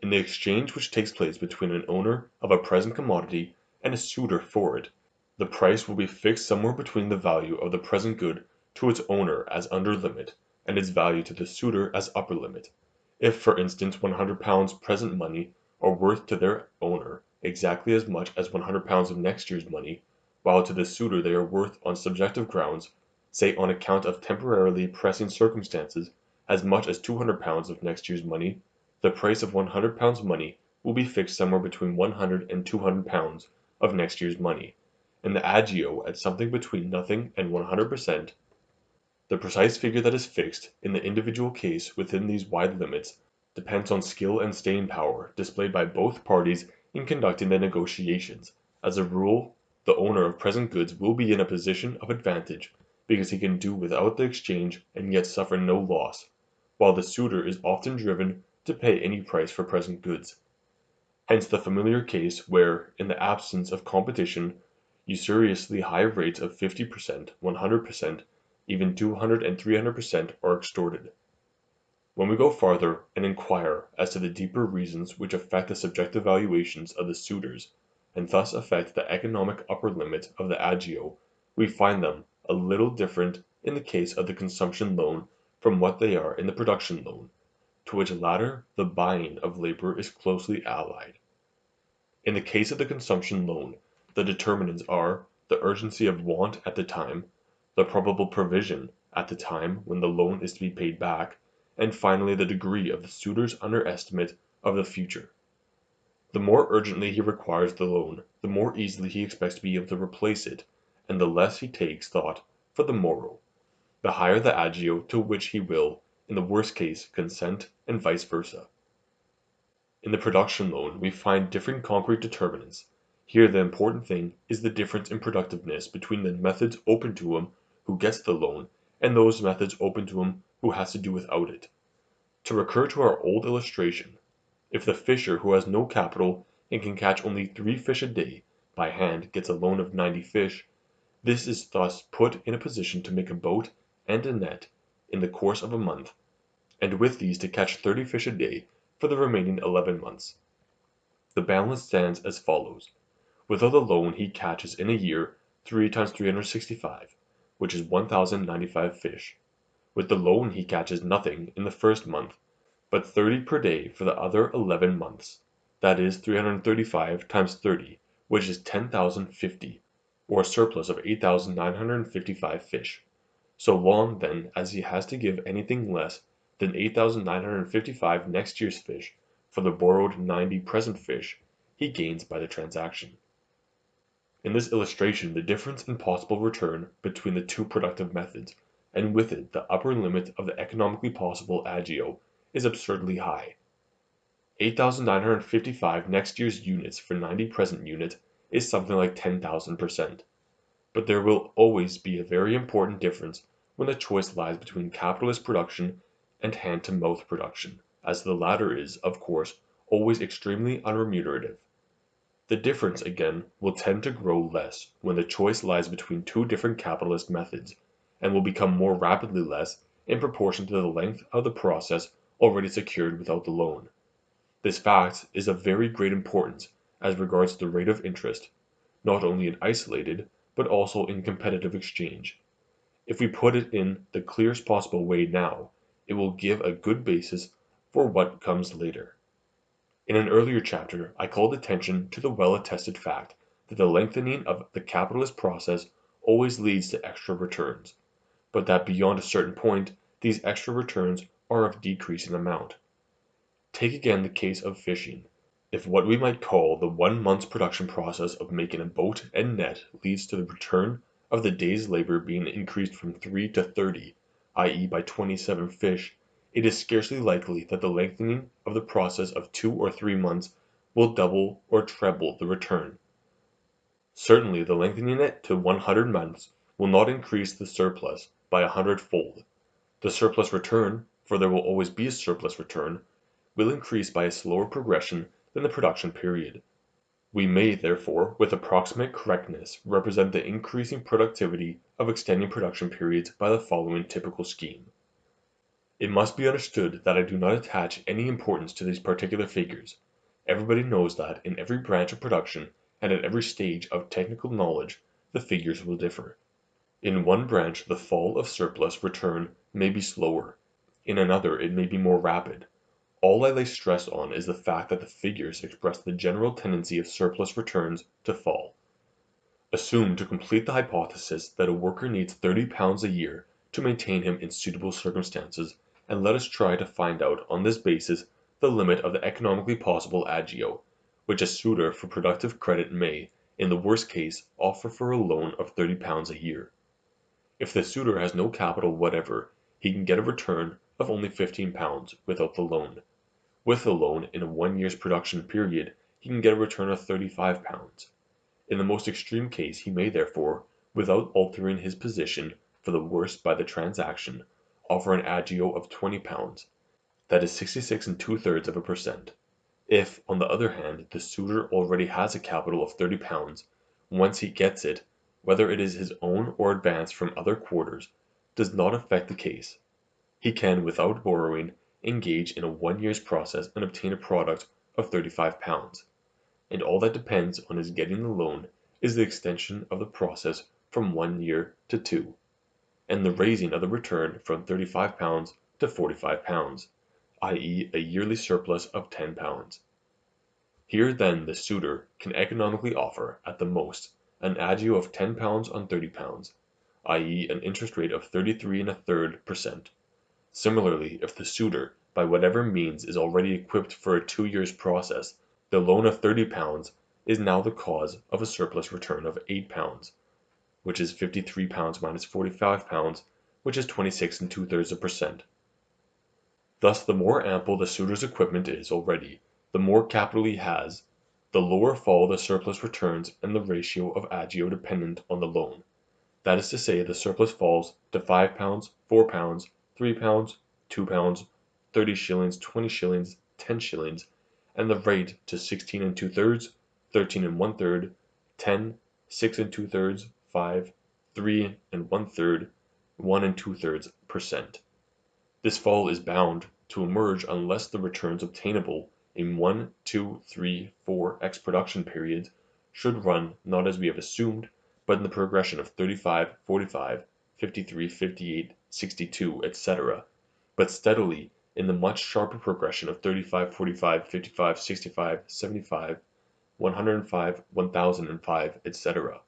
In the exchange which takes place between an owner of a present commodity and a suitor for it, the price will be fixed somewhere between the value of the present good to its owner as under limit, and its value to the suitor as upper limit. If, for instance, £100 present money are worth to their owner exactly as much as £100 of next year's money, while to the suitor they are worth on subjective grounds, say on account of temporarily pressing circumstances, as much as £200 of next year's money, the price of £100 money will be fixed somewhere between £100 and £200 of next year's money, and the agio at something between nothing and 100%. The precise figure that is fixed in the individual case within these wide limits depends on skill and staying power displayed by both parties in conducting the negotiations. As a rule, the owner of present goods will be in a position of advantage because he can do without the exchange and yet suffer no loss, while the suitor is often driven to pay any price for present goods. Hence the familiar case where, in the absence of competition, usuriously high rates of 50%, 100%, even 200 and 300% are extorted. When we go farther and inquire as to the deeper reasons which affect the subjective valuations of the suitors, and thus affect the economic upper limit of the agio, we find them a little different in the case of the consumption loan from what they are in the production loan, to which latter the buying of labor is closely allied. In the case of the consumption loan, the determinants are the urgency of want at the time, the probable provision at the time when the loan is to be paid back, and finally the degree of the suitor's underestimate of the future. The more urgently he requires the loan, the more easily he expects to be able to replace it, and the less he takes thought for the morrow, the higher the agio to which he will, in the worst case, consent, and vice versa. In the production loan we find different concrete determinants. Here the important thing is the difference in productiveness between the methods open to him who gets the loan and those methods open to him who has to do without it. To recur to our old illustration, if the fisher who has no capital and can catch only 3 fish a day by hand gets a loan of 90 fish, this is thus put in a position to make a boat and a net in the course of a month, and with these to catch 30 fish a day for the remaining 11 months. The balance stands as follows. Without the loan he catches in a year 3 times 365, which is 1095 fish. With the loan he catches nothing in the first month, but 30 per day for the other 11 months. That is 335 times 30, which is 10,050, or a surplus of 8,955 fish. So long, then, as he has to give anything less than 8,955 next year's fish for the borrowed 90 present fish, he gains by the transaction. In this illustration the difference in possible return between the two productive methods, and with it the upper limit of the economically possible agio, is absurdly high. 8,955 next year's units for 90 present units is something like 10,000%. But there will always be a very important difference when the choice lies between capitalist production and hand-to-mouth production, as the latter is, of course, always extremely unremunerative. The difference, again, will tend to grow less when the choice lies between two different capitalist methods, and will become more rapidly less in proportion to the length of the process already secured without the loan. This fact is of very great importance as regards the rate of interest, not only in isolated, but also in competitive exchange. If we put it in the clearest possible way now, it will give a good basis for what comes later. In an earlier chapter I called attention to the well-attested fact that the lengthening of the capitalist process always leads to extra returns, but that beyond a certain point these extra returns are of decreasing amount. Take again the case of fishing. If what we might call the 1 month's production process of making a boat and net leads to the return of the day's labor being increased from 3 to 30, i.e. by 27 fish, it is scarcely likely that the lengthening of the process of 2 or 3 months will double or treble the return. Certainly the lengthening it to 100 months will not increase the surplus by 100-fold. The surplus return, for there will always be a surplus return, will increase by a slower progression than the production period. We may, therefore, with approximate correctness represent the increasing productivity of extending production periods by the following typical scheme. It must be understood that I do not attach any importance to these particular figures. Everybody knows that in every branch of production and at every stage of technical knowledge the figures will differ. In one branch the fall of surplus return may be slower, in another it may be more rapid. All I lay stress on is the fact that the figures express the general tendency of surplus returns to fall. Assume, to complete the hypothesis, that a worker needs £30 a year to maintain him in suitable circumstances, and let us try to find out on this basis the limit of the economically possible agio, which a suitor for productive credit may, in the worst case, offer for a loan of £30 a year. If the suitor has no capital whatever, he can get a return of only £15 without the loan. With the loan, in a 1 year's production period, he can get a return of £35. In the most extreme case he may therefore, without altering his position for the worse by the transaction, offer an agio of £20, that is 66 2/3%. If, on the other hand, the suitor already has a capital of £30, whence he gets it, whether it is his own or advanced from other quarters, does not affect the case. He can, without borrowing, engage in a 1 year's process and obtain a product of £35. And all that depends on his getting the loan is the extension of the process from 1 year to 2, and the raising of the return from £35 to £45, i.e. a yearly surplus of £10. Here then the suitor can economically offer, at the most, an agio of £10 on £30, i.e. an interest rate of 33 1/3%. Similarly, if the suitor, by whatever means, is already equipped for a 2 years' process, the loan of £30 is now the cause of a surplus return of £8, which is £53 minus £45, which is 26 2/3%. Thus the more ample the suitor's equipment is already, the more capital he has, the lower fall the surplus returns and the ratio of agio dependent on the loan. That is to say, the surplus falls to £5, £4, £3, £2, 30 shillings, 20 shillings, 10 shillings, and the rate to 16 2/3, 13 1/3, 10, 6 2/3, 5, 3 1/3, 1 2/3%. This fall is bound to emerge unless the returns obtainable in 1, 2, 3, 4 X production periods should run not as we have assumed, but in the progression of 35, 45, 53, 58, 62, etc., but steadily in the much sharper progression of 35, 45, 55, 65, 75, 105, 1005, etc.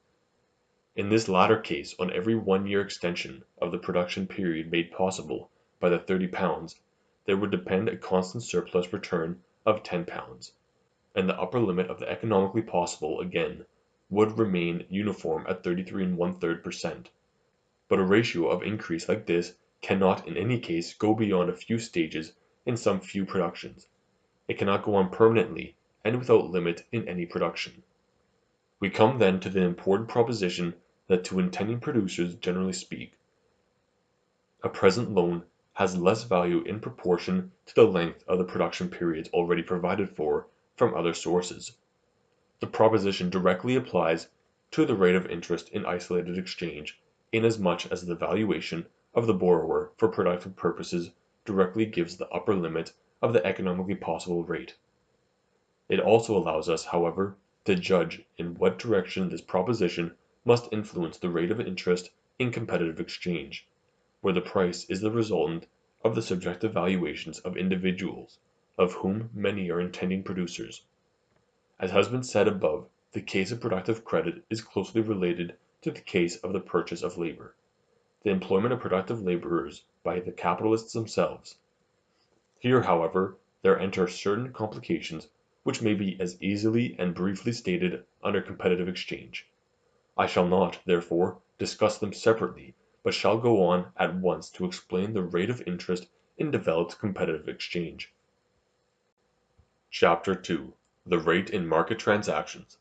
In this latter case, on every 1 year extension of the production period made possible by the £30, there would depend a constant surplus return of £10, and the upper limit of the economically possible, again, would remain uniform at 33 1/3%. But a ratio of increase like this cannot in any case go beyond a few stages in some few productions. It cannot go on permanently and without limit in any production. We come then to the important proposition that to intending producers, generally speak, a present loan has less value in proportion to the length of the production periods already provided for from other sources. The proposition directly applies to the rate of interest in isolated exchange, inasmuch as the valuation of the borrower for productive purposes directly gives the upper limit of the economically possible rate. It also allows us, however, to judge in what direction this proposition must influence the rate of interest in competitive exchange, where the price is the resultant of the subjective valuations of individuals, of whom many are intending producers. As has been said above, the case of productive credit is closely related to the case of the purchase of labor, the employment of productive laborers by the capitalists themselves. Here, however, there enter certain complications which may be as easily and briefly stated under competitive exchange. I shall not, therefore, discuss them separately, but shall go on at once to explain the rate of interest in developed competitive exchange. Chapter 2. The Rate in Market Transactions.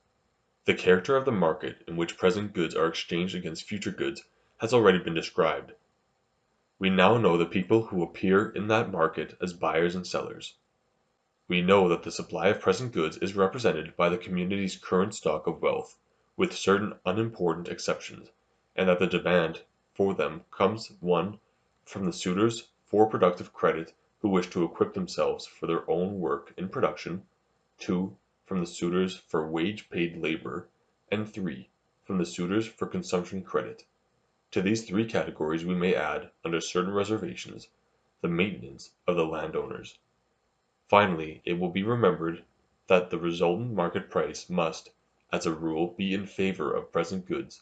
The character of the market in which present goods are exchanged against future goods has already been described. We now know the people who appear in that market as buyers and sellers. We know that the supply of present goods is represented by the community's current stock of wealth, with certain unimportant exceptions, and that the demand for them comes 1. From the suitors for productive credit who wish to equip themselves for their own work in production, 2. From the suitors for wage-paid labor, and 3. From the suitors for consumption credit. To these three categories we may add, under certain reservations, the maintenance of the landowners. Finally, it will be remembered that the resultant market price must, as a rule, be in favor of present goods,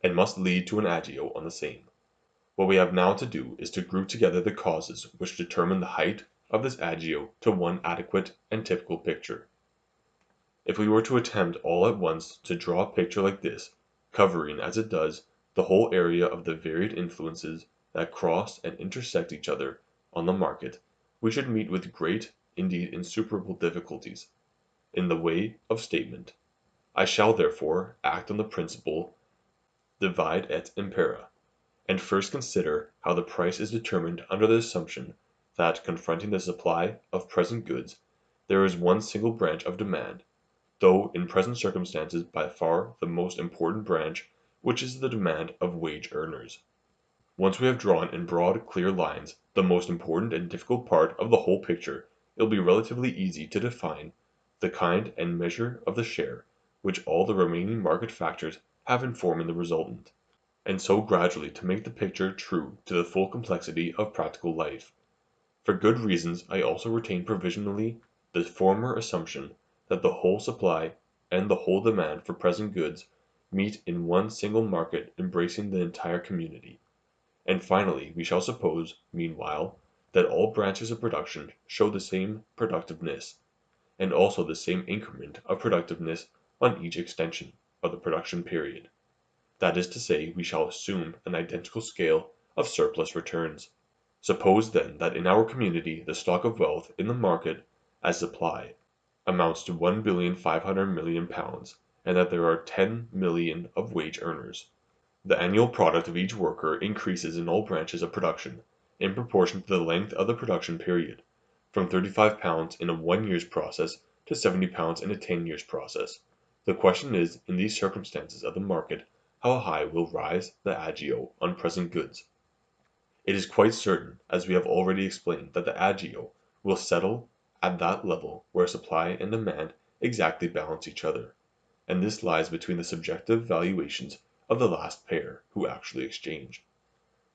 and must lead to an agio on the same. What we have now to do is to group together the causes which determine the height of this agio to one adequate and typical picture. If we were to attempt all at once to draw a picture like this, covering, as it does, the whole area of the varied influences that cross and intersect each other on the market, we should meet with great, indeed insuperable difficulties, in the way of statement. I shall, therefore, act on the principle divide et impera, and first consider how the price is determined under the assumption that, confronting the supply of present goods, there is one single branch of demand, though in present circumstances by far the most important branch, which is the demand of wage earners. Once we have drawn in broad, clear lines the most important and difficult part of the whole picture, it will be relatively easy to define the kind and measure of the share which all the remaining market factors have in forming the resultant, and so gradually to make the picture true to the full complexity of practical life. For good reasons I also retain provisionally the former assumption that the whole supply and the whole demand for present goods meet in one single market embracing the entire community. And finally, we shall suppose, meanwhile, that all branches of production show the same productiveness, and also the same increment of productiveness on each extension of the production period. That is to say, we shall assume an identical scale of surplus returns. Suppose then that in our community the stock of wealth in the market as supply amounts to £1,500,000,000, and that there are 10,000,000 of wage earners. The annual product of each worker increases in all branches of production, in proportion to the length of the production period, from £35 in a 1 year's process to £70 in a 10 years' process. The question is, in these circumstances of the market, how high will rise the agio on present goods? It is quite certain, as we have already explained, that the agio will settle at that level where supply and demand exactly balance each other, and this lies between the subjective valuations of the last pair who actually exchange.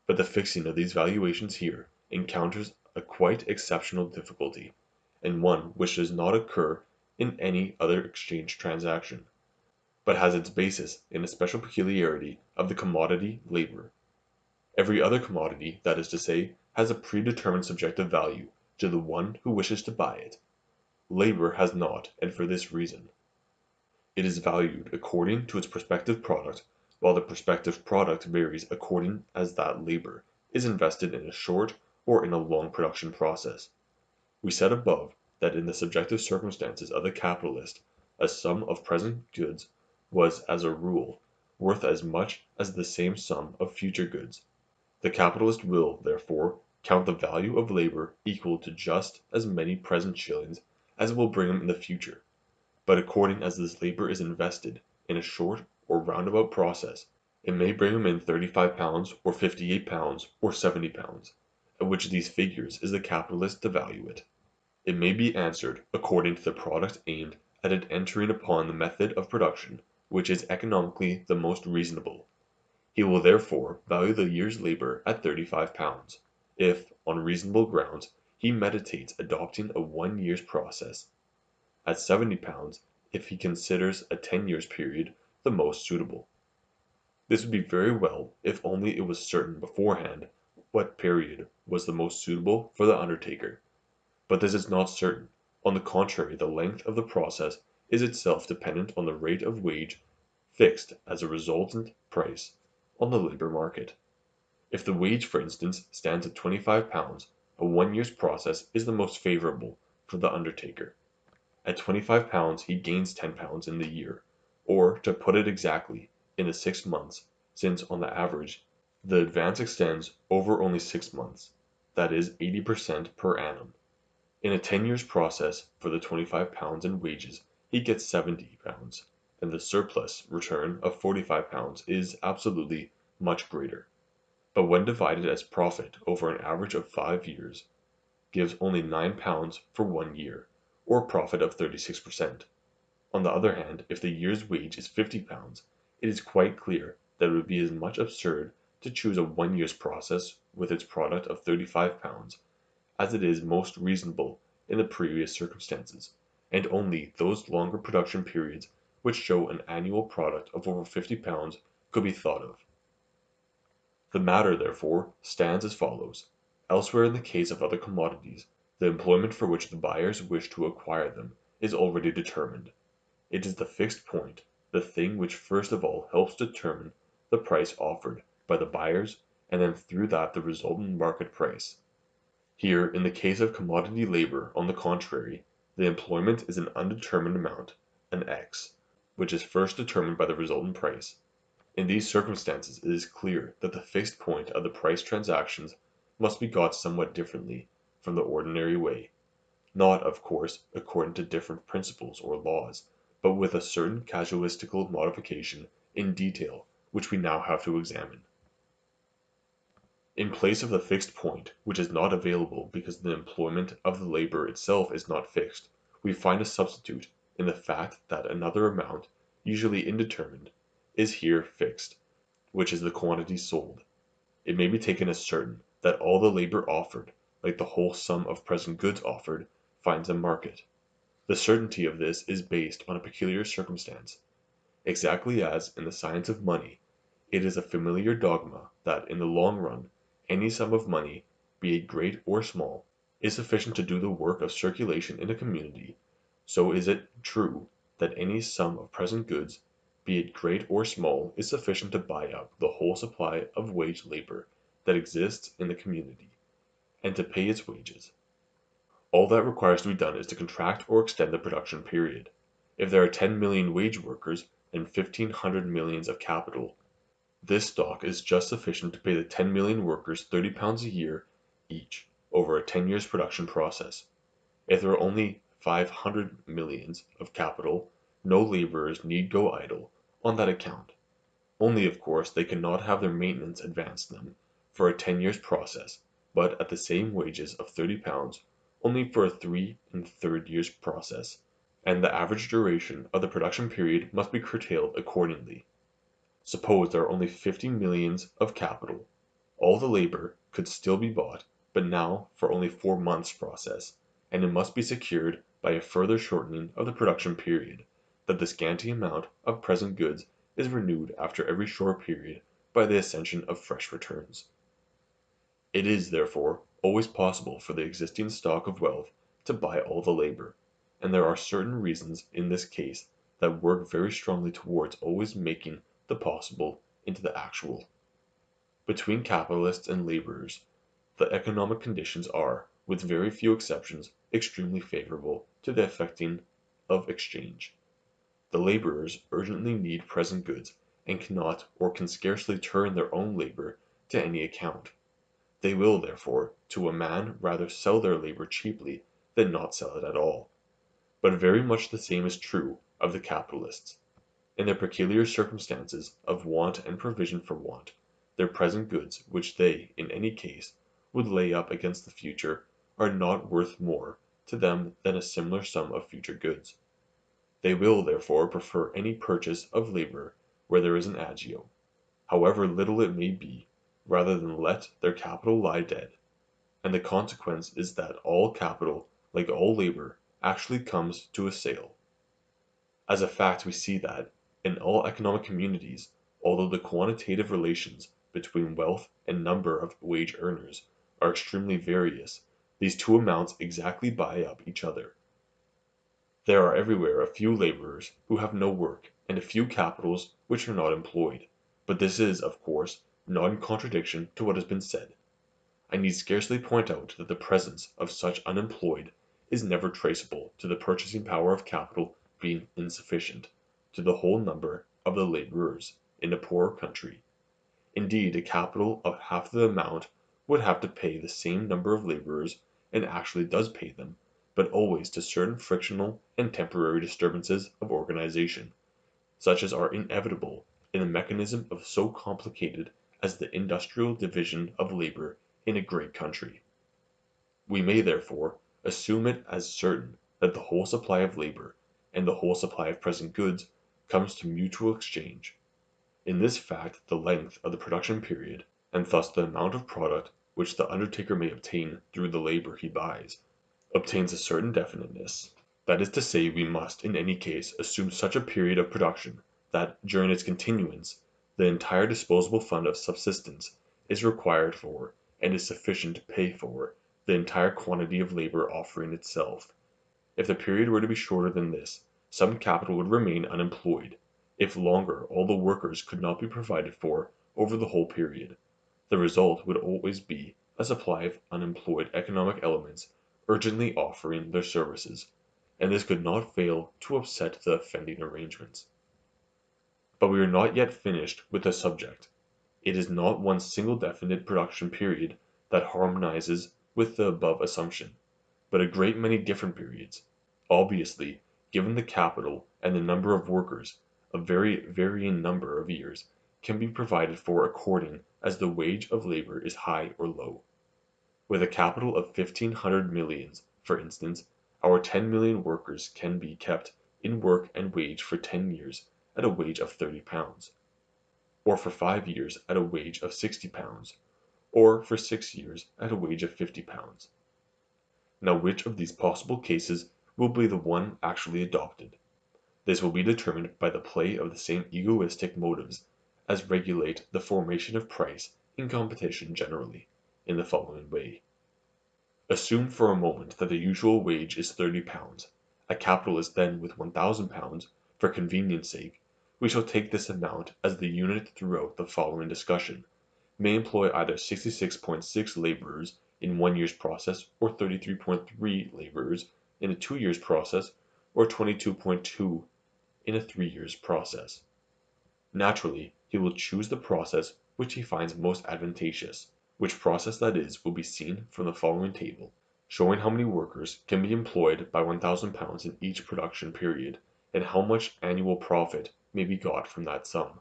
But the fixing of these valuations here encounters a quite exceptional difficulty, and one which does not occur in any other exchange transaction, but has its basis in a special peculiarity of the commodity labor. Every other commodity, that is to say, has a predetermined subjective value to the one who wishes to buy it. Labor has not, and for this reason. It is valued according to its prospective product, while the prospective product varies according as that labor is invested in a short or in a long production process. We said above that in the subjective circumstances of the capitalist, a sum of present goods was, as a rule, worth as much as the same sum of future goods. The capitalist will, therefore, count the value of labor equal to just as many present shillings as it will bring him in the future, but according as this labor is invested in a short or roundabout process, it may bring him in £35 or £58 or £70, at which these figures is the capitalist to value it. It may be answered, according to the product aimed at it entering upon the method of production which is economically the most reasonable. He will therefore value the year's labor at £35, if, on reasonable grounds, he meditates adopting a 1 year's process; at £70, if he considers a 10 years' period the most suitable. This would be very well if only it was certain beforehand what period was the most suitable for the undertaker. But this is not certain; on the contrary, the length of the process is itself dependent on the rate of wage fixed as a resultant price on the labor market. If the wage, for instance, stands at £25, a 1 year's process is the most favorable for the undertaker. At £25 he gains £10 in the year, or, to put it exactly, in the 6 months, since on the average the advance extends over only 6 months, that is 80% per annum. In a 10 years process, for the £25 in wages he gets £70, and the surplus return of £45 is absolutely much greater. But when divided as profit over an average of 5 years, gives only £9 for 1 year, or a profit of 36%. On the other hand, if the year's wage is £50, it is quite clear that it would be as much absurd to choose a 1 year's process with its product of £35 as it is most reasonable in the previous circumstances, and only those longer production periods which show an annual product of over £50 could be thought of. The matter, therefore, stands as follows. Elsewhere in the case of other commodities, the employment for which the buyers wish to acquire them is already determined. It is the fixed point, the thing which first of all helps determine the price offered by the buyers, and then through that the resultant market price. Here, in the case of commodity labor, on the contrary, the employment is an undetermined amount, an x, which is first determined by the resultant price. In these circumstances it is clear that the fixed point of the price transactions must be got somewhat differently from the ordinary way, not, of course, according to different principles or laws, but with a certain casuistical modification in detail which we now have to examine. In place of the fixed point, which is not available because the employment of the labor itself is not fixed, we find a substitute in the fact that another amount, usually indeterminate, is here fixed, which is the quantity sold. It may be taken as certain that all the labor offered, like the whole sum of present goods offered, finds a market. The certainty of this is based on a peculiar circumstance. Exactly as in the science of money, it is a familiar dogma that in the long run any sum of money, be it great or small, is sufficient to do the work of circulation in a community, so is it true that any sum of present goods, be it great or small, is sufficient to buy up the whole supply of wage labor that exists in the community, and to pay its wages. All that requires to be done is to contract or extend the production period. If there are 10 million wage workers and 1,500 millions of capital, this stock is just sufficient to pay the 10 million workers £30 a year each over a 10 years production process. If there are only 500 millions of capital, no laborers need go idle on that account. Only, of course, they cannot have their maintenance advanced them for a 10 years process, but at the same wages of £30 only for a 3 1/3 years process, and the average duration of the production period must be curtailed accordingly. Suppose there are only 50 millions of capital. All the labor could still be bought, but now for only 4 months' process, and it must be secured by a further shortening of the production period, that the scanty amount of present goods is renewed after every short period by the accession of fresh returns. It is, therefore, always possible for the existing stock of wealth to buy all the labor, and there are certain reasons in this case that work very strongly towards always making the possible into the actual. Between capitalists and laborers, the economic conditions are, with very few exceptions, extremely favorable to the effecting of exchange. The laborers urgently need present goods, and cannot or can scarcely turn their own labor to any account. They will, therefore, to a man rather sell their labor cheaply than not sell it at all. But very much the same is true of the capitalists. In their peculiar circumstances of want and provision for want, their present goods, which they, in any case, would lay up against the future, are not worth more to them than a similar sum of future goods. They will, therefore, prefer any purchase of labor where there is an agio, however little it may be, rather than let their capital lie dead. And the consequence is that all capital, like all labor, actually comes to a sale. As a fact we see that, in all economic communities, although the quantitative relations between wealth and number of wage earners are extremely various, these two amounts exactly buy up each other. There are everywhere a few laborers who have no work, and a few capitals which are not employed, but this is, of course, not in contradiction to what has been said. I need scarcely point out that the presence of such unemployed is never traceable to the purchasing power of capital being insufficient to the whole number of the laborers in a poorer country. Indeed, a capital of half the amount would have to pay the same number of laborers, and actually does pay them, but always to certain frictional and temporary disturbances of organization, such as are inevitable in a mechanism of so complicated as the industrial division of labor in a great country. We may, therefore, assume it as certain that the whole supply of labor and the whole supply of present goods comes to mutual exchange. In this fact the length of the production period, and thus the amount of product which the undertaker may obtain through the labor he buys, obtains a certain definiteness. That is to say, we must in any case assume such a period of production that, during its continuance, the entire disposable fund of subsistence is required for, and is sufficient to pay for, the entire quantity of labor offering itself. If the period were to be shorter than this, some capital would remain unemployed. If longer, all the workers could not be provided for over the whole period. The result would always be a supply of unemployed economic elements urgently offering their services, and this could not fail to upset the offending arrangements. But we are not yet finished with the subject. It is not one single definite production period that harmonizes with the above assumption, but a great many different periods. Obviously, given the capital and the number of workers, a very varying number of years can be provided for according as the wage of labor is high or low. With a capital of 1,500 millions, for instance, our 10,000,000 workers can be kept in work and wage for 10 years at a wage of £30, or for 5 years at a wage of £60, or for 6 years at a wage of £50. Now which of these possible cases will be the one actually adopted? This will be determined by the play of the same egoistic motives as regulate the formation of price in competition generally, in the following way. Assume for a moment that the usual wage is £30. A capitalist then with £1,000, for convenience sake, we shall take this amount as the unit throughout the following discussion, may employ either 66.6 laborers in 1 year's process, or 33.3 laborers in a 2 years' process, or 22.2 in a 3 years' process. Naturally, he will choose the process which he finds most advantageous, which process that is will be seen from the following table, showing how many workers can be employed by £1,000 in each production period, and how much annual profit may be got from that sum.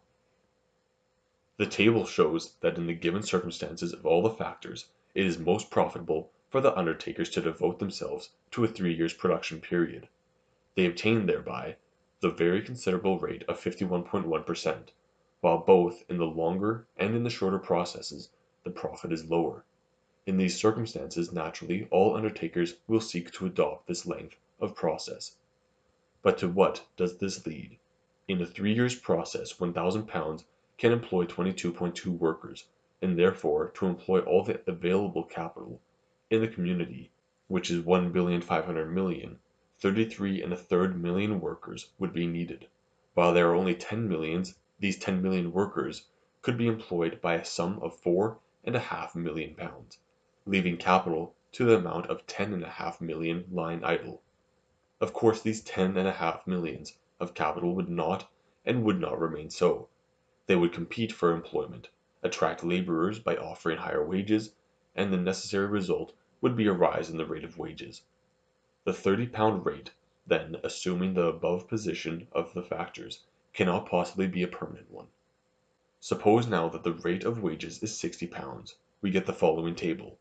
The table shows that in the given circumstances of all the factors, it is most profitable for the undertakers to devote themselves to a 3 years' production period. They obtain thereby the very considerable rate of 51.1%, while both in the longer and in the shorter processes the profit is lower. In these circumstances naturally all undertakers will seek to adopt this length of process. But to what does this lead? In a 3 years' process £1,000 can employ 22.2 workers, and therefore to employ all the available capital in the community, which is 1,500,000,000, 33 1/3 million workers would be needed. While there are only 10 millions, these 10,000,000 workers could be employed by a sum of £4.5 million, leaving capital to the amount of 10.5 million lying idle. Of course these 10.5 millions of capital would not remain so. They would compete for employment, attract laborers by offering higher wages, and the necessary result would be a rise in the rate of wages. The £30 rate, then, assuming the above position of the factors, cannot possibly be a permanent one. Suppose now that the rate of wages is £60. We get the following table.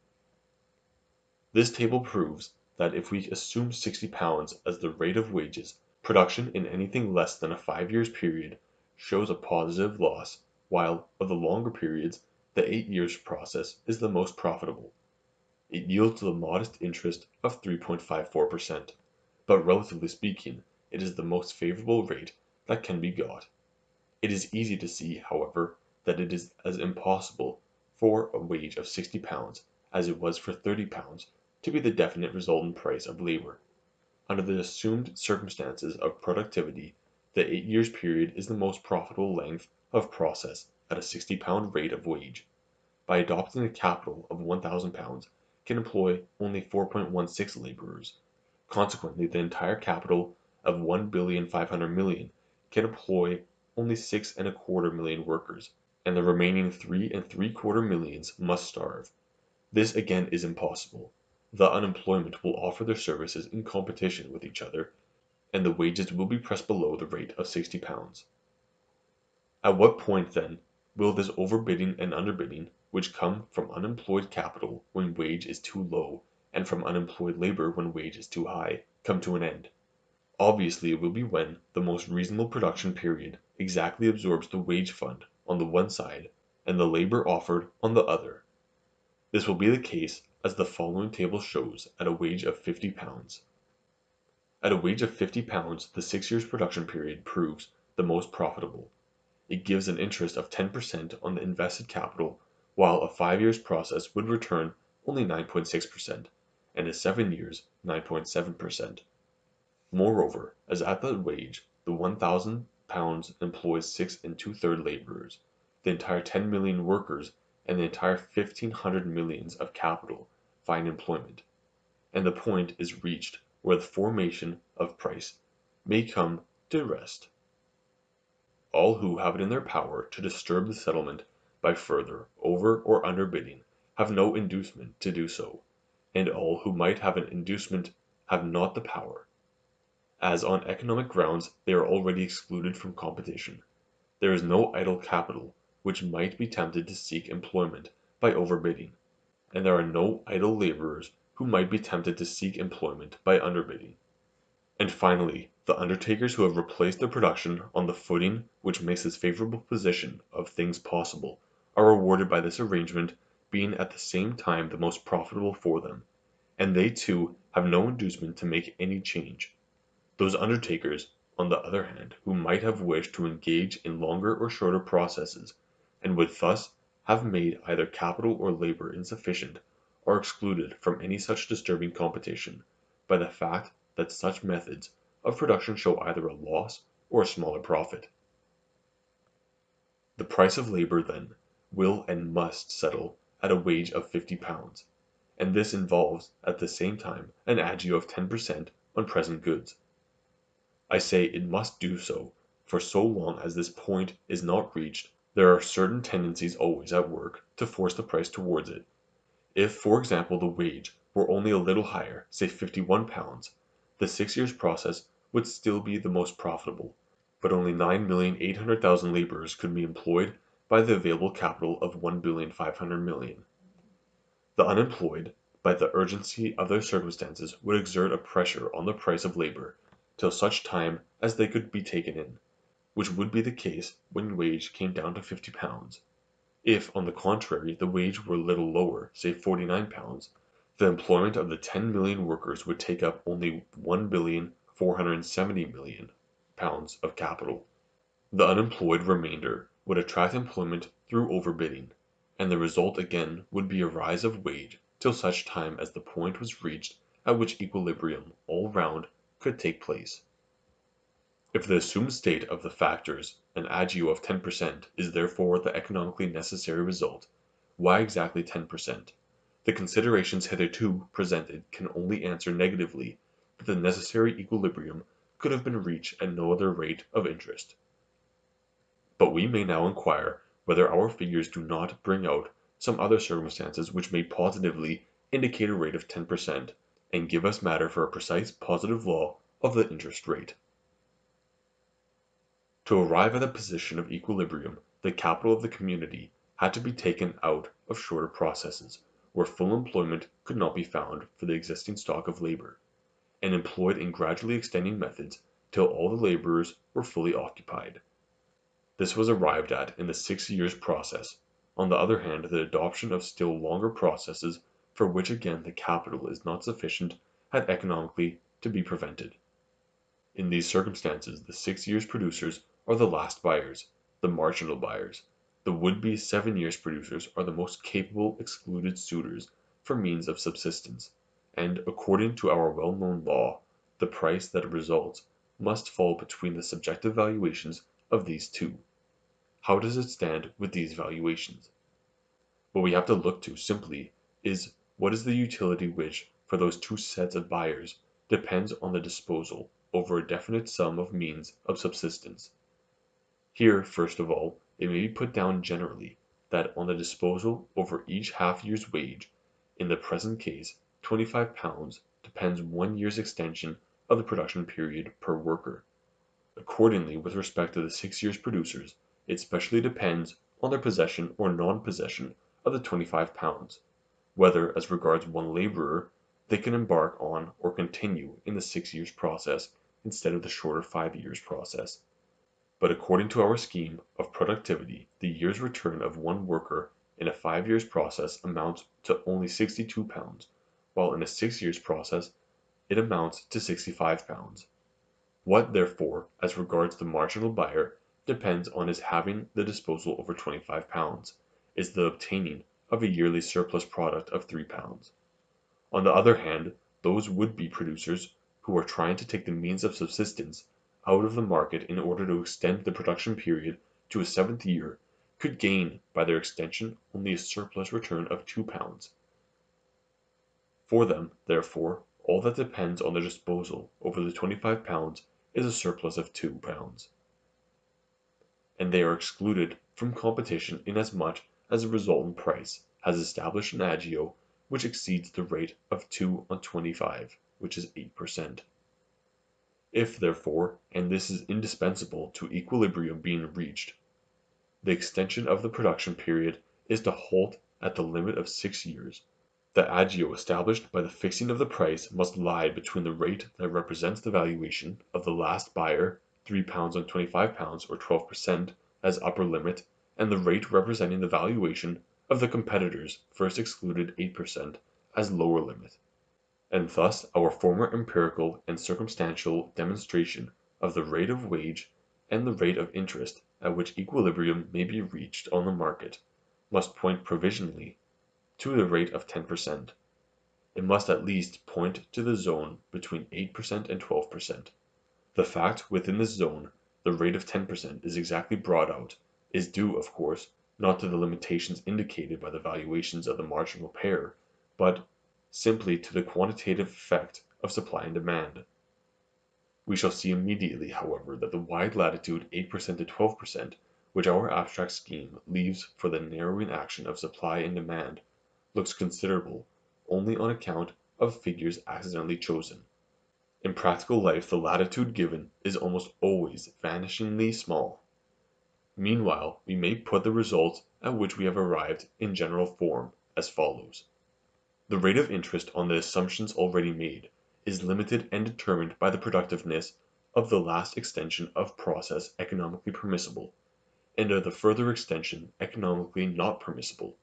This table proves that if we assume £60 as the rate of wages, production in anything less than a 5 years period shows a positive loss, while, of the longer periods, the 8 years process is the most profitable. It yields the modest interest of 3.54%, but relatively speaking, it is the most favorable rate that can be got. It is easy to see, however, that it is as impossible for a wage of £60 as it was for £30 to be the definite resultant price of labor. Under the assumed circumstances of productivity, the 8 years period is the most profitable length of process at a £60 rate of wage. by adopting a capital of £1,000, can employ only 4.16 laborers. Consequently, the entire capital of 1,500,000,000 can employ only 6.25 million workers, and the remaining 3.75 millions must starve. This again is impossible. The unemployment will offer their services in competition with each other, and the wages will be pressed below the rate of £60. At what point, then, will this overbidding and underbidding, which come from unemployed capital when wage is too low, and from unemployed labor when wage is too high, come to an end? Obviously it will be when the most reasonable production period exactly absorbs the wage fund on the one side and the labor offered on the other. This will be the case as the following table shows at a wage of £50. At a wage of £50 the 6 years production period proves the most profitable. It gives an interest of 10% on the invested capital, while a 5 years process would return only 9.6%, and a 7 years 9.7%. Moreover, as at that wage the £1,000 employs 6 2/3 laborers, the entire 10 million workers and the entire 1,500 millions of capital find employment, and the point is reached where the formation of price may come to rest. All who have it in their power to disturb the settlement by further over or underbidding have no inducement to do so, and all who might have an inducement have not the power, as on economic grounds they are already excluded from competition. There is no idle capital which might be tempted to seek employment by overbidding, and there are no idle laborers who might be tempted to seek employment by underbidding. And finally, the undertakers who have replaced their production on the footing which makes this favorable position of things possible are rewarded by this arrangement being at the same time the most profitable for them, and they too have no inducement to make any change. Those undertakers, on the other hand, who might have wished to engage in longer or shorter processes, and would thus have made either capital or labor insufficient, are excluded from any such disturbing competition by the fact that such methods of production show either a loss or a smaller profit. The price of labor, then, will and must settle at a wage of £50, and this involves at the same time an agio of 10% on present goods. I say it must do so, for so long as this point is not reached there are certain tendencies always at work to force the price towards it. If, for example, the wage were only a little higher, say £51, the 6 years process would still be the most profitable, but only 9,800,000 laborers could be employed by the available capital of 1,500,000,000. The unemployed, by the urgency of their circumstances, would exert a pressure on the price of labor till such time as they could be taken in, which would be the case when wage came down to £50. If, on the contrary, the wage were a little lower, say £49, the employment of the 10 million workers would take up only £1,470,000,000 of capital. The unemployed remainder would attract employment through overbidding, and the result again would be a rise of wage till such time as the point was reached at which equilibrium all round could take place. If the assumed state of the factors, an agio of 10%, is therefore the economically necessary result, why exactly 10%? The considerations hitherto presented can only answer negatively that the necessary equilibrium could have been reached at no other rate of interest. But we may now inquire whether our figures do not bring out some other circumstances which may positively indicate a rate of 10%, and give us matter for a precise positive law of the interest rate. To arrive at a position of equilibrium, the capital of the community had to be taken out of shorter processes, where full employment could not be found for the existing stock of labor, and employed in gradually extending methods till all the laborers were fully occupied. This was arrived at in the 6 years process. On the other hand, the adoption of still longer processes, for which again the capital is not sufficient, had economically to be prevented. In these circumstances the 6 years producers are the last buyers, the marginal buyers. The would-be 7 years producers are the most capable excluded suitors for means of subsistence, and, according to our well-known law, the price that results must fall between the subjective valuations of these two. How does it stand with these valuations? What we have to look to simply is what is the utility which, for those two sets of buyers, depends on the disposal over a definite sum of means of subsistence. Here, first of all, it may be put down generally that on the disposal over each half-year's wage, in the present case £25, depends 1 year's extension of the production period per worker. Accordingly, with respect to the 6 years' producers, it specially depends on their possession or non-possession of the £25, whether, as regards one laborer, they can embark on or continue in the 6 years' process instead of the shorter 5 years' process. But according to our scheme of productivity, the year's return of one worker in a 5 years' process amounts to only £62, while in a 6 years' process it amounts to £65. What, therefore, as regards the marginal buyer, depends on his having the disposal over £25, is the obtaining of a yearly surplus product of £3. On the other hand, those would-be producers who are trying to take the means of subsistence out of the market in order to extend the production period to a seventh year could gain by their extension only a surplus return of £2. For them, therefore, all that depends on their disposal over the £25 is a surplus of £2, and they are excluded from competition inasmuch as the resultant price has established an agio which exceeds the rate of 2 on 25, which is 8%. If, therefore, and this is indispensable to equilibrium being reached, the extension of the production period is to halt at the limit of 6 years, the agio established by the fixing of the price must lie between the rate that represents the valuation of the last buyer, £3 on £25 or 12% as upper limit, and the rate representing the valuation of the competitors first excluded 8% as lower limit. And thus our former empirical and circumstantial demonstration of the rate of wage and the rate of interest at which equilibrium may be reached on the market must point provisionally to the rate of 10%. It must at least point to the zone between 8% and 12%. The fact within this zone the rate of 10% is exactly brought out is due, of course, not to the limitations indicated by the valuations of the marginal pair, but simply to the quantitative effect of supply and demand. We shall see immediately, however, that the wide latitude 8% to 12% which our abstract scheme leaves for the narrowing action of supply and demand looks considerable only on account of figures accidentally chosen. In practical life the latitude given is almost always vanishingly small. Meanwhile we may put the results at which we have arrived in general form as follows. The rate of interest on the assumptions already made is limited and determined by the productiveness of the last extension of process economically permissible, and of the further extension economically not permissible.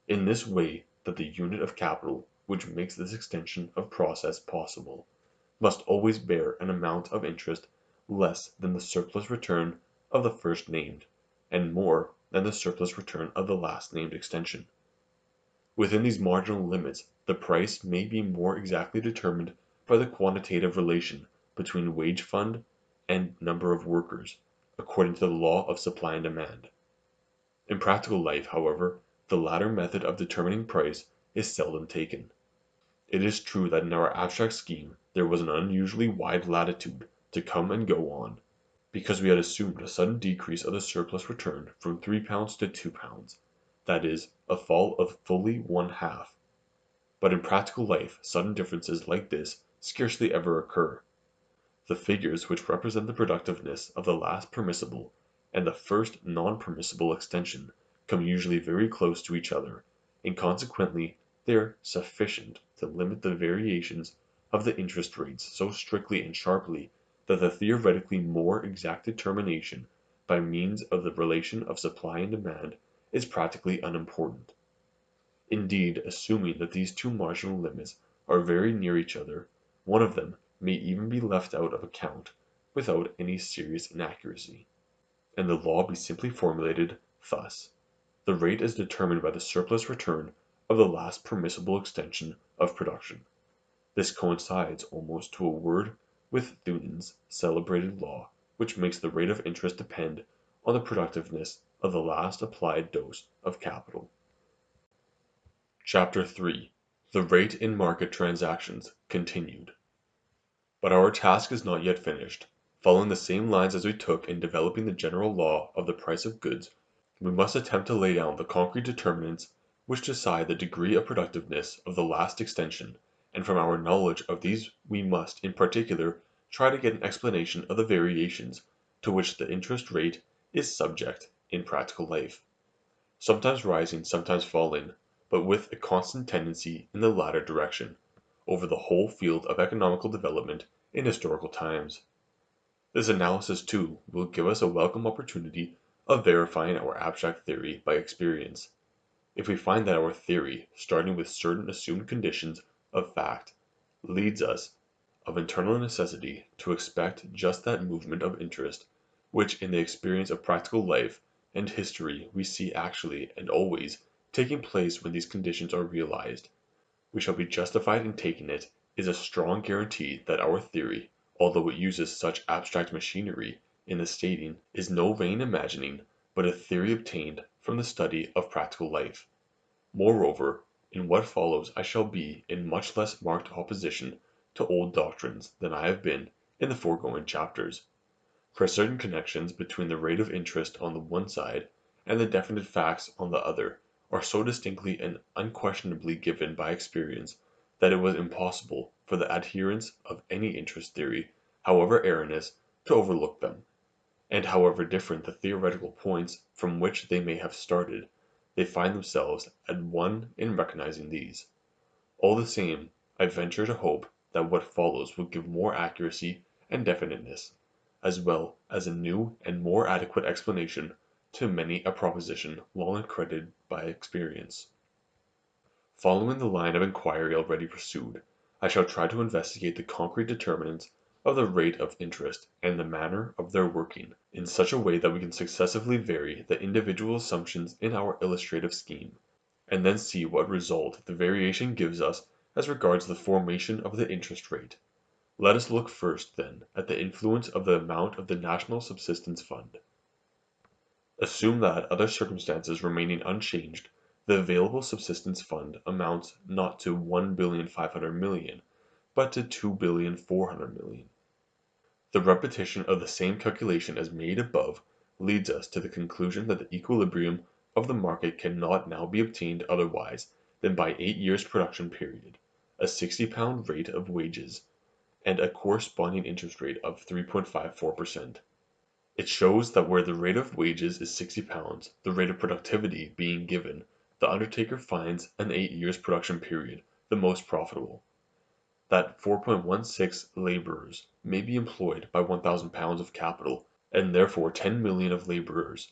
In this way that the unit of capital which makes this extension of process possible must always bear an amount of interest less than the surplus return of the first named, and more than the surplus return of the last named extension. Within these marginal limits the price may be more exactly determined by the quantitative relation between wage fund and number of workers, according to the law of supply and demand. In practical life, however, the latter method of determining price is seldom taken. It is true that in our abstract scheme there was an unusually wide latitude to come and go on, because we had assumed a sudden decrease of the surplus return from £3 to £2, that is, a fall of fully one half. But in practical life sudden differences like this scarcely ever occur. The figures which represent the productiveness of the last permissible and the first non-permissible extension come usually very close to each other, and consequently they are sufficient to limit the variations of the interest rates so strictly and sharply that the theoretically more exact determination by means of the relation of supply and demand is practically unimportant. Indeed, assuming that these two marginal limits are very near each other, one of them may even be left out of account without any serious inaccuracy, and the law be simply formulated thus: the rate is determined by the surplus return of the last permissible extension of production. This coincides almost to a word with Thunen's celebrated law which makes the rate of interest depend on the productiveness of the last applied dose of capital. Chapter 3: The Rate in Market Transactions Continued. But our task is not yet finished. Following the same lines as we took in developing the general law of the price of goods, we must attempt to lay down the concrete determinants which decide the degree of productiveness of the last extension, and from our knowledge of these we must, in particular, try to get an explanation of the variations to which the interest rate is subject in practical life, sometimes rising, sometimes falling, but with a constant tendency in the latter direction, over the whole field of economical development in historical times. This analysis, too, will give us a welcome opportunity of verifying our abstract theory by experience. If we find that our theory, starting with certain assumed conditions of fact, leads us, of internal necessity, to expect just that movement of interest, which in the experience of practical life and history we see actually and always taking place when these conditions are realized, we shall be justified in taking it is a strong guarantee that our theory, although it uses such abstract machinery in the stating, is no vain imagining, but a theory obtained from the study of practical life. Moreover, in what follows I shall be in much less marked opposition to old doctrines than I have been in the foregoing chapters. For certain connections between the rate of interest on the one side and the definite facts on the other are so distinctly and unquestionably given by experience that it was impossible for the adherents of any interest theory, however erroneous, to overlook them; and however different the theoretical points from which they may have started, they find themselves at one in recognizing these. All the same, I venture to hope that what follows will give more accuracy and definiteness, as well as a new and more adequate explanation to many a proposition long accredited by experience. Following the line of inquiry already pursued, I shall try to investigate the concrete determinants of the rate of interest and the manner of their working, in such a way that we can successively vary the individual assumptions in our illustrative scheme, and then see what result the variation gives us as regards the formation of the interest rate. Let us look first, then, at the influence of the amount of the National Subsistence Fund. Assume that, other circumstances remaining unchanged, the available subsistence fund amounts not to 1,500,000,000, but to 2,400,000,000. The repetition of the same calculation as made above leads us to the conclusion that the equilibrium of the market cannot now be obtained otherwise than by 8 years' production period, a £60 rate of wages, and a corresponding interest rate of 3.54%. It shows that where the rate of wages is £60, the rate of productivity being given, the undertaker finds an 8 years' production period the most profitable; that 4.16 laborers may be employed by £1,000 of capital, and therefore 10,000,000 of laborers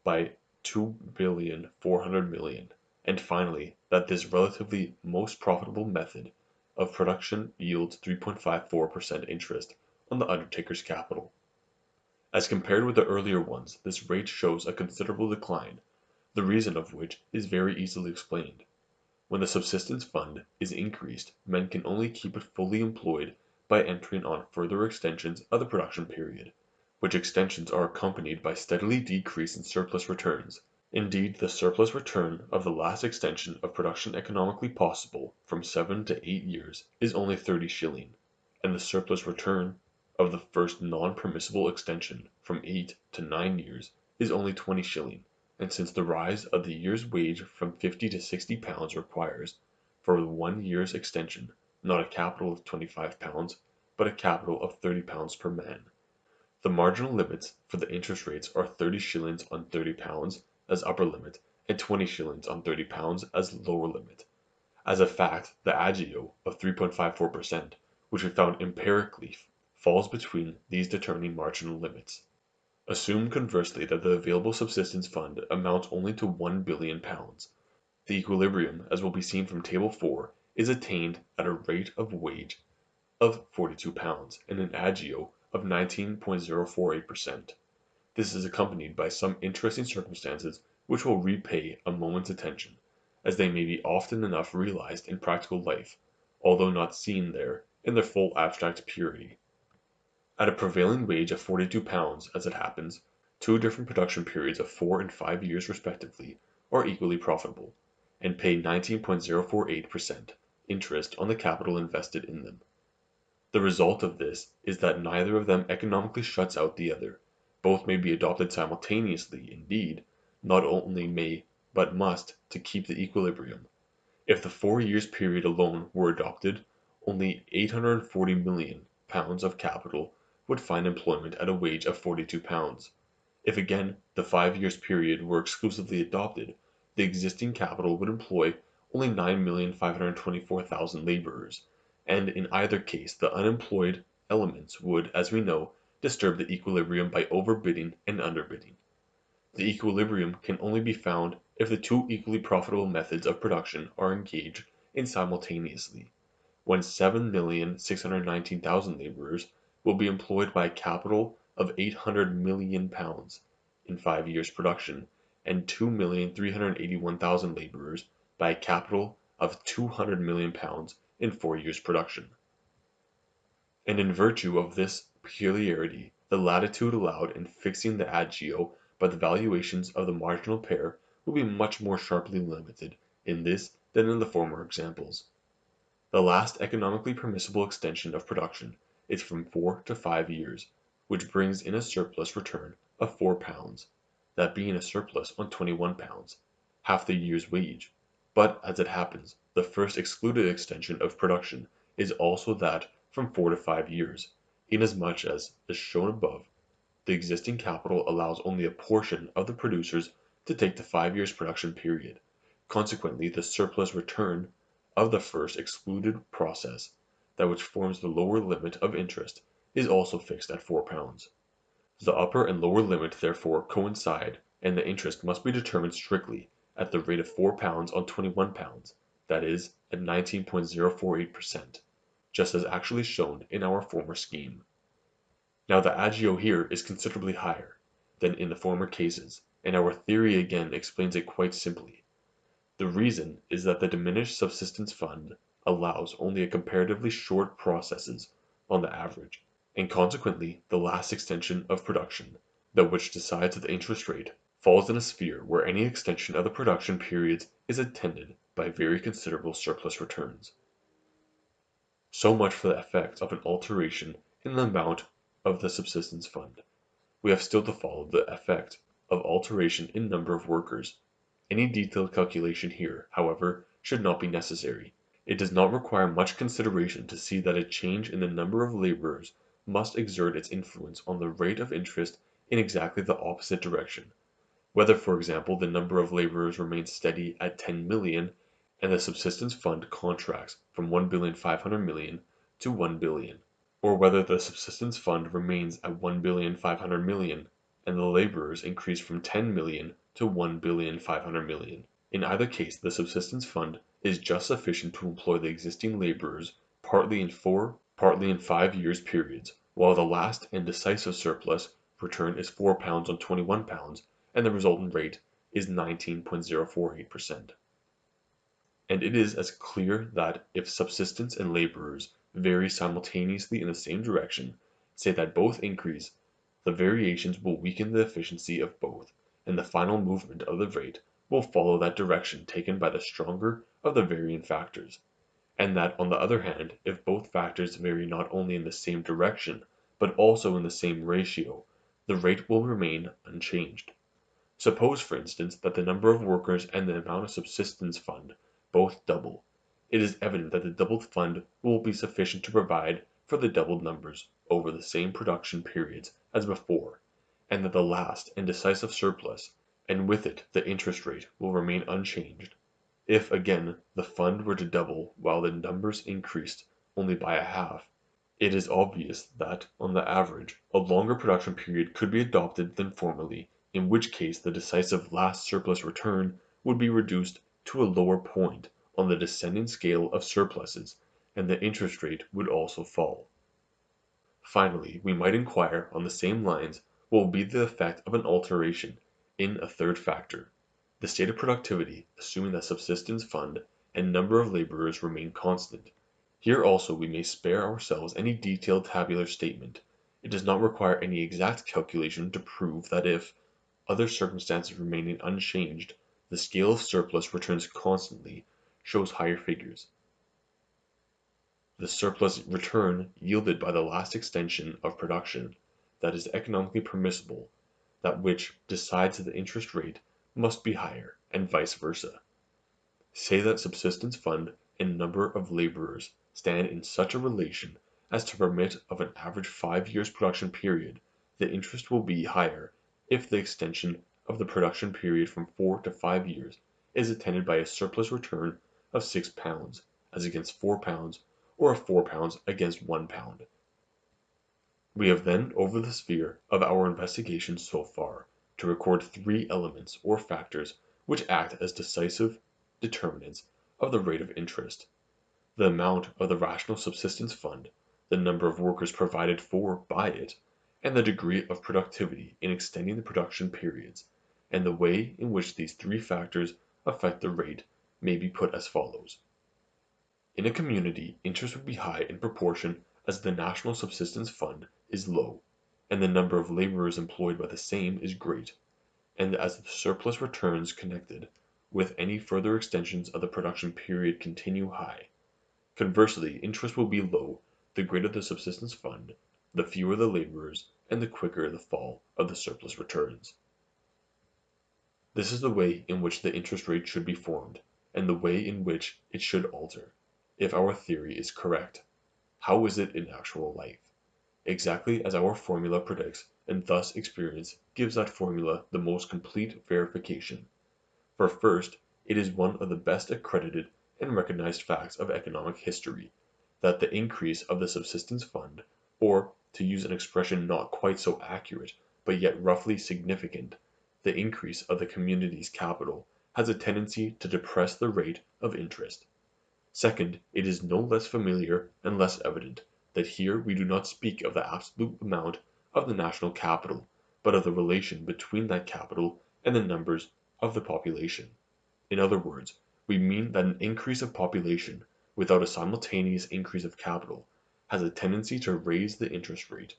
by 2,400,000,000; and finally, that this relatively most profitable method of production yields 3.54% interest on the undertaker's capital. As compared with the earlier ones, this rate shows a considerable decline, the reason of which is very easily explained. When the subsistence fund is increased, men can only keep it fully employed by entering on further extensions of the production period, which extensions are accompanied by steadily decreasing surplus returns. Indeed, the surplus return of the last extension of production economically possible from 7 to 8 years is only 30s, and the surplus return of the first non-permissible extension from 8 to 9 years is only 20s, and since the rise of the year's wage from £50 to £60 requires, for the 1 year's extension, not a capital of £25, but a capital of £30 per man. The marginal limits for the interest rates are 30s on £30 as upper limit, and 20s on £30 as lower limit. As a fact, the agio of 3.54%, which we found empirically, falls between these determining marginal limits. Assume conversely that the available subsistence fund amounts only to £1,000,000,000. The equilibrium, as will be seen from Table 4, is attained at a rate of wage of £42 and an agio of 19.048%. This is accompanied by some interesting circumstances which will repay a moment's attention, as they may be often enough realized in practical life, although not seen there in their full abstract purity. At a prevailing wage of £42, as it happens, 2 different production periods of 4 and 5 years respectively are equally profitable, and pay 19.048% interest on the capital invested in them. The result of this is that neither of them economically shuts out the other. Both may be adopted simultaneously, indeed, not only may but must, to keep the equilibrium. If the 4 years period alone were adopted, only £840 million of capital would find employment at a wage of £42. If again the 5 years period were exclusively adopted, the existing capital would employ only 9,524,000 laborers, and in either case the unemployed elements would, as we know, disturb the equilibrium by overbidding and underbidding. The equilibrium can only be found if the two equally profitable methods of production are engaged in simultaneously, when 7,619,000 laborers will be employed by a capital of £800 million in 5 years production, and 2,381,000 laborers by a capital of £200 million in 4 years production. And in virtue of this peculiarity, the latitude allowed in fixing the agio by the valuations of the marginal pair will be much more sharply limited in this than in the former examples. The last economically permissible extension of production is from 4 to 5 years, which brings in a surplus return of £4, that being a surplus on £21, half the year's wage. But, as it happens, the first excluded extension of production is also that from 4 to 5 years, inasmuch as shown above, the existing capital allows only a portion of the producers to take the 5 years production period. Consequently, the surplus return of the first excluded process, that which forms the lower limit of interest, is also fixed at £4. The upper and lower limit therefore coincide, and the interest must be determined strictly at the rate of £4 on £21, that is, at 19.048%, just as actually shown in our former scheme. Now the agio here is considerably higher than in the former cases, and our theory again explains it quite simply. The reason is that the diminished subsistence fund allows only a comparatively short processes on the average, and consequently the last extension of production, that which decides the interest rate, falls in a sphere where any extension of the production periods is attended by very considerable surplus returns. So much for the effect of an alteration in the amount of the subsistence fund. We have still to follow the effect of alteration in number of workers. Any detailed calculation here, however, should not be necessary. It does not require much consideration to see that a change in the number of laborers must exert its influence on the rate of interest in exactly the opposite direction. Whether, for example, the number of laborers remains steady at 10 million, and the subsistence fund contracts from 1,500,000,000 to 1 billion, or whether the subsistence fund remains at 1,500,000,000 and the laborers increase from 10 million to 1,500,000,000. In either case, the subsistence fund is just sufficient to employ the existing laborers partly in 4, partly in 5 years periods, while the last and decisive surplus return is £4 on £21, and the resultant rate is 19.048%. And it is as clear that if subsistence and laborers vary simultaneously in the same direction, say that both increase, the variations will weaken the efficiency of both, and the final movement of the rate will follow that direction taken by the stronger of the varying factors, and that on the other hand, if both factors vary not only in the same direction, but also in the same ratio, the rate will remain unchanged. Suppose, for instance, that the number of workers and the amount of subsistence fund both double. It is evident that the doubled fund will be sufficient to provide for the doubled numbers over the same production periods as before, and that the last and decisive surplus, and with it the interest rate, will remain unchanged. If, again, the fund were to double while the numbers increased only by a half, it is obvious that, on the average, a longer production period could be adopted than formerly, in which case the decisive last surplus return would be reduced to a lower point on the descending scale of surpluses, and the interest rate would also fall. Finally, we might inquire on the same lines what will be the effect of an alteration in a third factor, the state of productivity, assuming that subsistence fund and number of laborers remain constant. Here also we may spare ourselves any detailed tabular statement. It does not require any exact calculation to prove that if, other circumstances remaining unchanged, the scale of surplus returns constantly shows higher figures. The surplus return yielded by the last extension of production that is economically permissible, that which decides the interest rate, must be higher, and vice versa. Say that subsistence fund and number of laborers stand in such a relation as to permit of an average 5 years production period, the interest will be higher if the extension of the production period from 4 to 5 years is attended by a surplus return of £6 as against £4, or of £4 against £1. We have then over the sphere of our investigation so far to record 3 elements or factors which act as decisive determinants of the rate of interest: the amount of the rational subsistence fund, the number of workers provided for by it, and the degree of productivity in extending the production periods, and the way in which these 3 factors affect the rate may be put as follows. In a community, interest would be high in proportion as the national subsistence fund is low, and the number of laborers employed by the same is great, and as the surplus returns connected with any further extensions of the production period continue high. Conversely, interest will be low the greater the subsistence fund, the fewer the laborers, and the quicker the fall of the surplus returns. This is the way in which the interest rate should be formed, and the way in which it should alter, if our theory is correct. How is it in actual life? Exactly as our formula predicts, and thus experience gives that formula the most complete verification. For first, it is one of the best accredited and recognized facts of economic history, that the increase of the subsistence fund, or, to use an expression not quite so accurate, but yet roughly significant, the increase of the community's capital, has a tendency to depress the rate of interest. Second, it is no less familiar and less evident that here we do not speak of the absolute amount of the national capital, but of the relation between that capital and the numbers of the population. In other words, we mean that an increase of population without a simultaneous increase of capital has a tendency to raise the interest rate.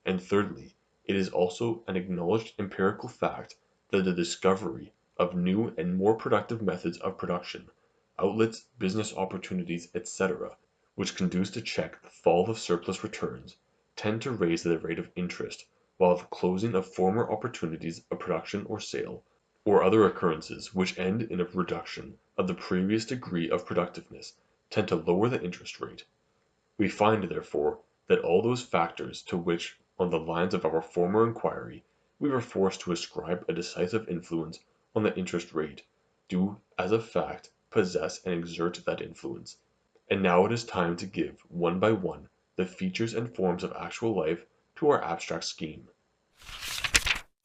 And thirdly, it is also an acknowledged empirical fact that the discovery of new and more productive methods of production, outlets, business opportunities, etc., which conduce to check the fall of surplus returns, tend to raise the rate of interest, while the closing of former opportunities of production or sale, or other occurrences which end in a reduction of the previous degree of productiveness, tend to lower the interest rate. We find, therefore, that all those factors to which, on the lines of our former inquiry, we were forced to ascribe a decisive influence on the interest rate, do, as a fact, possess and exert that influence. And now it is time to give, one by one, the features and forms of actual life to our abstract scheme.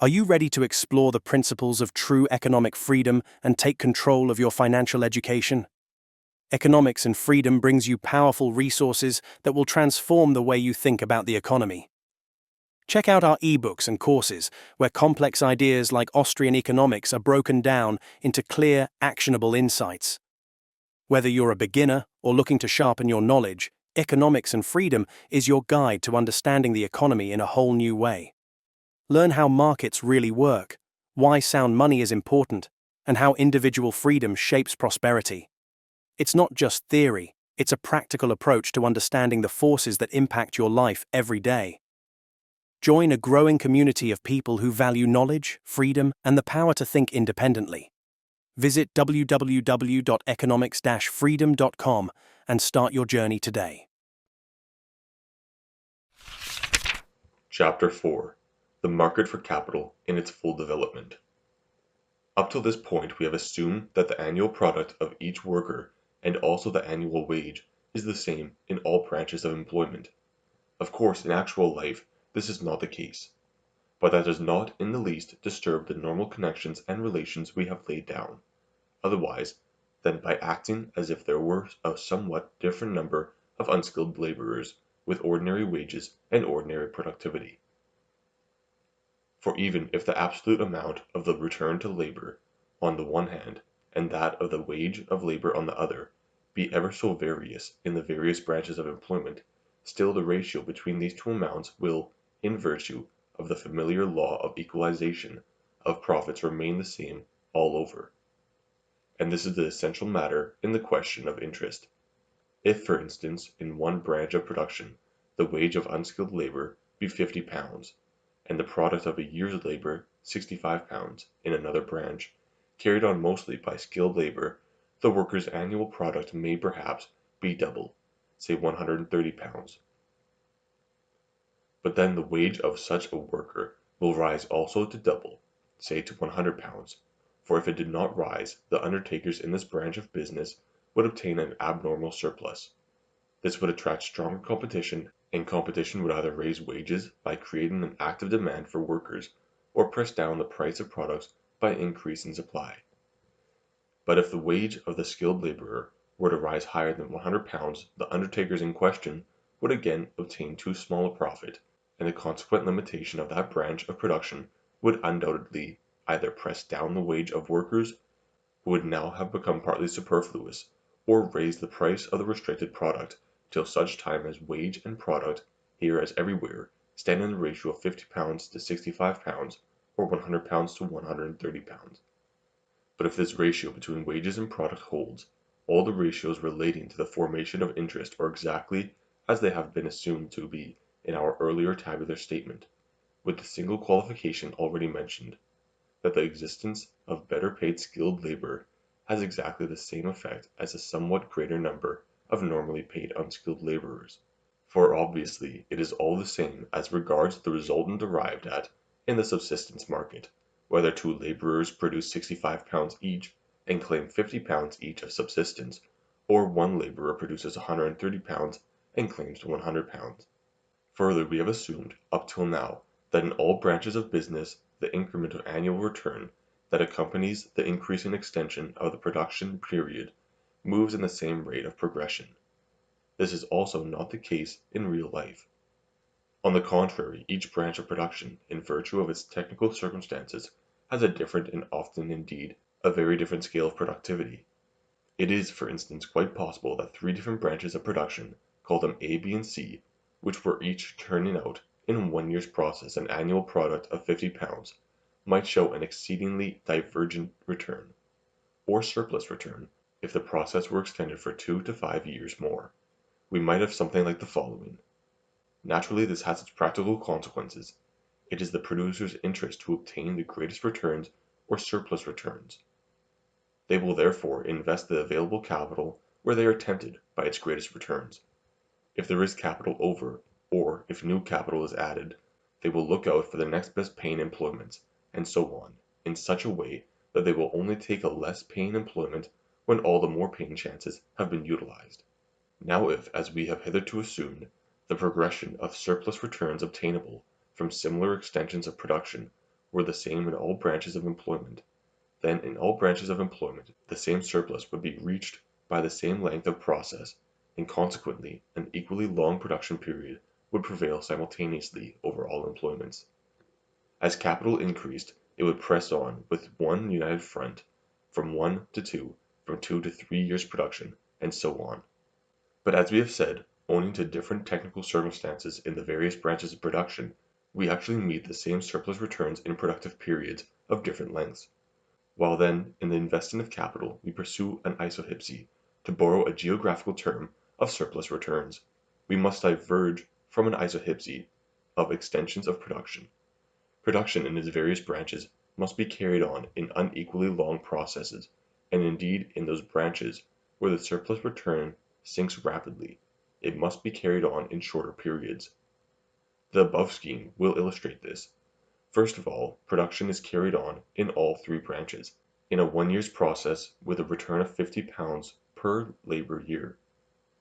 Are you ready to explore the principles of true economic freedom and take control of your financial education? Economics and Freedom brings you powerful resources that will transform the way you think about the economy. Check out our ebooks and courses, where complex ideas like Austrian economics are broken down into clear, actionable insights. Whether you're a beginner or looking to sharpen your knowledge, Economics and Freedom is your guide to understanding the economy in a whole new way. Learn how markets really work, why sound money is important, and how individual freedom shapes prosperity. It's not just theory, it's a practical approach to understanding the forces that impact your life every day. Join a growing community of people who value knowledge, freedom, and the power to think independently. Visit www.economics-freedom.com and start your journey today. Chapter 4: The Market for Capital in its Full Development. Up till this point we have assumed that the annual product of each worker and also the annual wage is the same in all branches of employment. Of course, in actual life, this is not the case, but that does not in the least disturb the normal connections and relations we have laid down, otherwise than by acting as if there were a somewhat different number of unskilled laborers with ordinary wages and ordinary productivity. For even if the absolute amount of the return to labor, on the one hand, and that of the wage of labor on the other, be ever so various in the various branches of employment, still the ratio between these two amounts will, in virtue of the familiar law of equalization of profits, remain the same all over. and this is the essential matter in the question of interest. If, for instance, in one branch of production, the wage of unskilled labor be £50, and the product of a year's labor £65 in another branch, carried on mostly by skilled labor, the worker's annual product may perhaps be double, say £130. But then the wage of such a worker will rise also to double, say to £100, for if it did not rise, the undertakers in this branch of business would obtain an abnormal surplus. This would attract stronger competition, and competition would either raise wages by creating an active demand for workers, or press down the price of products by increase in supply. But if the wage of the skilled laborer were to rise higher than £100, the undertakers in question would again obtain too small a profit, and the consequent limitation of that branch of production would undoubtedly either press down the wage of workers, who would now have become partly superfluous, or raise the price of the restricted product till such time as wage and product, here as everywhere, stand in the ratio of £50 to £65, or £100 to £130. But if this ratio between wages and product holds, all the ratios relating to the formation of interest are exactly as they have been assumed to be in our earlier tabular statement, with the single qualification already mentioned, that the existence of better paid skilled labor has exactly the same effect as a somewhat greater number of normally paid unskilled laborers. For obviously it is all the same as regards the resultant arrived at in the subsistence market, whether two laborers produce £65 each and claim £50 each of subsistence, or one laborer produces £130 and claims £100. Further, we have assumed, up till now, that in all branches of business the increment of annual return that accompanies the increasing extension of the production period moves in the same rate of progression. This is also not the case in real life. On the contrary, each branch of production, in virtue of its technical circumstances, has a different and often indeed a very different scale of productivity. It is, for instance, quite possible that three different branches of production, call them A, B, and C, which were each turning out in 1 year's process an annual product of £50, might show an exceedingly divergent return, or surplus return, if the process were extended for 2 to 5 years more. We might have something like the following. Naturally, this has its practical consequences. It is the producer's interest to obtain the greatest returns or surplus returns. They will therefore invest the available capital where they are tempted by its greatest returns. If there is capital over, or if new capital is added, they will look out for the next best paying employments, and so on, in such a way that they will only take a less paying employment when all the more paying chances have been utilized. Now if, as we have hitherto assumed, the progression of surplus returns obtainable from similar extensions of production were the same in all branches of employment, then in all branches of employment the same surplus would be reached by the same length of process, and consequently an equally long production period would prevail simultaneously over all employments. As capital increased, it would press on with one united front, from 1 to 2, from 2 to 3 years' production, and so on. But as we have said, owing to different technical circumstances in the various branches of production, we actually meet the same surplus returns in productive periods of different lengths. While then, in the investing of capital, we pursue an isohypsy, to borrow a geographical term, of surplus returns, we must diverge from an isohypsy of extensions of production. Production in its various branches must be carried on in unequally long processes, and indeed in those branches where the surplus return sinks rapidly, it must be carried on in shorter periods. The above scheme will illustrate this. First of all, production is carried on in all three branches, in a 1 year's process with a return of £50 per labor year.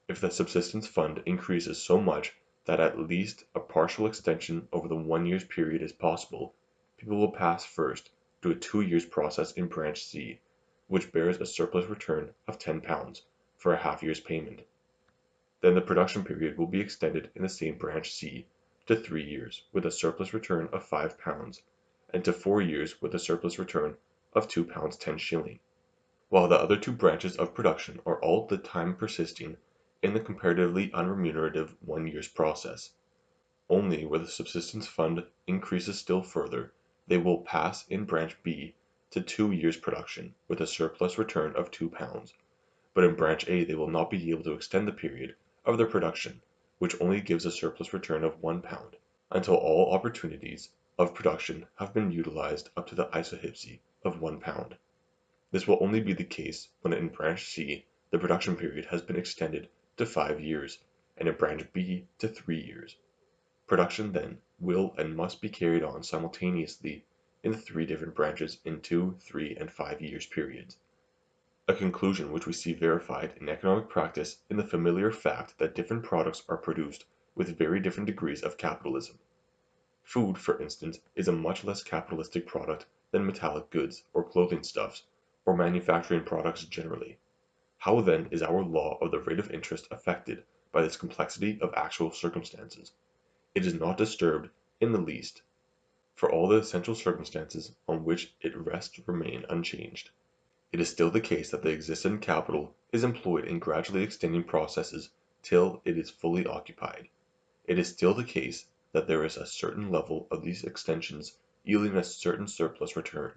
If the subsistence fund increases so much that at least a partial extension over the 1 year's period is possible, people will pass first to a 2 years process in branch C, which bears a surplus return of £10 for a half year's payment. Then the production period will be extended in the same branch C to 3 years with a surplus return of £5, and to 4 years with a surplus return of £2 10 while the other two branches of production are all the time persisting in the comparatively unremunerative 1 year's process. Only where the subsistence fund increases still further, they will pass in branch B to 2 years production with a surplus return of £2, but in branch A they will not be able to extend the period of their production, which only gives a surplus return of £1, until all opportunities of production have been utilized up to the isohypsy of £1. This will only be the case when in branch C the production period has been extended to 5 years, and in branch B to 3 years. Production then will and must be carried on simultaneously in the 3 different branches in 2, 3, and 5 years periods. A conclusion which we see verified in economic practice in the familiar fact that different products are produced with very different degrees of capitalism. Food, for instance, is a much less capitalistic product than metallic goods or clothing stuffs, or manufacturing products generally. How then is our law of the rate of interest affected by this complexity of actual circumstances? It is not disturbed in the least, for all the essential circumstances on which it rests remain unchanged. It is still the case that the existent capital is employed in gradually extending processes till it is fully occupied. It is still the case that there is a certain level of these extensions yielding a certain surplus return,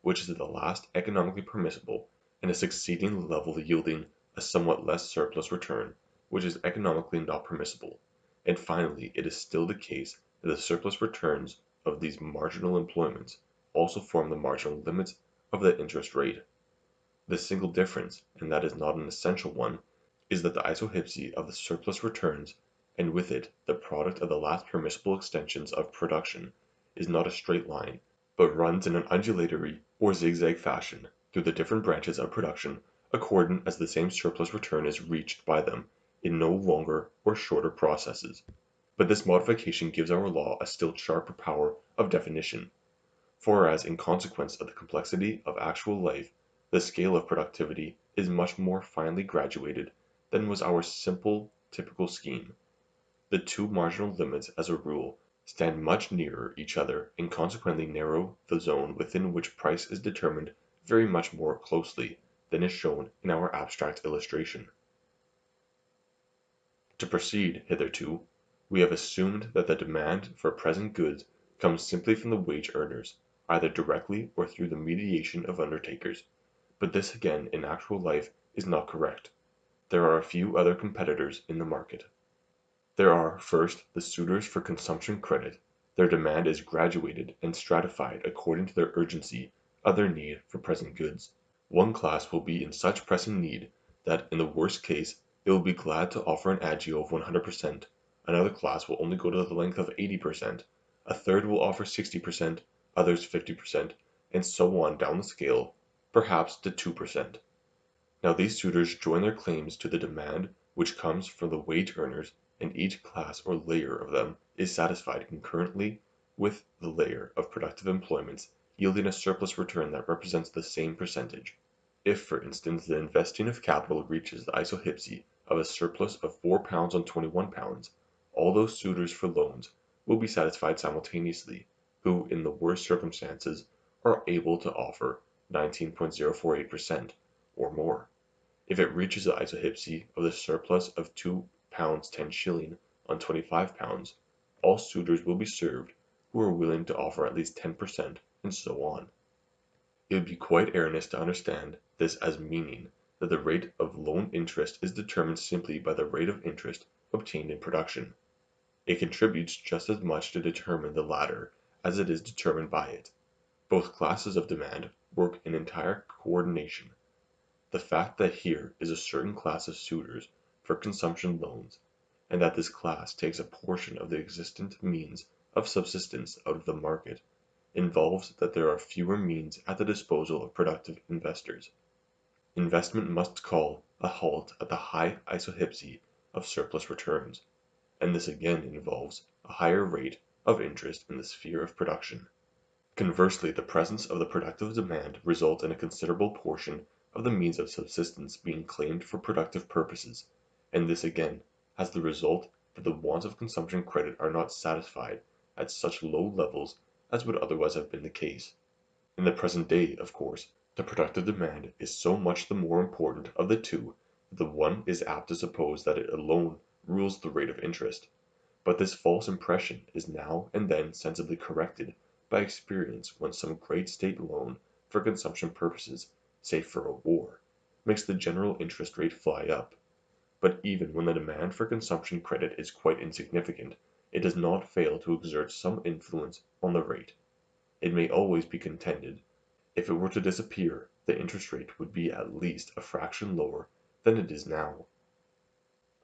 which is the last economically permissible, and a succeeding level yielding a somewhat less surplus return, which is economically not permissible. And finally, it is still the case that the surplus returns of these marginal employments also form the marginal limits of the interest rate. The single difference, and that is not an essential one, is that the isohypsy of the surplus returns, and with it the product of the last permissible extensions of production, is not a straight line, but runs in an undulatory or zigzag fashion through the different branches of production according as the same surplus return is reached by them in no longer or shorter processes. But this modification gives our law a still sharper power of definition, for as in consequence of the complexity of actual life, the scale of productivity is much more finely graduated than was our simple typical scheme. The 2 marginal limits, as a rule, stand much nearer each other and consequently narrow the zone within which price is determined very much more closely than is shown in our abstract illustration. To proceed hitherto, we have assumed that the demand for present goods comes simply from the wage earners, either directly or through the mediation of undertakers, but this again in actual life is not correct. There are a few other competitors in the market. There are, first, the suitors for consumption credit. Their demand is graduated and stratified according to their urgency of their need for present goods. One class will be in such pressing need that in the worst case they will be glad to offer an agio of 100%, another class will only go to the length of 80%, a third will offer 60%, others 50%, and so on down the scale, perhaps to 2%. Now these suitors join their claims to the demand which comes from the wage earners, and each class or layer of them is satisfied concurrently with the layer of productive employments yielding a surplus return that represents the same percentage. If, for instance, the investing of capital reaches the isohypsy of a surplus of £4 on £21, all those suitors for loans will be satisfied simultaneously, who in the worst circumstances are able to offer 19.048% or more. If it reaches the isohypsy of the surplus of £2 10s. on £25, all suitors will be served who are willing to offer at least 10%, and so on. It would be quite erroneous to understand this as meaning that the rate of loan interest is determined simply by the rate of interest obtained in production. It contributes just as much to determine the latter as it is determined by it. Both classes of demand work in entire coordination. The fact that here is a certain class of suitors for consumption loans, and that this class takes a portion of the existent means of subsistence out of the market, involves that there are fewer means at the disposal of productive investors. Investment must call a halt at the high isohypsy of surplus returns, and this again involves a higher rate of interest in the sphere of production. Conversely, the presence of the productive demand results in a considerable portion of the means of subsistence being claimed for productive purposes, and this again has the result that the wants of consumption credit are not satisfied at such low levels as would otherwise have been the case. In the present day, of course, the productive demand is so much the more important of the two that the one is apt to suppose that it alone rules the rate of interest, but this false impression is now and then sensibly corrected by experience when some great state loan for consumption purposes, say for a war, makes the general interest rate fly up. But even when the demand for consumption credit is quite insignificant, it does not fail to exert some influence on the rate. It may always be contended, if it were to disappear, the interest rate would be at least a fraction lower than it is now.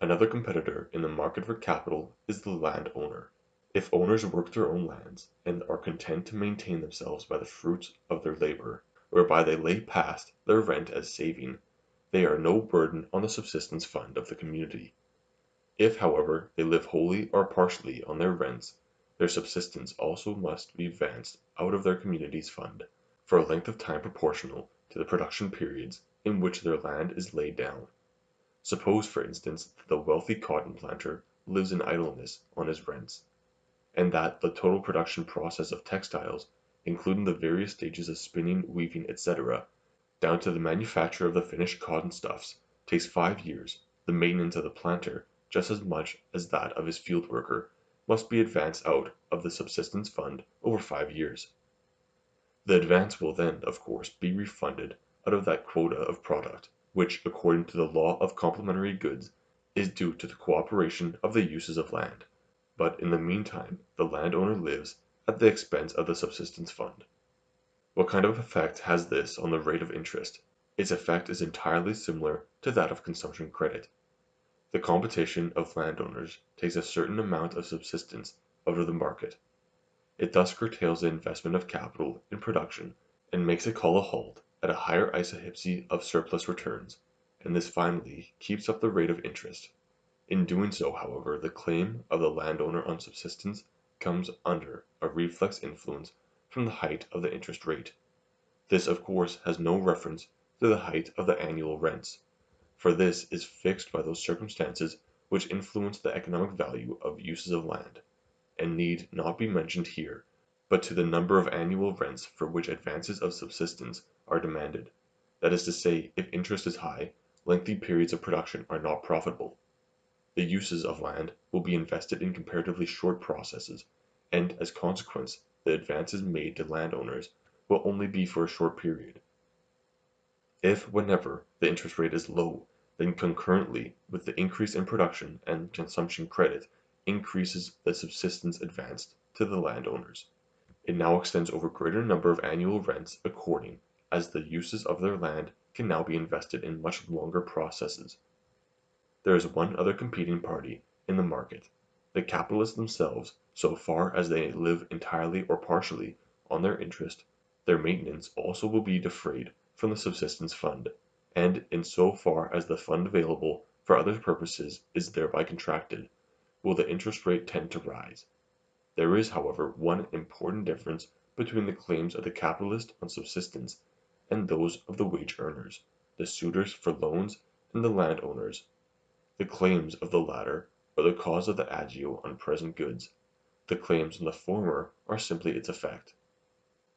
Another competitor in the market for capital is the landowner. If owners work their own lands, and are content to maintain themselves by the fruits of their labor, whereby they lay past their rent as saving, they are no burden on the subsistence fund of the community. If, however, they live wholly or partially on their rents, their subsistence also must be advanced out of their community's fund, for a length of time proportional to the production periods in which their land is laid down. Suppose, for instance, that the wealthy cotton planter lives in idleness on his rents, and that the total production process of textiles, including the various stages of spinning, weaving, etc., down to the manufacture of the finished cotton stuffs, takes 5 years. The maintenance of the planter, just as much as that of his field worker, must be advanced out of the subsistence fund over 5 years. The advance will then, of course, be refunded out of that quota of product, which, according to the law of complementary goods, is due to the cooperation of the uses of land, but in the meantime the landowner lives at the expense of the subsistence fund. What kind of effect has this on the rate of interest? Its effect is entirely similar to that of consumption credit. The competition of landowners takes a certain amount of subsistence out of the market. It thus curtails the investment of capital in production, and makes it call a halt at a higher isohypsy of surplus returns, and this finally keeps up the rate of interest. In doing so, however, the claim of the landowner on subsistence comes under a reflex influence from the height of the interest rate. This, of course, has no reference to the height of the annual rents, for this is fixed by those circumstances which influence the economic value of uses of land, and need not be mentioned here, but to the number of annual rents for which advances of subsistence are demanded. That is to say, if interest is high, lengthy periods of production are not profitable. The uses of land will be invested in comparatively short processes, and as consequence the advances made to landowners will only be for a short period. If, whenever, the interest rate is low, then concurrently with the increase in production and consumption credit increases the subsistence advanced to the landowners. It now extends over a greater number of annual rents according as the uses of their land can now be invested in much longer processes. There is one other competing party in the market. The capitalists themselves, so far as they live entirely or partially on their interest, their maintenance also will be defrayed from the subsistence fund, and in so far as the fund available for other purposes is thereby contracted, will the interest rate tend to rise. There is, however, one important difference between the claims of the capitalist on subsistence and those of the wage earners, the suitors for loans, and the landowners. The claims of the latter are the cause of the agio on present goods. The claims on the former are simply its effect.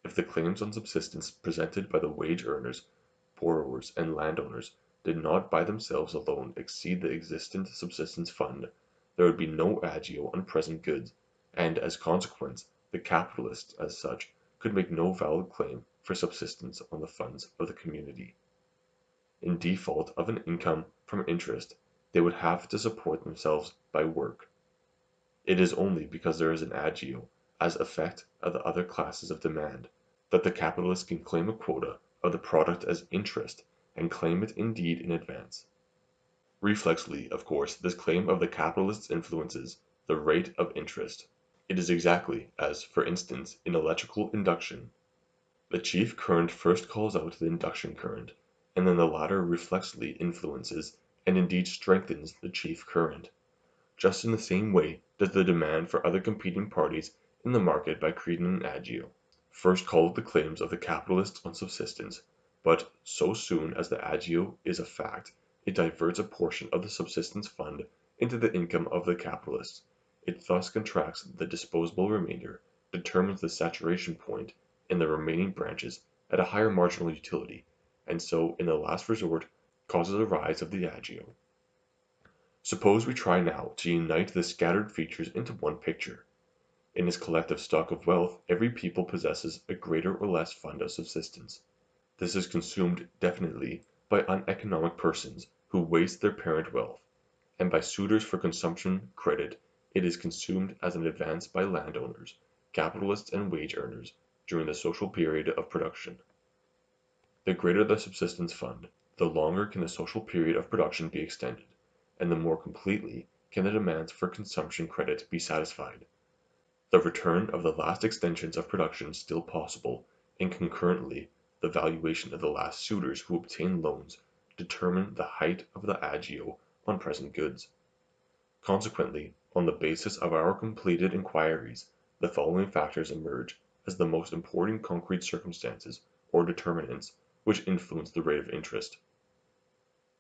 If the claims on subsistence presented by the wage earners, borrowers, and landowners did not by themselves alone exceed the existent subsistence fund, there would be no agio on present goods, and as consequence the capitalists as such could make no valid claim for subsistence on the funds of the community. In default of an income from interest, they would have to support themselves by work. It is only because there is an agio, as effect of the other classes of demand, that the capitalist can claim a quota of the product as interest, and claim it indeed in advance. Reflexly, of course, this claim of the capitalists influences the rate of interest. It is exactly as, for instance, in electrical induction. The chief current first calls out the induction current, and then the latter reflexly influences and indeed strengthens the chief current. Just in the same way does the demand for other competing parties in the market by creating an agio. First call out the claims of the capitalists on subsistence, but so soon as the agio is a fact, it diverts a portion of the subsistence fund into the income of the capitalists. It thus contracts the disposable remainder, determines the saturation point in the remaining branches at a higher marginal utility, and so in the last resort causes a rise of the agio. Suppose we try now to unite the scattered features into one picture. In its collective stock of wealth every people possesses a greater or less fund of subsistence. This is consumed definitely by uneconomic persons who waste their parent wealth, and by suitors for consumption credit it is consumed as an advance by landowners, capitalists and wage earners during the social period of production. The greater the subsistence fund, the longer can the social period of production be extended, and the more completely can the demands for consumption credit be satisfied. The return of the last extensions of production still possible, and concurrently the valuation of the last suitors who obtain loans, determine the height of the agio on present goods. Consequently, on the basis of our completed inquiries, the following factors emerge as the most important concrete circumstances or determinants which influence the rate of interest.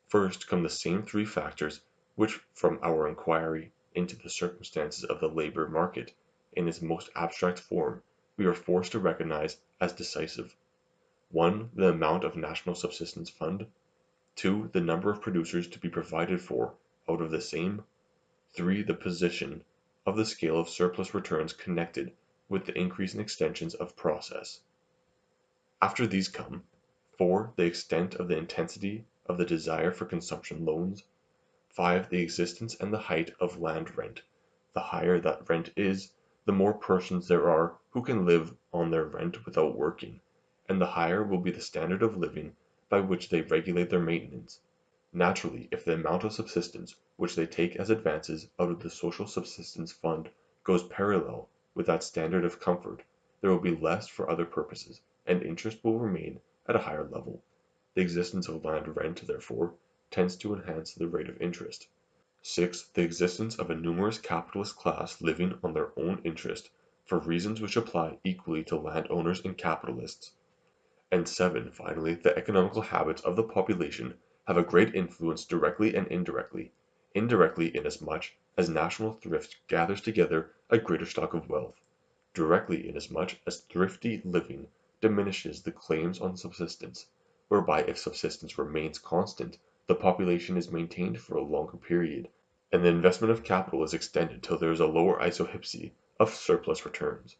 First come the same three factors which from our inquiry into the circumstances of the labor market in its most abstract form we are forced to recognize as decisive. 1. The amount of national subsistence fund. 2. The number of producers to be provided for out of the same. 3. The position of the scale of surplus returns connected with the increase in extensions of process. After these come 4. The extent of the intensity of the desire for consumption loans. 5. The existence and the height of land rent. The higher that rent is, the more persons there are who can live on their rent without working, and the higher will be the standard of living by which they regulate their maintenance. Naturally, if the amount of subsistence which they take as advances out of the social subsistence fund goes parallel with that standard of comfort, there will be less for other purposes, and interest will remain at a higher level. The existence of land rent, therefore, tends to enhance the rate of interest. 6. The existence of a numerous capitalist class living on their own interest for reasons which apply equally to landowners and capitalists. And 7. Finally, the economical habits of the population have a great influence directly and indirectly. Indirectly inasmuch as national thrift gathers together a greater stock of wealth. Directly inasmuch as thrifty living diminishes the claims on subsistence, whereby if subsistence remains constant, the population is maintained for a longer period, and the investment of capital is extended till there is a lower isohypsy of surplus returns.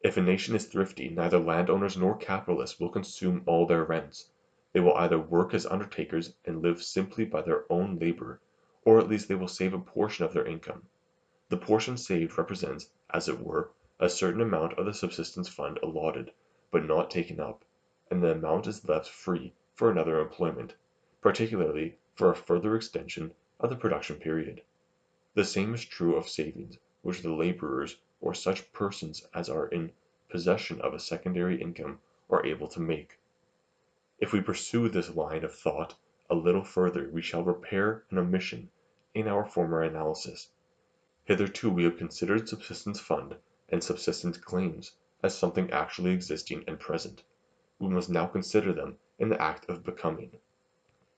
If a nation is thrifty, neither landowners nor capitalists will consume all their rents. They will either work as undertakers and live simply by their own labor, or at least they will save a portion of their income. The portion saved represents, as it were, a certain amount of the subsistence fund allotted, but not taken up, and the amount is left free for another employment, particularly for a further extension of the production period. The same is true of savings, which the laborers or such persons as are in possession of a secondary income are able to make. If we pursue this line of thought a little further we shall repair an omission in our former analysis. Hitherto we have considered subsistence fund and subsistence claims as something actually existing and present. We must now consider them in the act of becoming.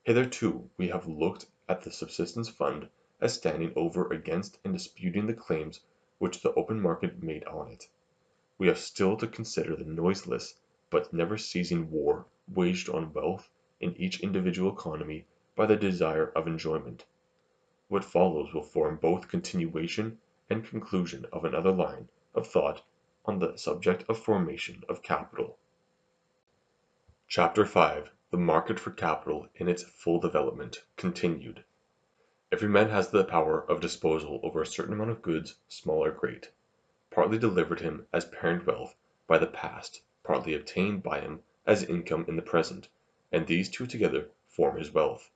Hitherto we have looked at the subsistence fund as standing over against and disputing the claims which the open market made on it. We have still to consider the noiseless but never ceasing war waged on wealth in each individual economy by the desire of enjoyment. What follows will form both continuation and conclusion of another line of thought on the subject of formation of capital. Chapter 5. The market for capital in its full development, continued. Every man has the power of disposal over a certain amount of goods, small or great, partly delivered him as parent wealth by the past, partly obtained by him as income in the present, and these two together form his wealth.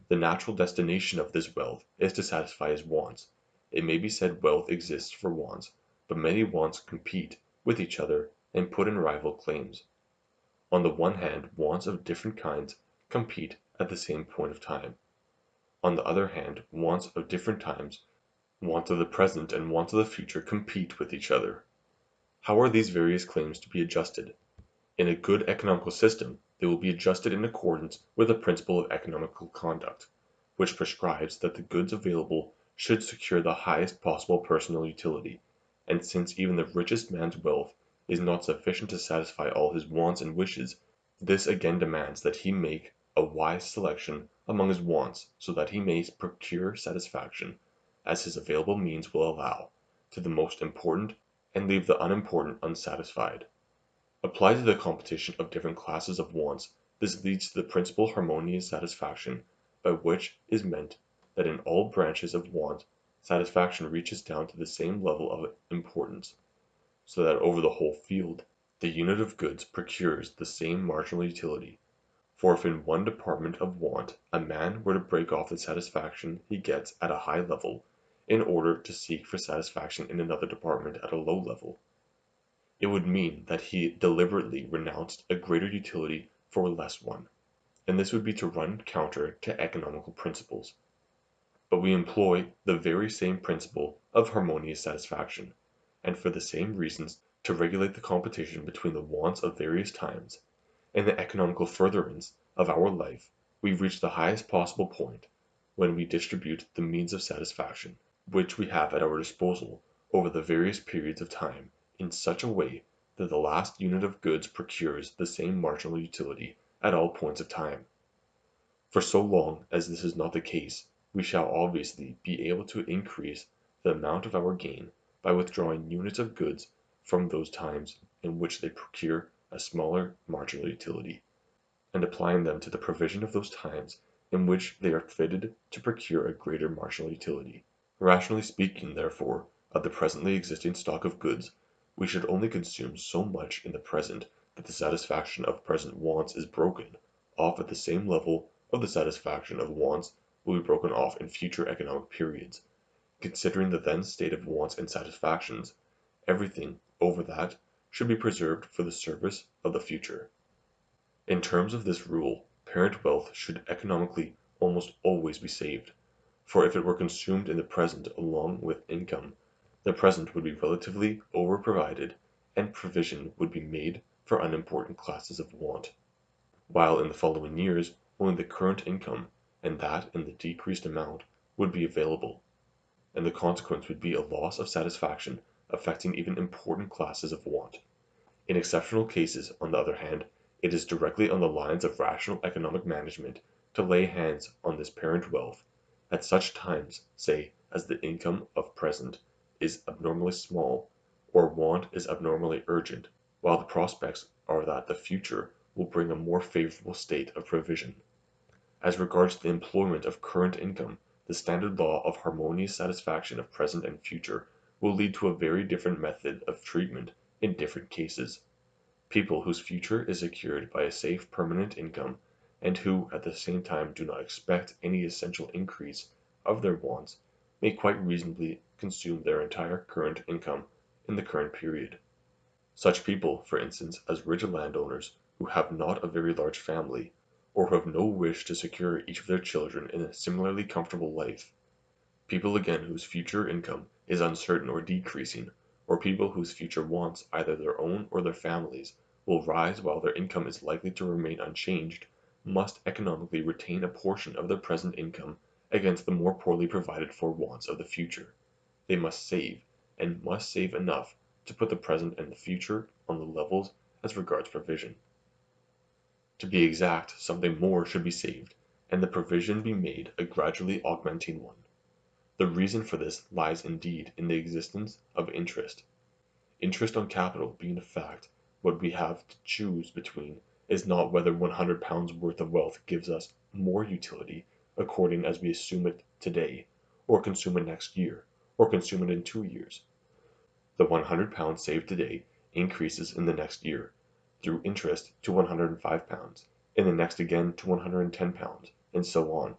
The natural destination of this wealth is to satisfy his wants. It may be said wealth exists for wants, but many wants compete with each other and put in rival claims. On the one hand, wants of different kinds compete at the same point of time. On the other hand, wants of different times, wants of the present and wants of the future compete with each other. How are these various claims to be adjusted? In a good economical system, they will be adjusted in accordance with the principle of economical conduct, which prescribes that the goods available should secure the highest possible personal utility, and since even the richest man's wealth is not sufficient to satisfy all his wants and wishes, this again demands that he make a wise selection among his wants so that he may procure satisfaction, as his available means will allow, to the most important and leave the unimportant unsatisfied. Applied to the competition of different classes of wants, this leads to the principal harmonious satisfaction, by which is meant that in all branches of want, satisfaction reaches down to the same level of importance, so that over the whole field, the unit of goods procures the same marginal utility. For if in one department of want a man were to break off the satisfaction he gets at a high level, in order to seek for satisfaction in another department at a low level, it would mean that he deliberately renounced a greater utility for a less one, and this would be to run counter to economical principles. But we employ the very same principle of harmonious satisfaction, and for the same reasons, to regulate the competition between the wants of various times. In the economical furtherance of our life, we reach the highest possible point when we distribute the means of satisfaction which we have at our disposal over the various periods of time in such a way that the last unit of goods procures the same marginal utility at all points of time. For so long as this is not the case, we shall obviously be able to increase the amount of our gain by withdrawing units of goods from those times in which they procure a smaller marginal utility, and applying them to the provision of those times in which they are fitted to procure a greater marginal utility. Rationally speaking, therefore, of the presently existing stock of goods, we should only consume so much in the present that the satisfaction of present wants is broken off at the same level of the satisfaction of wants will be broken off in future economic periods. Considering the then state of wants and satisfactions, everything over that should be preserved for the service of the future. In terms of this rule, parent wealth should economically almost always be saved, for if it were consumed in the present along with income, the present would be relatively over-provided, and provision would be made for unimportant classes of want, while in the following years only the current income, and that in the decreased amount, would be available, and the consequence would be a loss of satisfaction affecting even important classes of want. In exceptional cases, on the other hand, it is directly on the lines of rational economic management to lay hands on this parent wealth, at such times, say, as the income of present is abnormally small, or want is abnormally urgent, while the prospects are that the future will bring a more favorable state of provision. As regards the employment of current income, the standard law of harmonious satisfaction of present and future will lead to a very different method of treatment in different cases. People whose future is secured by a safe permanent income, and who at the same time do not expect any essential increase of their wants, may quite reasonably consume their entire current income in the current period. Such people, for instance, as rich landowners who have not a very large family, or who have no wish to secure each of their children in a similarly comfortable life. People again whose future income is uncertain or decreasing, or people whose future wants, either their own or their families, will rise while their income is likely to remain unchanged, must economically retain a portion of their present income against the more poorly provided for wants of the future. They must save, and must save enough to put the present and the future on the levels as regards provision. To be exact, something more should be saved, and the provision be made a gradually augmenting one. The reason for this lies indeed in the existence of interest. Interest on capital being a fact, what we have to choose between is not whether £100 worth of wealth gives us more utility according as we assume it today, or consume it next year, or consume it in 2 years. The £100 saved today increases in the next year, through interest to £105, in the next again to £110, and so on,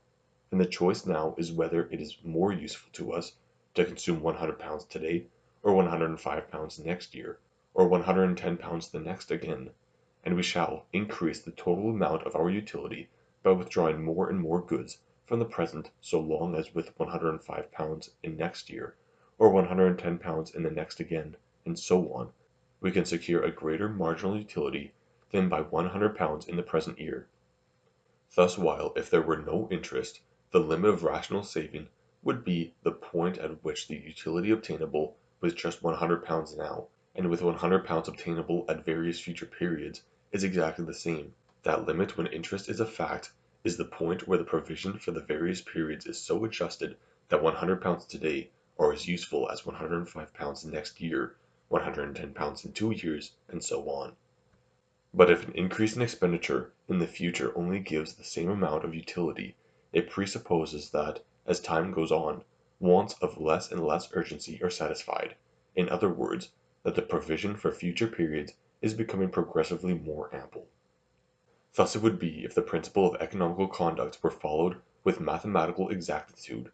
and the choice now is whether it is more useful to us to consume £100 today, or £105 next year, or £110 the next again, and we shall increase the total amount of our utility by withdrawing more and more goods from the present so long as with £105 in next year, or £110 in the next again, and so on, we can secure a greater marginal utility than by £100 in the present year. Thus while if there were no interest, the limit of rational saving would be the point at which the utility obtainable with just £100 now, and with £100 obtainable at various future periods, is exactly the same. That limit when interest is a fact is the point where the provision for the various periods is so adjusted that £100 today are as useful as £105 next year, £110 in 2 years, and so on. But if an increase in expenditure in the future only gives the same amount of utility, it presupposes that, as time goes on, wants of less and less urgency are satisfied; in other words, that the provision for future periods is becoming progressively more ample. Thus it would be if the principle of economical conduct were followed with mathematical exactitude,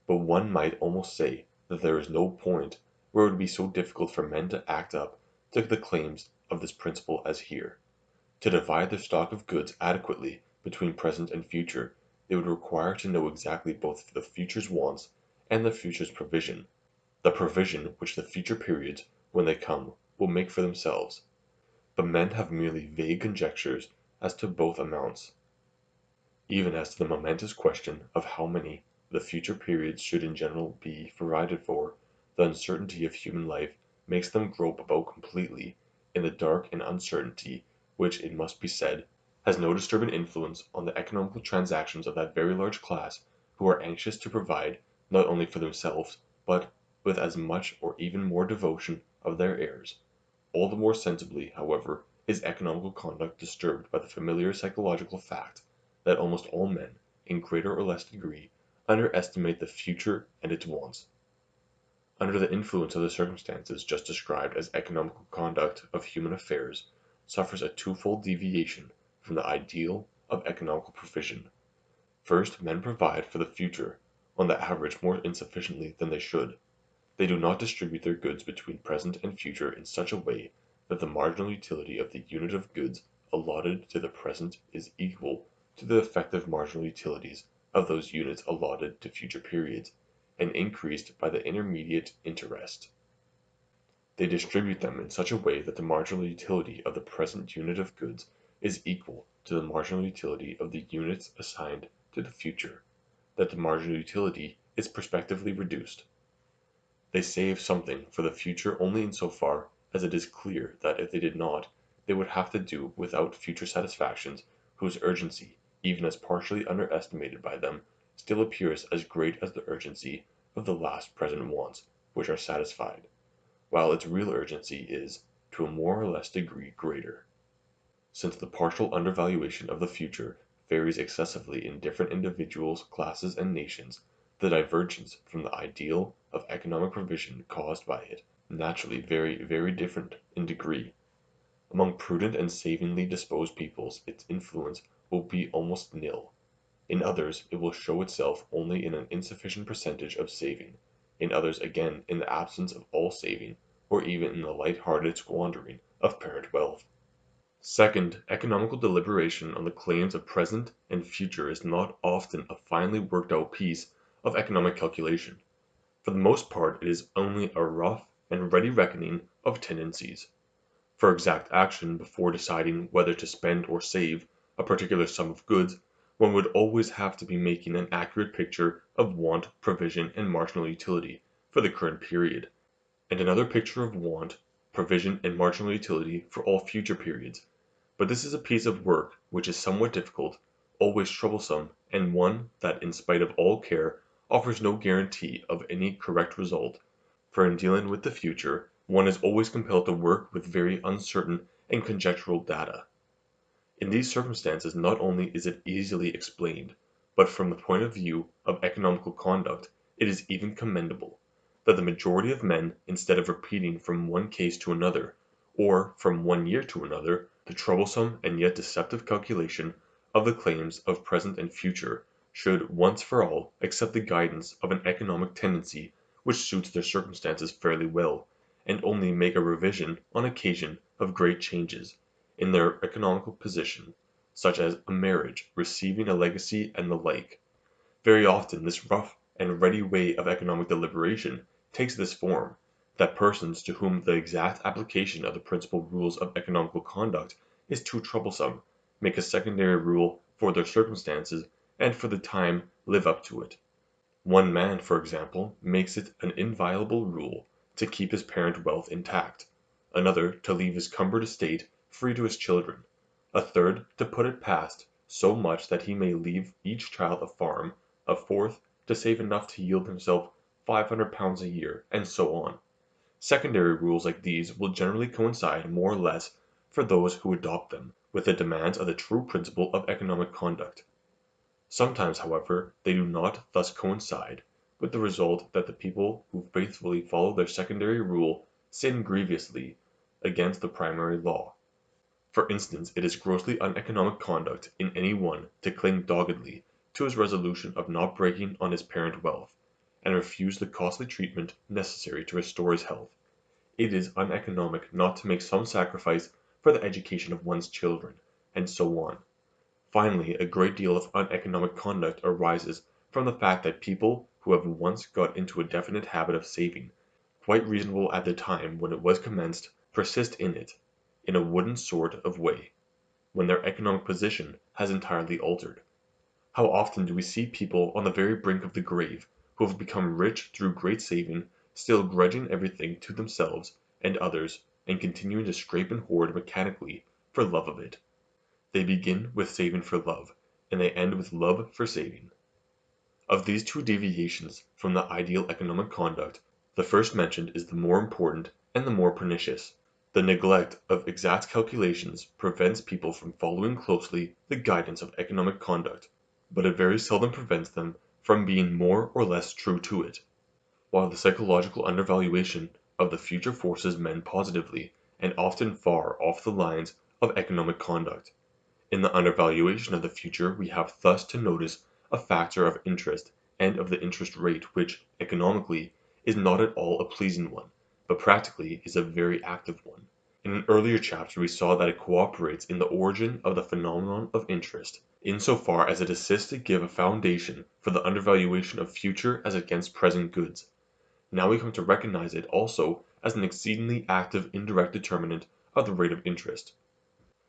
but one might almost say that there is no point where it would be so difficult for men to act up to the claims of this principle as here. To divide their stock of goods adequately between present and future, they would require to know exactly both the future's wants and the future's provision, the provision which the future periods, when they come, will make for themselves. But men have merely vague conjectures as to both amounts. Even as to the momentous question of how many the future periods should in general be provided for, the uncertainty of human life makes them grope about completely in the dark and uncertainty which, it must be said, has no disturbing influence on the economical transactions of that very large class who are anxious to provide not only for themselves, but with as much or even more devotion of their heirs. All the more sensibly, however, is economical conduct disturbed by the familiar psychological fact that almost all men, in greater or less degree, underestimate the future and its wants. Under the influence of the circumstances just described as economical conduct of human affairs suffers a twofold deviation from the ideal of economical provision. First, men provide for the future, on the average more insufficiently than they should. They do not distribute their goods between present and future in such a way that the marginal utility of the unit of goods allotted to the present is equal to the effective marginal utilities of those units allotted to future periods, and increased by the intermediate interest. They distribute them in such a way that the marginal utility of the present unit of goods is equal to the marginal utility of the units assigned to the future, that the marginal utility is prospectively reduced. They save something for the future only in so far as it is clear that if they did not, they would have to do without future satisfactions whose urgency, even as partially underestimated by them, still appears as great as the urgency of the last present wants which are satisfied, while its real urgency is, to a more or less degree, greater. Since the partial undervaluation of the future varies excessively in different individuals, classes, and nations, the divergence from the ideal of economic provision caused by it naturally very, very different in degree. Among prudent and savingly disposed peoples its influence will be almost nil. In others it will show itself only in an insufficient percentage of saving, in others again in the absence of all saving, or even in the light-hearted squandering of parent wealth. Second, economical deliberation on the claims of present and future is not often a finely worked out piece of economic calculation. For the most part it is only a rough and ready reckoning of tendencies. For exact action before deciding whether to spend or save a particular sum of goods, one would always have to be making an accurate picture of want, provision, and marginal utility for the current period, and another picture of want, provision, and marginal utility for all future periods. But this is a piece of work which is somewhat difficult, always troublesome, and one that in spite of all care offers no guarantee of any correct result, for in dealing with the future one is always compelled to work with very uncertain and conjectural data. In these circumstances not only is it easily explained, but from the point of view of economical conduct it is even commendable, that the majority of men, instead of repeating from one case to another, or from one year to another, the troublesome and yet deceptive calculation of the claims of present and future, should once for all accept the guidance of an economic tendency which suits their circumstances fairly well, and only make a revision on occasion of great changes in their economical position, such as a marriage, receiving a legacy, and the like. Very often this rough and ready way of economic deliberation takes this form, that persons to whom the exact application of the principal rules of economical conduct is too troublesome, make a secondary rule for their circumstances, and for the time live up to it. One man, for example, makes it an inviolable rule to keep his parent wealth intact; another, to leave his cumbered estate free to his children; a third, to put it past so much that he may leave each child a farm; a fourth, to save enough to yield himself £500 a year, and so on. Secondary rules like these will generally coincide more or less for those who adopt them with the demands of the true principle of economic conduct. Sometimes, however, they do not thus coincide, with the result that the people who faithfully follow their secondary rule sin grievously against the primary law. For instance, it is grossly uneconomic conduct in any one to cling doggedly to his resolution of not breaking on his parent wealth, and refuse the costly treatment necessary to restore his health. It is uneconomic not to make some sacrifice for the education of one's children, and so on. Finally, a great deal of uneconomic conduct arises from the fact that people who have once got into a definite habit of saving, quite reasonable at the time when it was commenced, persist in it, in a wooden sort of way, when their economic position has entirely altered. How often do we see people on the very brink of the grave, who have become rich through great saving, still grudging everything to themselves and others, and continuing to scrape and hoard mechanically for love of it. They begin with saving for love, and they end with love for saving. Of these two deviations from the ideal economic conduct, the first mentioned is the more important and the more pernicious. The neglect of exact calculations prevents people from following closely the guidance of economic conduct, but it very seldom prevents them from being more or less true to it, while the psychological undervaluation of the future forces men positively, and often far off the lines of economic conduct. In the undervaluation of the future we have thus to notice a factor of interest and of the interest rate which, economically, is not at all a pleasing one, but practically is a very active one. In an earlier chapter we saw that it cooperates in the origin of the phenomenon of interest, in so far as it assists to give a foundation for the undervaluation of future as against present goods. Now we come to recognize it also as an exceedingly active indirect determinant of the rate of interest.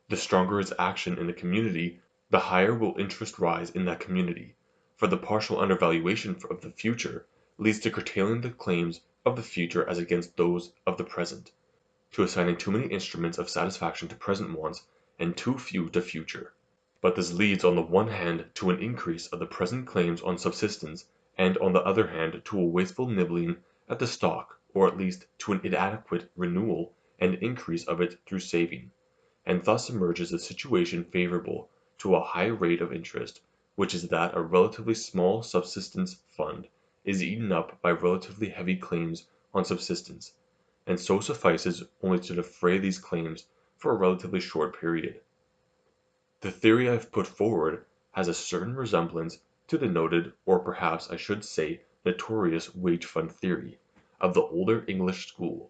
The stronger its action in a community, the higher will interest rise in that community, for the partial undervaluation of the future leads to curtailing the claims of the future as against those of the present, to assigning too many instruments of satisfaction to present wants and too few to future. But this leads on the one hand to an increase of the present claims on subsistence, and on the other hand to a wasteful nibbling at the stock, or at least to an inadequate renewal and increase of it through saving. And thus emerges a situation favorable to a high rate of interest, which is that a relatively small subsistence fund is eaten up by relatively heavy claims on subsistence, and so suffices only to defray these claims for a relatively short period. The theory I have put forward has a certain resemblance to the noted, or perhaps I should say notorious wage fund theory, of the older English school.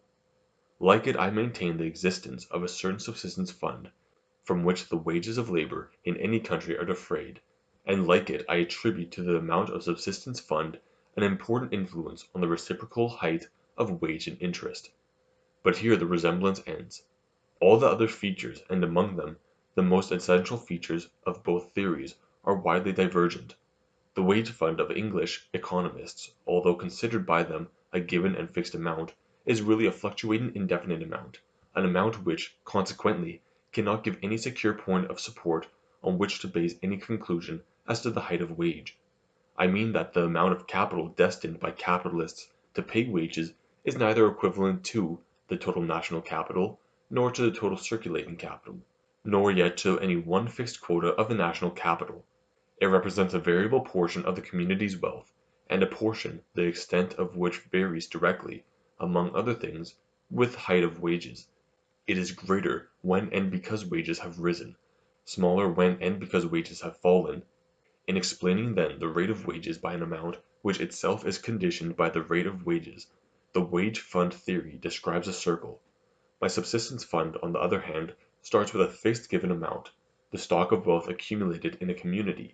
Like it I maintain the existence of a certain subsistence fund, from which the wages of labor in any country are defrayed, and like it I attribute to the amount of subsistence fund an important influence on the reciprocal height of wage and interest. But here the resemblance ends. All the other features, and among them the most essential features of both theories, are widely divergent. The wage fund of English economists, although considered by them a given and fixed amount, is really a fluctuating indefinite amount, an amount which, consequently, cannot give any secure point of support on which to base any conclusion as to the height of wage. I mean that the amount of capital destined by capitalists to pay wages is neither equivalent to the total national capital, nor to the total circulating capital, nor yet to any one fixed quota of the national capital. It represents a variable portion of the community's wealth, and a portion the extent of which varies directly, among other things, with height of wages. It is greater when and because wages have risen, smaller when and because wages have fallen. In explaining then the rate of wages by an amount which itself is conditioned by the rate of wages, the wage fund theory describes a circle. My subsistence fund, on the other hand, starts with a fixed given amount, the stock of wealth accumulated in a community.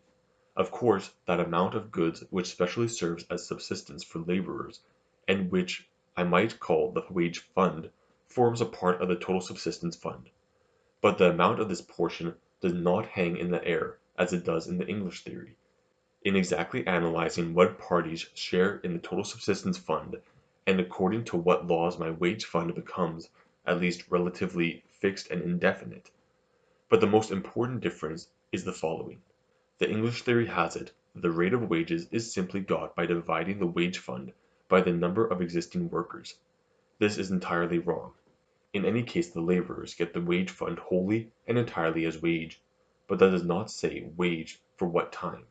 Of course, that amount of goods which specially serves as subsistence for laborers, and which I might call the wage fund, forms a part of the total subsistence fund. But the amount of this portion does not hang in the air, as it does in the English theory. In exactly analyzing what parties share in the total subsistence fund, and according to what laws my wage fund becomes, at least relatively, fixed and indefinite. But the most important difference is the following. The English theory has it that the rate of wages is simply got by dividing the wage fund by the number of existing workers. This is entirely wrong. In any case the laborers get the wage fund wholly and entirely as wage, but that does not say wage for what time.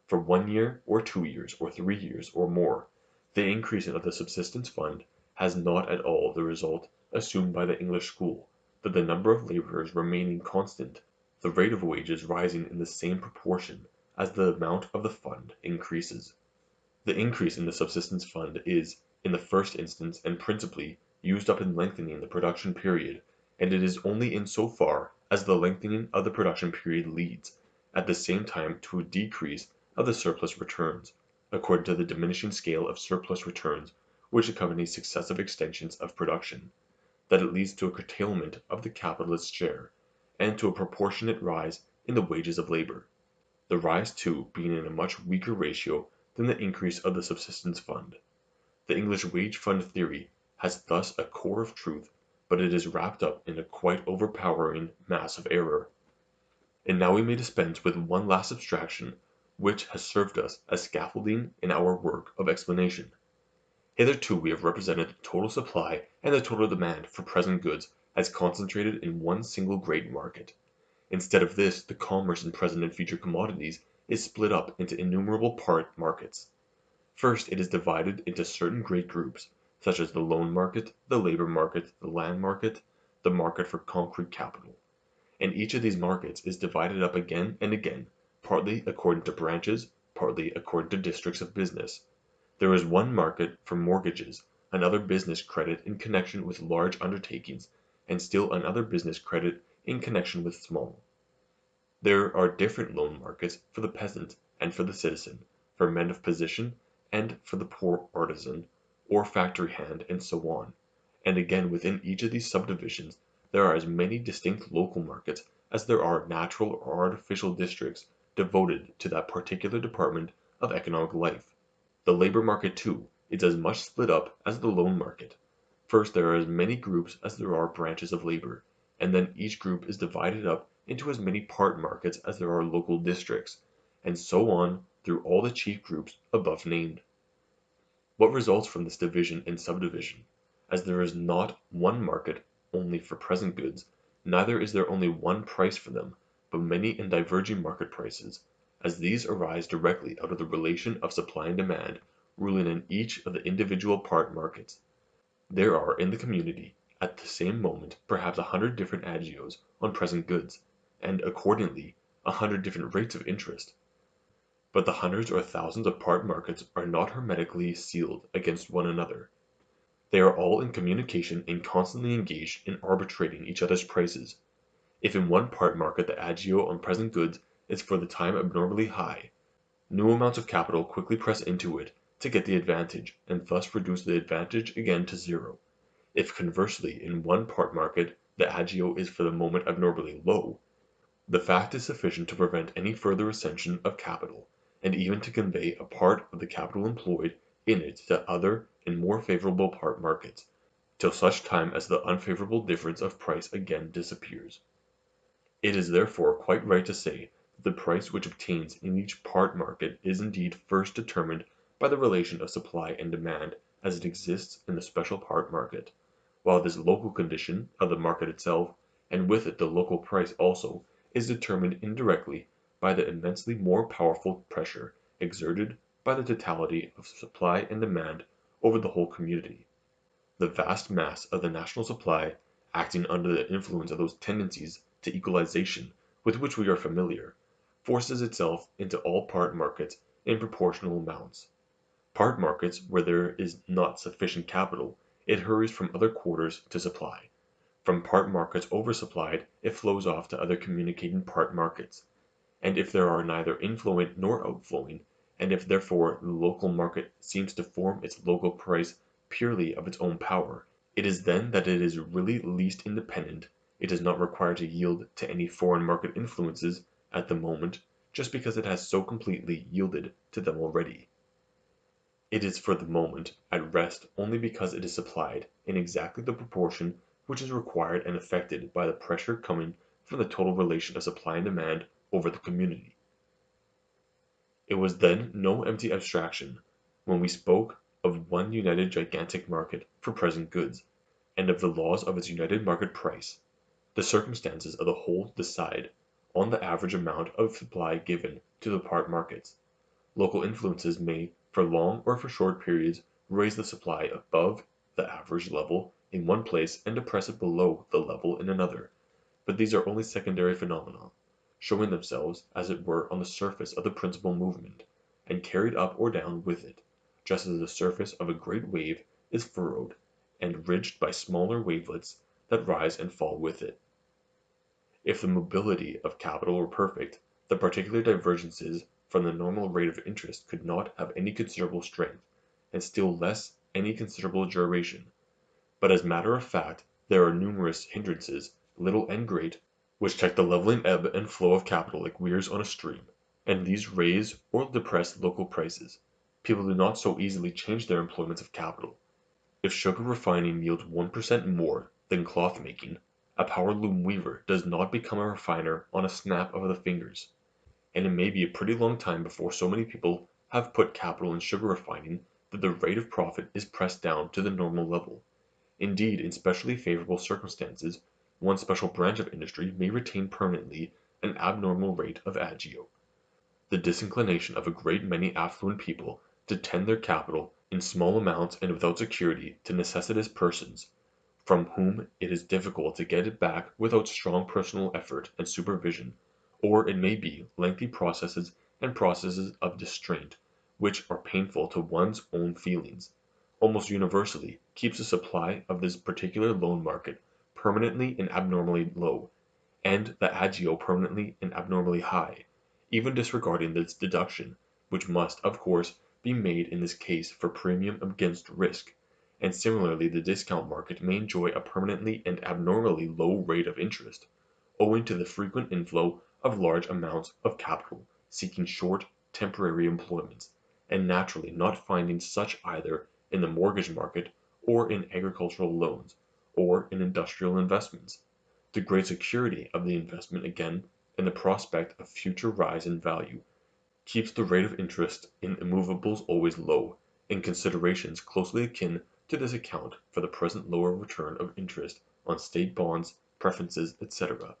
For 1 year, or 2 years, or 3 years, or more, the increase of the subsistence fund has not at all the result assumed by the English school, that the number of laborers remaining constant, the rate of wages rising in the same proportion as the amount of the fund increases. The increase in the subsistence fund is, in the first instance and principally, used up in lengthening the production period, and it is only in so far as the lengthening of the production period leads, at the same time, to a decrease of the surplus returns, according to the diminishing scale of surplus returns which accompanies successive extensions of production, that it leads to a curtailment of the capitalist's share, and to a proportionate rise in the wages of labor. The rise, too, being in a much weaker ratio than the increase of the subsistence fund. The English wage fund theory has thus a core of truth, but it is wrapped up in a quite overpowering mass of error. And now we may dispense with one last abstraction which has served us as scaffolding in our work of explanation. Hitherto we have represented the total supply and the total demand for present goods as concentrated in one single great market. Instead of this, the commerce in present and future commodities is split up into innumerable part markets. First, it is divided into certain great groups, such as the loan market, the labor market, the land market, the market for concrete capital. And each of these markets is divided up again and again, partly according to branches, partly according to districts of business. There is one market for mortgages, another business credit in connection with large undertakings, and still another business credit in connection with small. There are different loan markets for the peasant and for the citizen, for men of position and for the poor artisan, or factory hand, and so on. And again within each of these subdivisions there are as many distinct local markets as there are natural or artificial districts devoted to that particular department of economic life. The labor market, too, is as much split up as the loan market. First there are as many groups as there are branches of labor, and then each group is divided up into as many part markets as there are local districts, and so on through all the chief groups above named. What results from this division and subdivision? As there is not one market only for present goods, neither is there only one price for them, but many and diverging market prices, as these arise directly out of the relation of supply and demand ruling in each of the individual part markets. There are in the community, at the same moment, perhaps 100 different agios on present goods, and, accordingly, 100 different rates of interest. But the hundreds or thousands of part markets are not hermetically sealed against one another. They are all in communication and constantly engaged in arbitrating each other's prices. If in one part market the agio on present goods is for the time abnormally high, new amounts of capital quickly press into it to get the advantage, and thus reduce the advantage again to zero. If conversely in one part market the agio is for the moment abnormally low, the fact is sufficient to prevent any further ascension of capital, and even to convey a part of the capital employed in it to other and more favorable part markets, till such time as the unfavorable difference of price again disappears. It is therefore quite right to say that the price which obtains in each part market is indeed first determined by the relation of supply and demand as it exists in the special part market, while this local condition of the market itself, and with it the local price also, is determined indirectly by the immensely more powerful pressure exerted by the totality of supply and demand over the whole community. The vast mass of the national supply, acting under the influence of those tendencies to equalization with which we are familiar, forces itself into all part markets in proportional amounts. Part markets where there is not sufficient capital, it hurries from other quarters to supply. From part markets oversupplied it flows off to other communicating part markets. And if there are neither inflowing nor outflowing, and if therefore the local market seems to form its local price purely of its own power, it is then that it is really least independent. It is not required to yield to any foreign market influences at the moment, just because it has so completely yielded to them already. It is for the moment at rest only because it is supplied in exactly the proportion which is required and affected by the pressure coming from the total relation of supply and demand over the community. It was then no empty abstraction when we spoke of one united gigantic market for present goods, and of the laws of its united market price. The circumstances of the whole decide on the average amount of supply given to the part markets. Local influences may, for long or for short periods, raise the supply above the average level in one place and depress it below the level in another, but these are only secondary phenomena, showing themselves as it were on the surface of the principal movement, and carried up or down with it, just as the surface of a great wave is furrowed and ridged by smaller wavelets that rise and fall with it. If the mobility of capital were perfect, the particular divergences from the normal rate of interest could not have any considerable strength, and still less any considerable duration. But as matter of fact, there are numerous hindrances, little and great, which check the leveling ebb and flow of capital like weirs on a stream, and these raise or depress local prices. People do not so easily change their employments of capital. If sugar refining yields 1% more than cloth making, a power loom weaver does not become a refiner on a snap of the fingers, and it may be a pretty long time before so many people have put capital in sugar refining that the rate of profit is pressed down to the normal level. Indeed, in specially favorable circumstances, one special branch of industry may retain permanently an abnormal rate of agio. The disinclination of a great many affluent people to tend their capital in small amounts and without security to necessitous persons, from whom it is difficult to get it back without strong personal effort and supervision, or it may be lengthy processes and processes of distraint, which are painful to one's own feelings, almost universally keeps the supply of this particular loan market permanently and abnormally low, and the agio permanently and abnormally high, even disregarding this deduction, which must, of course, be made in this case for premium against risk, and similarly the discount market may enjoy a permanently and abnormally low rate of interest, owing to the frequent inflow of large amounts of capital seeking short, temporary employments, and naturally not finding such either in the mortgage market or in agricultural loans, or in industrial investments. The great security of the investment again, and the prospect of future rise in value, keeps the rate of interest in immovables always low, and considerations closely akin to this account for the present lower return of interest on state bonds, preferences, etc.,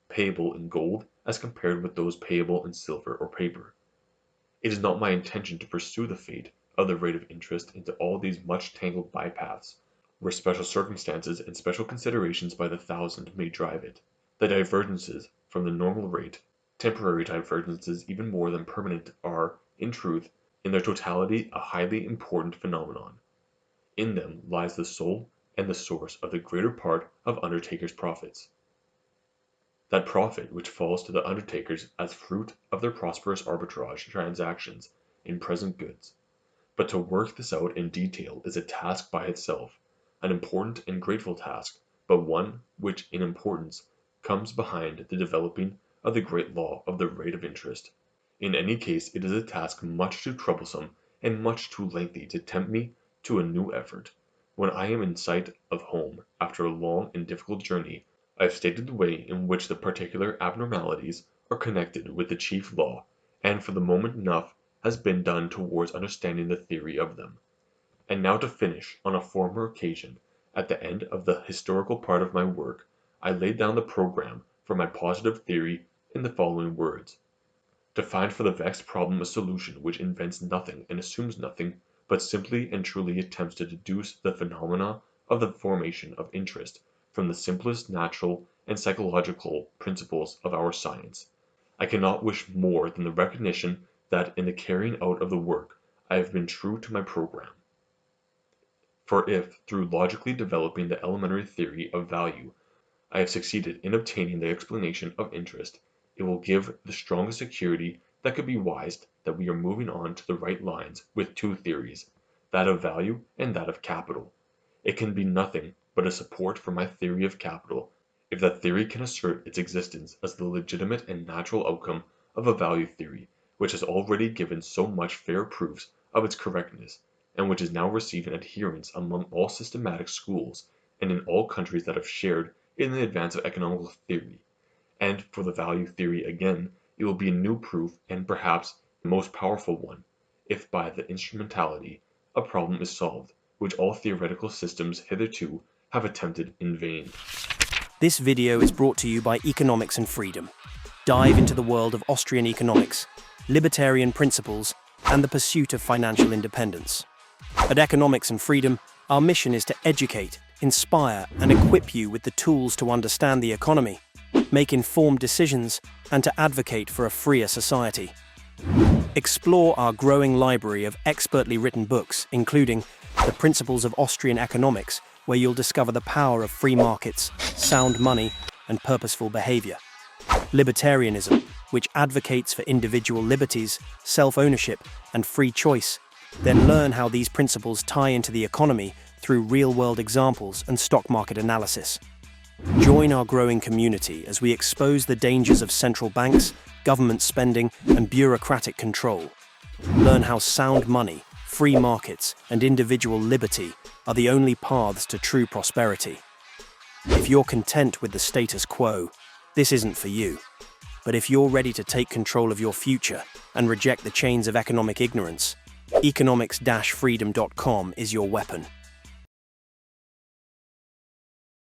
payable in gold as compared with those payable in silver or paper. It is not my intention to pursue the fate of the rate of interest into all these much tangled bypaths, where special circumstances and special considerations by the thousand may drive it. The divergences from the normal rate, temporary divergences even more than permanent, are, in truth, in their totality a highly important phenomenon. In them lies the soul and the source of the greater part of undertakers' profits. That profit which falls to the undertakers as fruit of their prosperous arbitrage transactions in present goods. But to work this out in detail is a task by itself, an important and grateful task, but one which in importance comes behind the developing of the great law of the rate of interest. In any case it is a task much too troublesome and much too lengthy to tempt me to a new effort. When I am in sight of home after a long and difficult journey, I have stated the way in which the particular abnormalities are connected with the chief law, and for the moment enough has been done towards understanding the theory of them. And now to finish, on a former occasion, at the end of the historical part of my work, I laid down the programme for my positive theory in the following words: to find for the vexed problem a solution which invents nothing and assumes nothing, but simply and truly attempts to deduce the phenomena of the formation of interest from the simplest natural and psychological principles of our science. I cannot wish more than the recognition that in the carrying out of the work I have been true to my programme. For if, through logically developing the elementary theory of value, I have succeeded in obtaining the explanation of interest, it will give the strongest security that could be wised that we are moving on to the right lines with two theories, that of value and that of capital. It can be nothing but a support for my theory of capital, if that theory can assert its existence as the legitimate and natural outcome of a value theory which has already given so much fair proofs of its correctness, and which is now receiving adherents among all systematic schools and in all countries that have shared in the advance of economical theory. And for the value theory again, it will be a new proof and perhaps the most powerful one, if by the instrumentality a problem is solved which all theoretical systems hitherto have attempted in vain. This video is brought to you by Economics and Freedom. Dive into the world of Austrian economics, libertarian principles, and the pursuit of financial independence. At Economics and Freedom, our mission is to educate, inspire, and equip you with the tools to understand the economy, make informed decisions, and to advocate for a freer society. Explore our growing library of expertly written books, including The Principles of Austrian Economics, where you'll discover the power of free markets, sound money, and purposeful behavior. Libertarianism, which advocates for individual liberties, self-ownership, and free choice. Then learn how these principles tie into the economy through real-world examples and stock market analysis. Join our growing community as we expose the dangers of central banks, government spending, and bureaucratic control. Learn how sound money, free markets, and individual liberty are the only paths to true prosperity. If you're content with the status quo, this isn't for you. But if you're ready to take control of your future and reject the chains of economic ignorance, economics-freedom.com is your weapon.